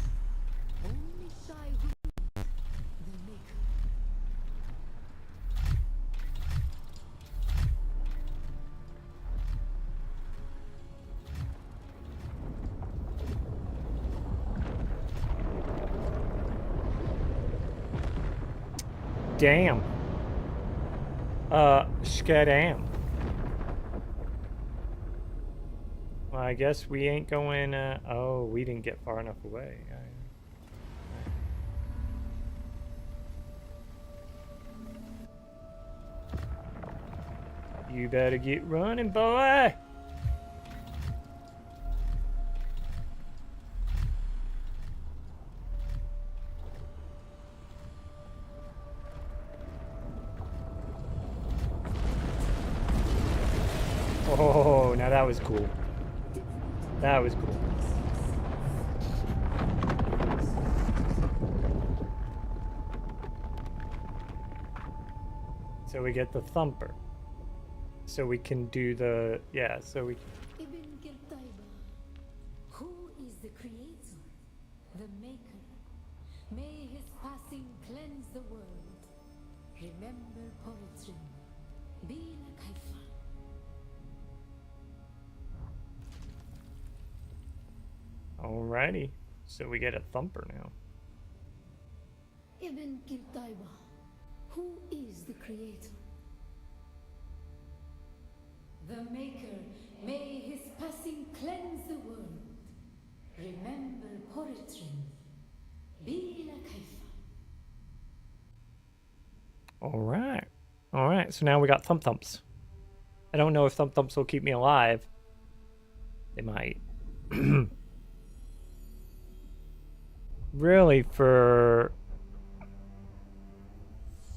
S19: Only Shai Hulud, the Maker.
S1: Damn. Skadam. Well, I guess we ain't going, oh, we didn't get far enough away. You better get running, boy! Oh, now that was cool. That was cool. So we get the thumper. So we can do the, yeah, so we
S19: Ibn Kirtaiba. Who is the creator? The maker. May his passing cleanse the world. Remember Poritrin. Bila Kaifa.
S1: Alrighty. So we get a thumper now.
S19: Ibn Kirtaiba. Who is the creator? The maker. May his passing cleanse the world. Remember Poritrin. Bila Kaifa.
S1: Alright. Alright, so now we got Thump Thumps. I don't know if Thump Thumps will keep me alive. They might. Really, for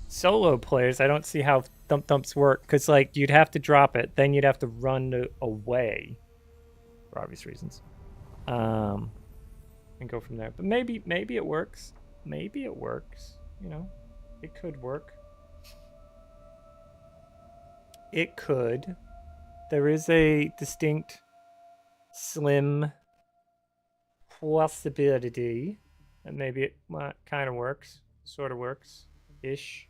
S1: solo players, I don't see how Thump Thumps work. Because, like, you'd have to drop it. Then you'd have to run away. For obvious reasons. And go from there. But maybe it works. Maybe it works. You know, it could work. It could. There is a distinct, slim possibility that maybe it kind of works. Sort of works. Ish.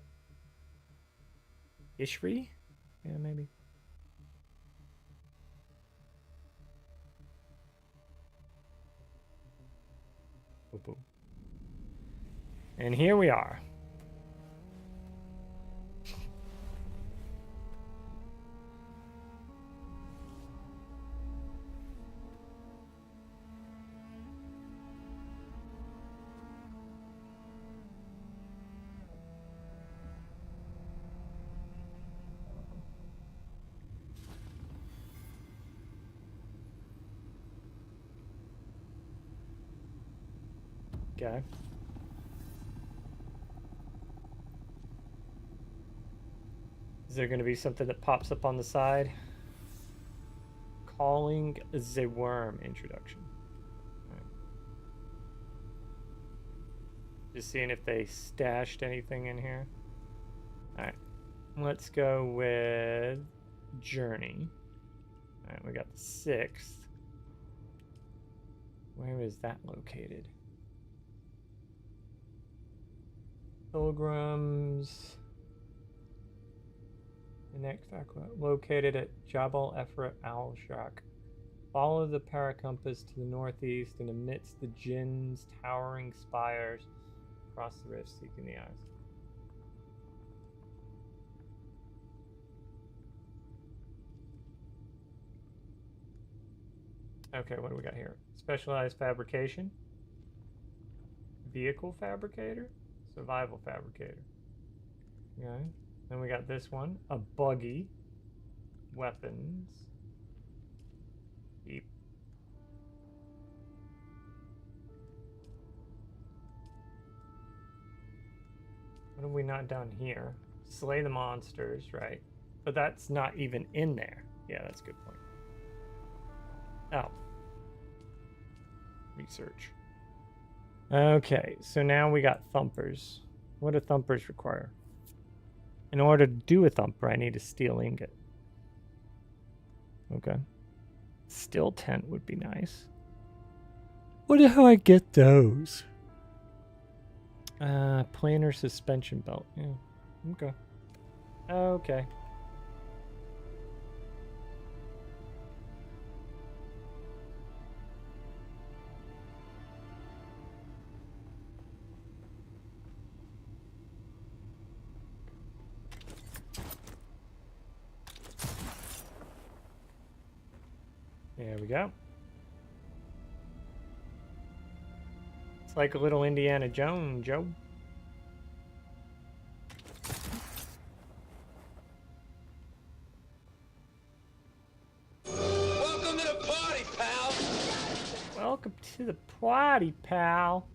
S1: Ishri? Yeah, maybe. Boop, boop. And here we are. Okay. Is there going to be something that pops up on the side? Calling the Worm introduction. Right. Just seeing if they stashed anything in here. Alright. Let's go with Journey. Alright, we got the 6th. Where is that located? Pilgrims. The next aqua located at Jabal Efrat al Shak. Follow the paracompass to the northeast and amidst the Jinn's towering spires across the rift, seeking the eyes. Okay, what do we got here? Specialized fabrication. Vehicle fabricator. Survival fabricator. Okay. Then we got this one. A buggy. Weapons. Beep. What have we not done here? Slay the monsters, right? But that's not even in there. Yeah, that's a good point. Oh. Research. Okay, so now we got thumpers. What do thumpers require? In order to do a thumper, I need a steel ingot. Okay. Steel tent would be nice. Wonder how I get those. Planar suspension belt. Yeah. Okay. Okay. There we go. It's like a little Indiana Jones, Joe.
S5: Welcome to the party, pal!
S1: Welcome to the party, pal.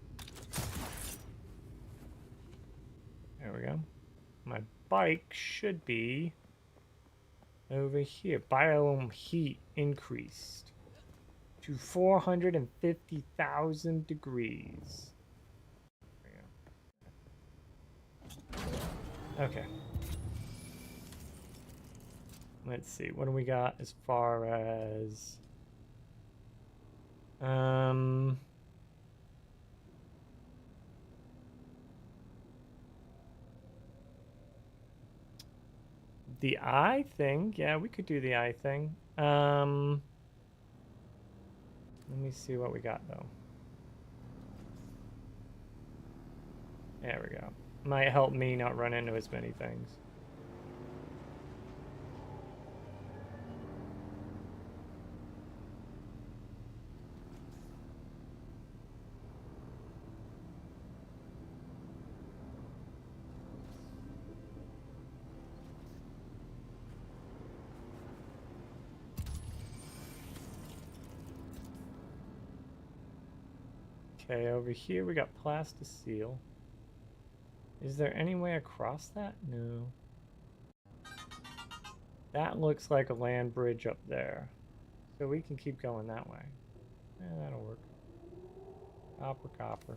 S1: There we go. My bike should be over here. Biome heat increased to 450,000 degrees. There we go. Okay. Let's see, what do we got as far as the eye thing? Yeah, we could do the eye thing. Let me see what we got though. There we go. Might help me not run into as many things. Okay, over here we got plasticine. Is there any way across that? No. That looks like a land bridge up there. So we can keep going that way. Yeah, that'll work. Copper, copper.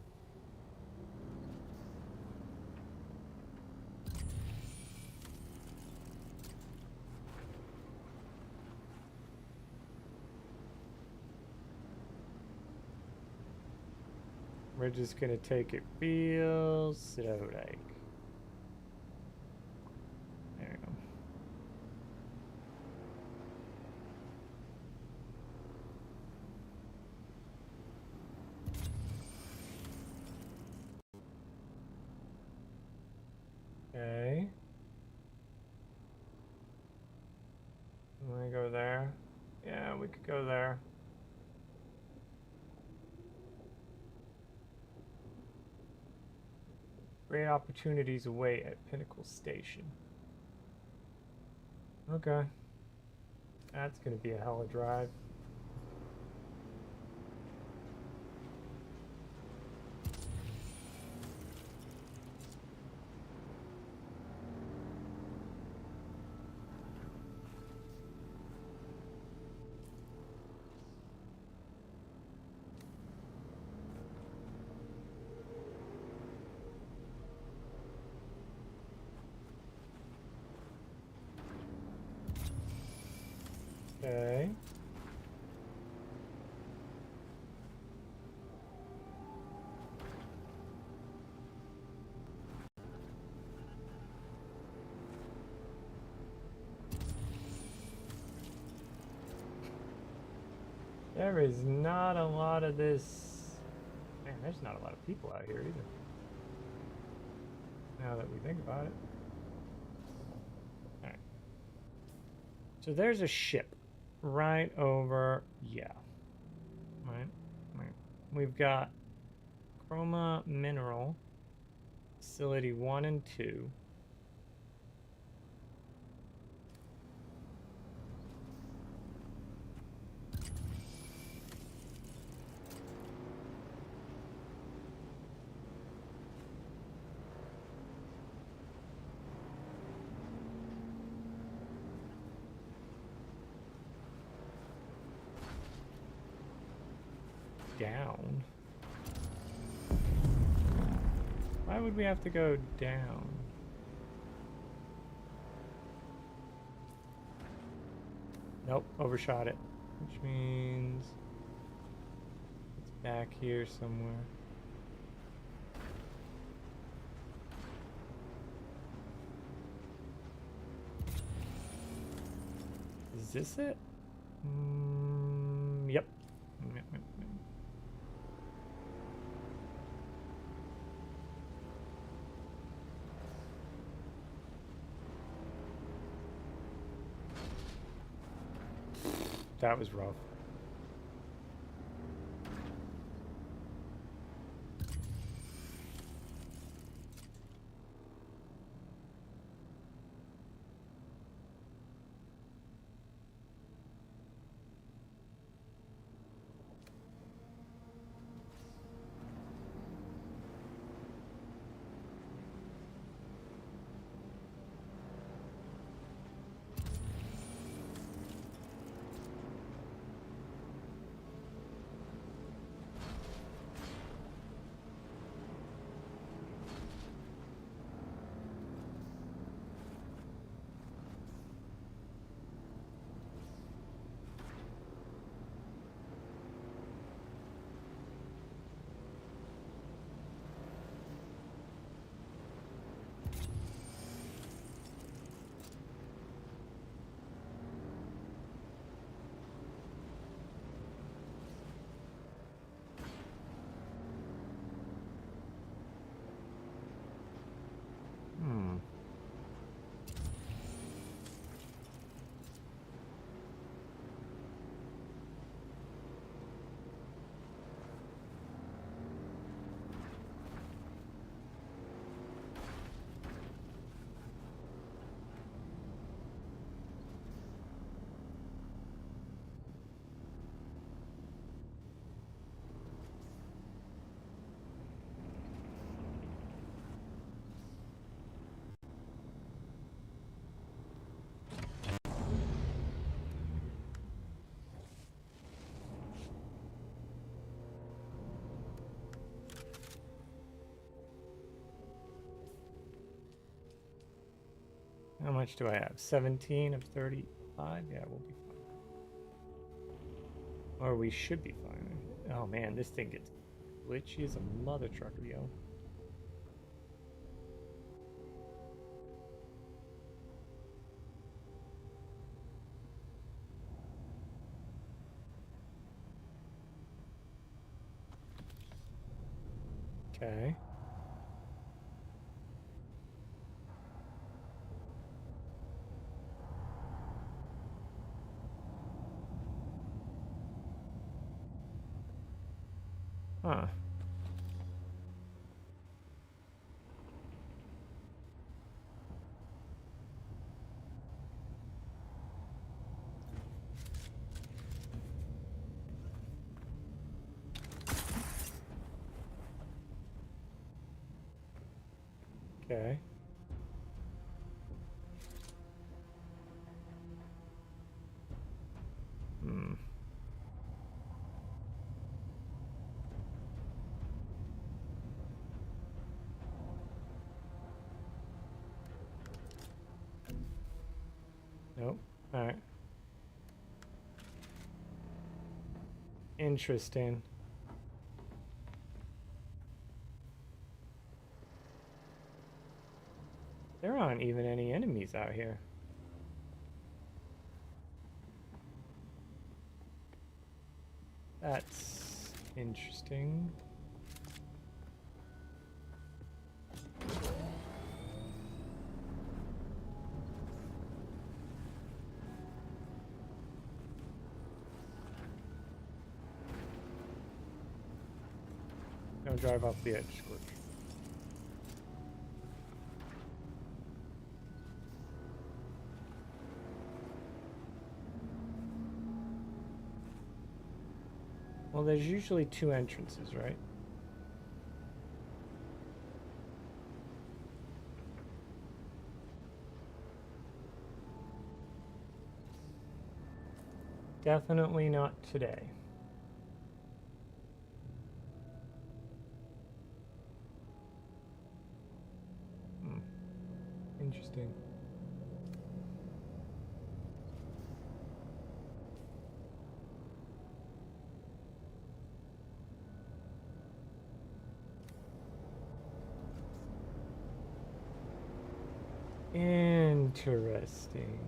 S1: We're just gonna take it real slow like. There we go. Okay. Want to go there? Yeah, we could go there. Great opportunities await at Pinnacle Station. Okay. That's gonna be a hell of a drive. Okay. There is not a lot of this. Man, there's not a lot of people out here either. Now that we think about it. Alright. So there's a ship. Right over, yeah. Right. We've got Chroma Mineral, Facility 1 and 2. Down. Why would we have to go down? Nope, overshot it. Which means it's back here somewhere. Is this it? Yep. That was rough. How much do I have? 17 of 35? Yeah, we'll be fine. Or we should be fine. Oh man, this thing gets glitchy as a mother trucker, yo. Okay. Huh. Okay. Hmm. Nope. All right. Interesting. There aren't even any enemies out here. That's interesting. Don't drive off the edge, Scorch. Well, there's usually 2 entrances, right? Definitely not today. Interesting. Interesting.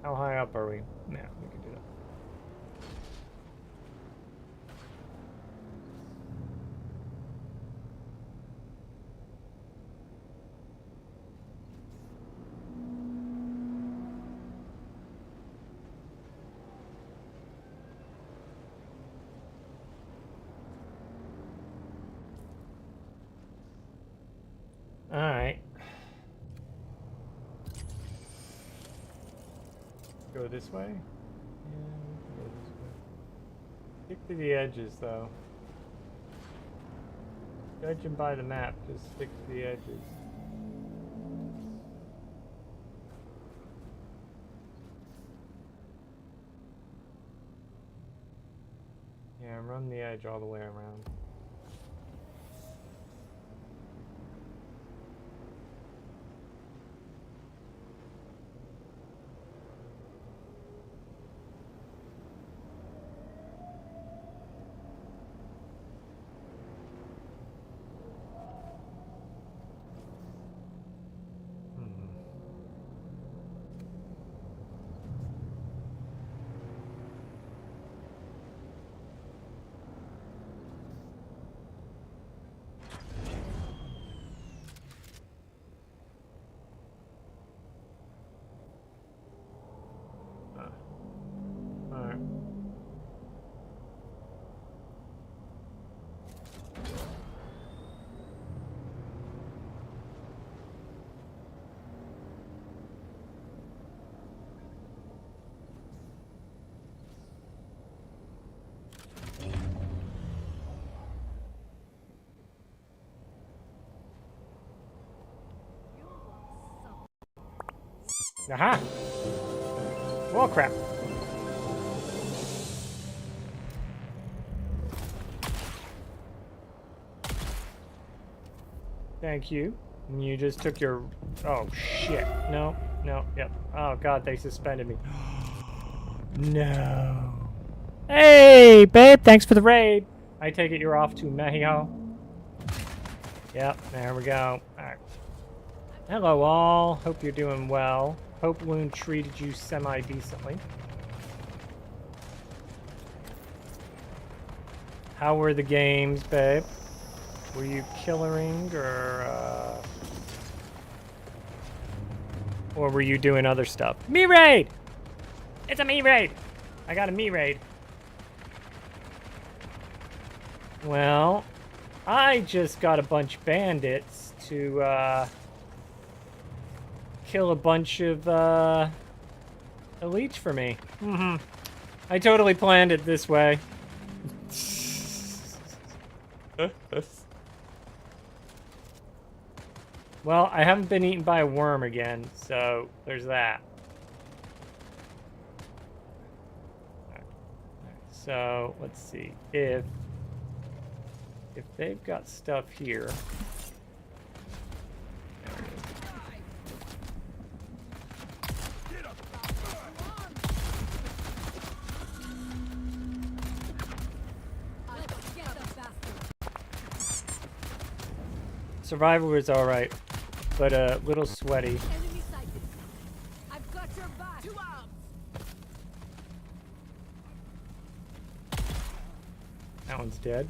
S1: How high up are we? Yeah, we can do that. All right. Go this way? Yeah, we can go this way. Stick to the edges, though. Judging by the map, just stick to the edges. Yeah, run the edge all the way around. Aha! Oh, crap. Thank you. You just took your... Oh, shit. No, no, yep. Oh, God, they suspended me. No. Hey, babe, thanks for the raid. I take it you're off to Mexico. Yep, there we go. All right. Hello, all. Hope you're doing well. Hope Loon treated you semi-decently. How were the games, babe? Were you killering or were you doing other stuff? Me raid! It's a me raid! I got a me raid. Well, I just got a bunch of bandits to kill a bunch of elites for me. I totally planned it this way. Well, I haven't been eaten by a worm again, so there's that. So let's see if they've got stuff here. There it is. Survival is all right, but a little sweaty.
S2: I've got your back. 2 arms.
S1: That one's dead.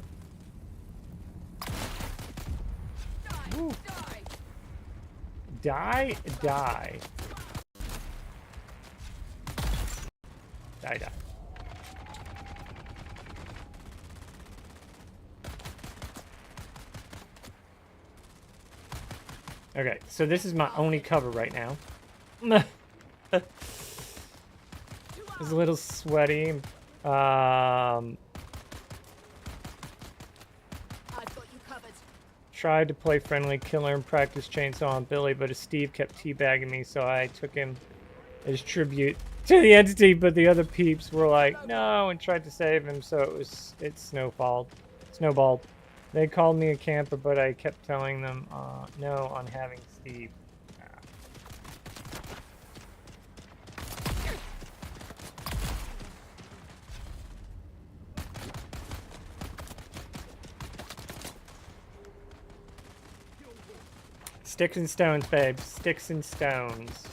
S1: Woo. Die, die. Die, die. Okay, so this is my only cover right now. It's a little sweaty. Tried to play friendly killer and practice chainsaw on Billy, but Steve kept teabagging me, so I took him as tribute to the entity, but the other peeps were like, no, and tried to save him, so it snowballed. They called me a camper, but I kept telling them no on having Steve. Sticks and stones, babe. Sticks and stones.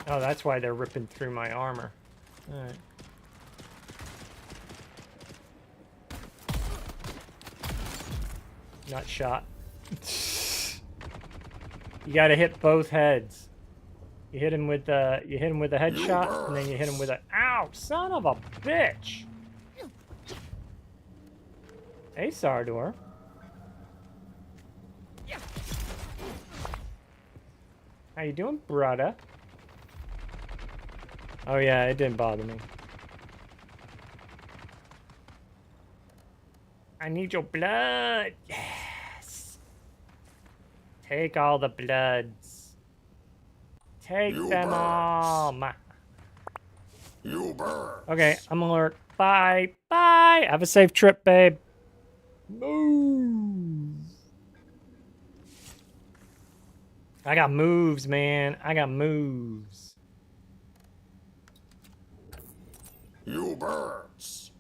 S1: Oh, that's why they're ripping through my armor. Alright. Not shot. You gotta hit both heads. You hit him with a headshot, and then you hit him with a... Ow! Son of a bitch! Hey, Sardor. How you doing, brother? Oh yeah, it didn't bother me. I need your blood! Yes! Take all the bloods. Take them all. You burn. Okay, I'm alert. Bye. Bye. Have a safe trip, babe. Move. I got moves, man. I got moves. You birds.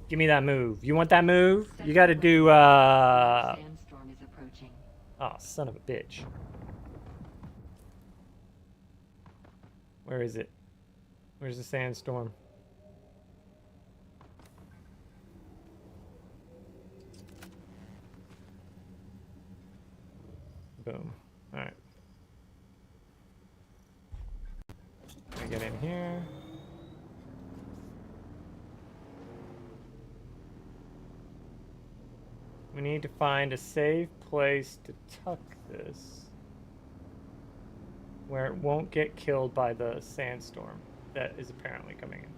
S1: Give me that move. You want that move? You gotta do,
S10: Sandstorm is approaching.
S1: Oh, son of a bitch. Where is it? Where's the sandstorm? Boom. Alright. Let me get in here. We need to find a safe place to tuck this. where it won't get killed by the sandstorm that is apparently coming in.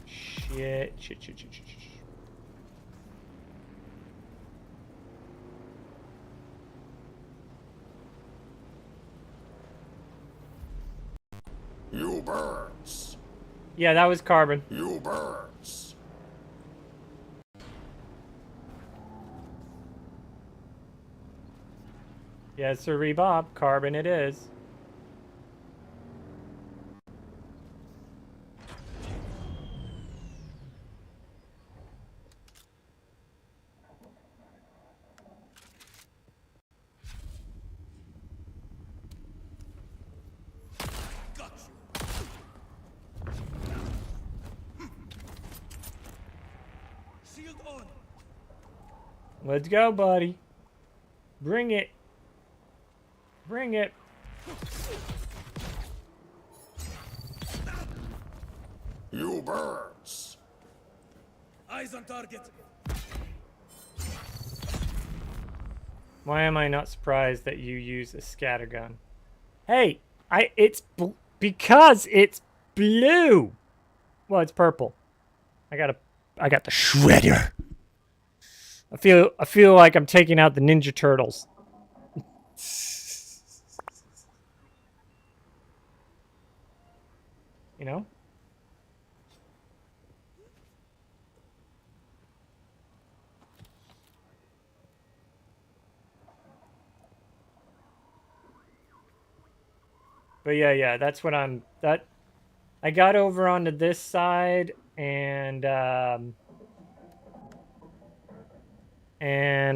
S1: Shit.
S21: You birds.
S1: Yeah, that was Carbon.
S21: You birds.
S1: Yes, sir, Bob. Carbon it is.
S5: Shield on.
S1: Let's go, buddy. Bring it. Bring it.
S21: You birds.
S5: Eyes on target.
S1: Why am I not surprised that you use a scattergun? Hey, because it's blue. Well, it's purple. I got the shredder. I feel like I'm taking out the Ninja Turtles. You know? But yeah, that's what I got over onto this side and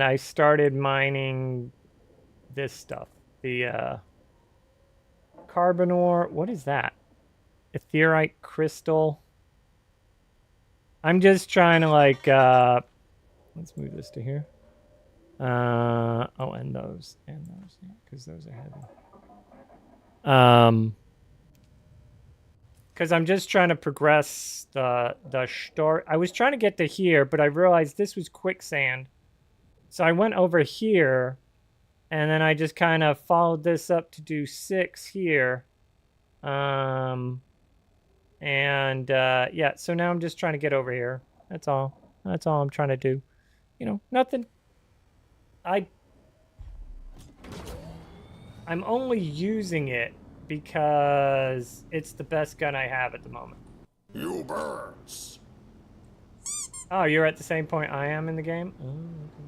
S1: I started mining this stuff. The carbon ore, what is that? Ethereite crystal. I'm just trying to like let's move this to here. Oh, and those, yeah, because those are heavy. Because I'm just trying to progress the store. I was trying to get to here, but I realized this was quicksand. So I went over here, and then I just kind of followed this up to do 6 here. Yeah, so now I'm just trying to get over here. That's all. That's all I'm trying to do. You know, nothing. I'm only using it because it's the best gun I have at the moment.
S21: You birds.
S1: Oh, you're at the same point I am in the game? Oh, okay.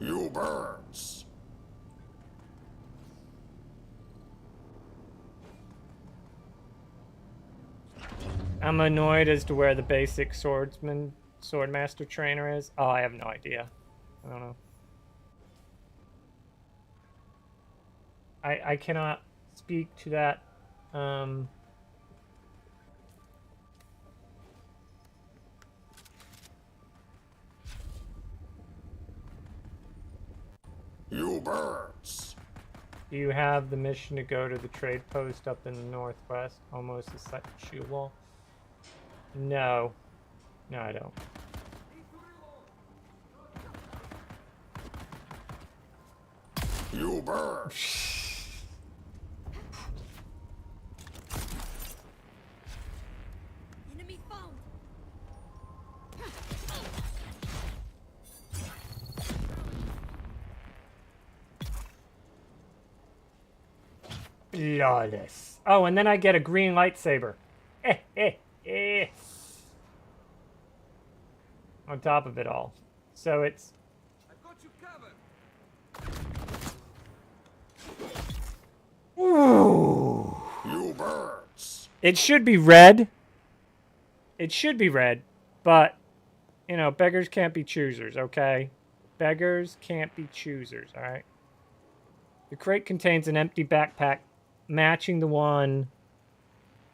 S21: You birds.
S1: I'm annoyed as to where the basic swordmaster trainer is. Oh, I have no idea. I don't know. I cannot speak to that.
S21: You birds.
S1: Do you have the mission to go to the trade post up in the northwest, almost a shield wall? No. No, I don't.
S21: You birds.
S2: Enemy found.
S1: Flawless. Oh, and then I get a green lightsaber. On top of it all. So it's...
S5: I've got you covered.
S1: Ooh.
S21: You birds.
S1: It should be red. It should be red, but, you know, beggars can't be choosers, okay? Beggars can't be choosers, alright? The crate contains an empty backpack matching the one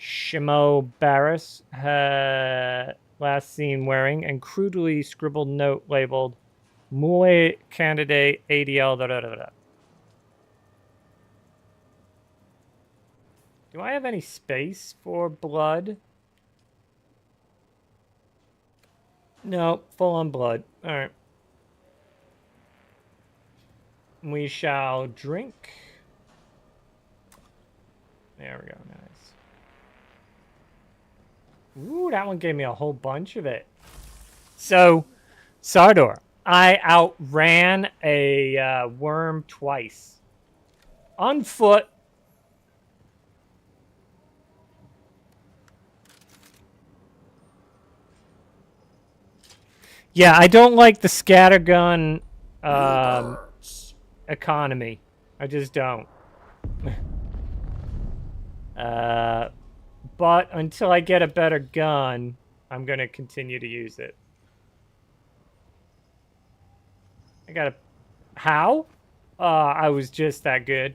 S1: Shimo Barris had last seen wearing, and crudely scribbled note labeled Mule candidate ADL. Da, da, da, da. Do I have any space for blood? No, full on blood. All right. We shall drink. There we go. Nice. Ooh, that one gave me a whole bunch of it. So, Sardor, I outran a worm twice. On foot. Yeah, I don't like the scattergun economy. I just don't. But until I get a better gun, I'm going to continue to use it. I got a... How? I was just that good.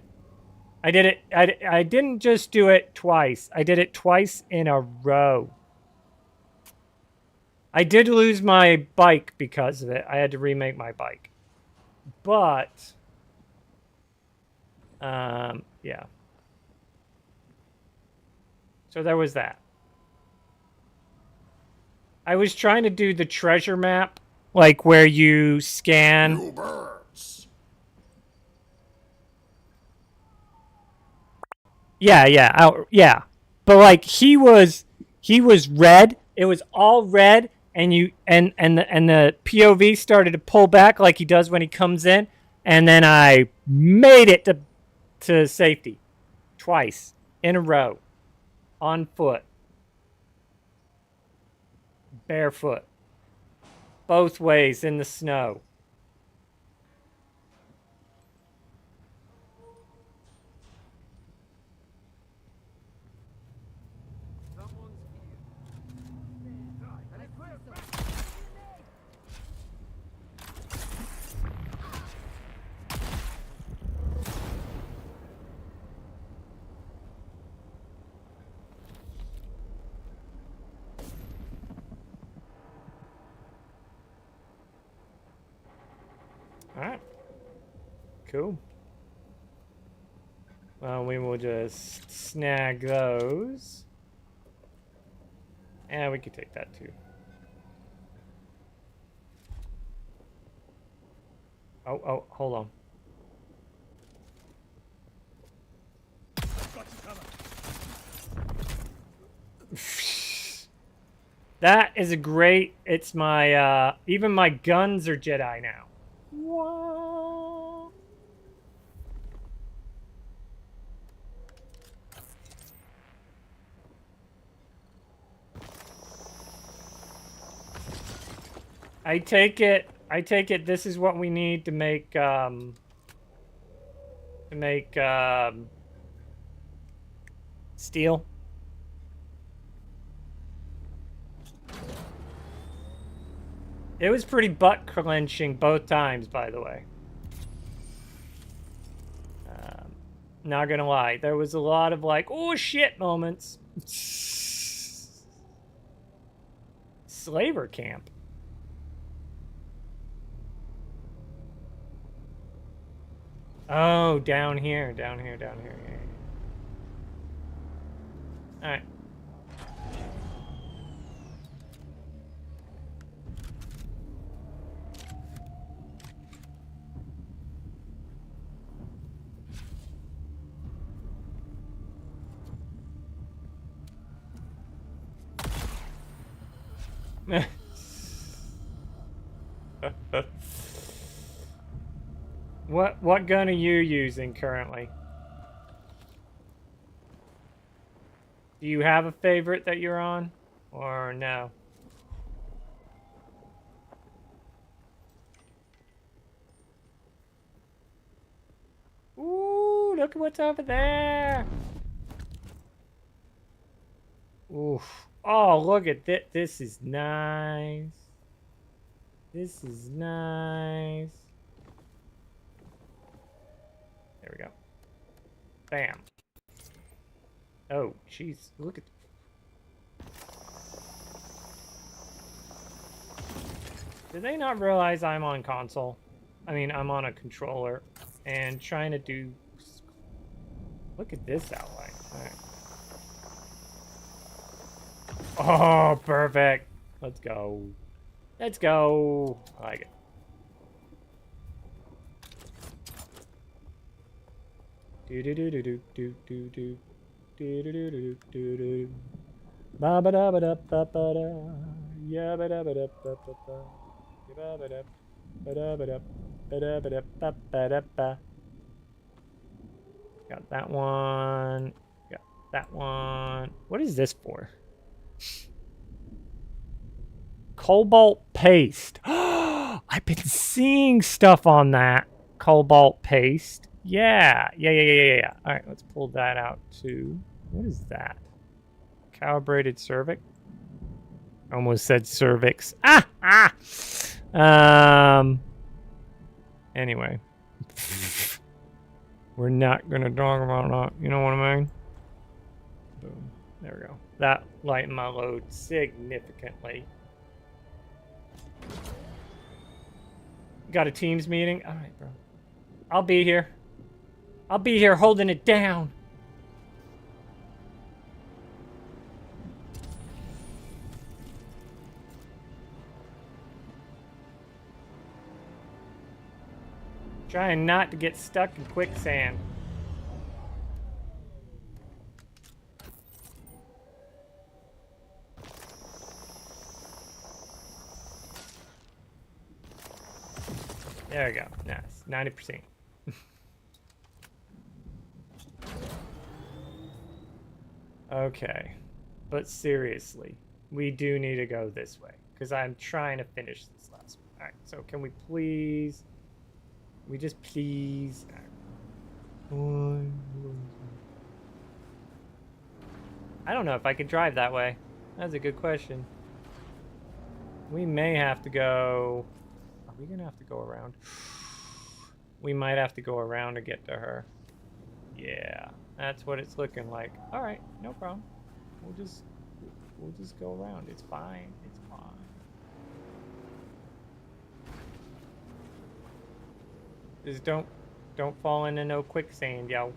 S1: I did it... I didn't just do it twice. I did it twice in a row. I did lose my bike because of it. I had to remake my bike. But... yeah. So there was that. I was trying to do the treasure map, like where you scan. Yeah, yeah. But like he was red. It was all red, and the POV started to pull back like he does when he comes in, and then I made it to safety twice in a row. On foot. Barefoot. Both ways in the snow. Alright. Cool. Well, we will just snag those. And we can take that too. Oh, hold on. That is a great... It's my, even my guns are Jedi now. Whoa. I take it this is what we need to make steel. It was pretty butt-clenching both times, by the way. Not gonna lie. There was a lot of, like, oh, shit moments. Slaver camp. Oh, down here. Yeah. Alright. What gun are you using currently? Do you have a favorite that you're on, or no? Ooh, look at what's over there. Oof. Oh, look at this. This is nice. This is nice. There we go. Bam. Oh, jeez. Look at... Did they not realize I'm on console? I mean, I'm on a controller and trying to do... Look at this outline. All right. Oh, perfect. Let's go. Let's go. I like it. Do do do do do do do do do do do do do do. Ba ba da ba da ba ba da. Ya ba da ba da ba ba ba. Ya ba ba da ba da ba da ba da ba da ba ba da ba. Got that one. Got that one. What is this for? Cobalt paste. I've been seeing stuff on that. Cobalt paste. Yeah. Yeah. All right, let's pull that out too. What is that? Calibrated cervix. Almost said cervix. Anyway. We're not gonna talk about that. You know what I mean? Boom. There we go. That lightened my load significantly. Got a Teams meeting? All right, bro. I'll be here. I'll be here holding it down. Trying not to get stuck in quicksand. There we go. Nice. 90%. Okay. But seriously, we do need to go this way. Because I'm trying to finish this last one. Alright, so can we please... We just please... I don't know if I could drive that way. That's a good question. We may have to go... Are we gonna have to go around? We might have to go around to get to her. Yeah, that's what it's looking like. All right, no problem. We'll just go around. It's fine. It's fine. Just don't fall into no quicksand, yo.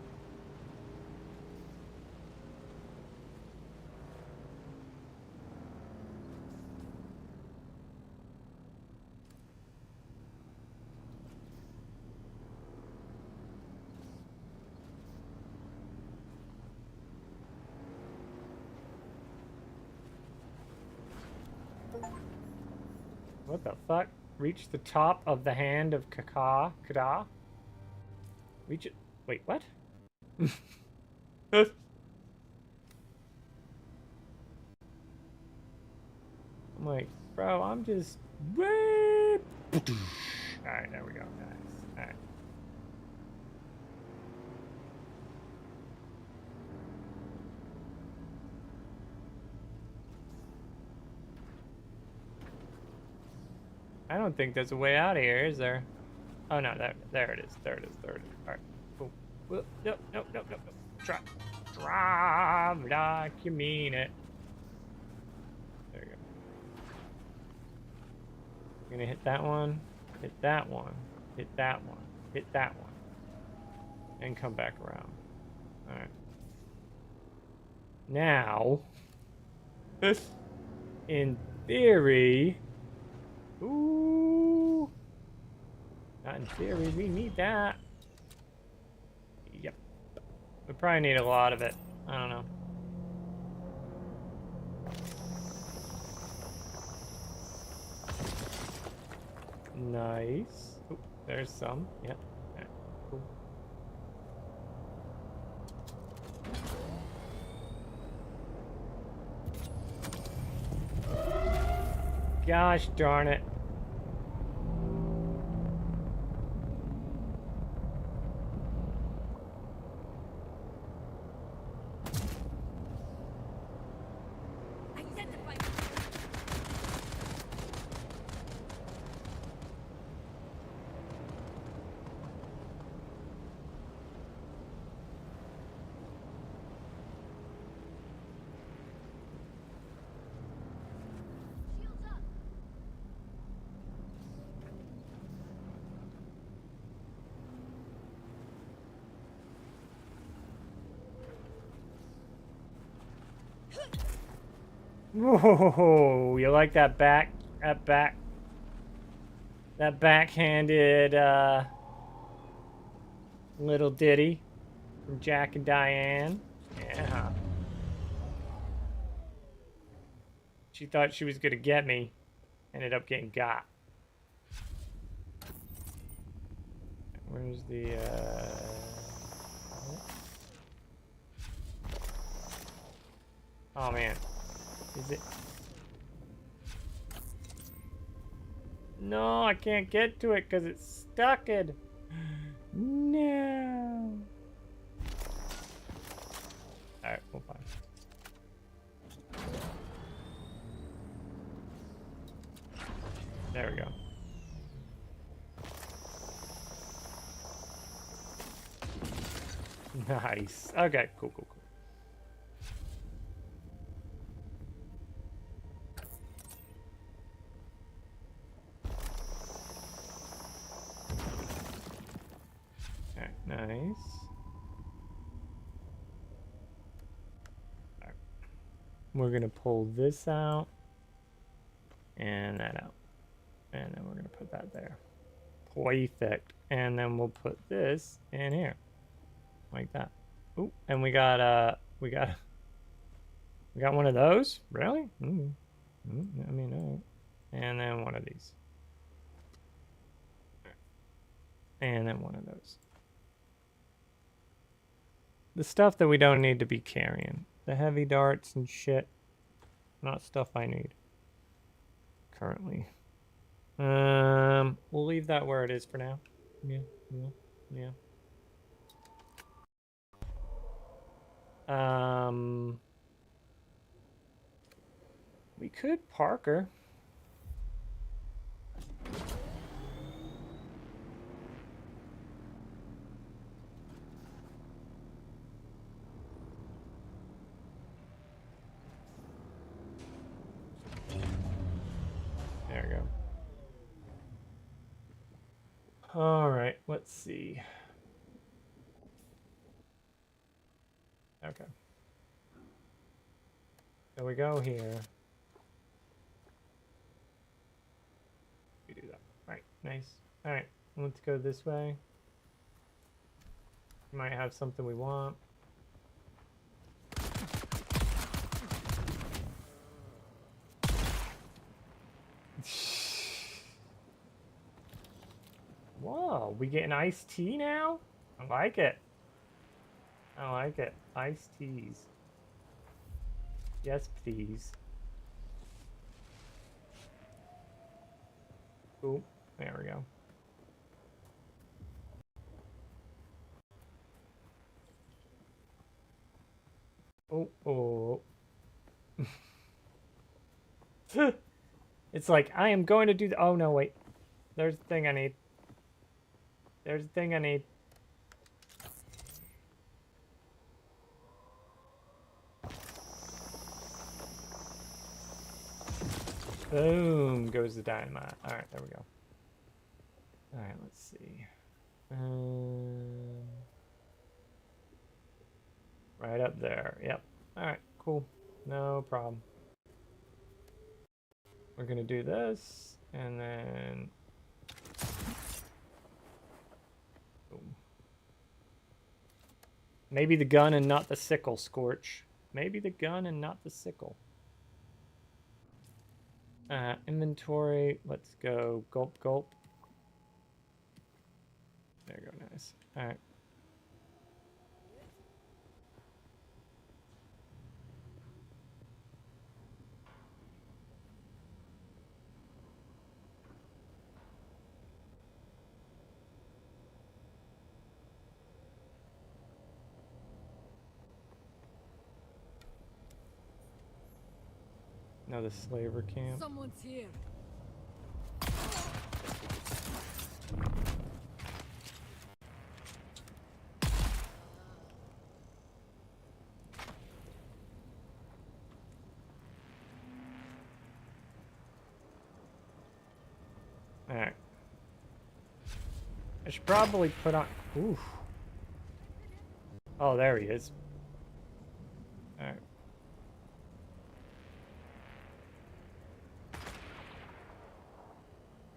S1: What the fuck? Reach the top of the hand of Kada? Reach it. Wait, what? I'm like, bro, I'm just... Alright, there we go. Nice. Alright. I don't think there's a way out of here, is there? Oh no, there it is. There it is. Alright. Cool. Nope. Drive like you mean it. There you go. I'm gonna hit that one, hit that one, hit that one, hit that one. And come back around. Alright. Now, in theory... Ooh. Not in theory, we need that. Yep. We probably need a lot of it. I don't know. Nice. Ooh, there's some. Yep. Right, cool. Gosh darn it. Whoa, you like that that backhanded little ditty from Jack and Diane? Yeah. She thought she was gonna get me. Ended up getting got. Where's the oh man. Is it? No, I can't get to it because it's stuck in. No. Alright, we'll find it. There we go. Nice. Okay, cool. Alright, nice. Alright. We're gonna pull this out and that out. And then we're gonna put that there. Perfect. And then we'll put this in here. Like that. Ooh, and we got one of those? Really? I mean, all right. And then one of these. And then one of those. The stuff that we don't need to be carrying. The heavy darts and shit. Not stuff I need. Currently. We'll leave that where it is for now. Yeah. We could park her. There we go. All right, let's see. Okay. So we go here. We do that. All right, nice. All right, let's go this way. Might have something we want. Whoa, we get an iced tea now? I like it. I like it. Iced teas. Yes, please. Cool. There we go. Oh. It's like, I am going to do the... Oh, no, wait. There's the thing I need. There's the thing I need. Boom goes the dynamite. All right, there we go. All right, let's see. Right up there. Yep. All right, cool. No problem. We're gonna do this, and then boom. Maybe the gun and not the sickle, Scorch. Maybe the gun and not the sickle. Inventory, let's go gulp. There you go, nice. All right. No, the slaver camp.
S2: Someone's here.
S1: Alright. I should probably put on... Oof. Oh, there he is. Alright.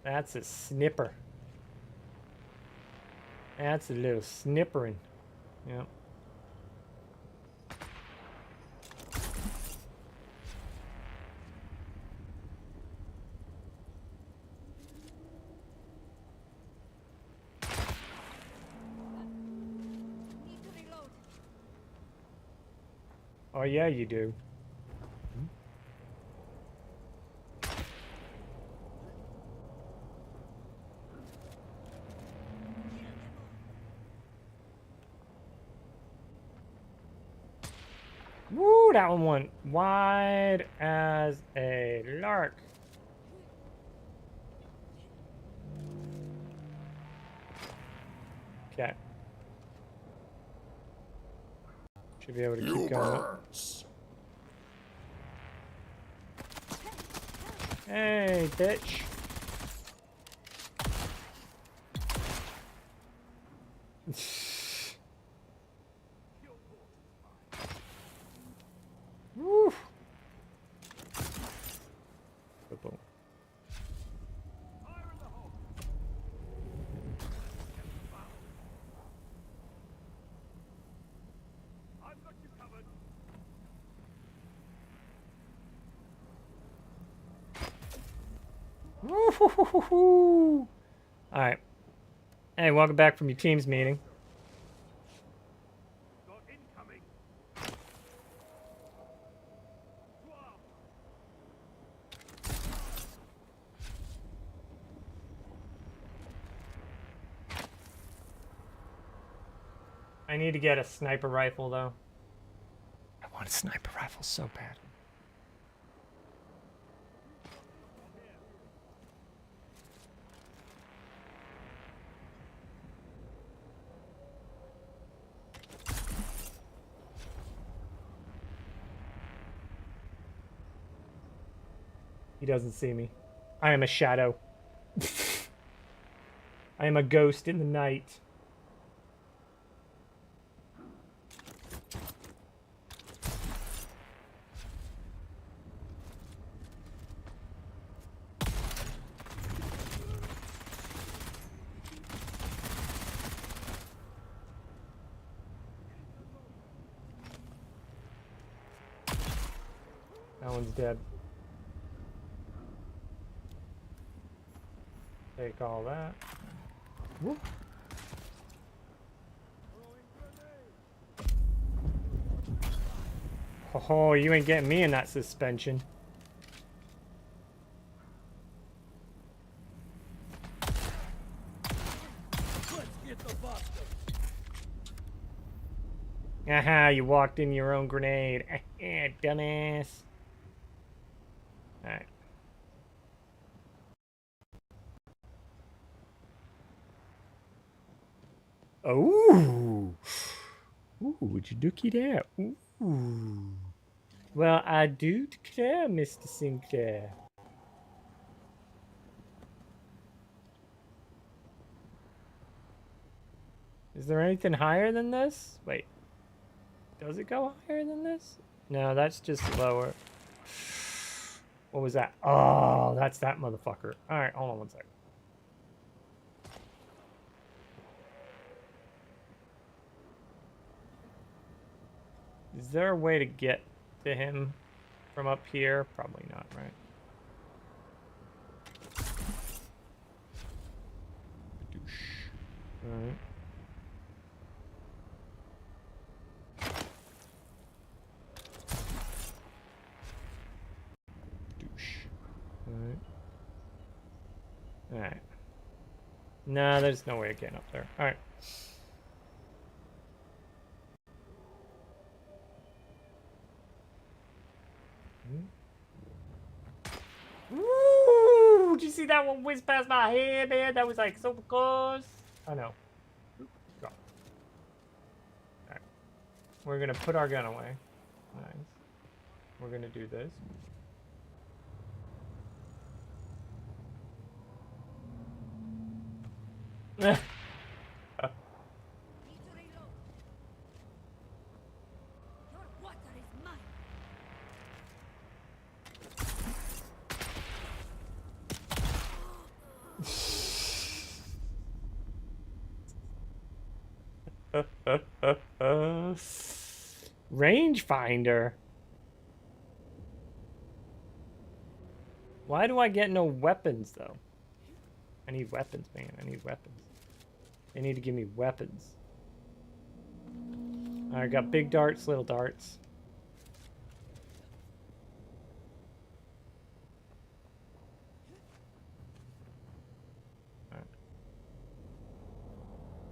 S1: That's a snipper. That's a little snippering. Yep. Oh yeah, you do. Woo, that one went wide as a lark. Okay. Should be able to keep going. Hey, bitch. Woo. Boom. Woo-hoo-hoo-hoo-hoo. All right. Hey, welcome back from your team's meeting. I need to get a sniper rifle, though. I want a sniper rifle so bad. He doesn't see me. I am a shadow. I am a ghost in the night. That one's dead. Take all that. Whoop. Oh, you ain't getting me in that suspension. Aha, you walked in your own grenade. Dumbass. Alright. Oh, ooh, would you look at that? Ooh. Well, I do declare, Mr. Sinclair. Is there anything higher than this? Wait, does it go higher than this? No, that's just lower. What was that? Oh, that's that motherfucker. All right, hold on one second. Is there a way to get to him from up here? Probably not, right? Alright. Alright. Nah, there's no way of getting up there. Alright. Woo! Did you see that one whiz past my head, man? That was like so close. I know. Go. Alright. We're gonna put our gun away. Nice. We're gonna do this. Rangefinder. Why do I get no weapons though? I need weapons, man. I need weapons. They need to give me weapons. I got big darts, little darts.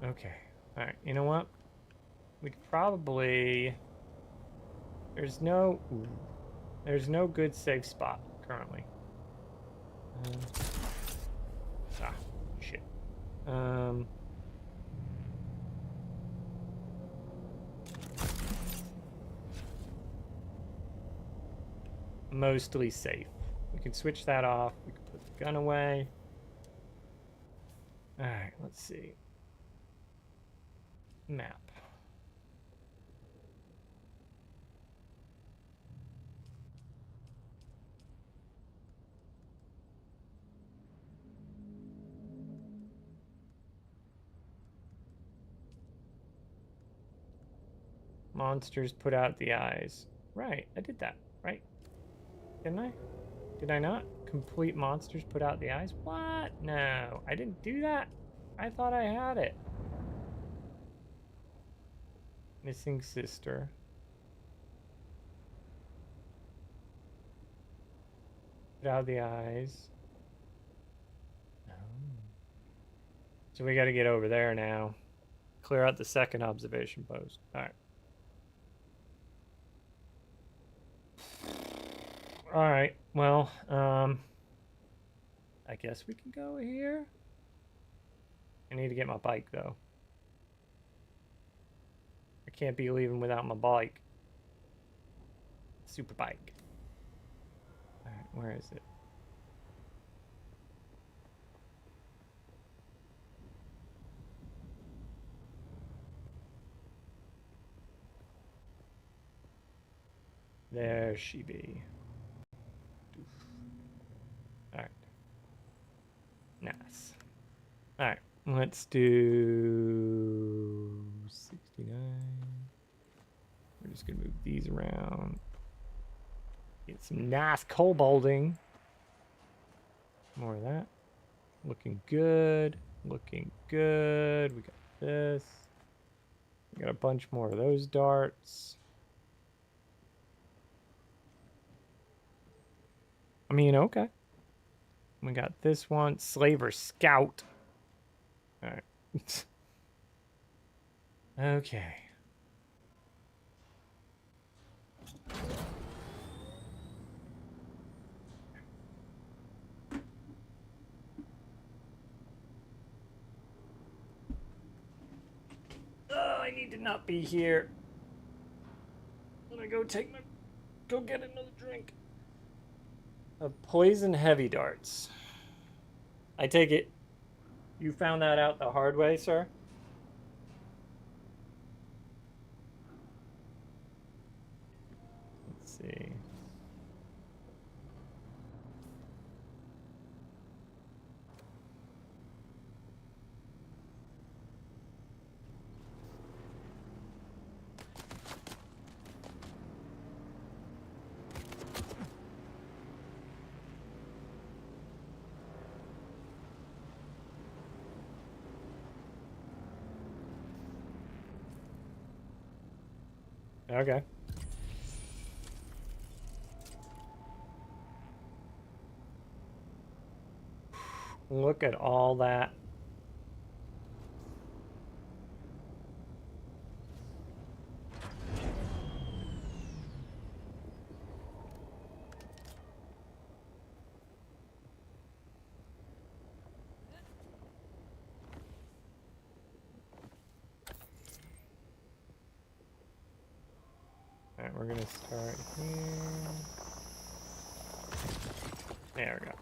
S1: Okay. Alright, you know what? We could probably... There's no good safe spot currently. Shit. Mostly safe. We can switch that off. We can put the gun away. Alright, let's see. Map. Monsters put out the eyes. Right, I did that, right? Didn't I? Did I not? Complete monsters put out the eyes? What? No, I didn't do that. I thought I had it. Missing sister. Put out the eyes. Oh. So we got to get over there now. Clear out the second observation post. All right. All right. Well, I guess we can go here. I need to get my bike though. I can't be leaving without my bike. Super bike. All right, where is it? There she be. Alright. Nice. Alright, let's do 69. We're just gonna move these around. Get some nice kobolding. More of that. Looking good. Looking good. We got this. We got a bunch more of those darts. I mean, okay. We got this one. Slaver Scout. Alright. Okay. Oh, I need to not be here. I'm gonna go get another drink. Poison heavy darts. I take it you found that out the hard way, sir? Let's see. Okay. Look at all that. Alright, we're gonna start here. There we go.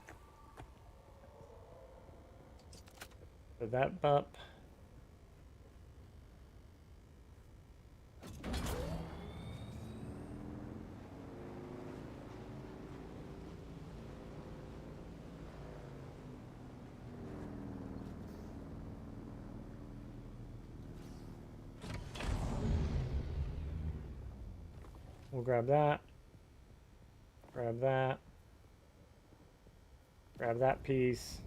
S1: So that bup. We'll grab that. Grab that. Grab that piece.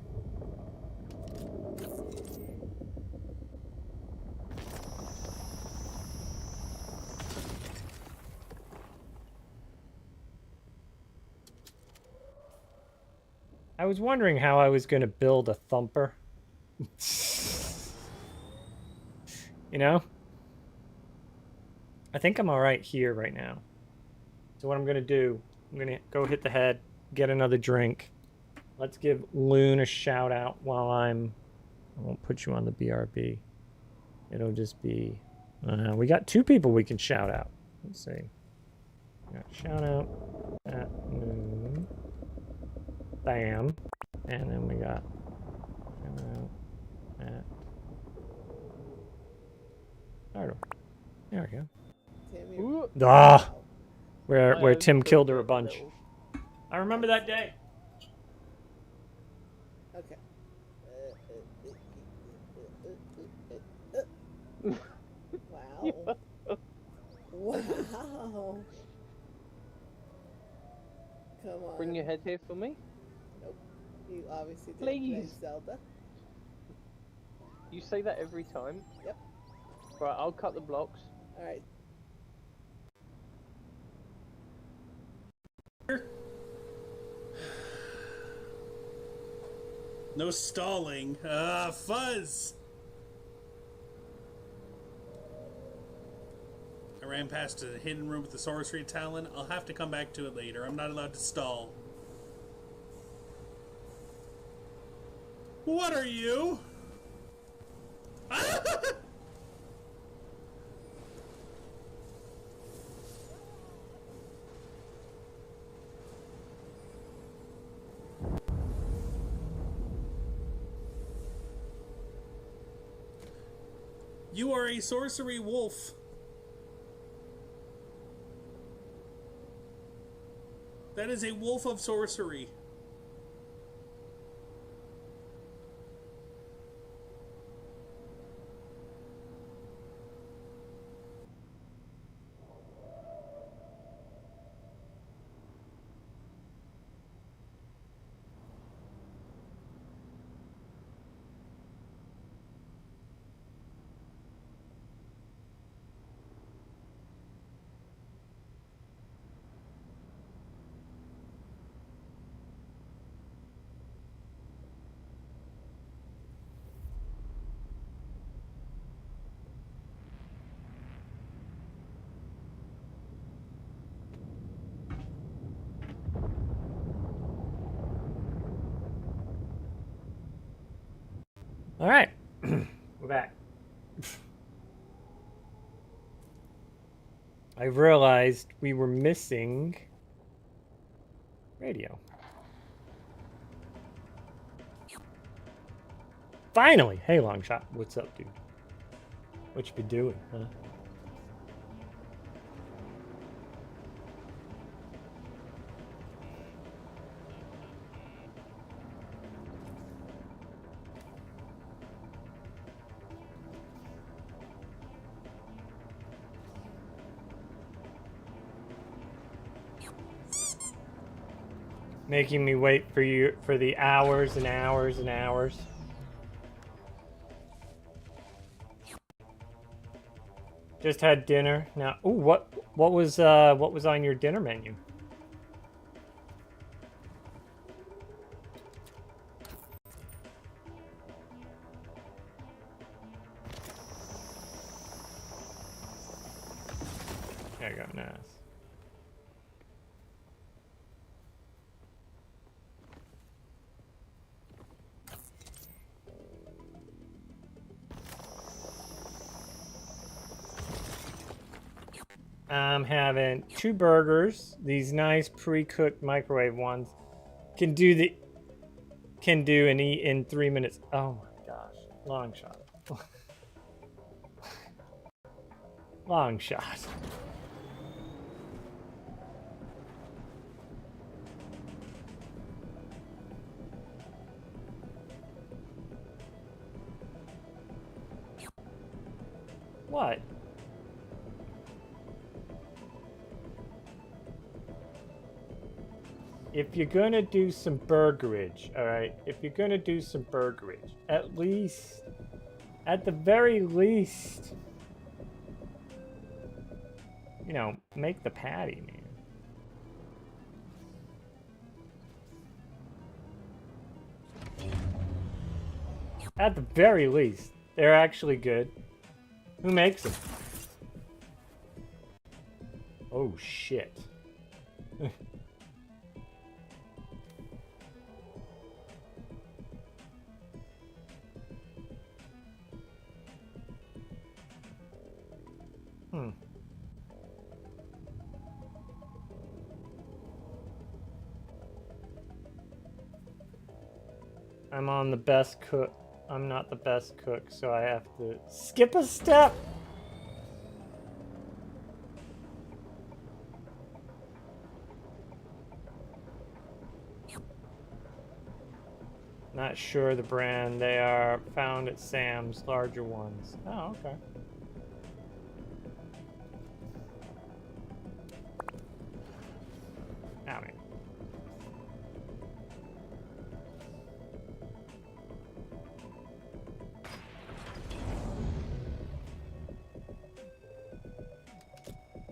S1: I was wondering how I was going to build a thumper. You know? I think I'm alright here right now. So what I'm going to do, I'm going to go hit the head, get another drink. Let's give Loon a shout out while I won't put you on the BRB. It'll just be, we got 2 people we can shout out. Let's see. We got shout out at Loon. Bam. And then we got shout out at Nardo. There we go. Ah! Where Tim killed her a bunch. I remember that day.
S17: Okay. Wow. Wow. Come on.
S22: Bring your head here for me.
S17: Nope. You obviously didn't
S22: Please.
S17: play Zelda.
S22: You say that every time.
S17: Yep.
S22: Right, I'll cut the blocks.
S17: Alright.
S23: No stalling. Fuzz! I ran past a hidden room with the sorcery talent. I'll have to come back to it later. I'm not allowed to stall. What are you? You are a sorcery wolf. That is a wolf of sorcery.
S1: All right, we're back. I realized we were missing radio. Finally! Hey, Longshot. What's up, dude? What you been doing, huh? Making me wait for you for the hours and hours and hours. Just had dinner. Now, ooh, what was on your dinner menu? There you go, nice. I'm having 2 burgers, these nice pre-cooked microwave ones. Can do and eat in 3 minutes. Oh my gosh, long shot. Long shot. What? if you're gonna do some burgerage, alright? If you're gonna do some burgerage, at least, at the very least, you know, make the patty, man. At the very least, they're actually good. Who makes them? Oh, shit. I'm on the best cook. I'm not the best cook, so I have to skip a step. Not sure the brand. They are found at Sam's, larger ones. Oh, okay. Now, man.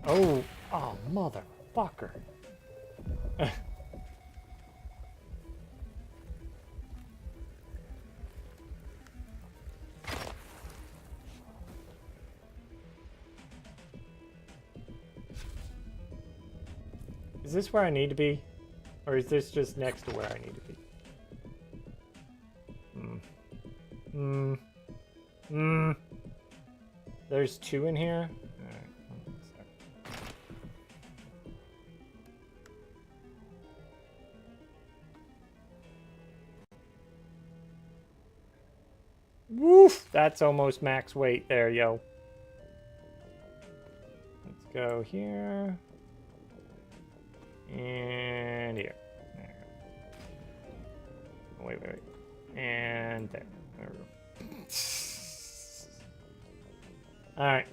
S1: Oh, motherfucker. Is this where I need to be? Or is this just next to where I need to be? There's two in here? Alright, hold on a sec. Woof! That's almost max weight there, yo. Let's go here. And here. There. Wait. And there. There we go. Alright.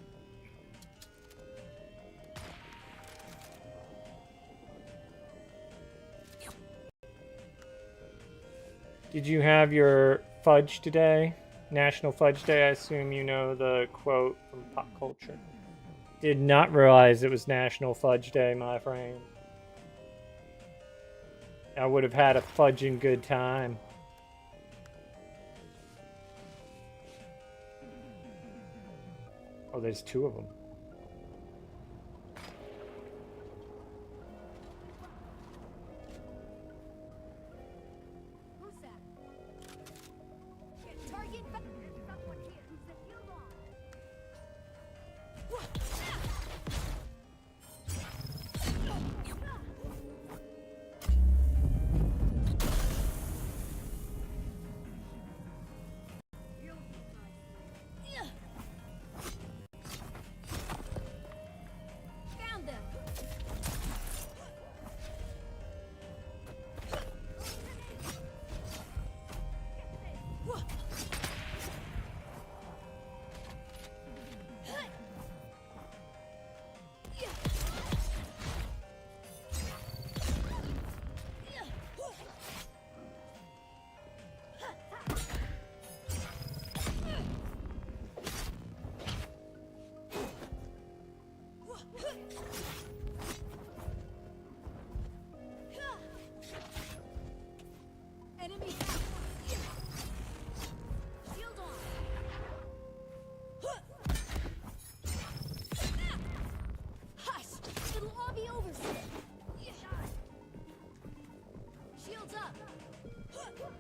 S1: Did you have your fudge today? National Fudge Day, I assume you know the quote from Pop Culture. Did not realize it was National Fudge Day, my friend. I would have had a fudging good time. Oh, there's two of them.
S2: Who's that? Target. There's someone here. Who's the field on? Found them. Enemy. Shield on. Hush! It'll all be over soon. Shields up. Shield on.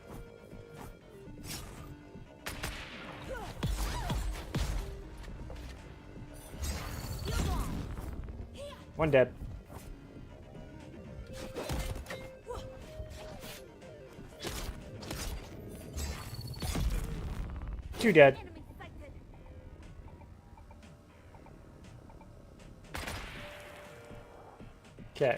S1: One dead. Two dead. Okay.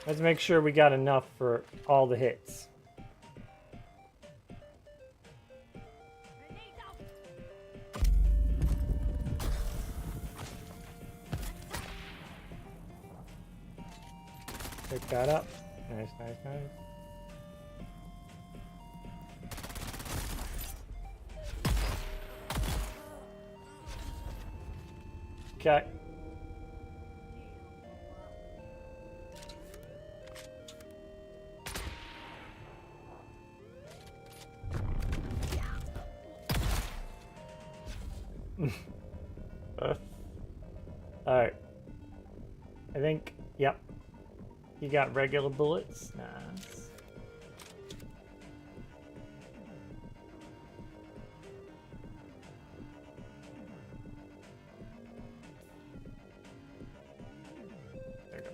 S1: Let's make sure we got enough for all the hits. that up. Nice, nice, nice. Okay. Alright. I think, yep. You got regular bullets. Nice. There you go.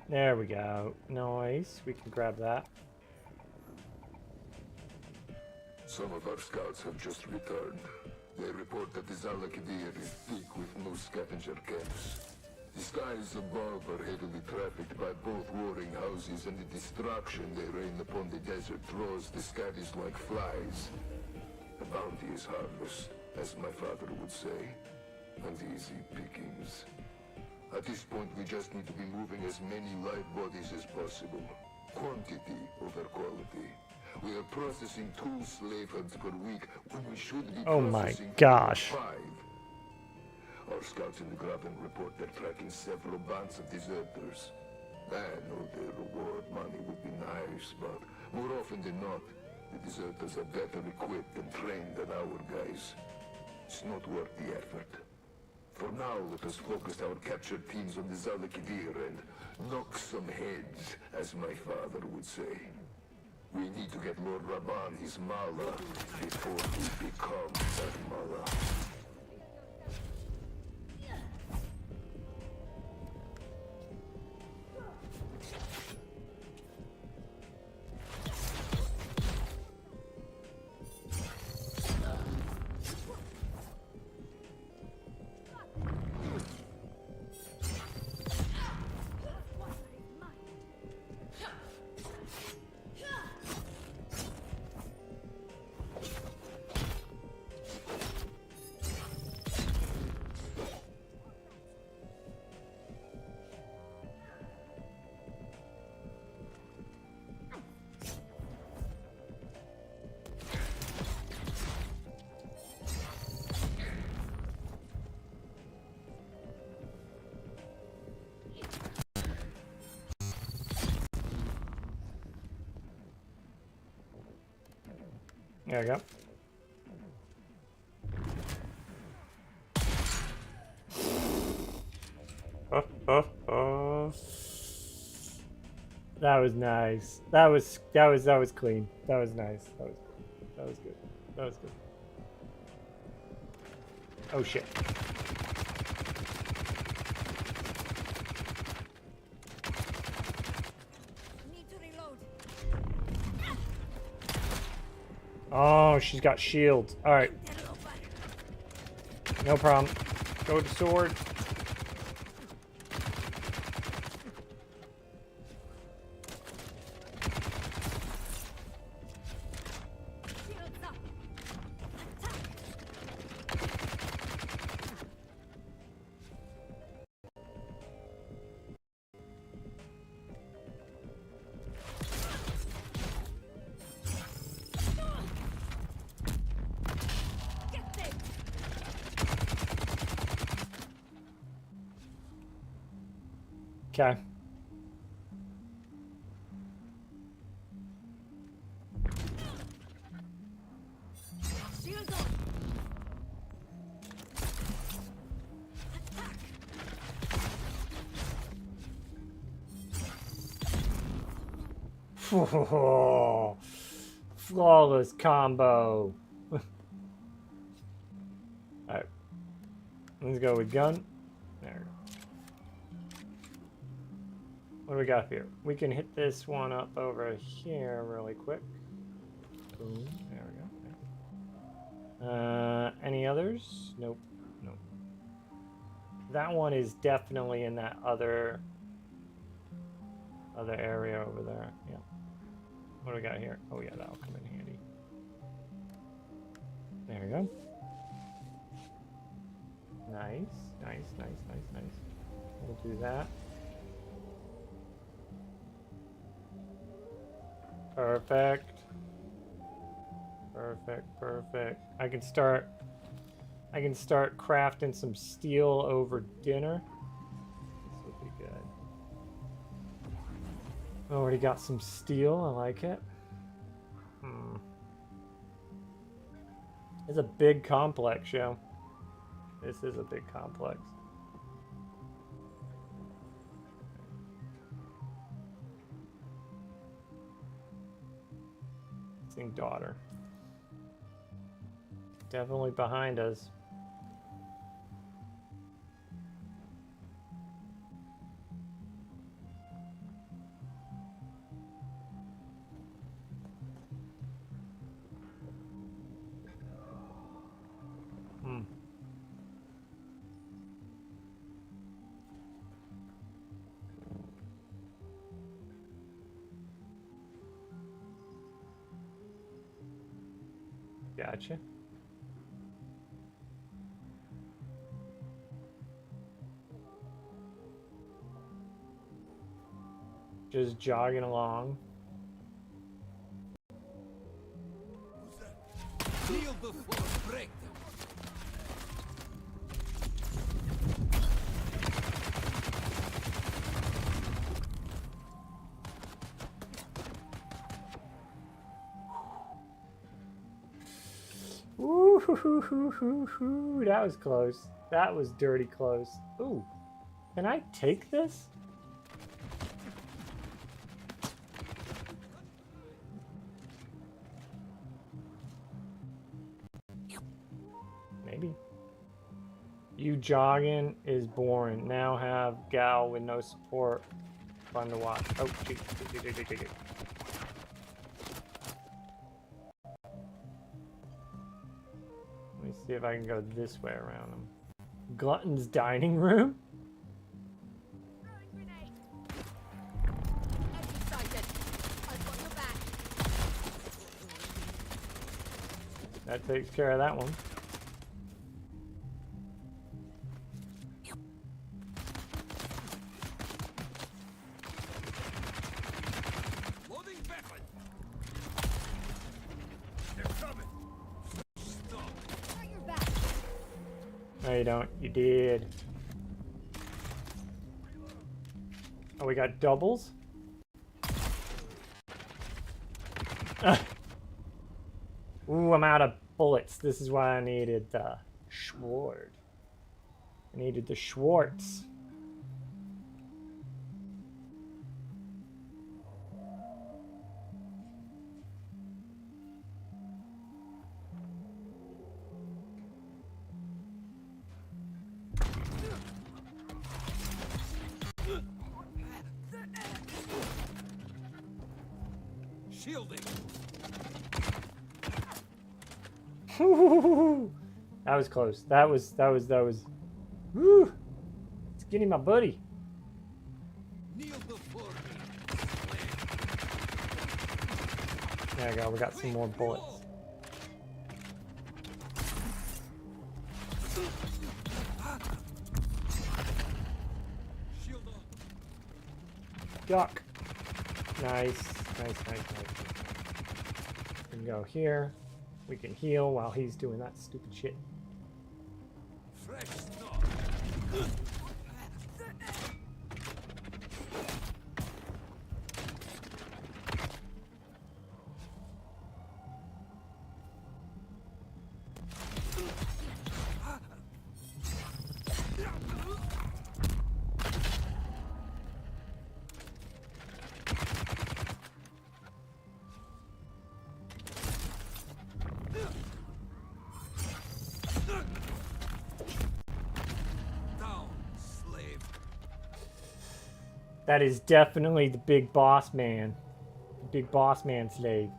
S1: There we go. Nice. We can grab that.
S6: Some of our scouts have just returned. They report that the Zala Kadir is thick with new scavenger camps. The skies above are heavily trafficked by both warring houses, and the destruction they rain upon the desert draws the scavvies like flies. The bounty is harmless, as my father would say, and easy pickings. At this point, we just need to be moving as many live bodies as possible. Quantity over quality. We are processing 2 slave heads per week when we should be processing 5. Our scouts in the Graben report they're tracking several bands of deserters. I know the reward money would be nice, but more often than not, the deserters are better equipped and trained than our guys. It's not worth the effort. For now, let us focus our captured teams on the Zala Kadir and knock some heads, as my father would say. We need to get Lord Raban his mala before he becomes that mala.
S1: There we go. That was nice. That was clean. That was nice. That was good. That was good. Oh shit. Oh, she's got shields. All right. No problem. Go to sword. Okay. Oh, flawless combo. Alright. Let's go with gun. There we go. What do we got here? We can hit this one up over here really quick. Boom. There we go. Any others? Nope. Nope. That one is definitely in that other area over there. Yeah. What do we got here? Oh yeah, that'll come in handy. There we go. Nice, nice, nice, nice, nice. We'll do that. Perfect. Perfect, perfect. I can start crafting some steel over dinner. This would be good. Already got some steel, I like it. It's a big complex, yo. This is a big complex. Missing daughter. Definitely behind us. Gotcha. Just jogging along.
S5: Kneel before break them.
S1: Ooh, that was close. That was dirty close. Ooh, can I take this? Maybe. You jogging is boring. Now have gal with no support. Fun to watch. Oh, shoot. Let me see if I can go this way around them. Glutton's dining room? That takes care of that one.
S5: Loading weapon. They're coming. Stop.
S1: No, you don't. You did. Oh, we got doubles? Ooh, I'm out of bullets. This is why I needed the Schwart. I needed the Schwartz.
S5: Shielding.
S1: That was close. That was. Woo! It's getting my buddy.
S5: Kneel before me.
S1: There we go. We got some more bullets. Duck. Nice. Nice. We can go here. We can heal while he's doing that stupid shit.
S5: Fresh start.
S1: That is definitely the big boss man. The big boss man slave.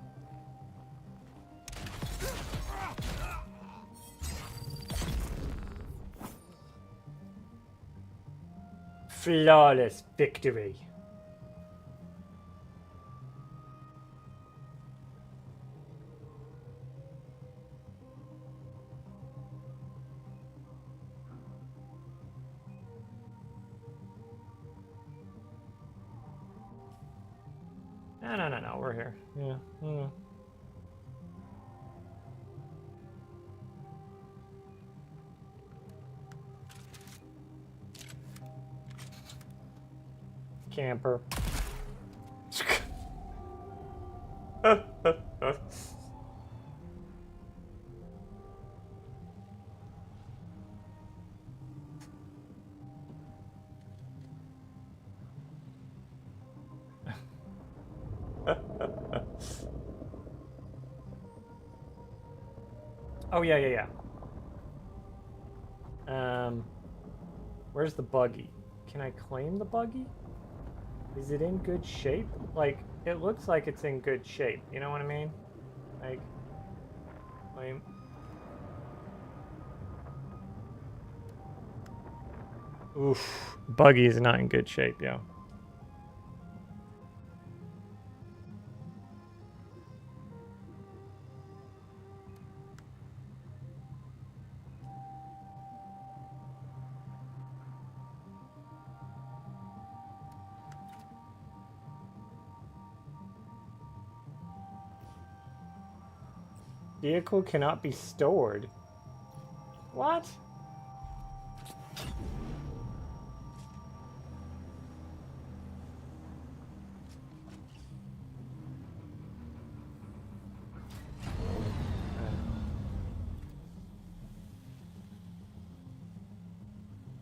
S1: Flawless victory. No, we're here. Yeah. Camper. Oh, yeah. Where's the buggy? Can I claim the buggy? Is it in good shape? Like, it looks like it's in good shape. You know what I mean? Like, claim. Oof. Buggy is not in good shape, yo. Vehicle cannot be stored. What?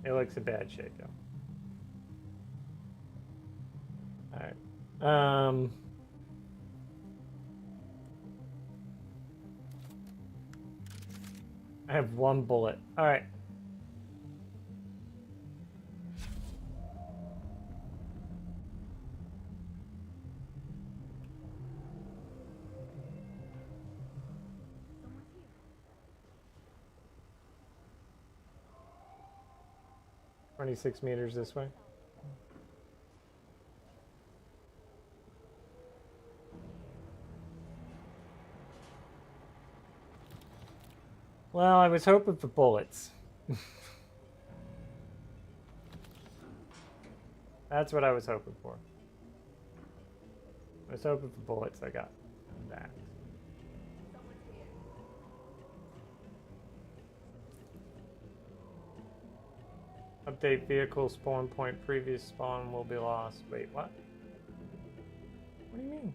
S1: It looks in bad shape, though. Alright. I have one bullet. All right. Here. 26 meters this way. Well, I was hoping for bullets. That's what I was hoping for. I was hoping for bullets. I got that. Update vehicle spawn point. Previous spawn will be lost. Wait, what? What do you mean?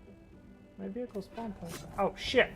S1: My vehicle spawn point. Oh, shit!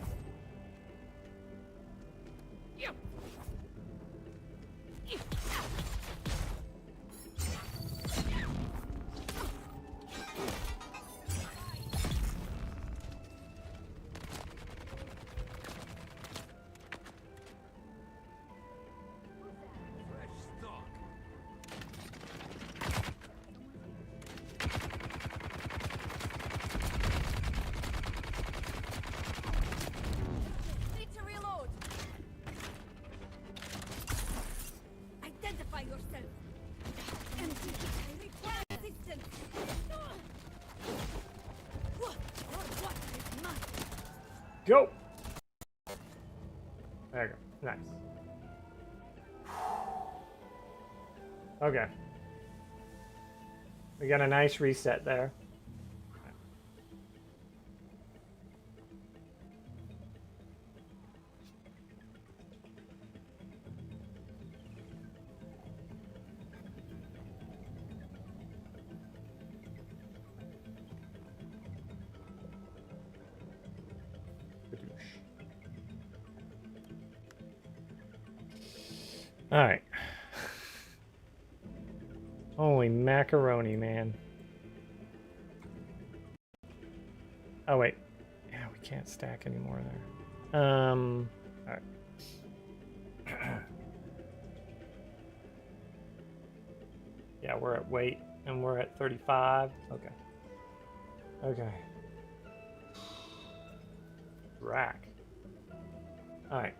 S1: Go! There you go. Nice. Okay. We got a nice reset there. Alright. Holy macaroni, man. Oh, wait. Yeah, we can't stack anymore there. Alright. Yeah, we're at weight, and we're at 35. Okay. Okay. Rack. Alright.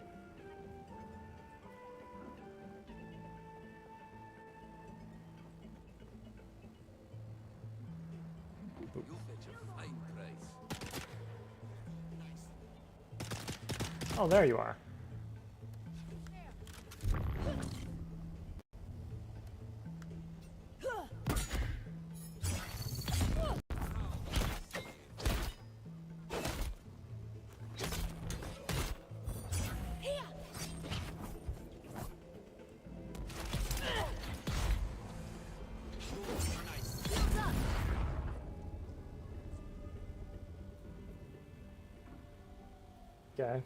S1: Oh, there you are. Okay.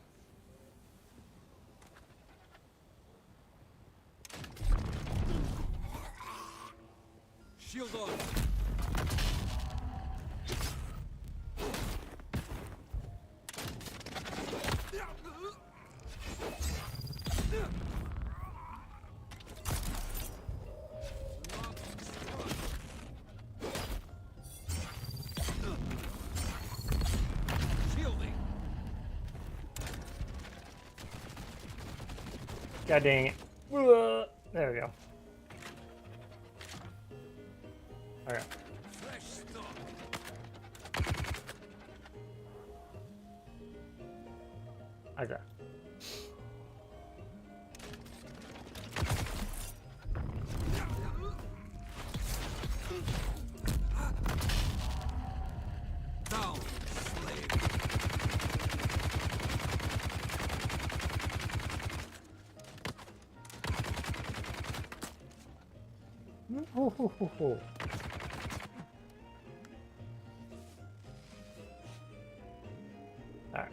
S5: Shield on.
S1: God dang it. There we go. Okay. Okay.
S5: Down, slave.
S1: Alright.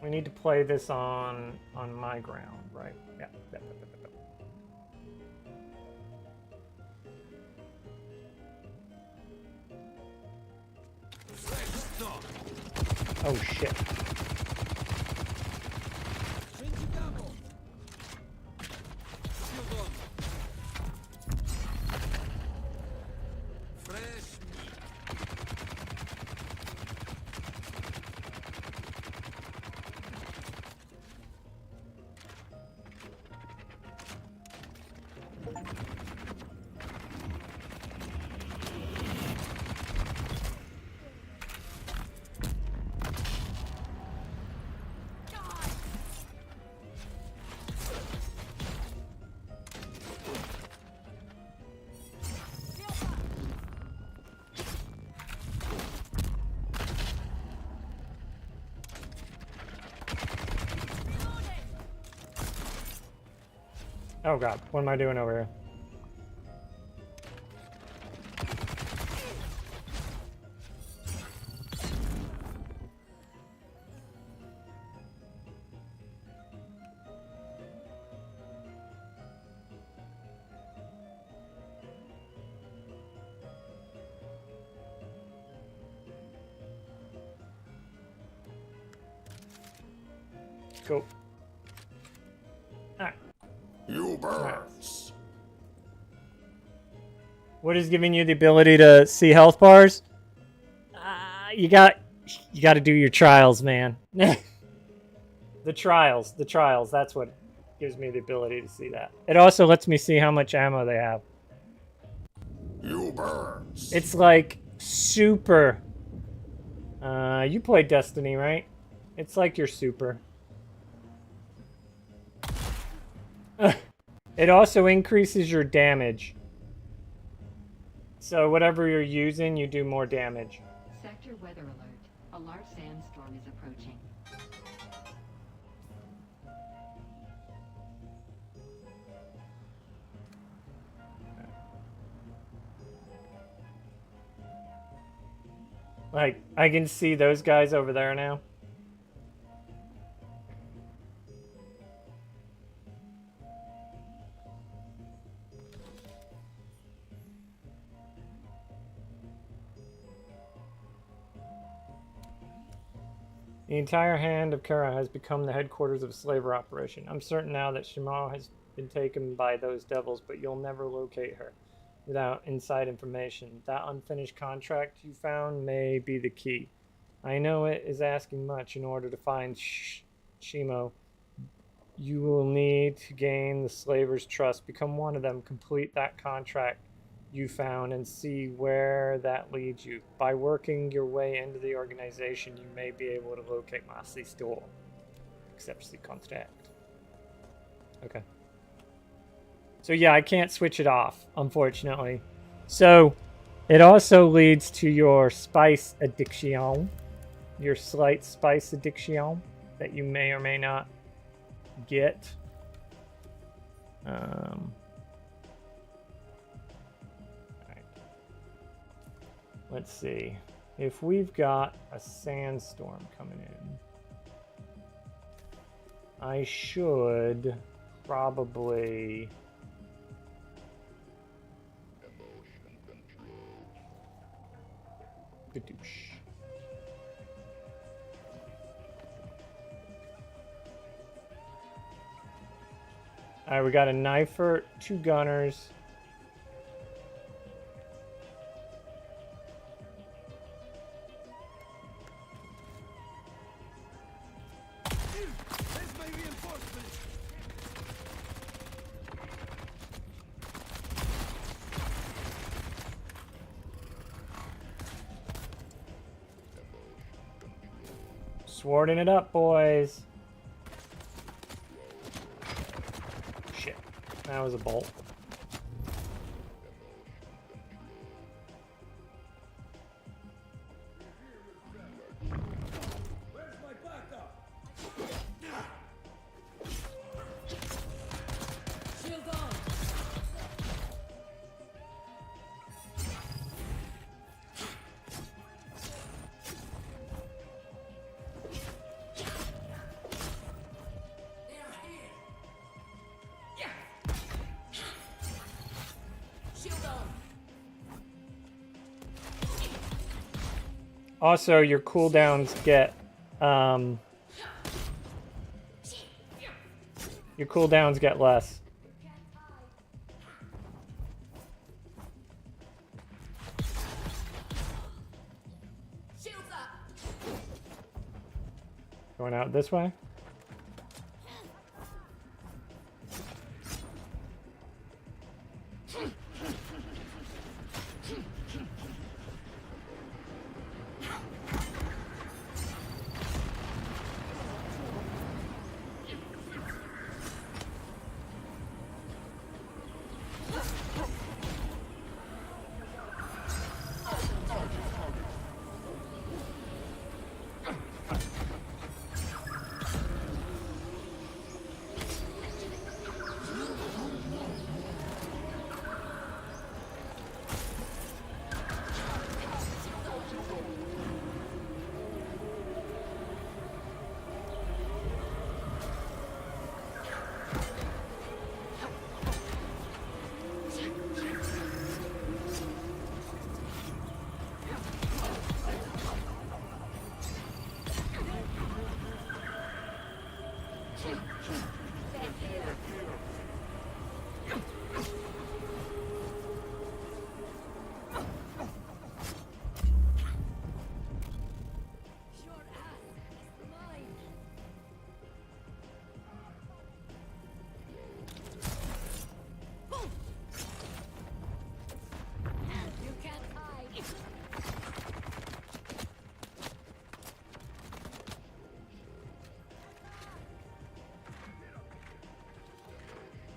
S1: We need to play this on my ground, right? Yeah. Oh shit. Oh god, what am I doing over here? Cool. Alright.
S21: You birds.
S1: What is giving you the ability to see health bars? You got to do your trials, man. The trials, that's what gives me the ability to see that. It also lets me see how much ammo they have.
S21: You birds.
S1: It's like super. You play Destiny, right? It's like your super. It also increases your damage. So whatever you're using, you do more damage.
S10: Sector weather alert. A large sandstorm is approaching.
S1: Like, I can see those guys over there now. The entire hand of Kara has become the headquarters of a slaver operation. I'm certain now that Shimao has been taken by those devils, but you'll never locate her without inside information. That unfinished contract you found may be the key. I know it is asking much in order to find Shimo. You will need to gain the slavers' trust, become one of them, complete that contract you found, and see where that leads you. By working your way into the organization, you may be able to locate Masi's door. Accepts the contract. Okay. So yeah, I can't switch it off, unfortunately. So, it also leads to your spice addiction. Your slight spice addiction that you may or may not get. Let's see. If we've got a sandstorm coming in, I should probably... Badoosh. Alright, we got a knifer, 2 gunners. Swording it up, boys. Shit. That was a bolt. Also, your cooldowns get, your cooldowns get less. Going out this way?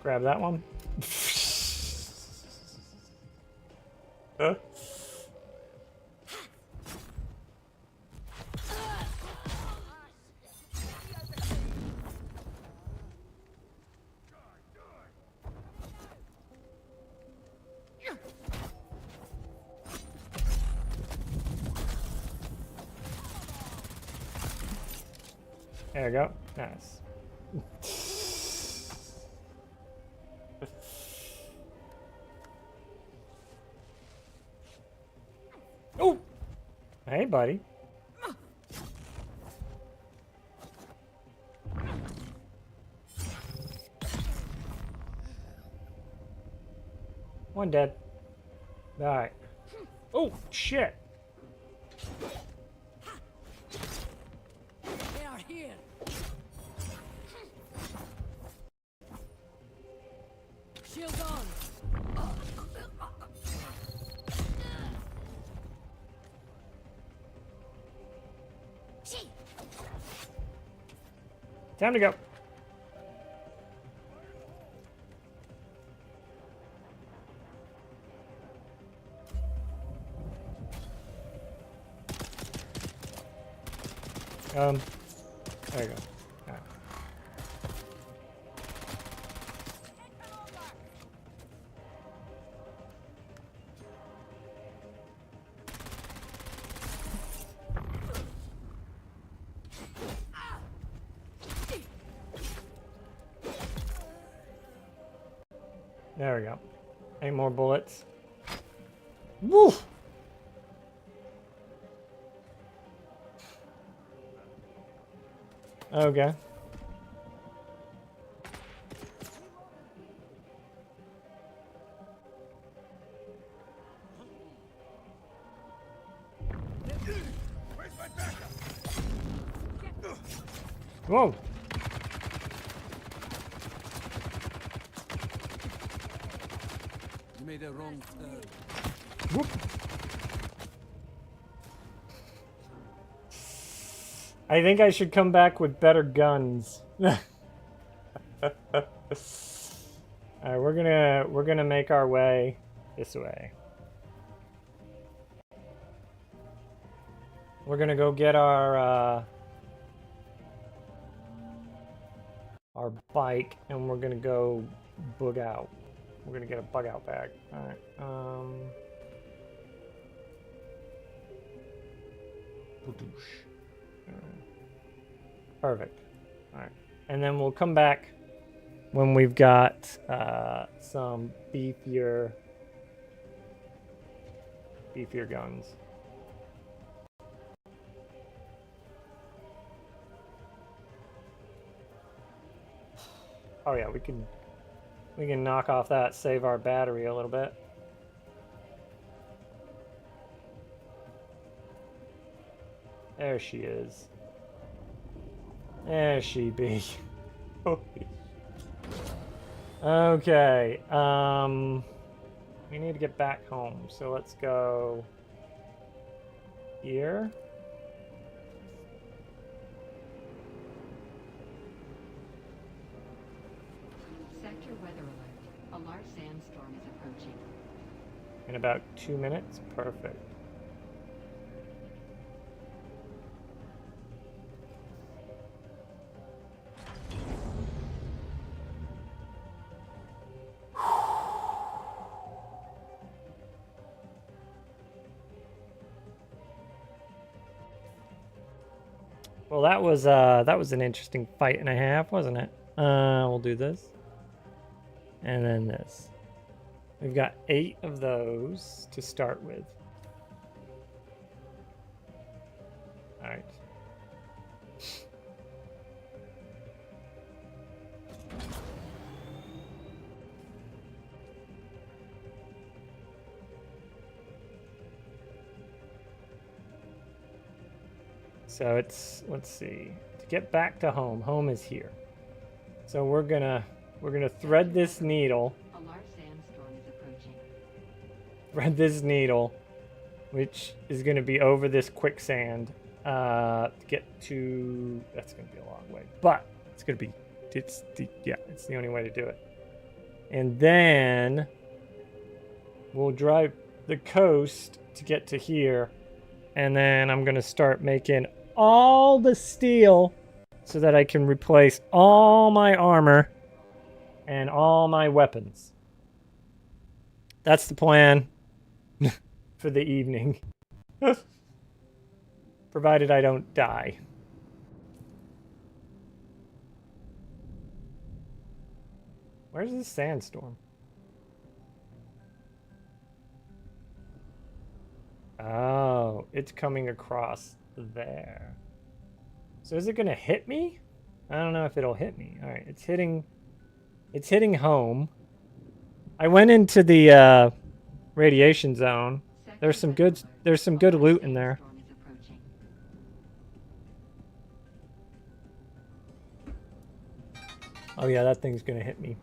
S1: Grab that one. Huh? There we go. Nice. Oh! Hey, buddy. One dead. Alright. Oh, shit!
S2: They are here. Shield on.
S1: Time to go. There you go. All right. There we go. 8 more bullets. Woo! Okay. Whoa!
S5: You made a wrong turn.
S1: Whoop. I think I should come back with better guns. Alright, we're gonna make our way this way. We're gonna go get our bike, and we're gonna go bug out. We're gonna get a bug out bag. Alright, perfect. Alright. And then we'll come back when we've got some beefier guns. Oh yeah, we can knock off that, save our battery a little bit. There she is. There she be. Okay, we need to get back home, so let's go here.
S10: Sector weather alert. A large sandstorm is approaching.
S1: In about 2 minutes? Perfect. Well, that was an interesting fight and a half, wasn't it? We'll do this. And then this. We've got 8 of those to start with. All right. So it's, let's see, to get back to home. Home is here. So we're gonna thread this needle.
S10: A large sandstorm is approaching.
S1: Thread this needle, which is gonna be over this quicksand, to get to. That's gonna be a long way, but it's gonna be. It's the only way to do it. And then we'll drive the coast to get to here, and then I'm gonna start making all the steel so that I can replace all my armor and all my weapons. That's the plan for the evening. Provided I don't die. Where's this sandstorm? Oh, it's coming across there. So is it gonna hit me? I don't know if it'll hit me. All right, it's hitting home. I went into the radiation zone. There's some good loot in there. Oh yeah, that thing's gonna hit me.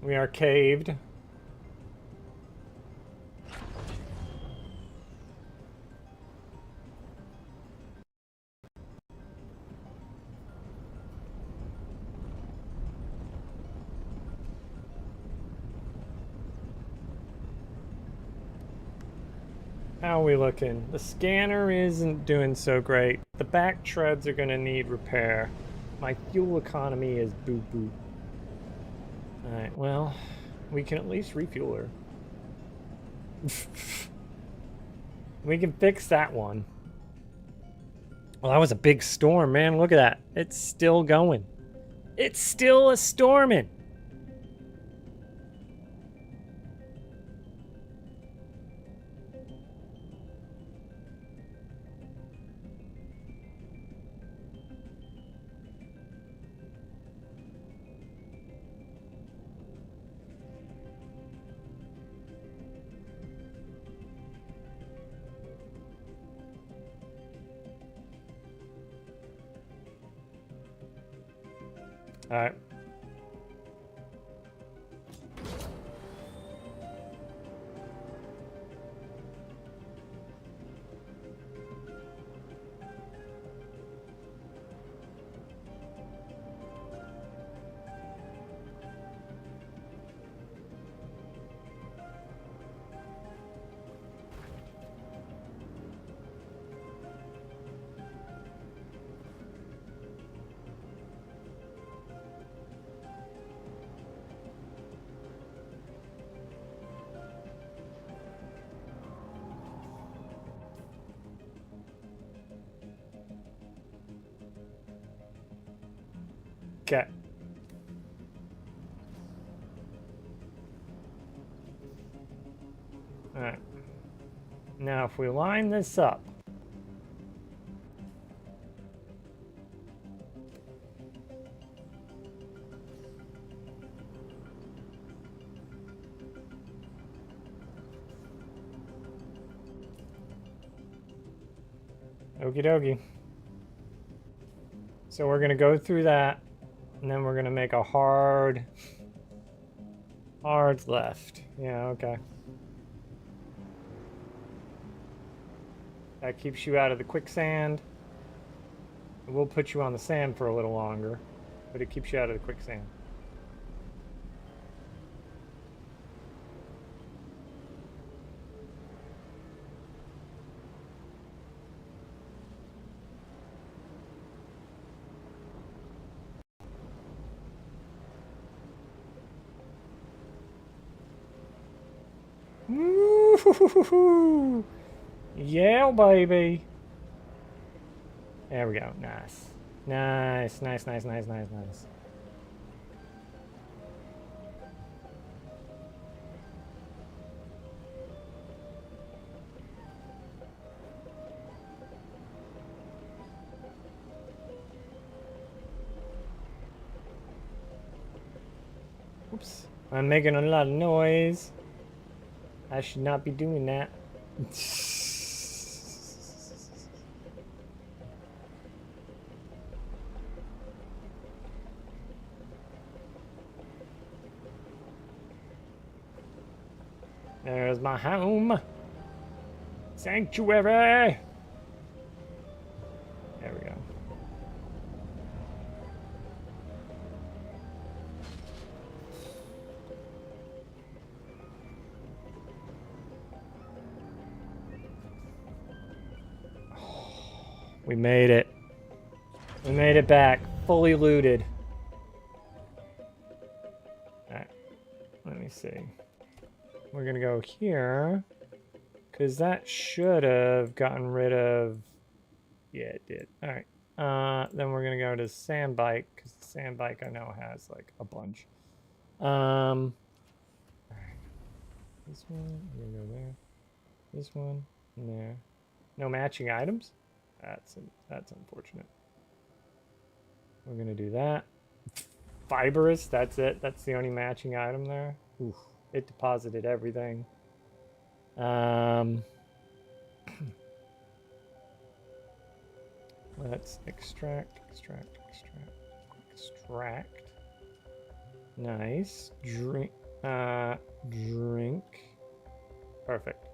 S1: We are caved. How are we looking? The scanner isn't doing so great. The back treads are gonna need repair. My fuel economy is boo-boo. Alright, well, we can at least refuel her. We can fix that one. Well, that was a big storm, man. Look at that. It's still going. It's still a storming. Alright. Okay. Alright. Now, if we line this up, okie dokie. So we're gonna go through that, and then we're gonna make a hard left. Yeah, okay. That keeps you out of the quicksand. It will put you on the sand for a little longer, but it keeps you out of the quicksand. Woo-hoo-hoo-hoo-hoo. Yeah, baby. There we go. Nice. Nice, nice, nice, nice, nice, nice. Oops. I'm making a lot of noise. I should not be doing that. There's my home. Sanctuary. There we go. We made it. We made it back. Fully looted. Alright. Let me see. We're gonna go here. Because that should have gotten rid of... Yeah, it did. Alright. Then we're gonna go to Sandbike. Because the Sandbike I know has like a bunch. Alright. This one. We're gonna go there. This one. And there. No matching items? That's unfortunate. We're gonna do that. Fibrous, that's it. That's the only matching item there. Oof, it deposited everything. Let's extract. Nice. Drink. Perfect.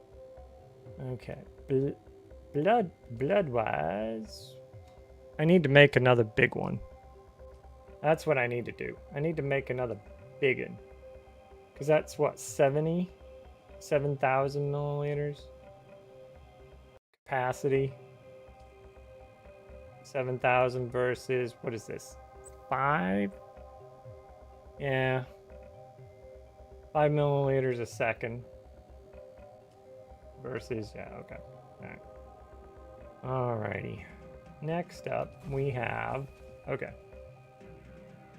S1: Okay. Blood-wise, I need to make another big one. That's what I need to do. I need to make another big one. Because that's what, 7,000 milliliters? Capacity. 7,000 versus, what is this? 5? Yeah. 5 milliliters a second. Versus, yeah, okay. Alright. Alrighty. Next up, we have... Okay.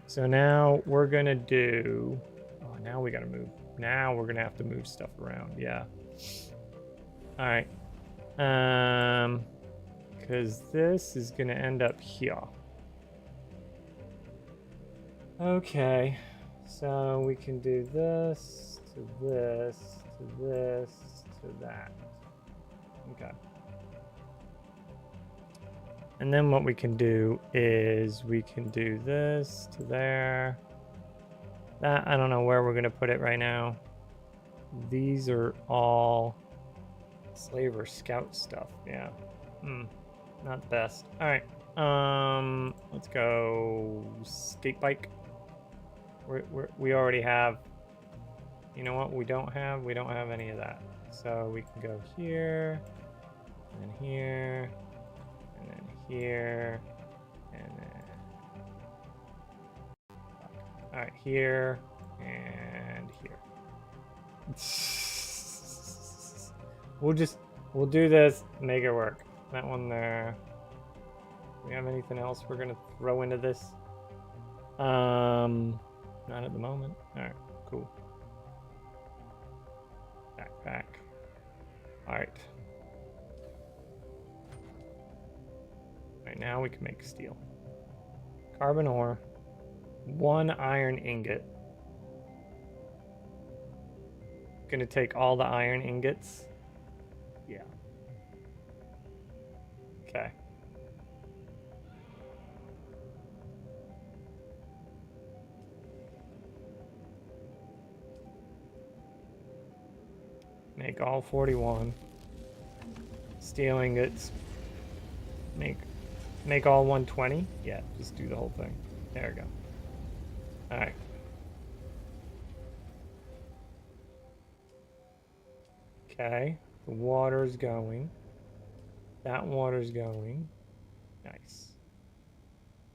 S1: So now we're gonna do... Oh, now we gotta move. Now we're gonna have to move stuff around. Yeah. Alright. Because this is gonna end up here. Okay. So we can do this, to this, to this, to that. Okay. And then what we can do is we can do this to there. That, I don't know where we're going to put it right now. These are all Slaver Scout stuff. Yeah. Not the best. All right. Let's go skate bike. We already have. You know what? We don't have any of that. So we can go here, and then here, and then here, and then. All right, here and here. We'll do this, make it work. That one there. Do we have anything else we're gonna throw into this? Not at the moment. All right, cool. Backpack. All right. Right now we can make steel. Carbon ore. 1 iron ingot. Gonna take all the iron ingots. Yeah. Okay. Make all 41. Steel ingots. Make all 120. Yeah, just do the whole thing. There we go. Alright. Okay. The water's going. That water's going. Nice.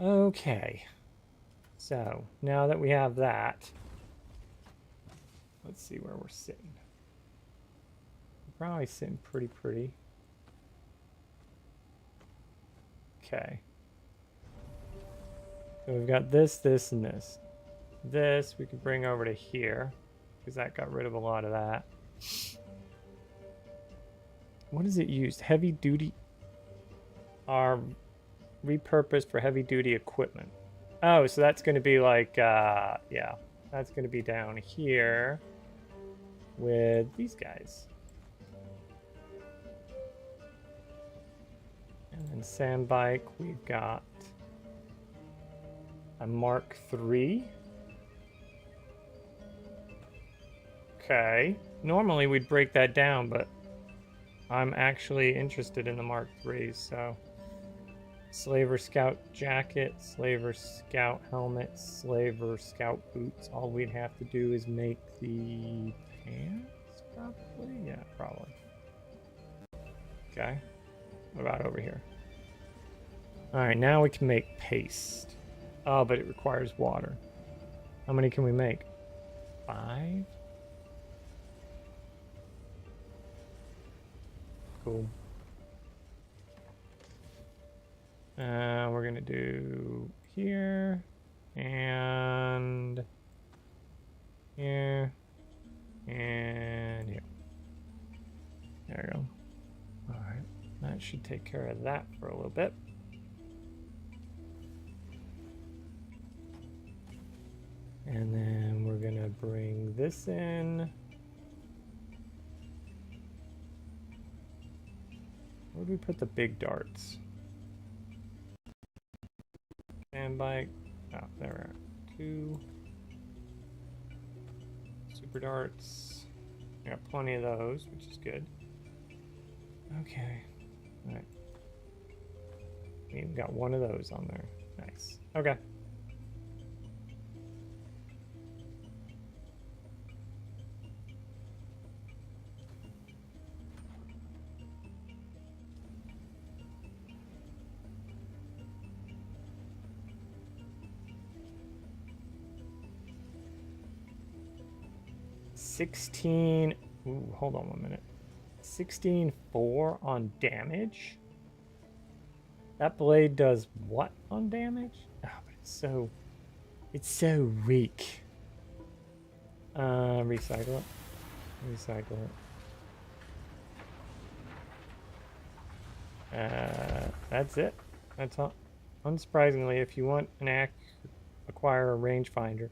S1: Okay. So, now that we have that, let's see where we're sitting. We're probably sitting pretty. Okay. So we've got this, this, and this. This we could bring over to here, because that got rid of a lot of that. What is it used? Heavy duty are repurposed for heavy duty equipment. Oh, so that's going to be like, yeah, that's going to be down here with these guys. And then sand bike, we've got a Mark III. Okay. Normally we'd break that down, but I'm actually interested in the Mark IIIs, so Slaver Scout jacket, Slaver Scout helmet, Slaver Scout boots. All we'd have to do is make the pants, probably? Yeah, probably. Okay. What about over here? Alright, now we can make paste. Oh, but it requires water. How many can we make? 5? Cool. We're gonna do here and here and here. There we go. All right, that should take care of that for a little bit. And then we're gonna bring this in. Where do we put the big darts? Sand bike. Oh, there we are. 2 super darts. I got plenty of those, which is good. Okay. All right. We even got one of those on there. Nice. Okay. Ooh, hold on 1 minute. 16.4 on damage? That blade does what on damage? Oh, but it's so weak. Recycle it. Recycle it. That's it. That's all. Unsurprisingly, if you want an acquire a rangefinder,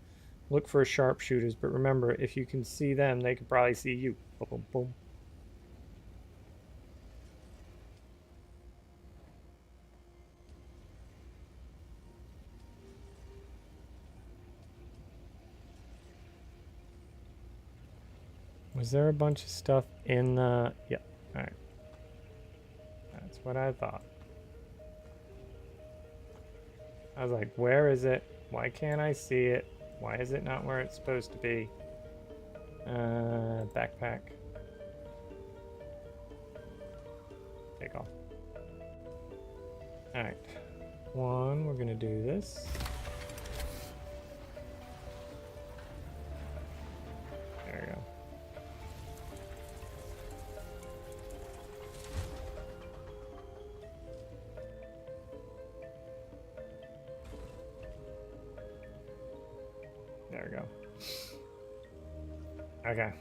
S1: look for sharpshooters, but remember, if you can see them, they can probably see you. Boom, boom, boom. Was there a bunch of stuff in the... Yeah, alright. That's what I thought. I was like, where is it? Why can't I see it? Why is it not where it's supposed to be? Backpack. Take off. Alright. One, we're gonna do this. There we go. There we go. Okay.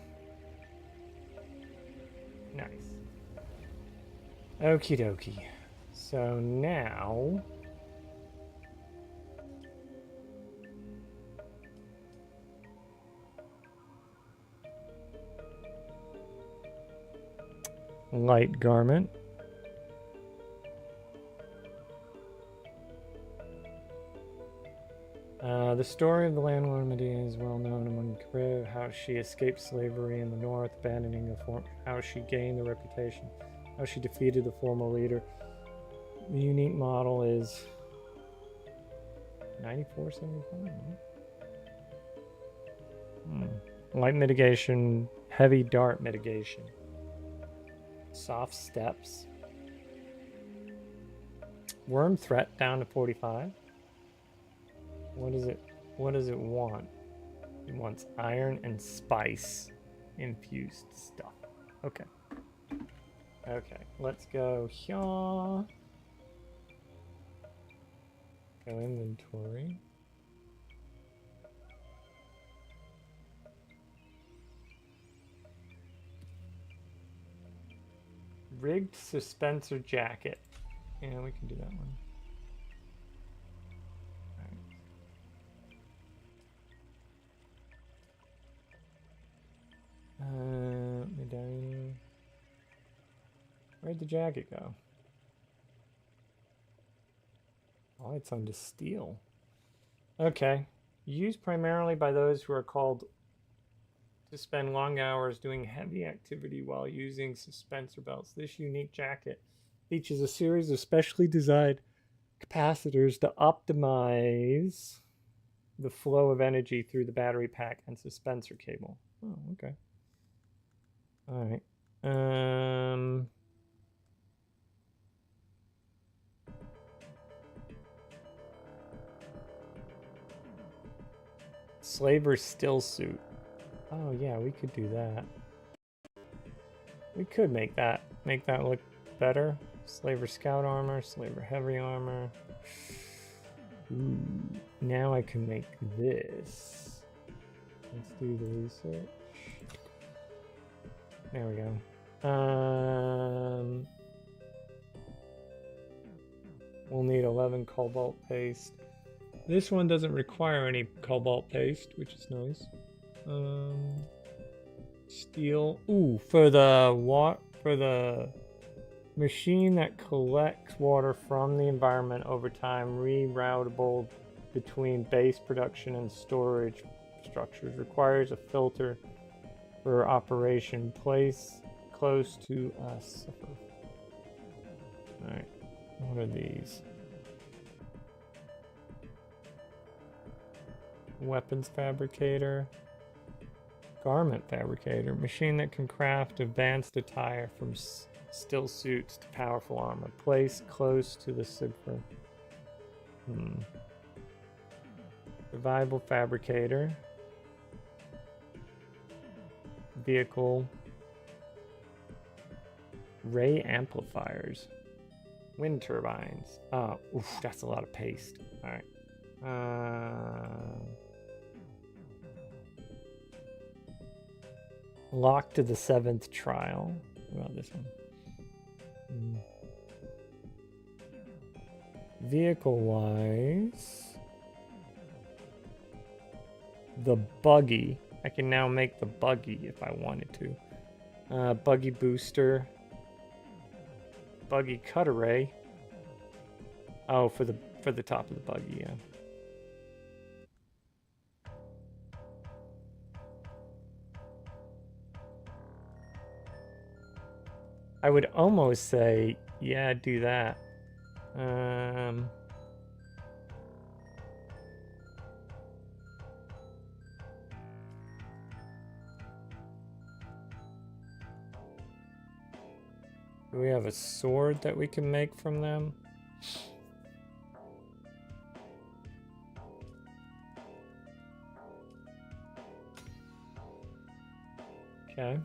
S1: Nice. Okie dokie. So now... light garment. The story of the landlord Medea is well known among Korea, how she escaped slavery in the north, abandoning the form, how she gained the reputation, how she defeated the former leader. The unique model is 9475. Light mitigation, heavy dart mitigation, soft steps, worm threat down to 45. What is it? What does it want? It wants iron and spice infused stuff. Okay. Okay, let's go here. Go inventory. Rigged suspensor jacket. Yeah, we can do that one. Medina. Where'd the jacket go? Oh, it's on to steel. Okay. Used primarily by those who are called to spend long hours doing heavy activity while using suspensor belts. This unique jacket features a series of specially designed capacitors to optimize the flow of energy through the battery pack and suspensor cable. Oh, okay. All right. Slaver still suit. Oh yeah, we could do that. We could make that look better. Slaver scout armor, slaver heavy armor. Ooh, now I can make this. Let's do the research. There we go. We'll need 11 cobalt paste. This one doesn't require any cobalt paste, which is nice. Steel. Ooh, for the machine that collects water from the environment over time, reroutable between base production and storage structures, requires a filter for operation. Place close to us. Alright, what are these? Weapons fabricator, garment fabricator, machine that can craft advanced attire from still suits to powerful armor. Place close to the Sigfur. Survival fabricator. Vehicle. Ray amplifiers. Wind turbines. Oh, oof, that's a lot of paste. Alright. Locked to the 7th trial. What about this one? Vehicle-wise, the buggy. I can now make the buggy if I wanted to. Buggy booster. Buggy cut array. Oh, for the top of the buggy, yeah. I would almost say, yeah, do that. Do we have a sword that we can make from them? Okay.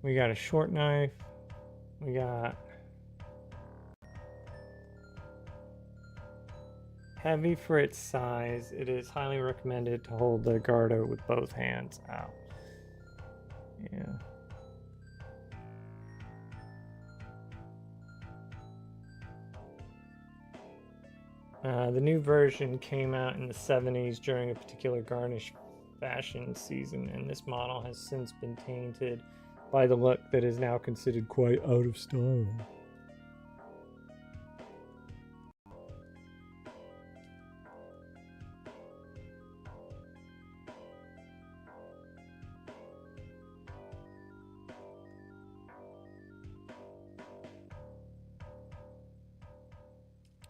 S1: We got a short knife. We got heavy for its size. It is highly recommended to hold the Gardo with both hands out. Yeah. The new version came out in the 70s during a particular garnish fashion season, and this model has since been tainted by the look that is now considered quite out of style.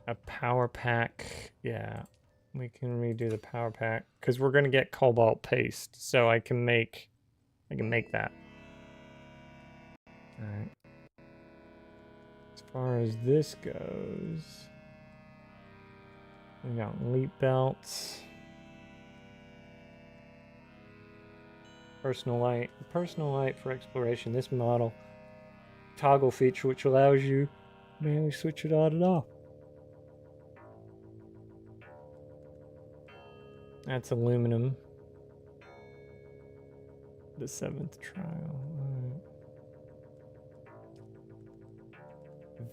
S1: A power pack, yeah, we can redo the power pack because we're gonna get cobalt paste, so I can make that. All right. As far as this goes, we got leap belts, personal light for exploration. This model toggle feature which allows you to manually switch it on and off. That's aluminum. The 7th trial.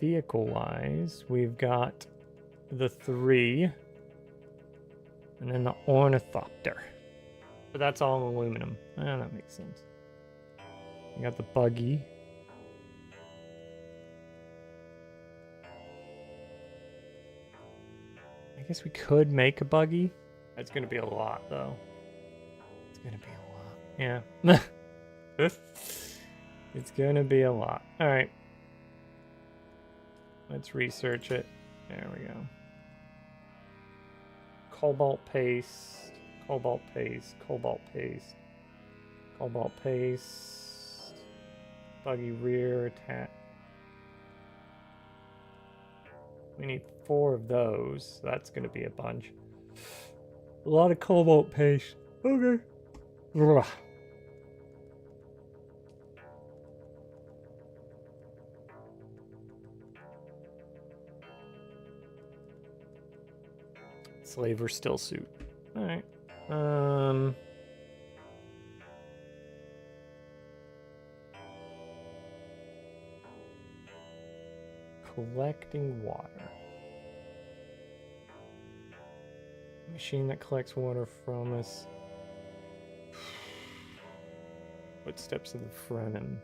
S1: Vehicle-wise, we've got the 3, and then the ornithopter. But that's all aluminum. That makes sense. We got the buggy. I guess we could make a buggy. It's gonna be a lot, though. It's gonna be a lot. Yeah. It's gonna be a lot. Alright. Let's research it. There we go. Cobalt paste. Cobalt paste. Cobalt paste. Cobalt paste. Buggy rear attack. We need 4 of those. So that's gonna be a bunch. A lot of cobalt paste. Okay. Ugh. Slaver still suit. Alright. Collecting water. Machine that collects water from us. Footsteps of the Fremen.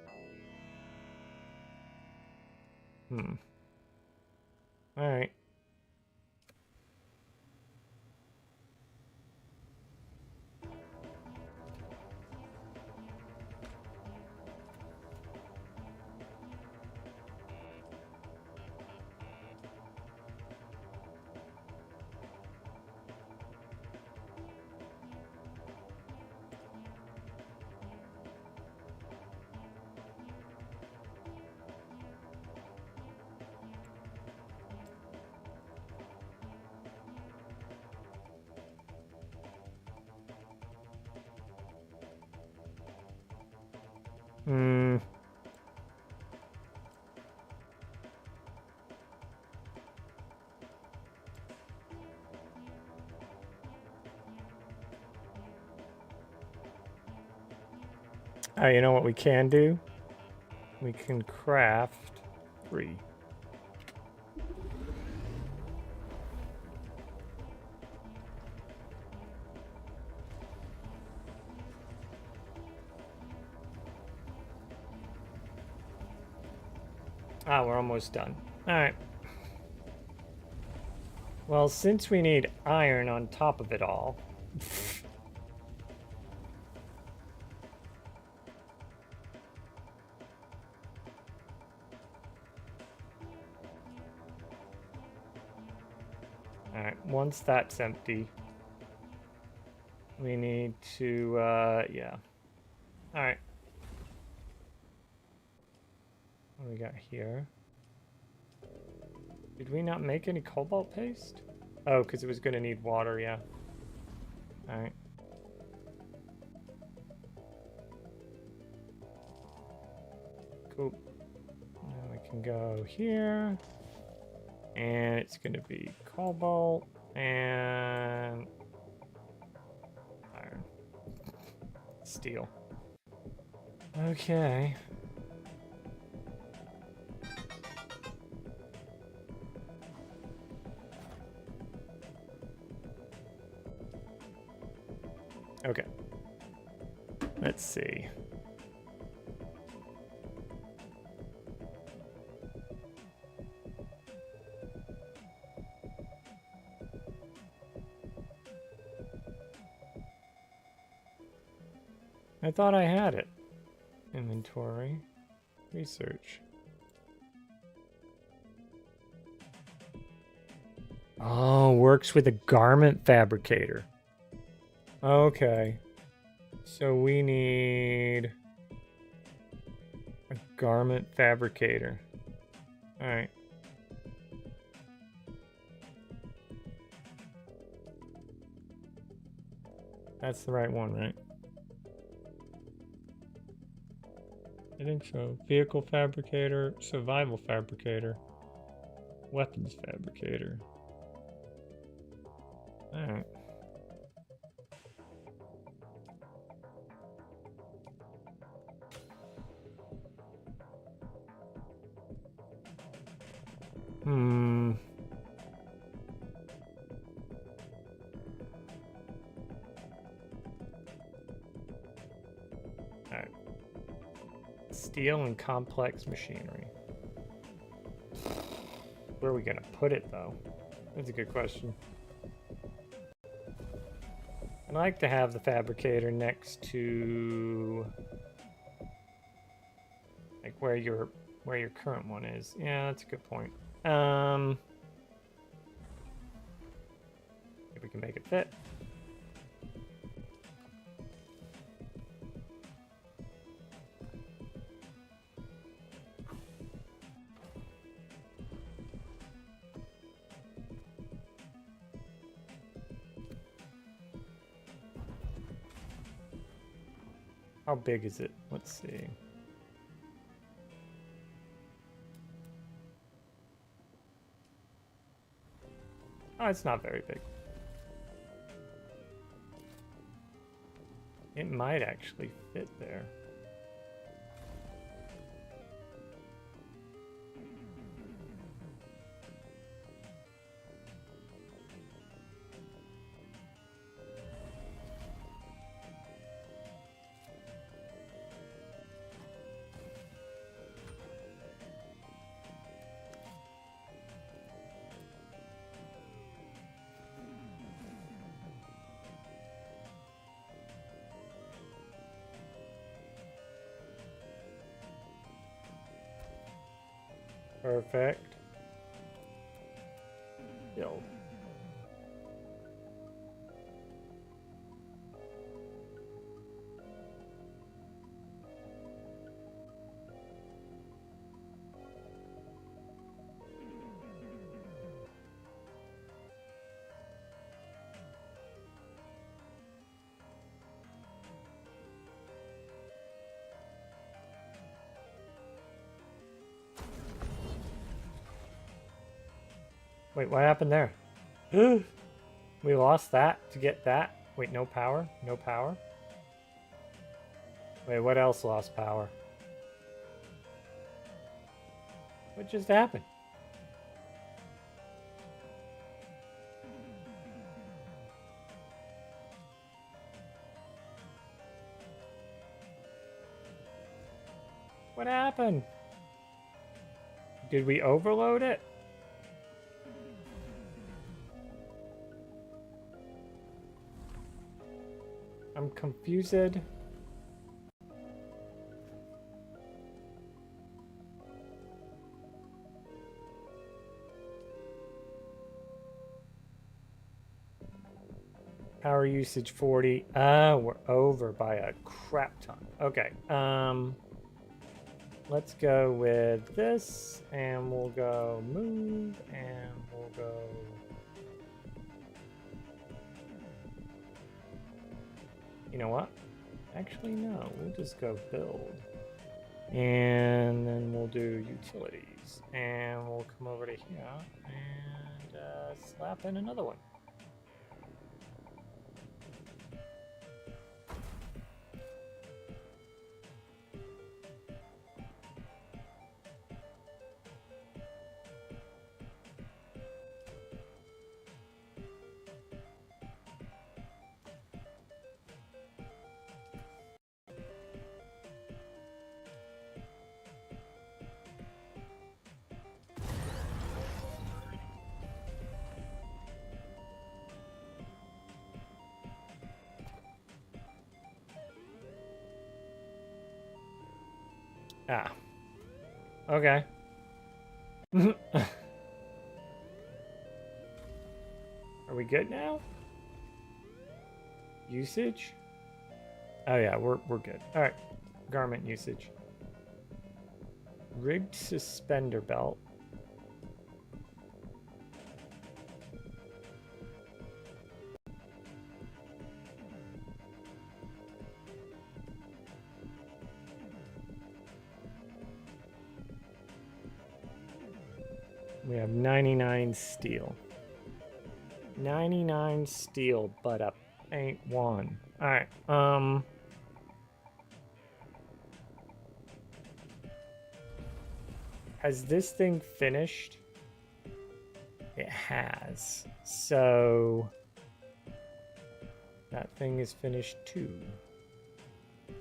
S1: Alright. Oh, you know what we can do? We can craft 3. Ah, we're almost done. Alright. Well, since we need iron on top of it all... Alright, once that's empty, we need to, yeah. Alright. What do we got here? Did we not make any cobalt paste? Oh, because it was going to need water, yeah. Alright. Cool. Now we can go here. And it's going to be cobalt and iron. Steel. Okay. Okay. Let's see. I thought I had it. Inventory. Research. Oh, works with a garment fabricator. Okay. So we need a garment fabricator. Alright. That's the right one, right? I think so. Vehicle fabricator, survival fabricator, weapons fabricator. Alright. Alright. Steel and complex machinery. Where are we gonna put it, though? That's a good question. I'd like to have the fabricator next to, like, where your current one is. Yeah, that's a good point. If we can make it fit. How big is it? Let's see. Oh, it's not very big. It might actually fit there. Perfect. Build. Wait, what happened there? We lost that to get that? Wait, no power? No power? Wait, what else lost power? What just happened? What happened? Did we overload it? I'm confused. Power usage 40. We're over by a crap ton. Okay. Let's go with this, and we'll go move, and we'll go. You know what? Actually, no. We'll just go build. And then we'll do utilities. And we'll come over to here and slap in another one. Ah. Okay. Are we good now? Usage? Oh yeah, we're good. All right. Garment usage. Rigged suspender belt. We have 99 steel. 99 steel, but up ain't one. Alright, has this thing finished? It has. So that thing is finished too.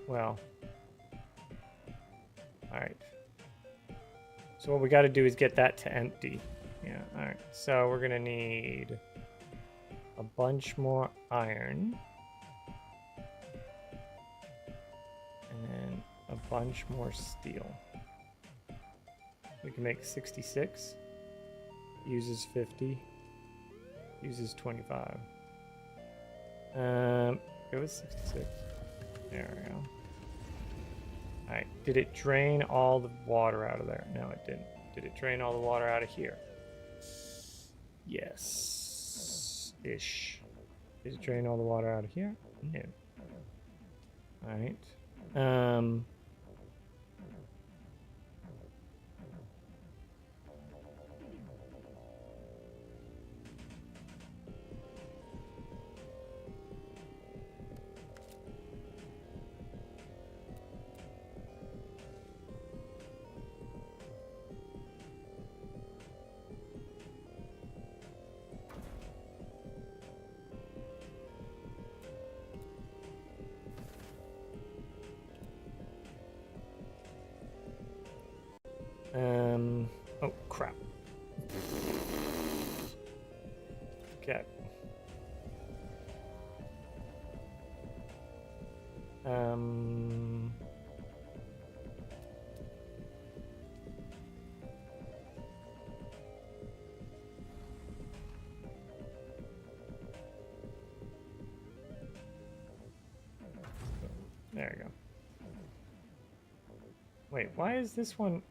S1: Well. Alright. So what we got to do is get that to empty. Yeah, alright. So we're going to need a bunch more iron. And then a bunch more steel. We can make 66. Uses 50. Uses 25. It was 66. There we go. Alright, did it drain all the water out of there? No, it didn't. Did it drain all the water out of here? Yes. Ish. Did it drain all the water out of here? No. Alright. Oh, crap. Okay. There we go. Wait, why is this one...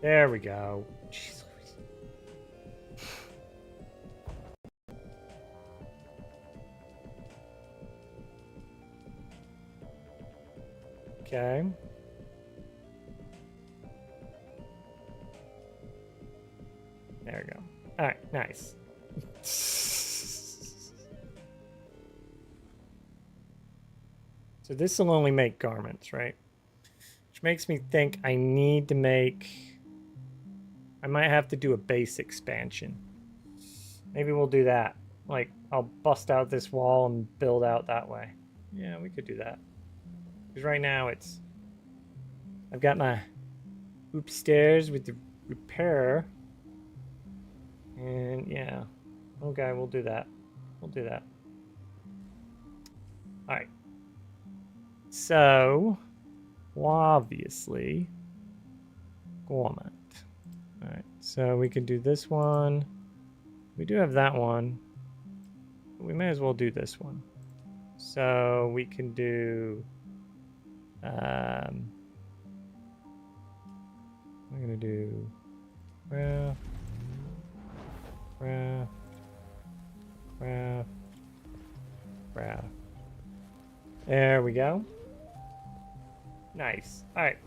S1: There we go. Jeez Louise. Okay. There we go. Alright, nice. So this will only make garments, right? Which makes me think I need to make... I might have to do a base expansion. Maybe we'll do that. Like, I'll bust out this wall and build out that way. Yeah, we could do that. Because right now it's... I've got my upstairs with the repair. And yeah. Okay, we'll do that. We'll do that. Alright. So, obviously, garment. Alright, so we can do this one. We do have that one. We may as well do this one. So we can do we're gonna do craft, craft, craft, craft. There we go. Nice. All right.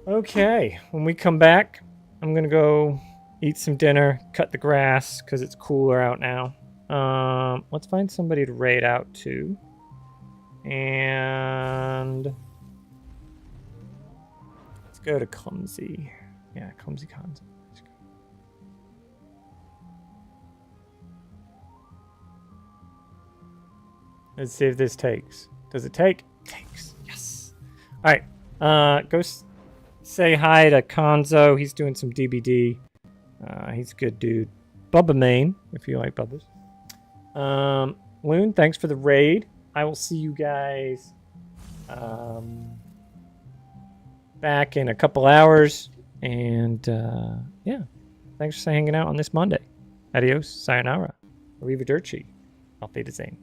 S1: Okay, when we come back, I'm gonna go eat some dinner, cut the grass because it's cooler out now. Let's find somebody to raid out to, and let's go to Clumsy. Yeah, Clumsy Cons. Let's see if this takes. Does it take? Takes. Yes. All right. Go say hi to Konzo. He's doing some DBD. He's a good dude. Bubba Main, if you like Bubbas. Loon, thanks for the raid. I will see you guys back in a couple hours. And yeah, thanks for hanging out on this Monday. Adios, sayonara, arrivederci, auf Wiedersehen.